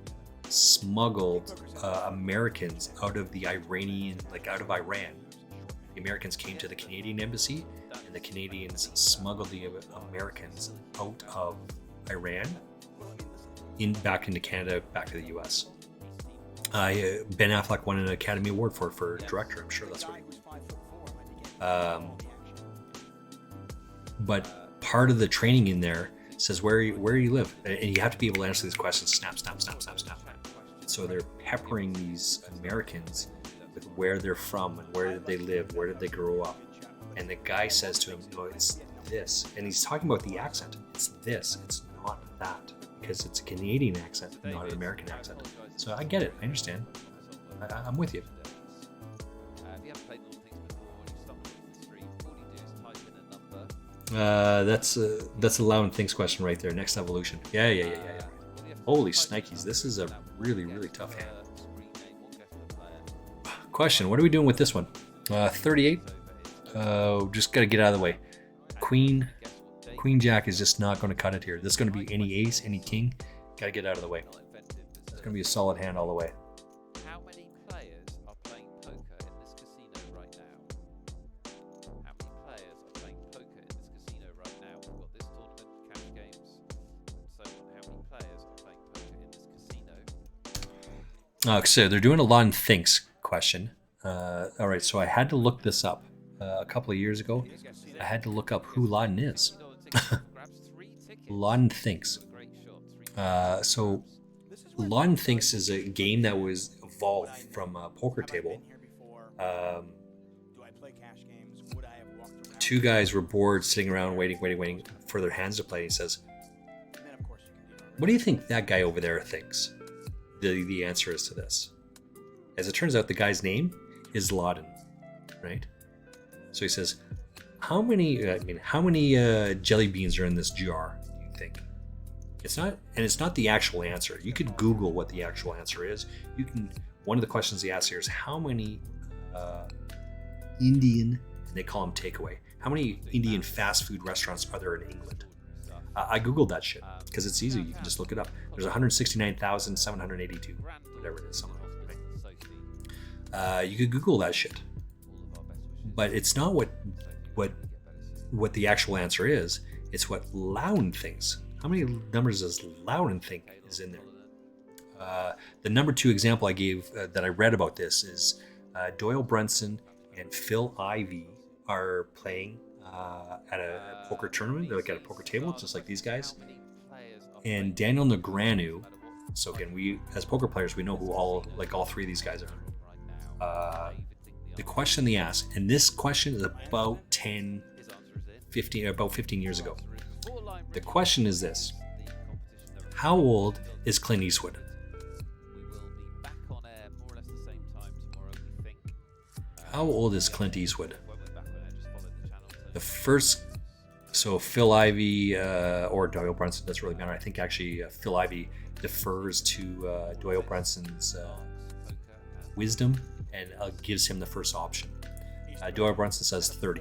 smuggled Americans out of Iran. The Americans came to the Canadian embassy, and the Canadians smuggled the Americans out of Iran back into Canada, back to the U.S. Ben Affleck won an Academy Award for director. I'm sure that's what he was. But part of the training in there says where you live, and you have to be able to answer these questions. Snap, snap, snap, snap, snap. So they're peppering these Americans with where they're from and where did they live, where did they grow up. And the guy says to him, "No, it's this," and he's talking about the accent. It's this. It's not that, because it's a Canadian accent, not an American accent. So I get it. I understand. I'm with you. Have you ever played Little Things before? When you stumble into the street, all you do is type in a number. That's a Loud Things question right there. Next evolution. Yeah. Holy snikes! This is a really, really tough hand. Screen name or guess the player. Question: what are we doing with this one? 38. Just gotta get out of the way. Queen Jack is just not going to cut it here. This is going to be any ace, any king. Gotta get out of the way. Not inventive, It's going to be a solid hand all the way. How many players are playing poker in this casino right now? How many players are playing poker in this casino right now? We've got this tournament, cash games, and so on. How many players are playing poker in this casino? So they're doing a Loud Thinks question. All right, so I had to look this up a couple of years ago. I had to look up who Loudon is. Grabs 3 tickets. Loudon Thinks. Great shot. 3 So Loudon Thinks is a game that was evolved from a poker table. Do I play cash games? Would I have walked around? 2 guys were bored, sitting around waiting for their hands to play. He says, And then, of course, you can do "What do you think that guy over there thinks?" The answer is to this. As it turns out, the guy's name is Loudon, right? So he says, "How many jelly beans are in this jar? Do you think?" It's not the actual answer. You could Google what the actual answer is. One of the questions he asks here is how many Indian, they call them takeaway. How many Indian fast food restaurants are there in England? I Googled that shit because it's easy. You can just look it up. There's 169,782, whatever it is. Something like that, right? You could Google that shit, but it's not what the actual answer is. It's what Loudon thinks. How many numbers does Loudon think is in there? The number 2 example I gave that I read about this is Doyle Brunson and Phil Ivey are playing at a poker tournament. They're like at a poker table, just like these guys. And Daniel Negreanu. So again, we as poker players, we know who all 3 of these guys are. The question they asked, and this question is about 15 years ago. The question is this: how old is Clint Eastwood? How old is Clint Eastwood? The first, so Phil Ivey or Doyle Brunson, doesn't really matter. I think actually Phil Ivey defers to Doyle Brunson's wisdom and gives him the first option. Doyle Brunson says 30.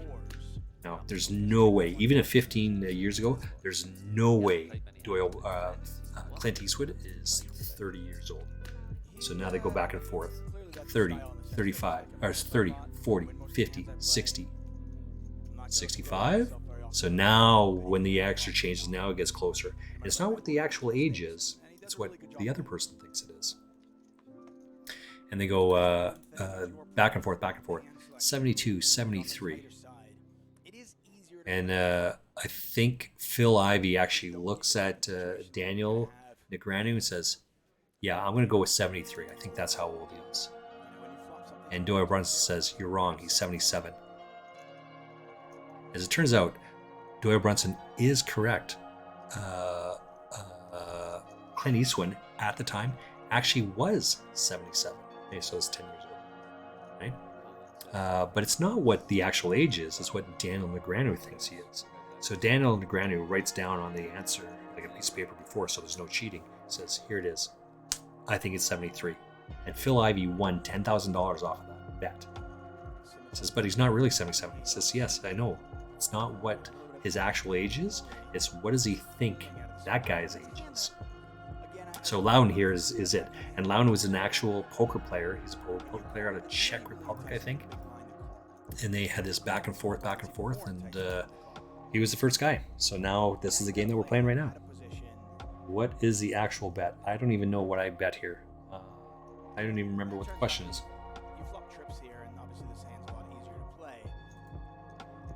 Now, there's no way, even at 15 years ago, there's no way Clint Eastwood is 30 years old. So now they go back and forth. 30, 35, or 30, 40, 50, 60, 65. So now when the answer changes, now it gets closer. And it's not what the actual age is, it's what the other person thinks it is. And they go back and forth, 72, 73. And I think Phil Ivey actually looks at Daniel Negreanu and says, yeah, I'm going to go with 73. I think that's how old he is. And Doyle Brunson says, you're wrong, he's 77. As it turns out, Doyle Brunson is correct. Clint Eastwood, at the time, actually was 77. Okay, so it's 10 years old. Right? But it's not what the actual age is, it's what Daniel Negreanu thinks he is. So Daniel Negreanu writes down on the answer, like a piece of paper before, so there's no cheating. Says, here it is. I think it's 73. And Phil Ivey won $10,000 off of that bet. He says, but he's not really 77. He says, yes, I know. It's not what his actual age is. It's what does he think that guy's age is. So Loudon here is it. And Loudon was an actual poker player. He's a poker player out of Czech Republic, I think. And they had this back and forth, and he was the first guy. So now this is the game that we're playing right now. What is the actual bet? I don't even know what I bet here. I don't even remember what the question is. You flop trips here, and obviously this hand's a lot easier to play.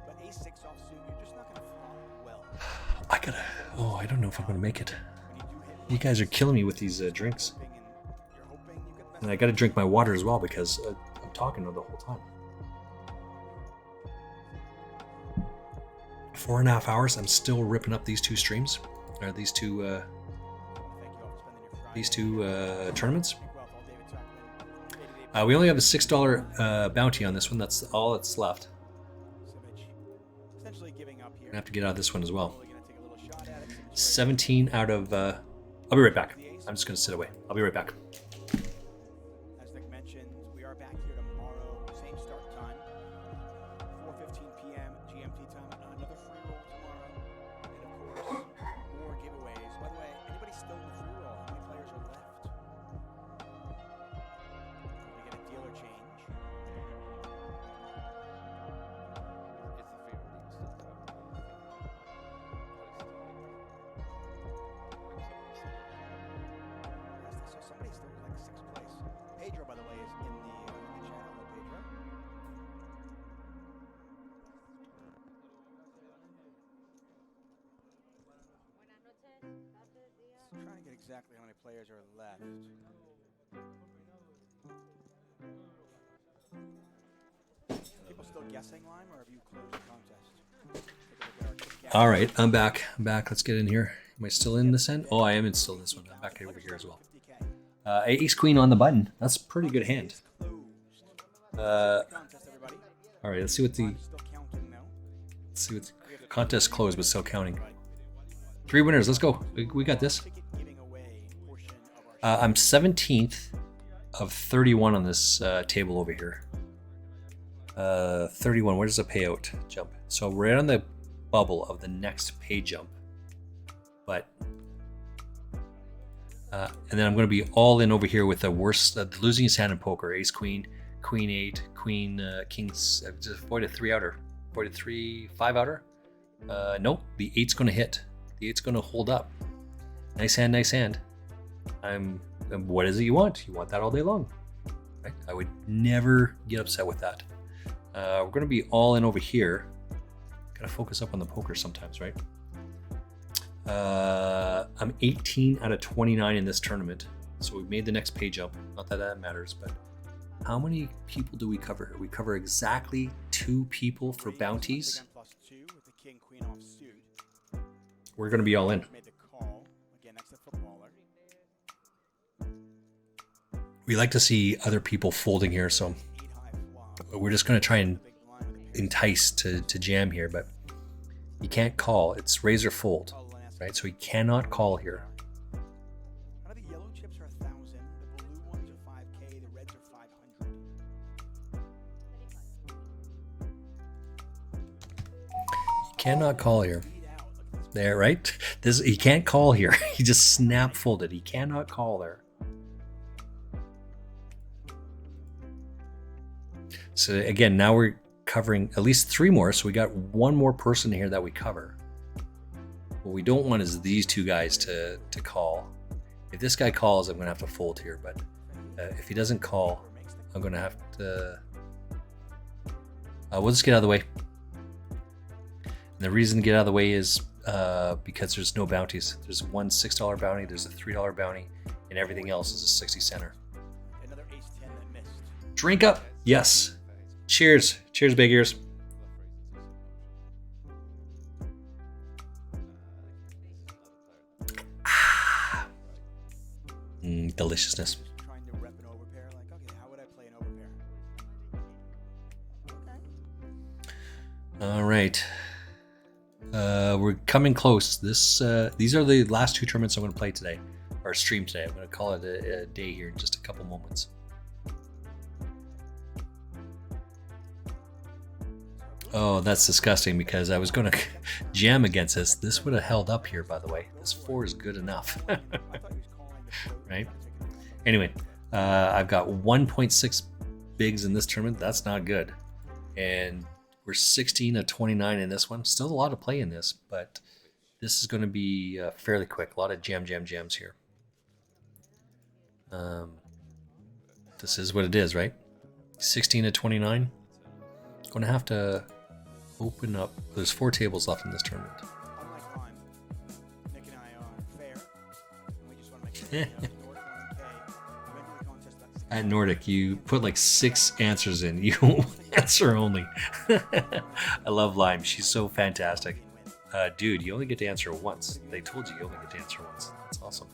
But ace-6 offsuit, you're just not going to flop well. I don't know if I'm gonna make it. You guys are killing me with these drinks. And I gotta drink my water as well because I'm talking the whole time. 4.5 hours, I'm still ripping up these two streams. Or these two tournaments. We only have a $6 bounty on this one. That's all that's left. I'm gonna have to get out of this one as well. 17 out of. I'll be right back. I'm just gonna sit away. I'll be right back. As Nick mentioned, we are back here tomorrow, same start time, 4:15 p.m. GMT time. Another free roll tomorrow, and of course, more giveaways. By the way, anybody still in the free roll? How many players are left? We get a dealer change. So somebody still was like 6th place. Pedro, by the way, is in the channel. Pedro. Trying to get exactly how many players are left. People still guessing, Lime, or have you closed the contest? Take a look at our quick guess. All right, I'm back. Let's get in here. Am I still in this end? Oh, I am still in this one. I'm back over here as well. 50K. Ace Queen on the button. That's a pretty good hand. Contest, everybody. All right, let's see what the Still counting now. contest closed, but still counting. 3 winners. Let's go. We got this. Ticket giving away portion of our I'm 17th of 31 on this table over here. 31. Where does the payout jump? So we're on the bubble of the next pay jump. But and then I'm going to be all in over here with the worst, the losingest hand in poker: Ace Queen, Queen 8, Queen Kings. Just avoided 3 outer, avoided 5 outer. Nope, the 8's going to hit. The 8's going to hold up. Nice hand, nice hand. I'm what is it you want? You want that all day long, right? I would never get upset with that. We're going to be all in over here. Got to focus up on the poker sometimes, right? I'm 18 out of 29 in this tournament, so we've made the next page up. Not that that matters, but how many people do we cover? We cover exactly 2 people for bounties. +2 with the king, queen offsuit. We're going to be all in. Made the call again next to footballer. We like to see other people folding here, so 8 high flop. we're just going to try and Big blind with the king. entice to jam here, but he can't call. It's raise or fold, right? So he cannot call here. I think yellow chips are 1,000. The blue ones are 5K. The reds are 500. He cannot call here. Lead out. Look at this. There, right? This he can't call here. He just snap folded. He cannot call there. So again, now we're covering at least 3 more. So we got 1 more person here that we cover. What we don't want is these 2 guys to call. If this guy calls, I'm gonna have to fold here. But if he doesn't call, I'm gonna have to. We'll just get out of the way. And the reason to get out of the way is because there's no bounties. There's one $6 bounty, there's a $3 bounty, and everything else is a 60 center. Another ace 10 that missed. Drink up. Yes. Cheers. Cheers, big ears. Deliciousness. Just trying to rep an overpair. Like, okay, how would I play an overpair? Okay. All right. We're coming close. These are the last 2 tournaments I'm going to play today, or stream today. I'm going to call it a day here in just a couple moments. Oh, that's disgusting because I was going to jam against this. This would have held up here, by the way. This 4 is good enough. I thought he was calling the float. Right? Anyway, I've got 1.6 bigs in this tournament. That's not good. And we're 16 of 29 in this one. Still a lot of play in this, but this is going to be fairly quick. A lot of jams here. This is what it is, right? 16 of 29. Going to have to open up. There's 4 tables left in this tournament. Unlike Lime, Nick and I are fair. And we just want to make sure that Nordic 1K. We went to the contest about 6 At Nordic, you put like 6 answers in. You answer only. I love Lime. She's so fantastic. Dude, you only get to answer once. They told you only get to answer once. That's awesome.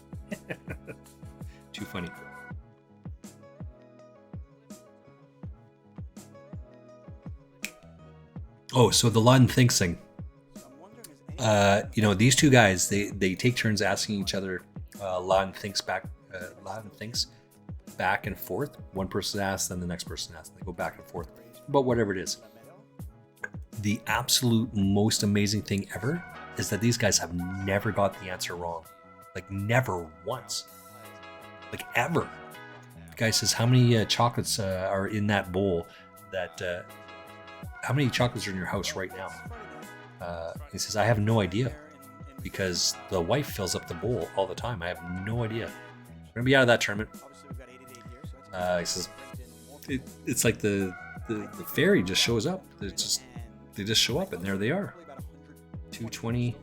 Too funny. Oh, so the Laden thinks thing. So I'm wondering, is any These 2 guys, they take turns asking each other. Laden thinks back and forth. One person asks, then the next person asks. They go back and forth. But whatever it is. The absolute most amazing thing ever is that these guys have never got the answer wrong. Like never once. Like ever. The guy says, how many chocolates are in that bowl? How many chocolates are in your house right now? He says, I have no idea. Because the wife fills up the bowl all the time. I have no idea. We're going to be out of that tournament. obviously we've got 8 here, so it's He says, brings in more people. it's like the fairy just shows up. They just show up and there they are. Probably about 100. 220. Maybe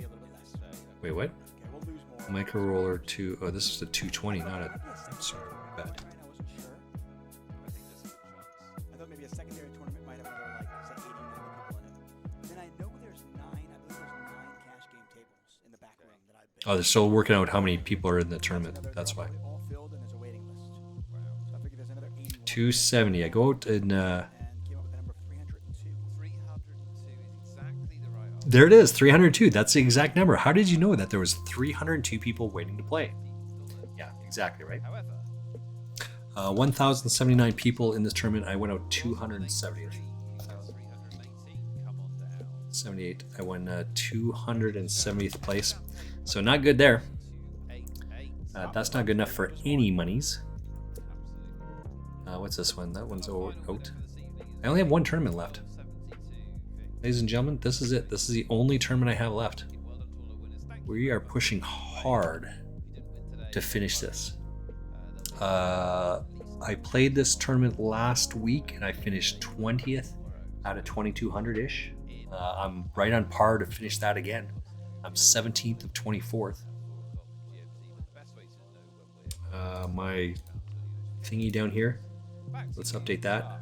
a little bit less. Wait, what? Okay, we'll lose more. Micro roller 2. Oh, this is a 220, not a. Sorry, my bad. Right, I wasn't sure. I thought maybe a secondary tournament might have another, like, say, 80, 90 people in it. And then I know there's 9, I believe there's 9 cash game tables in the back room that I've been. Oh, they're still working out how many people are in the tournament. Another- That's why. All filled and there's a waiting list. So I figured there's another 81. 270. I go out and And came up with the number of 302. 302 is exactly the right answer. there it is. 302. That's the exact number. How did you know that there was 302 people waiting to play? Yeah, exactly right. However, 1,079 people in this tournament. I went out 270th. 318 come on down. 78. I won 270th place. So not good there. 288. That's not good enough for any monies. What's this one? That one's out. I only have 1 tournament left. Ladies and gentlemen, this is it. This is the only tournament I have left. We are pushing hard. to finish this. I played this tournament last week and I finished 20th out of 2200-ish. I'm right on par to finish that again. I'm 17th of 24th. My thingy down here, let's update that.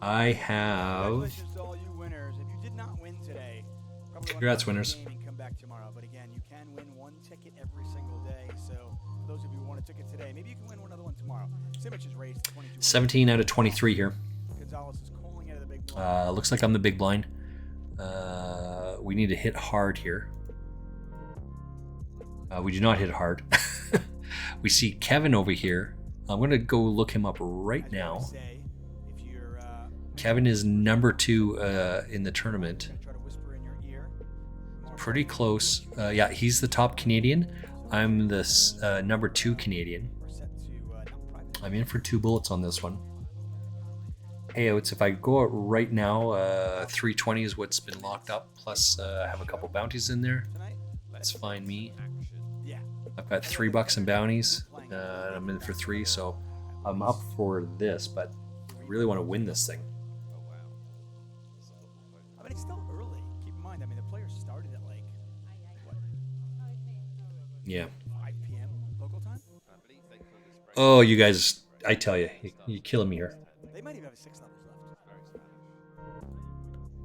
I have... Congratulations to all you winners. If you did not win today, probably Congrats, run out of winners. the game and come back tomorrow. But again, you can win one ticket every single day. So for those of you who want a ticket today, maybe you can win another one tomorrow. Simic is raised 22. 17 out of 23 here. Gonzalez is calling out of the big blind. Looks like I'm the big blind. We need to hit hard here. We do not hit hard. We see Kevin over here. I'm going to go look him up right As you always now. say, if you're, Kevin is number 2 in the tournament. try to whisper in your ear. Pretty close. Yeah, he's the top Canadian. I'm the number 2 Canadian. We're set to not private. I'm in for 2 bullets on this one. Payouts, if I go out right now, 320 is what's been locked up. Plus, I have a couple bounties in there. Tonight? That's fine me. Yeah. I've got $3 in bounties, and I'm in for 3, so I'm up for this. But I really want to win this thing. I mean, it's still early. Keep in mind, I mean, the players started at like, what, Yeah. 5 p.m. local time? Oh, you guys! I tell you, you're killing me here. They might even have 6 levels left.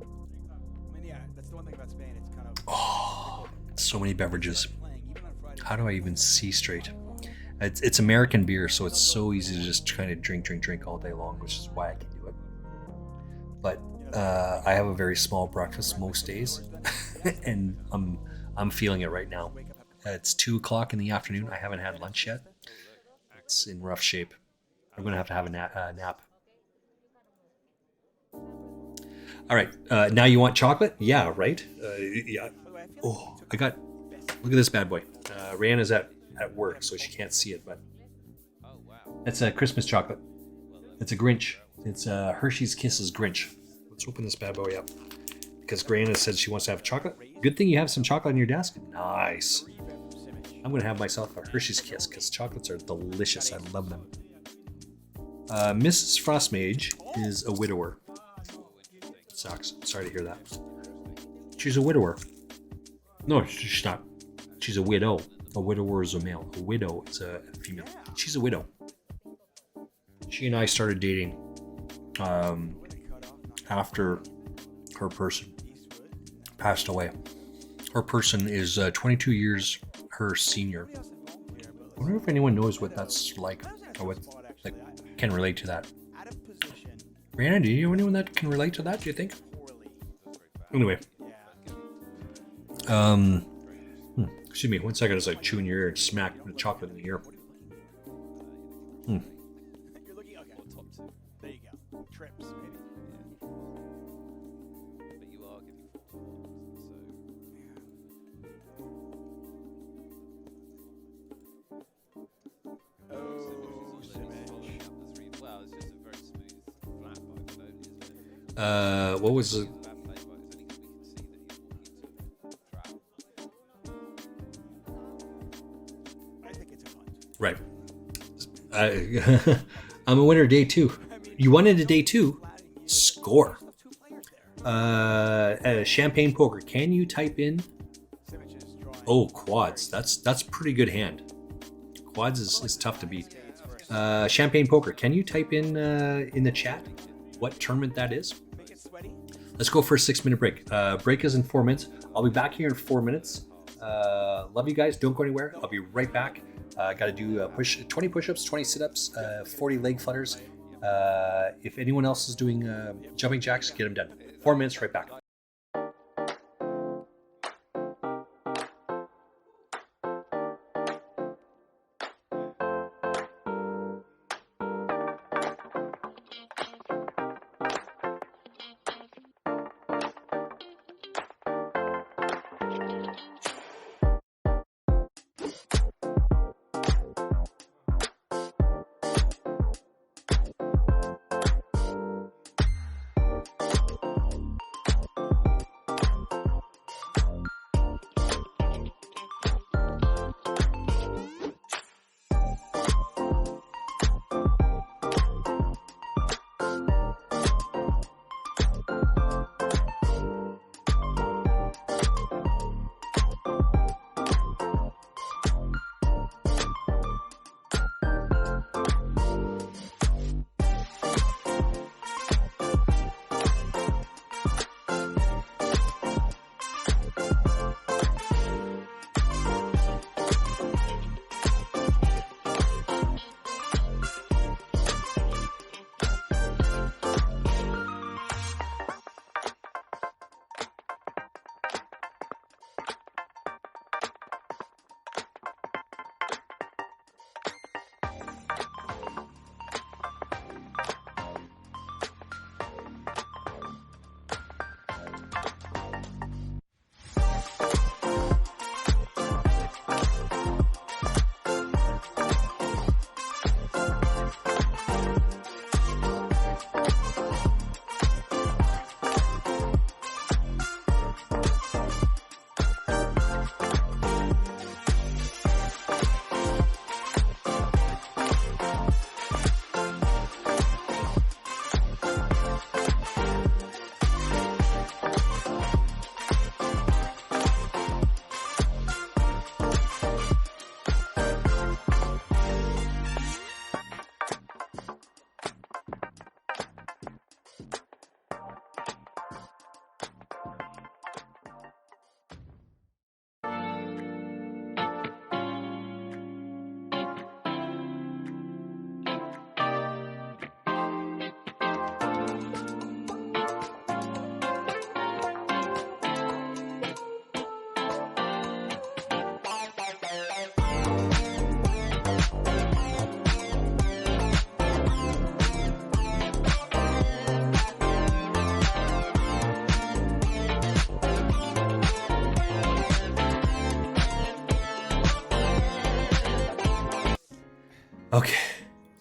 I mean, yeah, that's the one thing about Spain. It's kind of Oh, so many beverages. playing even on Friday. How do I even see straight? It's American beer, so it's so easy to just kind of drink all day long, which is why I can do it. But I have a very small breakfast most days, and I'm feeling it right now. It's 2 o'clock in the afternoon. I haven't had lunch yet. It's in rough shape. I'm gonna have to have a nap. All right, now you want chocolate? Yeah, right. Yeah. Oh, I got. Look at this bad boy. Rihanna's at work, so she can't see it, but that's a Christmas chocolate. It's a Grinch. It's Hershey's Kisses Grinch. Let's open this bad boy up because Rihanna said she wants to have chocolate. Good thing you have some chocolate on your desk. Nice. I'm gonna have myself a Hershey's Kiss because chocolates are delicious. I love them. Mrs. Frostmage is a widower. Sucks. Sorry to hear that. She's a widower. No, she's not. She's a widow. A widower is a male. A widow is a female. She's a widow. She and I started dating after her person passed away. Her person is 22 years her senior. I wonder if anyone knows what that's like or what like can relate to that. Out of position, Brianna, do you know anyone that can relate to that, do you think? poorly. Anyway, Yeah. excuse me, 1 second as I chew in your ear and smack the chocolate in the ear. You're looking, okay. There you go. Trips, maybe. But you are giving 41, so Oh, Simic. following up the 3. Well, it's just a very smooth, flat bike, isn't it? What was the... Bad play bike. It's only 'cause we can see that he's walking to trap. I think it's a punt. Right. I'm a winner day 2. You won into day 2. Score. There's 2 players there. Champagne Poker. Can you type in... Simic is drawing. Oh, quads. That's pretty good hand. Quads is tough to beat. Champagne Poker. Can you type in the chat what tournament that is? Make it sweaty. Let's go for a 6-minute break. Break is in 4 minutes. I'll be back here in 4 minutes. Love you guys. Don't go anywhere. I'll be right back. Got to do 20 push-ups, 20 sit-ups, 40 leg flutters. If anyone else is doing jumping jacks, get them done. 4 minutes, right back. Okay.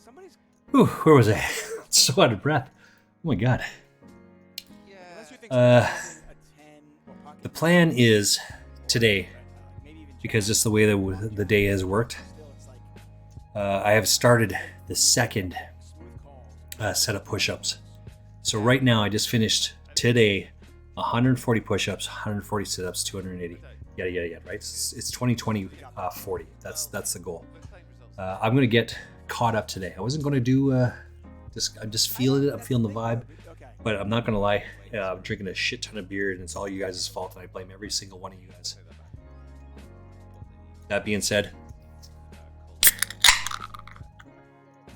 Somebody's Whew, where was I? So out of breath. Oh my god. Yeah. unless you think Uh, somebody's using a 10 or pocket The plan is today, maybe even because just the way the day has worked, still it's like I have started the second smooth calls. set of push-ups. So right now I just finished today 140 push-ups, 140 sit-ups, 280. Yada yada yada. Right? It's 2020 40. That's the goal. I'm gonna get caught up today. I wasn't gonna do. I'm just feeling it. I'm feeling the vibe. Okay. But I'm not gonna lie. I'm drinking a shit ton of beer, and it's all you guys' fault, and I blame every single one of you guys. That being said,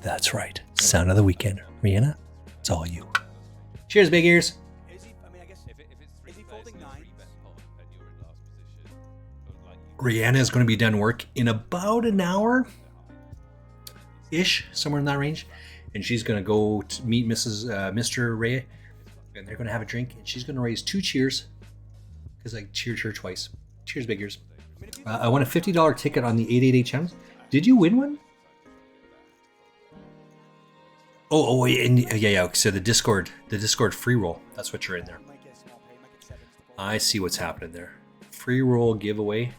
that's right. Sound of the weekend, Rihanna. It's all you. Cheers, big ears. Is he? I mean, I guess If it's is he 3:30 folding in a nines? 3-bet pot and you're in last position, or like Rihanna is going to be done work in about an hour ish, somewhere in that range, and she's going to go to meet Mr. Ray, and they're going to have a drink, and she's going to raise 2 cheers because I cheered her twice. Cheers, big ears. I won a $50 ticket on the 888 channel. Did you win one? Oh, yeah. So the Discord free roll. That's what you're in there. You might get a small pay. You might get sevens to fold. I see what's happening there. Free roll giveaway.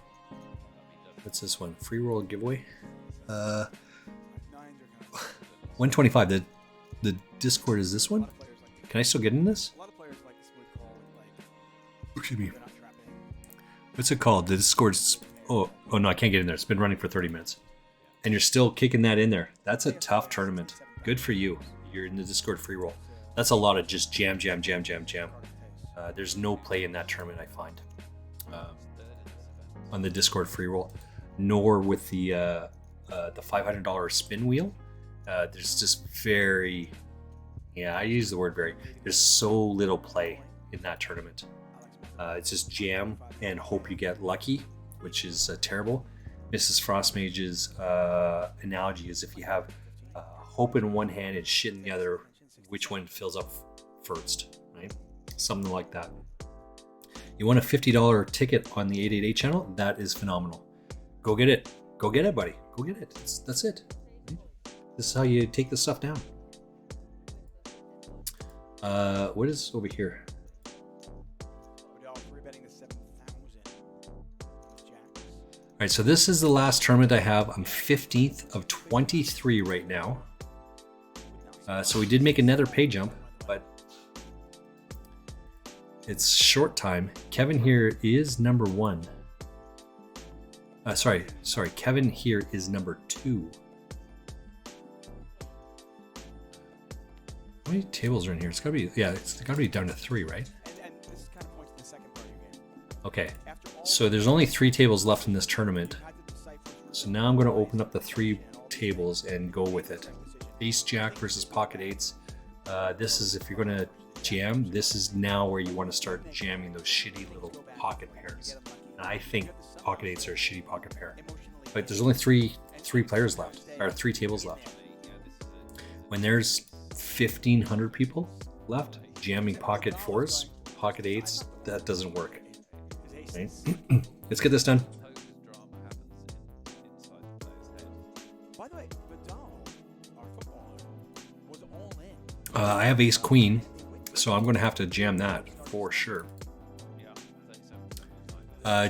What's this one? Free roll giveaway. Nines are kind of. 125. The Discord is this one. A lot of players like to, Can I still get in this? a lot of players like the smooth call with like Excuse me. they're not trapping. What's it called? The Discord's. Oh no, I can't get in there. It's been running for 30 minutes, and you're still kicking that in there. That's a tough tournament. Good for you. You're in the Discord free roll. That's a lot of just jam. There's no play in that tournament, I find, on the Discord free roll, nor with the $500 spin wheel. There's just very, I use the word very. There's so little play in that tournament. It's just jam and hope you get lucky, which is terrible. Mrs. Frostmage's analogy is if you have hope in one hand and shit in the other, which one fills up first, right? Something like that. You want a $50 ticket on the 888 channel? That is phenomenal. Go get it. Go get it, buddy. Go get it. That's it. This is how you take this stuff down. What is over here? We're all free betting the 7,000. Jacks. All right, so this is the last tournament I have. I'm 15th of 23 right now. So we did make another pay jump, but it's short time. Kevin here is number 1. Sorry. Kevin here is number 2. How many tables are in here? It's gotta be down to 3, right? And this kind of points to the second part of your game. Okay. After all So there's only 3 tables left in this tournament. you had to decipher through So now I'm going to open up the 3 tables and go with it. Ace Jack versus Pocket Eights. This is if you're going to jam. This is now where you want to start jamming those shitty little pocket pairs. And I think Pocket Eights are a shitty pocket pair. But there's only three players left, or 3 tables left. When there's 1,500 people left jamming Pocket Fours, Pocket Eights, that doesn't work. Right? Let's get this done. By the way, Vidal, our footballer, was all in. I have Ace Queen, so I'm going to have to jam that for sure.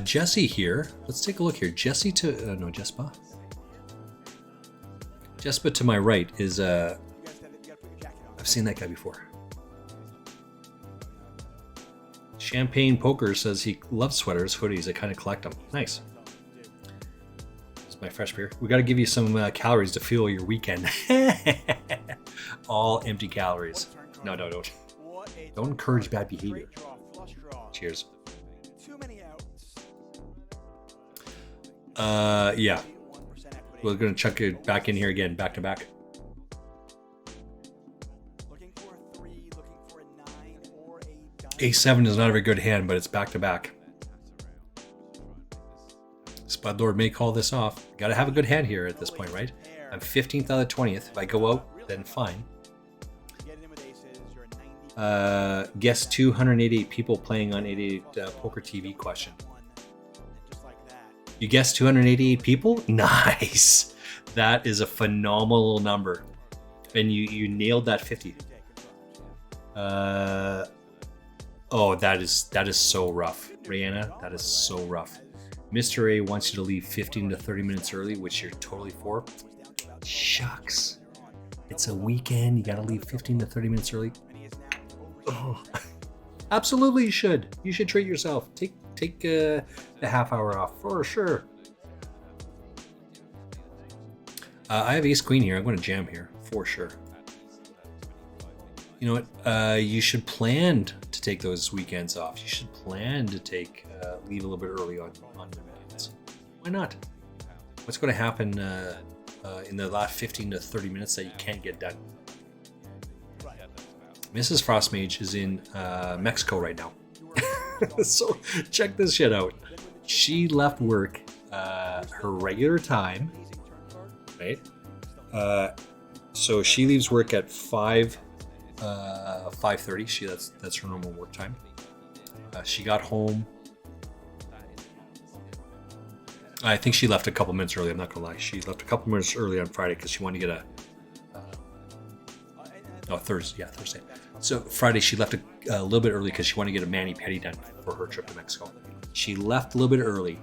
Jesse here. Let's take a look here. Jesse to Jespa. Jespa to my right is You guys gotta put your jacket on. I've seen that guy before. Champagne Poker says he loves sweaters, hoodies. I kind of collect them. Nice. It's my fresh beer. We got to give you some calories to fuel your weekend. All empty calories. No, don't. What a Don't encourage bad behavior. Straight draw, flush draw. Cheers. Too many outs. Yeah. 1% equity. We're gonna chuck it back in here again, back to back. Looking for a 3, looking for a 9 or a dime. A7 is not a very good hand, but it's back to back. Spud Lord may call this off. Gotta have a good hand here at this point, right? I'm 15th out of 20th. If I go out, then fine. Get it in with aces, you're a 90. Guess 288 people playing on 88 Poker TV question. And just like that. You guessed 288 people? Nice. That is a phenomenal number. And you nailed that 50. Oh, that is so rough. Rihanna, that is so rough. Mr. A wants you to leave 15 to 30 minutes early, which you're totally for. Shucks. It's a weekend. You gotta leave 15 to 30 minutes early. Oh. Absolutely, you should. You should treat yourself. Take the half hour off for sure. I have ace queen here. I'm going to jam here for sure. You know what? You should plan to take those weekends off. You should plan to leave a little bit early on the weekends. Why not? What's going to happen in the last 15 to 30 minutes that you can't get done? Mrs. Frostmage is in Mexico right now. So check this shit out. She left work her regular time, right? So she leaves work at 5:30. That's her normal work time. She got home. I think she left a couple minutes early. I'm not gonna lie. She left a couple minutes early on Friday because she wanted to get Thursday. Yeah, Thursday. So Friday she left a little bit early because she wanted to get a mani-pedi done for her trip to Mexico. She left a little bit early.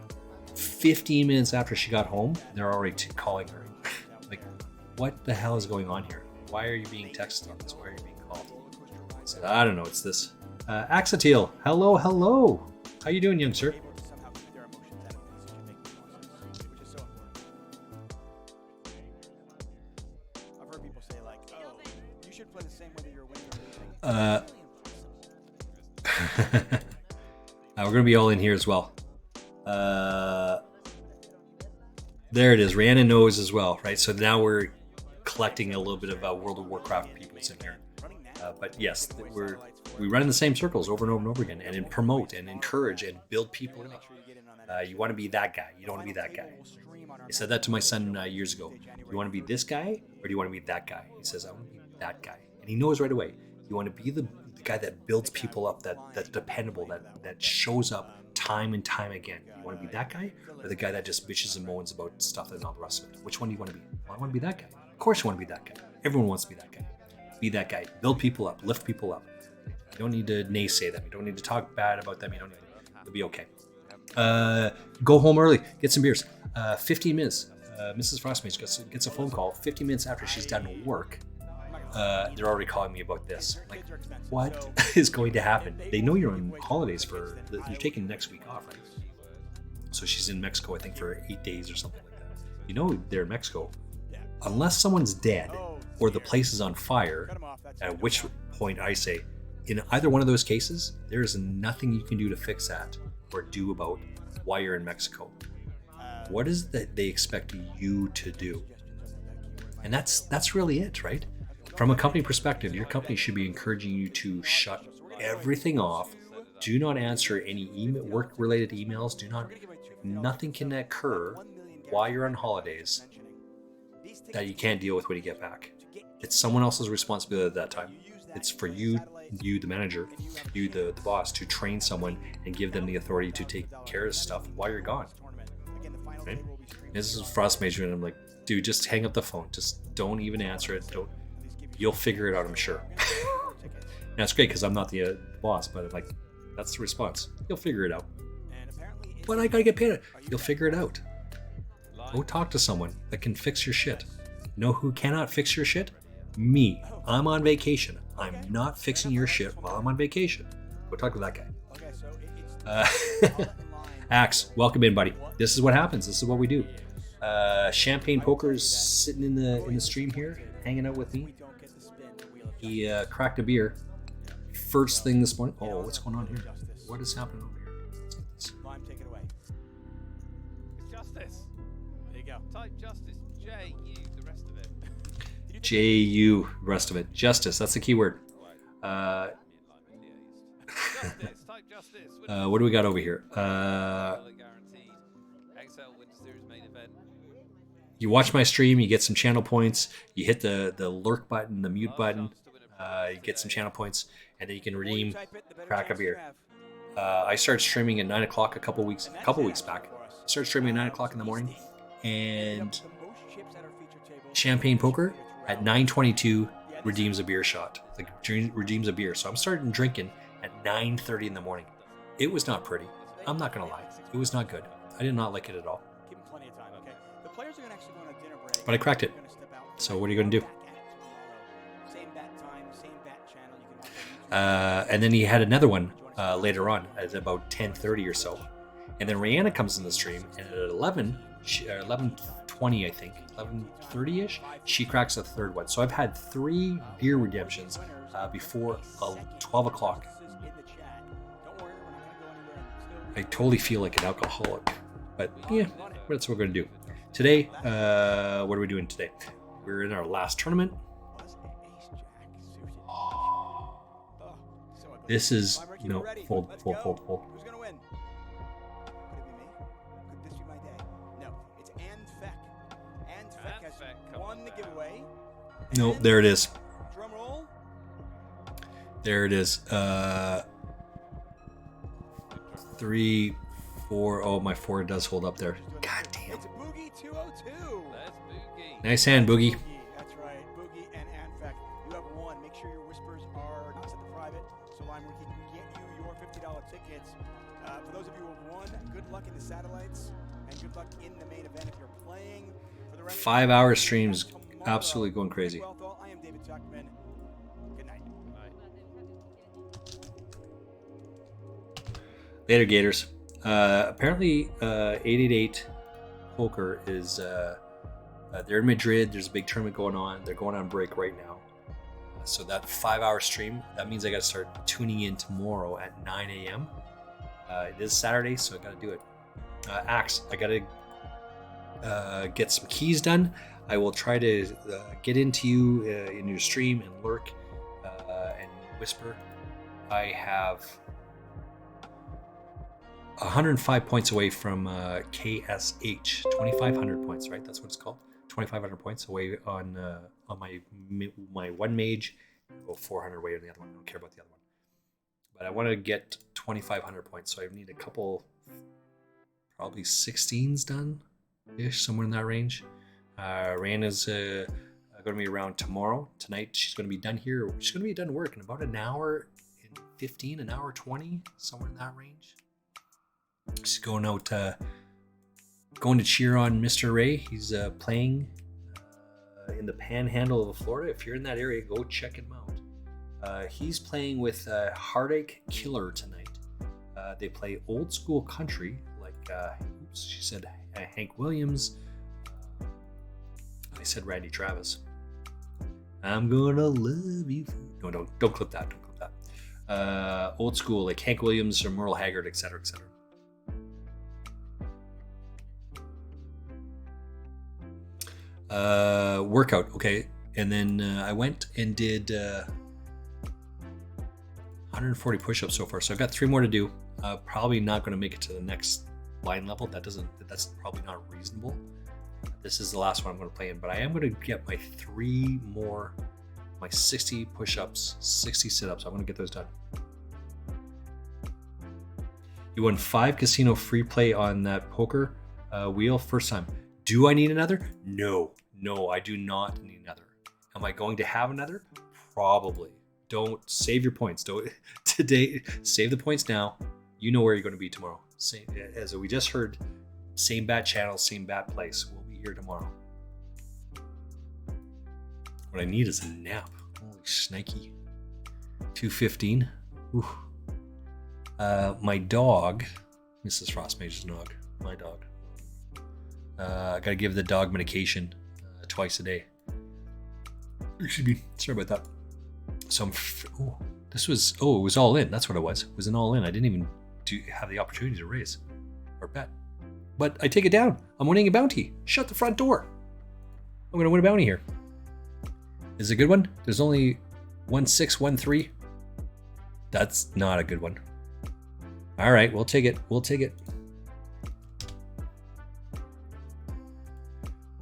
15 minutes after she got home, they're already calling her. Like, what the hell is going on here? Why are you being texted on this? Why are you being called? So, I don't know. It's this. Axatiel, hello. How you doing, young sir? We're going to be all in here as well. There it is. Rihanna knows as well, right? So now we're collecting a little bit of World of Warcraft peoples in here. But yes, we run in the same circles over and over and over again, and promote and encourage and build people up. You want to be that guy. You don't want to be that guy. I said that to my son years ago. You want to be this guy, or do you want to be that guy? He says, I want to be that guy. And he knows right away. You want to be the guy that builds people up, that's dependable, that shows up time and time again. You want to be that guy, or the guy that just bitches and moans about stuff and all the rest of it? Which one do you want to be? Well, I want to be that guy. Of course you want to be that guy. Everyone wants to be that guy. Be that guy. Build people up. Lift people up. You don't need to naysay them. You don't need to talk bad about them. You don't need to. It'll be okay. Go home early. Get some beers. 15 minutes. Mrs. Frostmage gets a phone call 15 minutes after she's done work. They're already calling me about this. Like, what is going to happen? They know you're on holidays you're taking next week off, right? So she's in Mexico, I think, for 8 days or something like that. You know they're in Mexico. Unless someone's dead or the place is on fire, at which point I say, in either one of those cases, there is nothing you can do to fix that or do about why you're in Mexico. What is it that they expect you to do? And that's really it, right? From a company perspective, your company should be encouraging you to shut everything off. Do not answer any work-related emails. Nothing can occur while you're on holidays that you can't deal with when you get back. It's someone else's responsibility at that time. It's for you, the manager, you, the boss, to train someone and give them the authority to take care of stuff while you're gone. Right? This is Frostmage, and I'm like, dude, just hang up the phone. Just don't even answer it. You'll figure it out, I'm sure. And that's great because I'm not the boss, but I'm like, that's the response. You'll figure it out. But I gotta get paid. You'll figure it out. Go talk to someone that can fix your shit. Know who cannot fix your shit? Me. I'm on vacation. I'm not fixing your shit while I'm on vacation. Go talk to that guy. Axe, welcome in, buddy. This is what happens. This is what we do. Champagne Poker's sitting in the stream here, hanging out with me. He cracked a beer first thing this morning. Oh, what's going on here? What is happening over here? Let's get this. Take it away. It's justice. There you go. Type justice. J-U, the rest of it. J-U, rest of it. Justice, that's the key word. Justice. Type justice. What do we got over here? Guaranteed. XL Winter Series main event. You watch my stream, you get some channel points, you hit the lurk button, the mute button, you get some channel points, and then you can redeem crack a beer. I started streaming at 9 o'clock a couple weeks back. Started streaming at 9 o'clock in the morning, and Champagne Poker at 9:22 redeems a beer shot, like redeems a beer. So I'm starting drinking at 9:30 in the morning. It was not pretty. I'm not gonna lie. It was not good. I did not like it at all. Give them plenty of time, okay? The players are going to actually go on a dinner break. But I cracked it. They're gonna step out. So what are you gonna do? Same bat time, same bat channel. You can watch And then he had another one later on at about 10:30 or so. And then Rihanna comes in the stream, and at 11:20, I think, 11:30ish, she cracks a third one. So I've had 3 beer redemptions before 12 o'clock. I totally feel like an alcoholic, but yeah, that's what we're gonna do today. What are we doing today? We're in our last tournament. This is fold. Who's gonna win? Could it be me? Could this be my day? No, it's Anne Feck. Anne Feck has won the giveaway. No, there it is. Drum roll. There it is. 3, 4. Oh, my 4 does hold up there. God damn. It's Boogie 202. There's Boogie. Nice hand, Boogie. That's right, Boogie and Anne Feck. You have won. Make sure your whispers are not set to private, so Lime Ricky can get you your $50 tickets. For those of you who have won, good luck in the satellites and good luck in the main event if you're playing. For the rest 5-hour streams, absolutely going crazy. I am David Tuckman. Good night. Later, Gators. Apparently, 888 Poker is they're in Madrid. There's a big tournament going on. They're going on break right now. So that 5-hour stream, that means I got to start tuning in tomorrow at 9 a.m. It is Saturday, so I got to do it. Axe, I got to get some keys done. I will try to get into you in your stream and lurk and whisper. I have 105 points away from KSH, 2,500 points, right? That's what it's called. 2,500 points away on my one mage. I'll go 400 away on the other one. I don't care about the other one. But I want to get 2,500 points, so I need a couple, probably 16s done-ish, somewhere in that range. Rihanna's going to be around tomorrow. Tonight, she's going to be done here. She's going to be done work in about an hour and 15, an hour 20, somewhere in that range. She's going out, going to cheer on Mr. Ray. He's playing in the Panhandle of Florida. If you're in that area, go check him out. He's playing with Heartache Killer tonight. They play old school country, like she said Hank Williams. I said Randy Travis. I'm gonna love you. No, don't clip that. Don't clip that. Old school, like Hank Williams or Merle Haggard, etc., etc. Workout, okay, and then I went and did 140 push-ups so far, so I've got 3 more to do. Probably not going to make it to the next line level. That's probably not reasonable. This is the last one I'm going to play in, but I am going to get my 3 more, my 60 push-ups, 60 sit-ups. I'm going to get those done. You won 5 casino free play on that poker wheel first time. Do I need another? No, I do not need another. Am I going to have another? Probably. Don't save your points. Don't today. Save the points now. You know where you're going to be tomorrow. Same as we just heard. Same bat channel, same bat place. We'll be here tomorrow. What I need is a nap. Holy shnikey. 2:15. Ooh. My dog, Mrs. Frostmage's dog. My dog. I gotta give the dog medication twice a day. Excuse me. Sorry about that. So it was all in. That's what it was. It was an all in. I didn't even have the opportunity to raise or bet. But I take it down. I'm winning a bounty. Shut the front door. I'm gonna win a bounty here. Is it a good one? There's only 1613. That's not a good one. All right, we'll take it.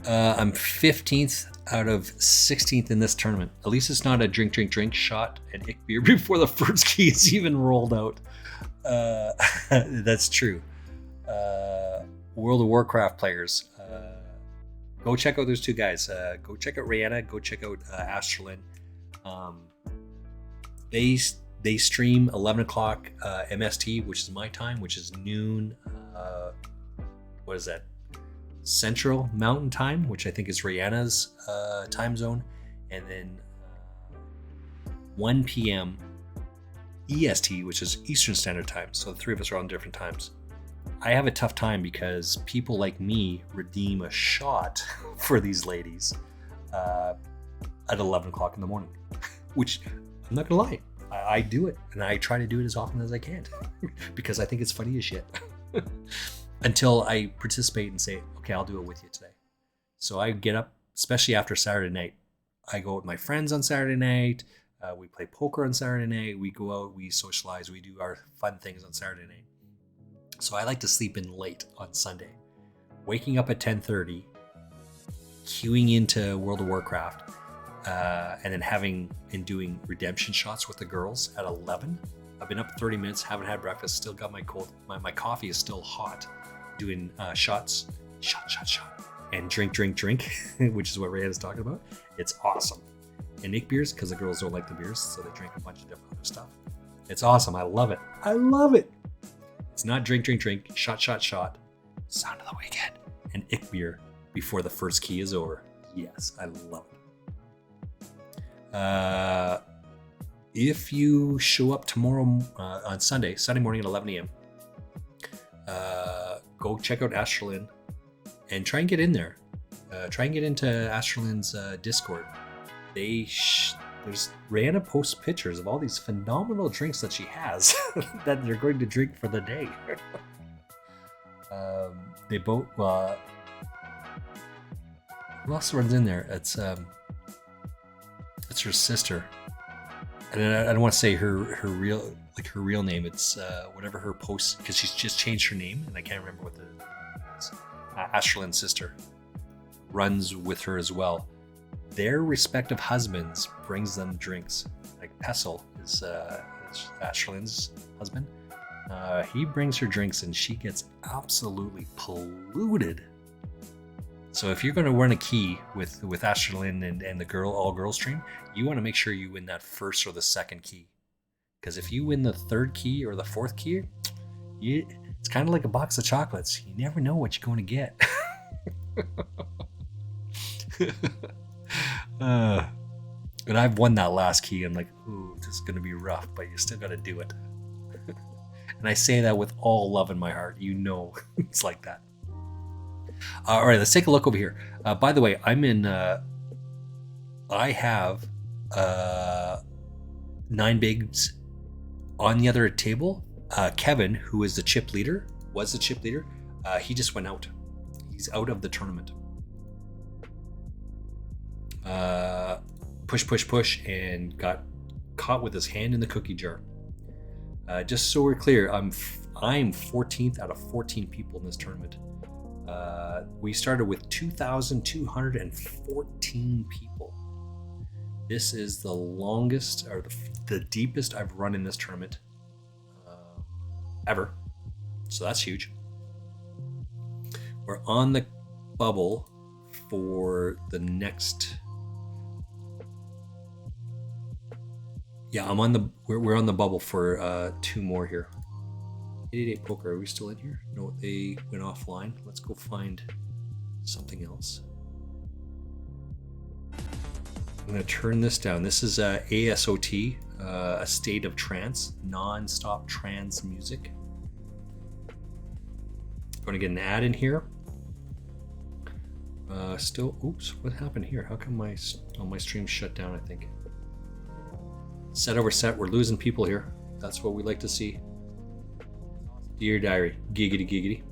I'm 15th out of 16th in this tournament. At least it's not a drink shot and ick beer before the first key is even rolled out. That's true. World of Warcraft players, go check out those two guys. Go check out Rihanna. Go check out Astralin. They stream 11 o'clock MST, which is my time, which is noon. What is that? Central Mountain Time, which I think is Rihanna's time zone, and then 1 p.m. EST, which is Eastern Standard Time. So the three of us are on different times. I have a tough time because people like me redeem a shot for these ladies at 11 o'clock in the morning, which I'm not gonna lie, I do it, and I try to do it as often as I can because I think it's funny as shit. Until I participate and say, okay, I'll do it with you today. So I get up, especially after Saturday night. I go with my friends on Saturday night. We play poker on Saturday night. We go out, we socialize, we do our fun things on Saturday night. So I like to sleep in late on Sunday. Waking up at 10:30, queuing into World of Warcraft, and then having and doing redemption shots with the girls at 11. I've been up 30 minutes, haven't had breakfast, still got my coffee is still hot. Doing shots, shot, and drink, which is what Rihanna's talking about. It's awesome. And Nick beers, because the girls don't like the beers, so they drink a bunch of different other stuff. It's awesome. I love it. It's not drink, shot, sound of the weekend, and ick beer before the first key is over. Yes, I love it. If you show up tomorrow on Sunday morning at 11 a.m., go check out Astralin and try and get in there. Try and get into Astralin's Discord. Rihanna posts pictures of all these phenomenal drinks that she has that they're going to drink for the day. They both. Who else runs in there? It's her sister. And I don't want to say her real name. It's whatever her post, because she's just changed her name and I can't remember what it's. Astralin's sister runs with her as well. Their respective husbands brings them drinks. Like Pessel is Astralin's husband. He brings her drinks and she gets absolutely polluted. So if you're going to run a key with Astralin and the all girl stream, you want to make sure you win that first or the second key. Because if you win the third key or the fourth key, it's kind of like a box of chocolates. You never know what you're going to get. And I've won that last key. I'm like, ooh, this is going to be rough, but you still got to do it. And I say that with all love in my heart. You know, it's like that. All right, let's take a look over here. By the way, I'm in. I have 9 bigs on the other table. Kevin, who is the chip leader, he just went out. He's out of the tournament. Push, and got caught with his hand in the cookie jar. Just so we're clear, I'm 14th out of 14 people in this tournament. We started with 2,214 people. This is the longest or the deepest I've run in this tournament ever. So that's huge. We're on the bubble for the next. Yeah, we're on the bubble for 2 more here. 88 Poker, are we still in here? No, they went offline. Let's go find something else. I'm going to turn this down. This is ASOT, a state of trance, non-stop trance music. I'm going to get an ad in here. Oops, what happened here? How come my stream shut down, I think? Set over set, we're losing people here. That's what we like to see. Dear Diary, giggity.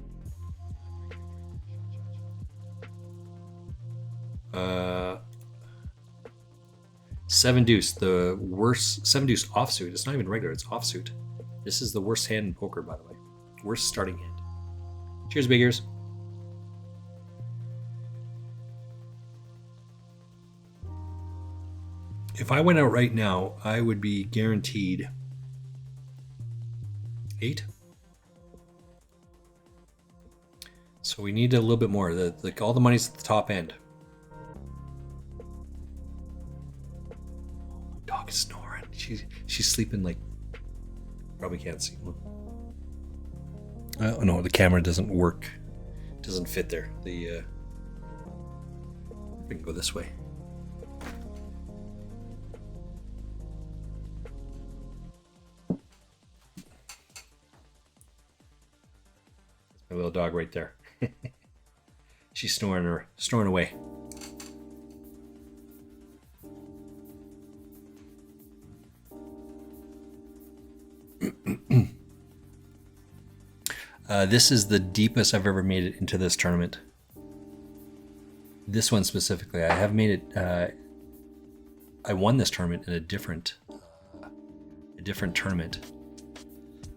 7 deuce, the worst. 7 deuce offsuit. It's not even regular, it's offsuit. This is the worst hand in poker, by the way. Worst starting hand. Cheers, big ears. If I went out right now, I would be guaranteed 8. So we need a little bit more. All the money's at the top end. Dog is snoring. She's sleeping like, probably can't see. Oh no, the camera doesn't work. Doesn't fit there. We can go this way. My little dog right there. She's snoring away. This is the deepest I've ever made it into this tournament. This one specifically, I have made it. I won this tournament in a different tournament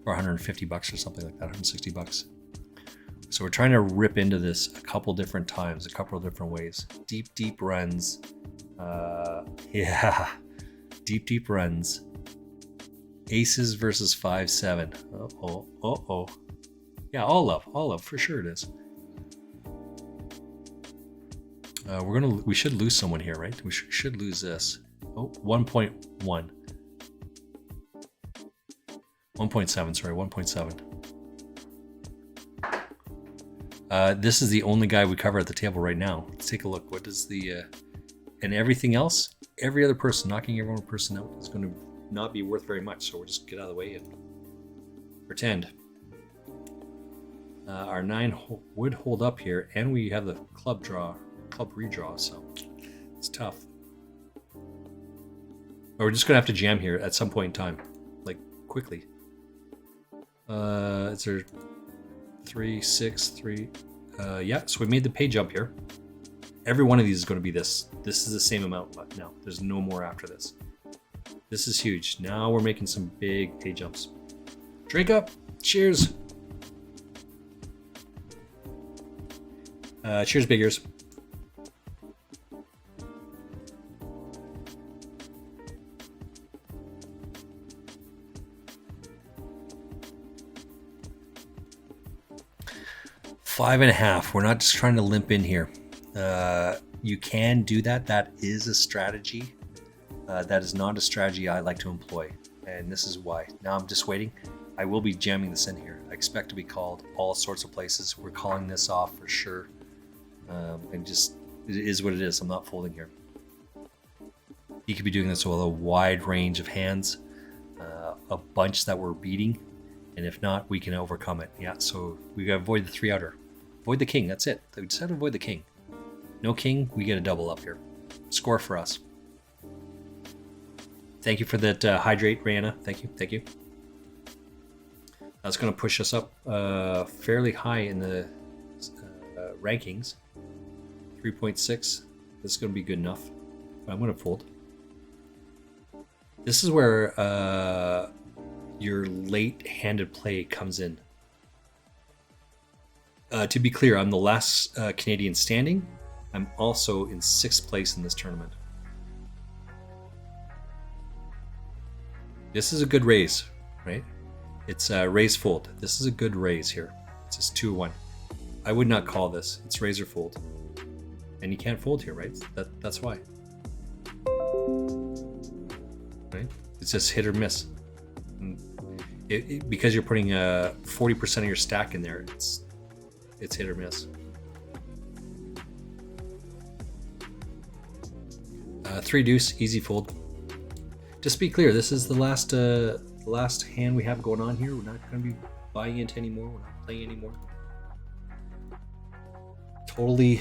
for 150 bucks or something like that, 160 bucks. So we're trying to rip into this a couple different times, a couple of different ways. Deep runs. Yeah, deep runs. Aces versus 5-7. Uh-oh. Yeah, all up, for sure it is. We should lose someone here, right? We should lose this. Oh, 1.1. 1.7, sorry, 1.7. This is the only guy we cover at the table right now. Let's take a look. What is the... and everything else, every other person, knocking every other person out is going to not be worth very much. So we'll just get out of the way and pretend. Our 9 would hold up here, and we have the club redraw, so it's tough. But we're just gonna have to jam here at some point in time, like quickly. Is there 3, 6, 3? Yeah, so we made the pay jump here. Every one of these is going to be this. This is the same amount, but no, there's no more after this. This is huge. Now we're making some big pay jumps. Drink up. Cheers. Cheers, big ears. Five and a half. We're not just trying to limp in here. You can do that. That is a strategy. That is not a strategy I like to employ. And this is why. Now I'm just waiting. I will be jamming this in here. I expect to be called all sorts of places. We're calling this off for sure. And just, it is what it is. I'm not folding here. He could be doing this with a wide range of hands, a bunch that we're beating, and if not, we can overcome it. Yeah, so we gotta avoid the 3-outer. Avoid the king, that's it. We just have to avoid the king. No king, we get a double up here. Score for us. Thank you for that hydrate, Rihanna. Thank you. That's gonna push us up fairly high in the rankings. 3.6. This is going to be good enough. I'm going to fold. This is where your late-handed play comes in. To be clear, I'm the last Canadian standing. I'm also in 6th place in this tournament. This is a good raise, right? It's raise fold. This is a good raise here. It's just 2-1. I would not call this. It's raise or fold. And you can't fold here, right? That's why. Right? It's just hit or miss. Because you're putting 40% of your stack in there, it's hit or miss. 3 deuce, easy fold. Just be clear, this is the last hand we have going on here. We're not going to be buying into anymore. We're not playing anymore. Totally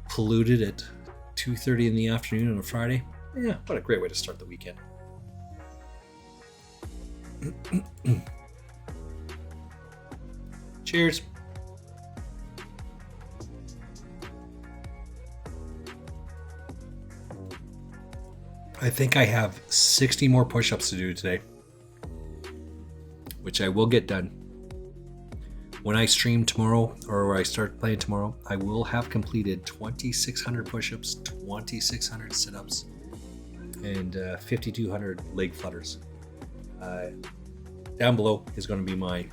polluted at 2:30 in the afternoon on a Friday. Yeah, what a great way to start the weekend. Cheers. I think I have 60 more push-ups to do today, which I will get done. When I stream tomorrow, or I start playing tomorrow, I will have completed 2,600 push-ups, 2,600 sit-ups, and 5,200 leg flutters. Down below is going to be my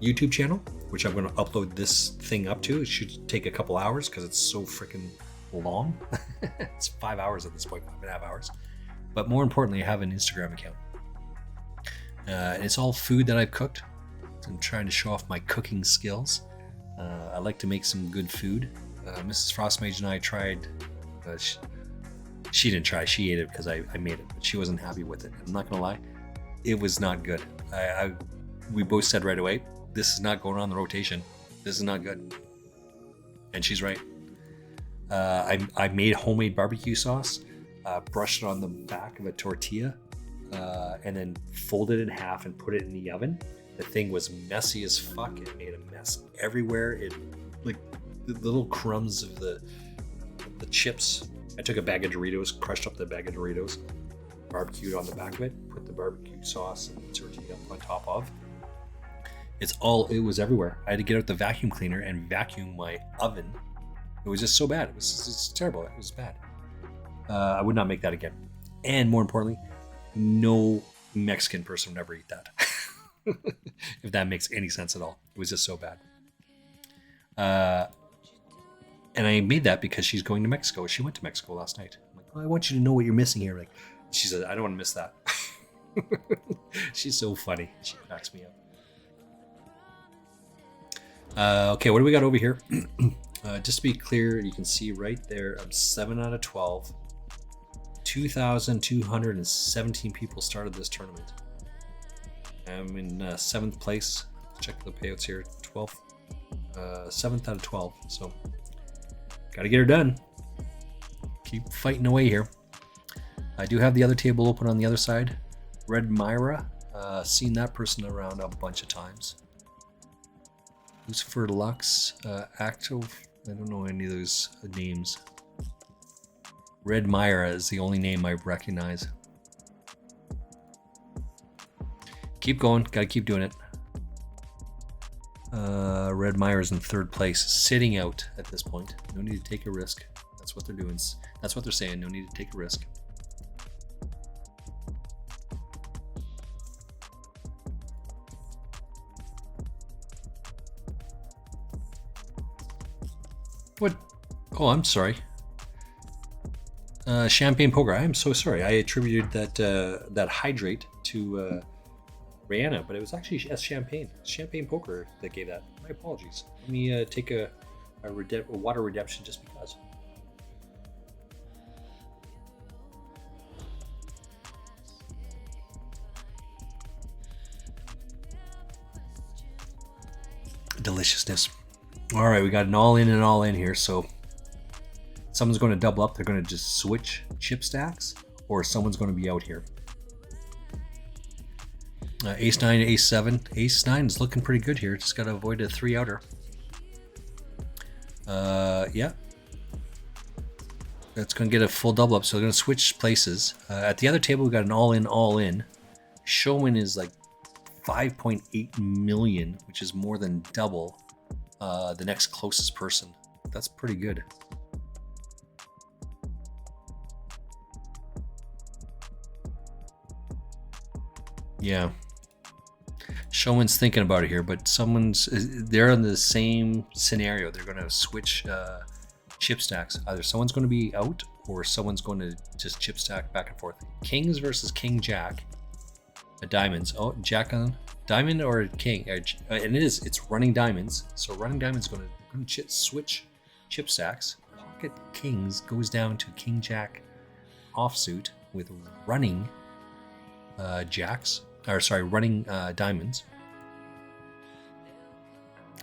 YouTube channel, which I'm going to upload this thing up to. It should take a couple hours because it's so freaking long. It's 5 hours at this point, 5.5 hours. But more importantly, I have an Instagram account. It's all food that I've cooked. I'm trying to show off my cooking skills. I like to make some good food. Mrs. Frostmage and I tried. She didn't try. She ate it because I made it, but she wasn't happy with it. I'm not gonna lie, it was not good. We both said right away, this is not going on the rotation. This is not good. And she's right. I made homemade barbecue sauce, brushed it on the back of a tortilla, and then folded it in half and put it in the oven. The thing was messy as fuck. It made a mess everywhere. It, like, the little crumbs of the chips. I took a bag of Doritos, crushed up the bag of Doritos, barbecued on the back of it, put the barbecue sauce and the tortilla on top of. It was everywhere. I had to get out the vacuum cleaner and vacuum my oven. It was just so bad. It was just terrible. It was bad. I would not make that again. And more importantly, no Mexican person would ever eat that. If that makes any sense at all. It was just so bad. And I made that because she's going to Mexico. She went to Mexico last night. I'm like, well, I want you to know what you're missing here. Like, she said, I don't want to miss that. She's so funny. She cracks me up. Okay, what do we got over here? Just to be clear, you can see right there, I'm 7 out of 12. 2,217 people started this tournament. I'm in 7th place. Check the payouts here. 12th. 7th out of 12. So, gotta get her done. Keep fighting away here. I do have the other table open on the other side. Red Myra. Seen that person around a bunch of times. Lucifer Lux. Acto. I don't know any of those names. Red Myra is the only name I recognize. Keep going. Gotta keep doing it. Red Myra's in 3rd place, sitting out at this point. No need to take a risk. That's what they're doing. That's what they're saying. No need to take a risk. What? Oh, I'm sorry. Champagne Poker. I am so sorry. I attributed that hydrate to Rihanna, but it was actually Champagne Poker that gave that. My apologies. Let me take a water redemption just because. Deliciousness. All right, we got an all in and all in here. So someone's going to double up. They're going to just switch chip stacks, or someone's going to be out here. Ace 9 to Ace 7. Ace 9 is looking pretty good here. Just got to avoid a 3-outer. Yeah. That's going to get a full double up. So they're going to switch places. At the other table, we got an all in. Showman is like 5.8 million, which is more than double the next closest person. That's pretty good. Yeah. Showman's thinking about it here, but they're in the same scenario. They're going to switch chip stacks. Either someone's going to be out or someone's going to just chip stack back and forth. Kings versus King Jack. Diamonds. Oh, Jack on diamond or king. And it's running diamonds. So running diamonds going to switch chip stacks. Pocket Kings goes down to King Jack offsuit with running running diamonds.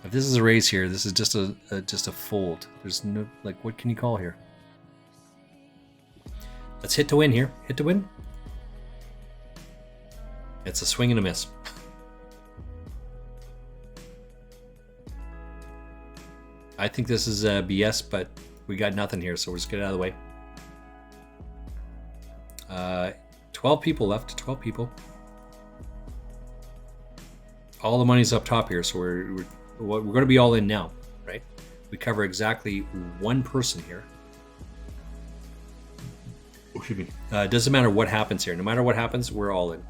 If this is a raise here, this is just a fold. There's no, like, what can you call here? Let's hit to win here. Hit to win. It's a swing and a miss. I think this is BS, but we got nothing here, so we'll just get it out of the way. 12 people left. 12 people. All the money's up top here, so we're going to be all in now, right? We cover exactly one person here. Excuse me. It doesn't matter what happens here. No matter what happens, we're all in.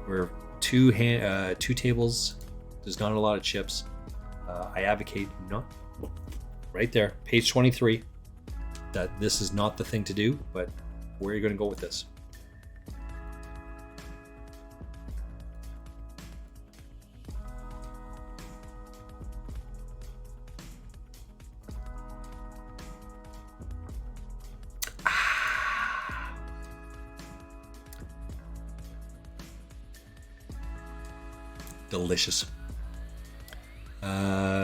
We're two tables. There's not a lot of chips. I advocate not right there, page 23, that this is not the thing to do, but where are you going to go with this? Delicious.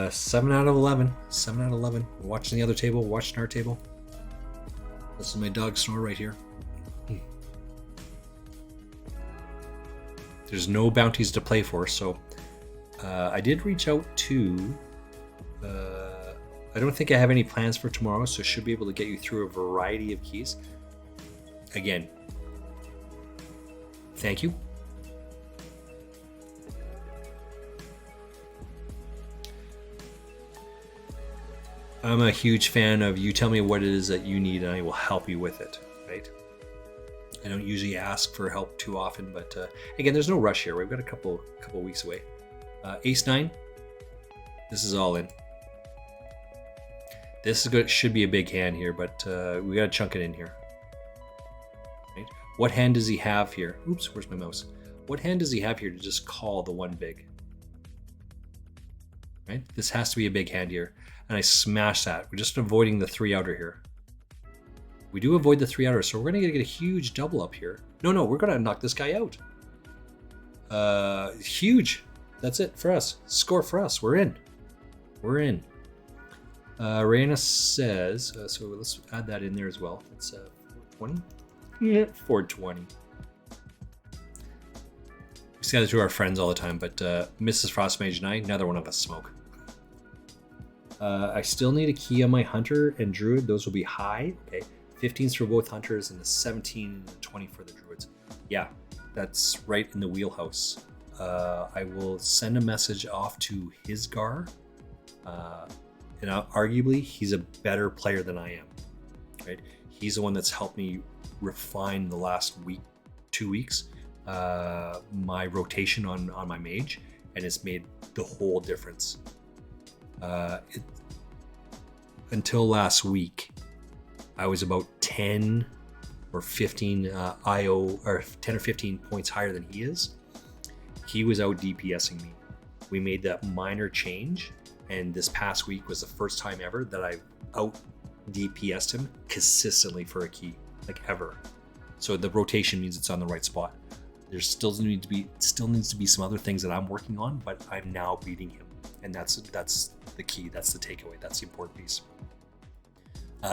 7 out of 11. 7 out of 11. We're watching the other table. We're watching our table. This is my dog snore right here. There's no bounties to play for, so I did reach out to. I don't think I have any plans for tomorrow, so should be able to get you through a variety of keys. Again, thank you. I'm a huge fan of you tell me what it is that you need and I will help you with it, right? I don't usually ask for help too often, but again, there's no rush here. We've got a couple weeks away. Ace 9, this is all in. This is good. Should be a big hand here, but we gotta chunk it in here. Right? What hand does he have here? Oops, where's my mouse? What hand does he have here to just call the one big? Right? This has to be a big hand here. And I smash that. We're just avoiding the 3 outer here. We do avoid the 3 outer, so we're gonna get a huge double up here. No, we're gonna knock this guy out. Huge. That's it for us. Score for us. We're in. We're in. Raina says, so let's add that in there as well. It's 420. Yeah, 420. We say that to our friends all the time, but Mrs. Frostmage and I, neither one of us smoke. I still need a key on my Hunter and Druid. Those will be high. Okay. 15s for both Hunters and a 17 and a 20 for the Druids. Yeah, that's right in the wheelhouse. I will send a message off to Hisgar. And arguably, he's a better player than I am. Right? He's the one that's helped me refine the last week, 2 weeks, my rotation on my mage, and it's made the whole difference. Until last week, I was about 10 or 15 IO or 10 or 15 points higher than he is. He was out DPSing me. We made that minor change, and this past week was the first time ever that I out DPSed him consistently for a key, like ever. So the rotation means it's on the right spot. There still needs to be some other things that I'm working on, but I'm now beating him. And that's the key. That's the takeaway. That's the important piece.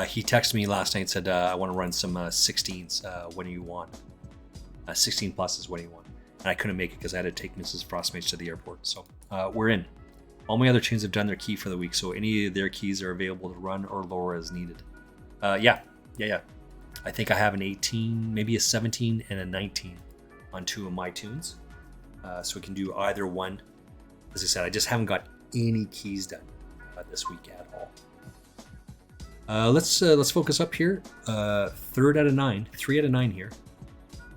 He texted me last night and said, I want to run some 16s. What do you want? 16 pluses, what do you want? And I couldn't make it because I had to take Mrs. Frostmage to the airport. So we're in. All my other chains have done their key for the week, so any of their keys are available to run or lower as needed. Yeah. I think I have an 18, maybe a 17, and a 19 on 2 of my tunes. So we can do either one. As I said, I just haven't got any keys done this week at all. Let's focus up here. 3rd out of 9, 3 out of 9 here.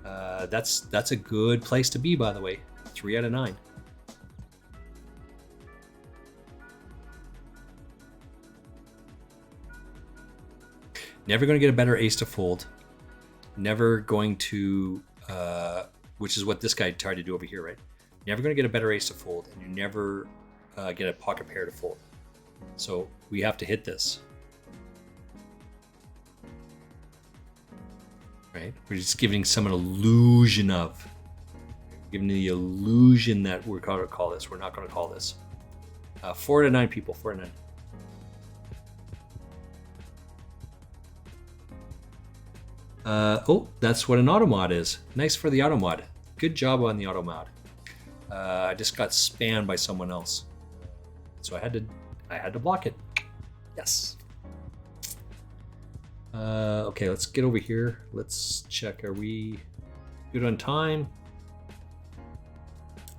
That's a good place to be, by the way. 3 out of 9. Never going to get a better ace to fold. Never going to, which is what this guy tried to do over here, right? Never going to get a better ace to fold, and you never get a pocket pair to fold. So we have to hit this. Right? We're just giving some illusion of. Giving the illusion that we're going to call this. We're not going to call this. 4 out of 9 people, 4 out of 9. Oh, that's what an automod is. Nice for the automod. Good job on the automod. I just got spammed by someone else, so I had to block it. Yes. Okay, let's get over here. Let's check. Are we good on time?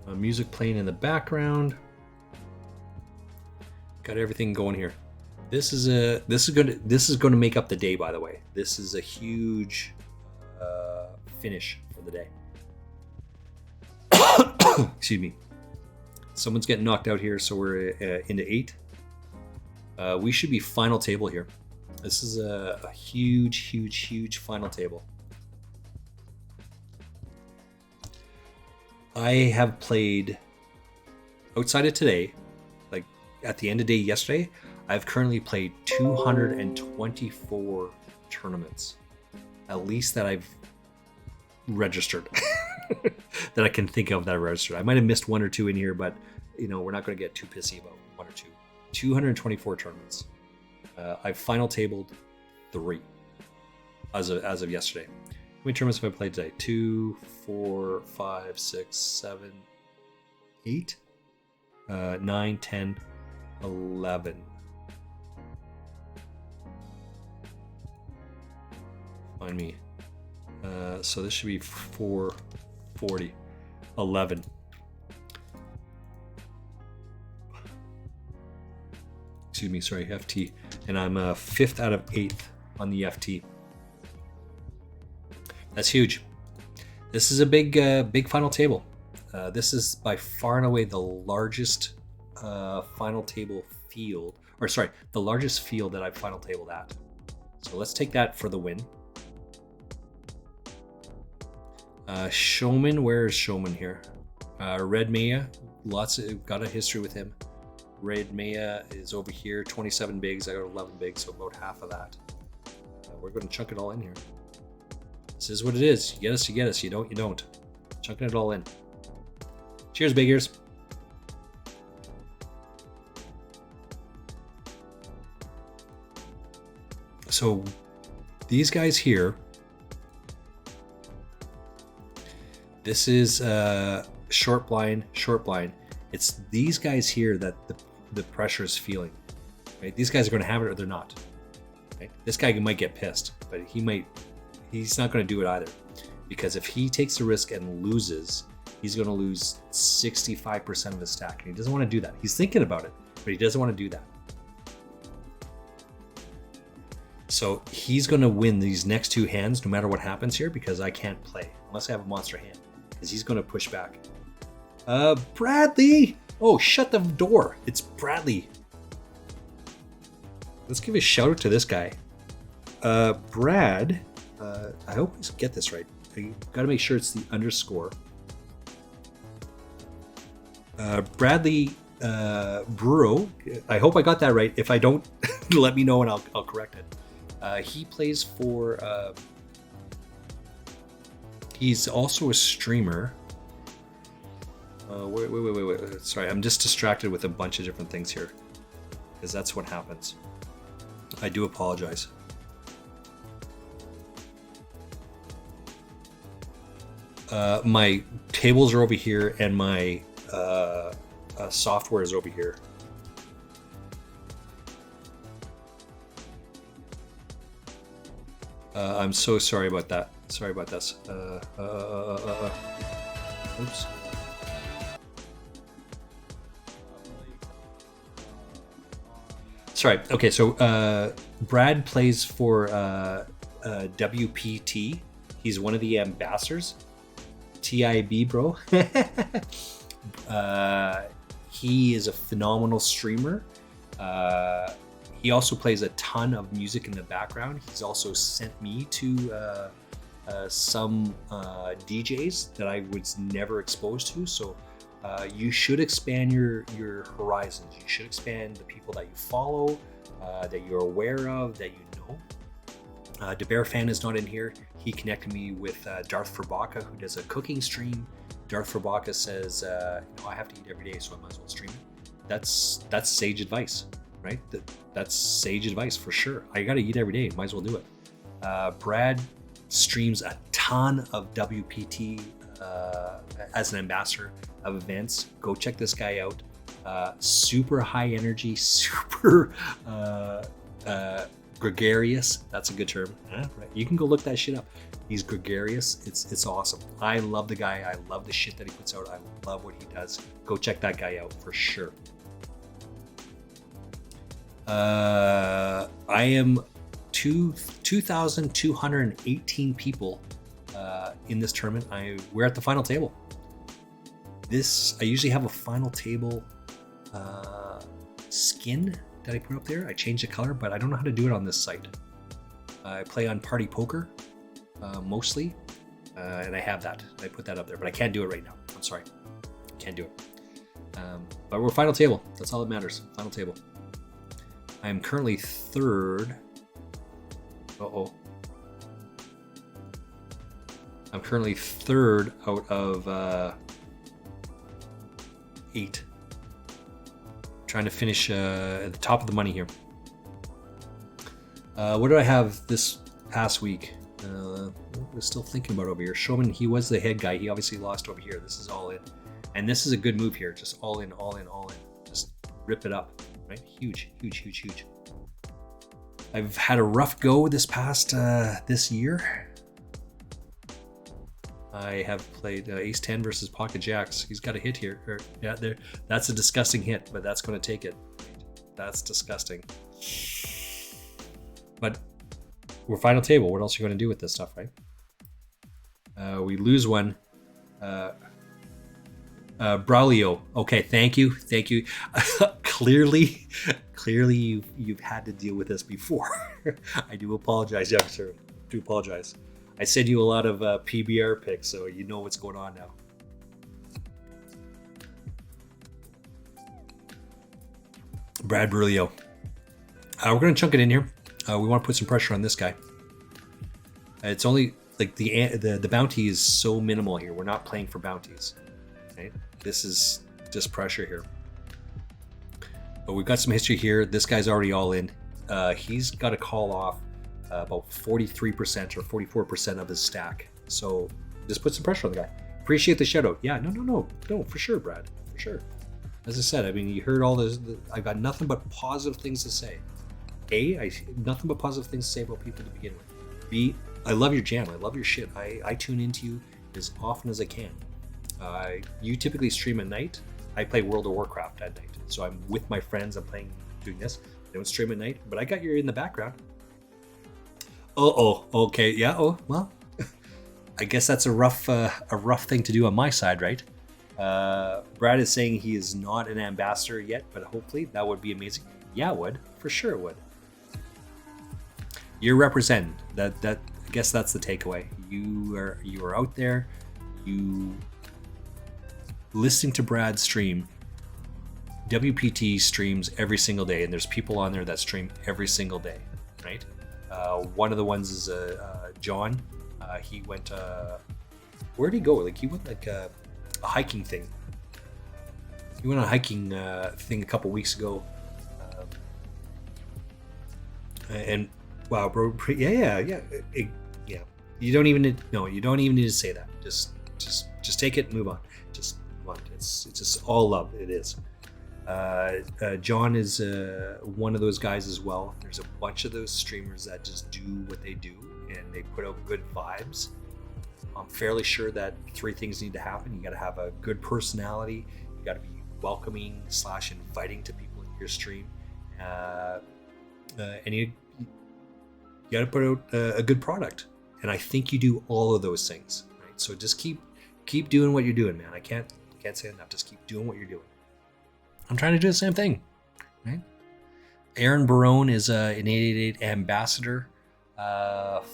Music playing in the background. Got everything going here. This is going to make up the day, by the way. This is a huge finish for the day. Excuse me. Someone's getting knocked out here, so we're into 8. We should be final table here. This is a huge final table. I have played, outside of today, like at the end of day yesterday, I've currently played 224 tournaments, at least that I've registered, that I can think of that I registered. I might have missed 1 or 2 in here, but you know, we're not going to get too pissy about 1 or 2. 224 tournaments. I've final tabled 3 as of yesterday. How many tournaments have I played today? 2, 4, 5, 6, 7, 8, 9, 10, 11. Find me. So this should be 440. 11. Excuse me, sorry, FT. And I'm 5th out of 8th on the FT. That's huge. This is a big final table. This is by far and away the largest final table field, or sorry, the largest field that I've final tabled at. So let's take that for the win. Showman, where is Showman here? Red Maya, got a history with him. Red Maya is over here, 27 bigs. I got 11 bigs, so about half of that. We're going to chunk it all in here. This is what it is. You get us, you get us. You don't, you don't. Chunking it all in. Cheers, big ears. So these guys here, this is short blind. It's these guys here that the pressure is feeling. Right? These guys are going to have it or they're not. Right? This guy might get pissed, but he's not going to do it either. Because if he takes the risk and loses, he's going to lose 65% of his stack. And he doesn't want to do that. He's thinking about it, but he doesn't want to do that. So he's going to win these next 2 hands no matter what happens here, because I can't play unless I have a monster hand, because he's going to push back. Bradley! Oh, shut the door. It's Bradley. Let's give a shout out to this guy. Brad, I hope I get this right. I gotta make sure it's the underscore. Bradley Brew. I hope I got that right. If I don't, let me know and I'll correct it. He plays for. He's also a streamer. Wait. Sorry, I'm just distracted with a bunch of different things here, because that's what happens. I do apologize. My tables are over here, and my software is over here. I'm so sorry about that. Sorry about this. Oops. Sorry. Okay, so Brad plays for WPT. He's one of the ambassadors. TIB, bro. He is a phenomenal streamer. He also plays a ton of music in the background. He's also sent me to some DJs that I was never exposed to. So you should expand your horizons. You should expand the people that you follow, that you're aware of, that you know. DeBear Fan is not in here. He connected me with Darth Furbaka, who does a cooking stream. Darth Furbaka says, I have to eat every day, so I might as well stream it. That's sage advice, right? That's sage advice for sure. I got to eat every day, might as well do it. Brad streams a ton of WPT as an ambassador of events. Go check this guy out. Super high energy, super gregarious. That's a good term. Right? You can go look that shit up. He's gregarious. It's awesome. I love the guy. I love the shit that he puts out. I love what he does. Go check that guy out for sure. I am 2,218 people in this tournament. We're at the final table. This, I usually have a final table skin that I put up there. I change the color, but I don't know how to do it on this site. I play on Party Poker mostly, and I have that. I put that up there, but I can't do it right now. I'm sorry. Can't do it. But we're final table. That's all that matters. Final table. I'm currently third. Uh-oh. I'm currently third out of 8. Trying to finish at the top of the money here. What did I have this past week? We're still thinking about over here. Showman, he was the head guy. He obviously lost over here. This is all in. And this is a good move here. Just all in, all in, all in. Just rip it up, right? Huge, huge, huge, huge. I've had a rough go this past, this year. I have played Ace 10 versus Pocket Jacks. He's got a hit here. Yeah, there. That's a disgusting hit, but that's going to take it. That's disgusting. But we're final table. What else are you going to do with this stuff, right? We lose one. Braulio. Okay, thank you. Thank you. Clearly you've had to deal with this before. I do apologize, young sir. I do apologize. I send you a lot of PBR picks, so you know what's going on now. Brad Brulio. We're going to chunk it in here. We want to put some pressure on this guy. It's only like the bounty is so minimal here. We're not playing for bounties. Right? This is just pressure here. But we've got some history here. This guy's already all in. He's got to call off about 43% or 44% of his stack. So just put some pressure on the guy. Appreciate the shout out. Yeah, no, for sure, Brad, for sure. As I said, I mean, you heard all this. I've got nothing but positive things to say. Nothing but positive things to say about people to begin with. B, I love your jam. I love your shit. I tune into you as often as I can. You typically stream at night. I play World of Warcraft at night. So I'm with my friends. I'm doing this. I don't stream at night, but I got you in the background. Okay, yeah. Oh, well, I guess that's a rough thing to do on my side, right? Brad is saying he is not an ambassador yet, but hopefully that would be amazing. Yeah, it would. For sure it would. You're representing. That I guess that's the takeaway. You are out there. You listening to Brad stream. WPT streams every single day, and there's people on there that stream every single day, right? One of the ones is John. He went. Where did he go? Like he went like a hiking thing. He went on a hiking thing a couple weeks ago. And wow, bro, yeah. You don't even need to say that. Just take it and move on. Just move on. It's just all love. It is. John is one of those guys as well. There's a bunch of those streamers that just do what they do and they put out good vibes. I'm fairly sure that 3 things need to happen. You got to have a good personality. You got to be welcoming / inviting to people in your stream. And you got to put out a good product. And I think you do all of those things, right? So just keep doing what you're doing, man. I can't say enough. Just keep doing what you're doing. I'm trying to do the same thing, right? Aaron Barone is an 888 ambassador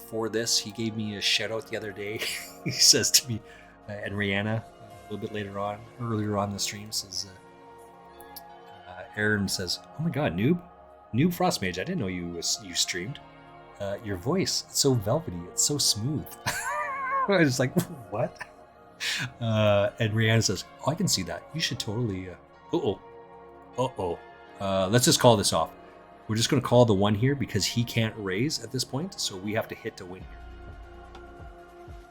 for this. He gave me a shout out the other day. He says to me, and Rihanna, a little bit earlier on the stream, says, Aaron says, "Oh my God, Noob Frostmage, I didn't know you streamed. Your voice, it's so velvety, it's so smooth." I was like, what? And Rihanna says, "Oh, I can see that. You should totally." Let's just call this off. We're just going to call the 1 here because he can't raise at this point, so we have to hit to win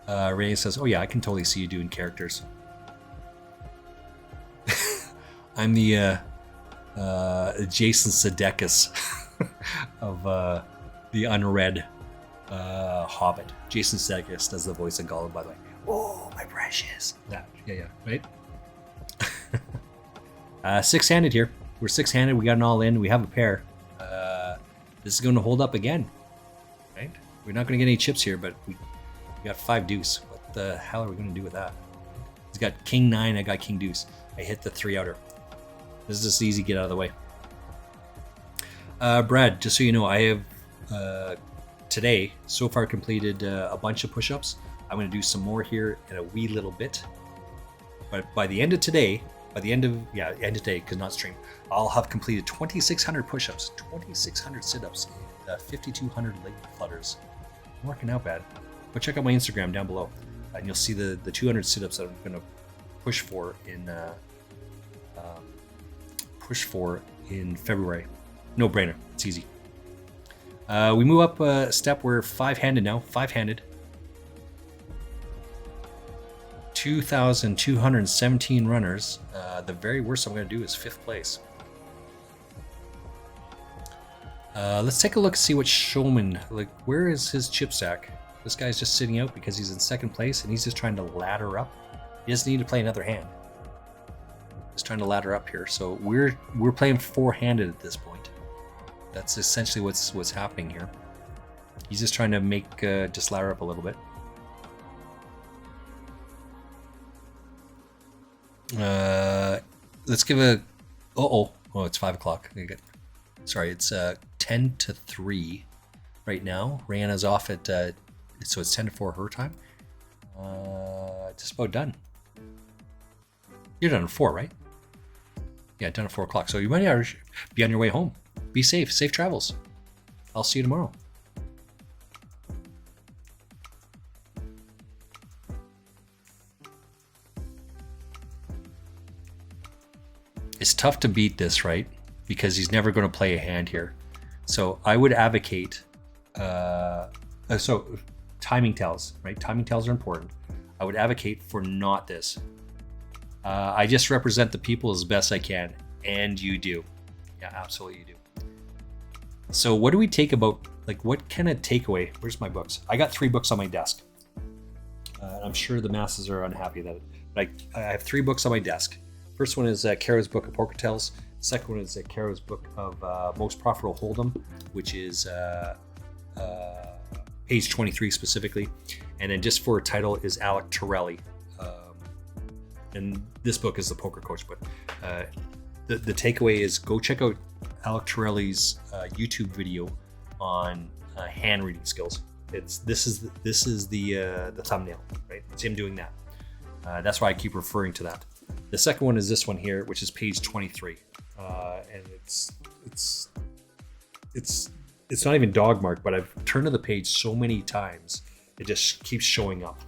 here. Ray says, "Oh yeah, I can totally see you doing characters." I'm the Jason Sudeikis of the unread Hobbit. Jason Sudeikis does the voice of Gollum, by the way. Oh, my precious. That, yeah, right? 6-handed here. We're 6-handed. We got an all in. We have a pair. This is going to hold up again, right? We're not going to get any chips here, but we got 5 deuce. What the hell are we going to do with that? got king 9, I got king deuce. I hit the 3-outer. This is just easy, get out of the way. Brad, just so you know, I have today so far completed a bunch of push-ups. I'm going to do some more here in a wee little bit. But by the end of today, end of today, because not stream, I'll have completed 2,600 push-ups, 2,600 sit-ups, 5,200 leg flutters. I'm working out bad. But check out my Instagram down below, and you'll see the 200 sit-ups that I'm going to push for in February. No brainer. It's easy. We move up a step. We're 5-handed now. 5-handed. 2,217 runners. The very worst I'm going to do is 5th place. Let's take a look and see what Showman, like, where is his chip stack? This guy's just sitting out because he's in 2nd place and he's just trying to ladder up. He doesn't need to play another hand. He's trying to ladder up here. So we're playing 4-handed at this point. That's essentially what's happening here. He's just trying to make just ladder up a little bit. Let's give a oh, it's 5 o'clock. Sorry, it's 10 to 3 right now. Rihanna's off at so it's 10 to 4 her time. Just about done. You're done at 4, right? Yeah, done at 4 o'clock. So you might be on your way home. Be safe. Safe travels. I'll see you tomorrow. It's tough to beat this, right? Because he's never going to play a hand here. So I would advocate, so timing tells, right? Timing tells are important. I would advocate for not this. I just represent the people as best I can. And you do. Yeah, absolutely you do. So what do we take about, like, what kind of takeaway? Where's my books? I got 3 books on my desk. I'm sure the masses are unhappy that, but I have 3 books on my desk. First one is Caro's book of Poker Tells. Second one is Caro's book of Most Profitable Hold'em, which is page 23 specifically. And then just for a title is Alec Torelli. And this book is the Poker Coach book. The takeaway is go check out Alec Torelli's YouTube video on hand reading skills. This is the thumbnail, right? It's him doing that. That's why I keep referring to that. The second one is this one here, which is page 23, and it's not even dog marked, but I've turned to the page so many times it just keeps showing up.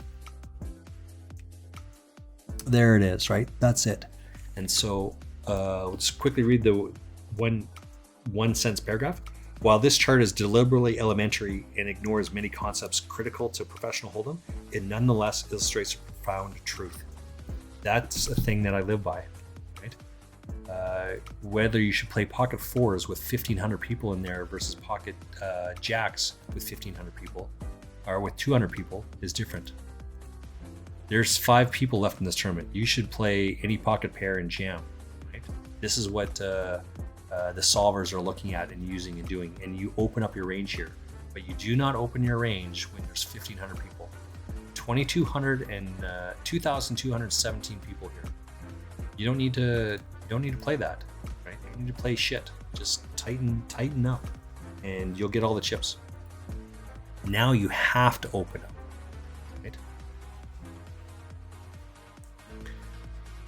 There it is, right? That's it. And so we'll just quickly read the one sentence paragraph. While this chart is deliberately elementary and ignores many concepts critical to professional hold'em, it nonetheless illustrates a profound truth. That's a thing that I live by, right? Whether you should play pocket 4s with 1,500 people in there versus pocket jacks with 1,500 people, or with 200 people, is different. There's 5 people left in this tournament. You should play any pocket pair and jam, right? This is what the solvers are looking at and using and doing, and you open up your range here, but you do not open your range when there's 1,500 people. 2,200 and 2,217 people here. You don't need to play that, right? You don't need to play shit. Just tighten up, and you'll get all the chips. Now you have to open up, right?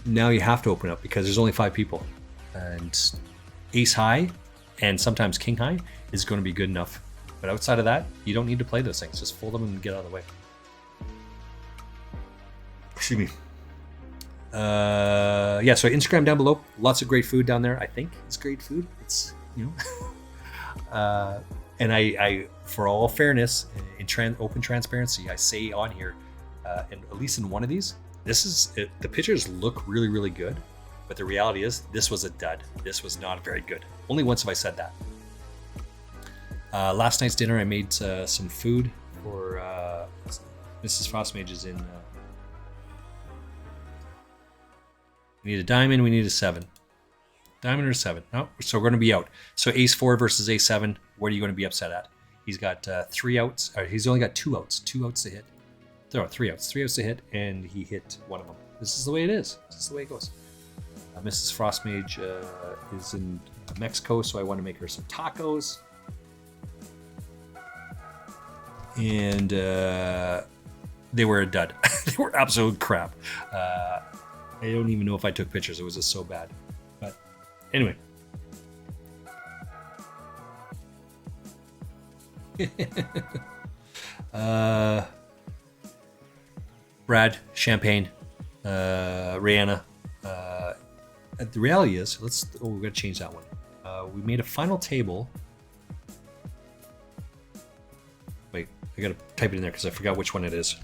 Now you have to open up because there's only 5 people, and ace high and sometimes king high is going to be good enough. But outside of that, you don't need to play those things. Just fold them and get out of the way. Excuse me. Yeah, so Instagram down below. Lots of great food down there. I think it's great food. It's, you know. And I, for all fairness, in open transparency, I say on here, and at least in one of these, the pictures look really, really good. But the reality is, this was a dud. This was not very good. Only once have I said that. Last night's dinner, I made some food for Mrs. Frostmage's in. We need a diamond. We need a 7. Diamond or 7. No, so we're going to be out. So ace 4 versus ace 7. What are you going to be upset at? He's got 3 outs. Or he's only got 2 outs. 2 outs to hit. There are 3 outs. 3 outs to hit, and he hit one of them. This is the way it is. This is the way it goes. Mrs. Frostmage is in Mexico, so I want to make her some tacos. And they were a dud. They were absolute crap. I don't even know if I took pictures. It was just so bad. But anyway. Brad, Champagne, Rihanna. The reality is, we're gonna change that one. We made a final table. Wait, I gotta type it in there because I forgot which one it is.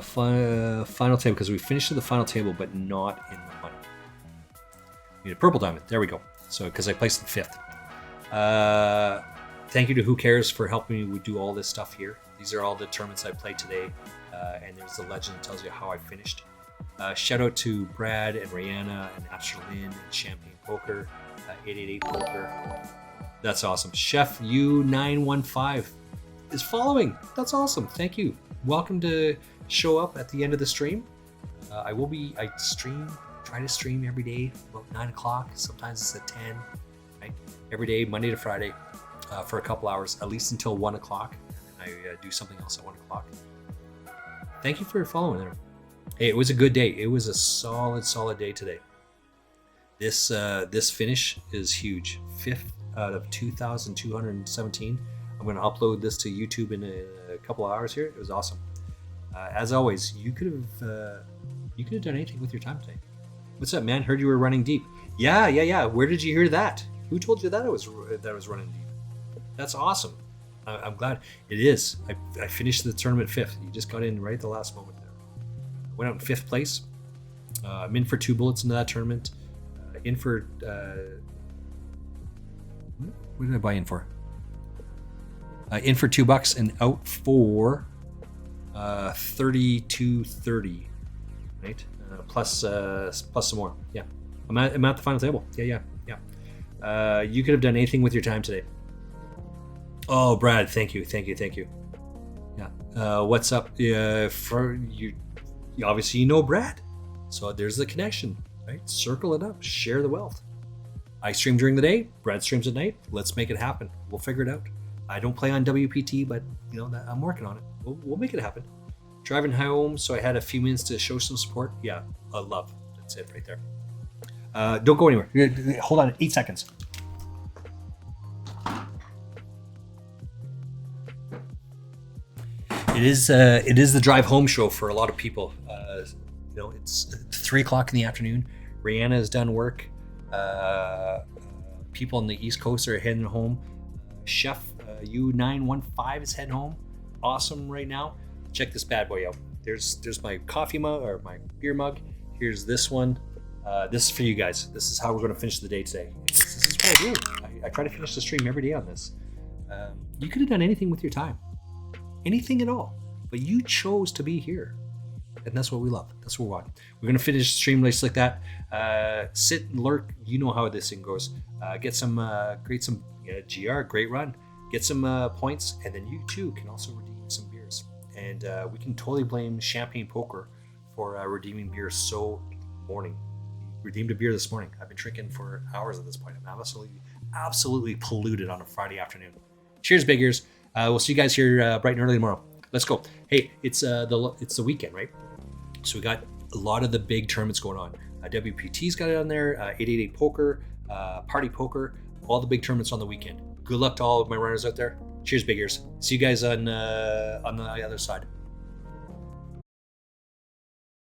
Final table, because we finished the final table, but not in the money. We need a purple diamond. There we go. So, because I placed it 5th. Thank you to Who Cares for helping me do all this stuff here. These are all the tournaments I played today, and there's the legend that tells you how I finished. Shout out to Brad and Rihanna and Asherlyn and Champagne Poker, 888 Poker. That's awesome. Chef U915 is following. That's awesome. Thank you. Welcome to show up at the end of the stream. I try to stream every day about 9 o'clock. Sometimes it's at 10, right? Every day, Monday to Friday, for a couple hours, at least until 1 o'clock. And then I do something else at 1 o'clock. Thank you for following there. Hey, it was a good day. It was a solid day today. This finish is huge. 5th out of 2,217. I'm going to upload this to YouTube in a couple of hours here. It was awesome. As always, you could have done anything with your time today. What's up, man? Heard you were running deep. Yeah. Where did you hear that? Who told you that I was running deep? That's awesome. I'm glad it is. I finished the tournament 5th. You just got in right at the last moment there. Went out in 5th place. I'm in for 2 bullets into that tournament. In for what did I buy in for? In for $2 and out for 32.30, right? Plus some more. Yeah, I'm at the final table. Yeah. You could have done anything with your time today. Oh, Brad, thank you. Yeah. What's up? For you obviously you know Brad, so there's the connection, right? Circle it up, share the wealth. I stream during the day. Brad streams at night. Let's make it happen. We'll figure it out. I don't play on WPT, but I'm working on it. We'll make it happen. Driving home, so I had a few minutes to show some support. Yeah, love. That's it right there. Don't go anywhere. Hold on, 8 seconds. It is the drive home show for a lot of people. It's 3 o'clock in the afternoon. Rihanna has done work. People on the East Coast are heading home. Chef U915 is heading home. Awesome right now. Check this bad boy out. There's my coffee mug or my beer mug. Here's this one. This is for you guys. This is how we're going to finish the day today. This is what I do. I try to finish the stream every day on this. You could have done anything with your time. Anything at all. But you chose to be here. And that's what we love. That's what we want. We're going to finish the stream like that. Sit and lurk. You know how this thing goes. Get some GR, great run. Get some points. And then you too can also redeem some beers. And we can totally blame Champagne Poker for redeeming beer so morning. Redeemed a beer this morning. I've been drinking for hours at this point. I'm absolutely polluted on a Friday afternoon. Cheers, big ears. We'll see you guys here bright and early tomorrow. Let's go. Hey, it's the weekend, right? So we got a lot of the big tournaments going on. WPT's got it on there. 888 Poker, Party Poker, all the big tournaments on the weekend. Good luck to all of my runners out there. Cheers, big ears. See you guys on the other side.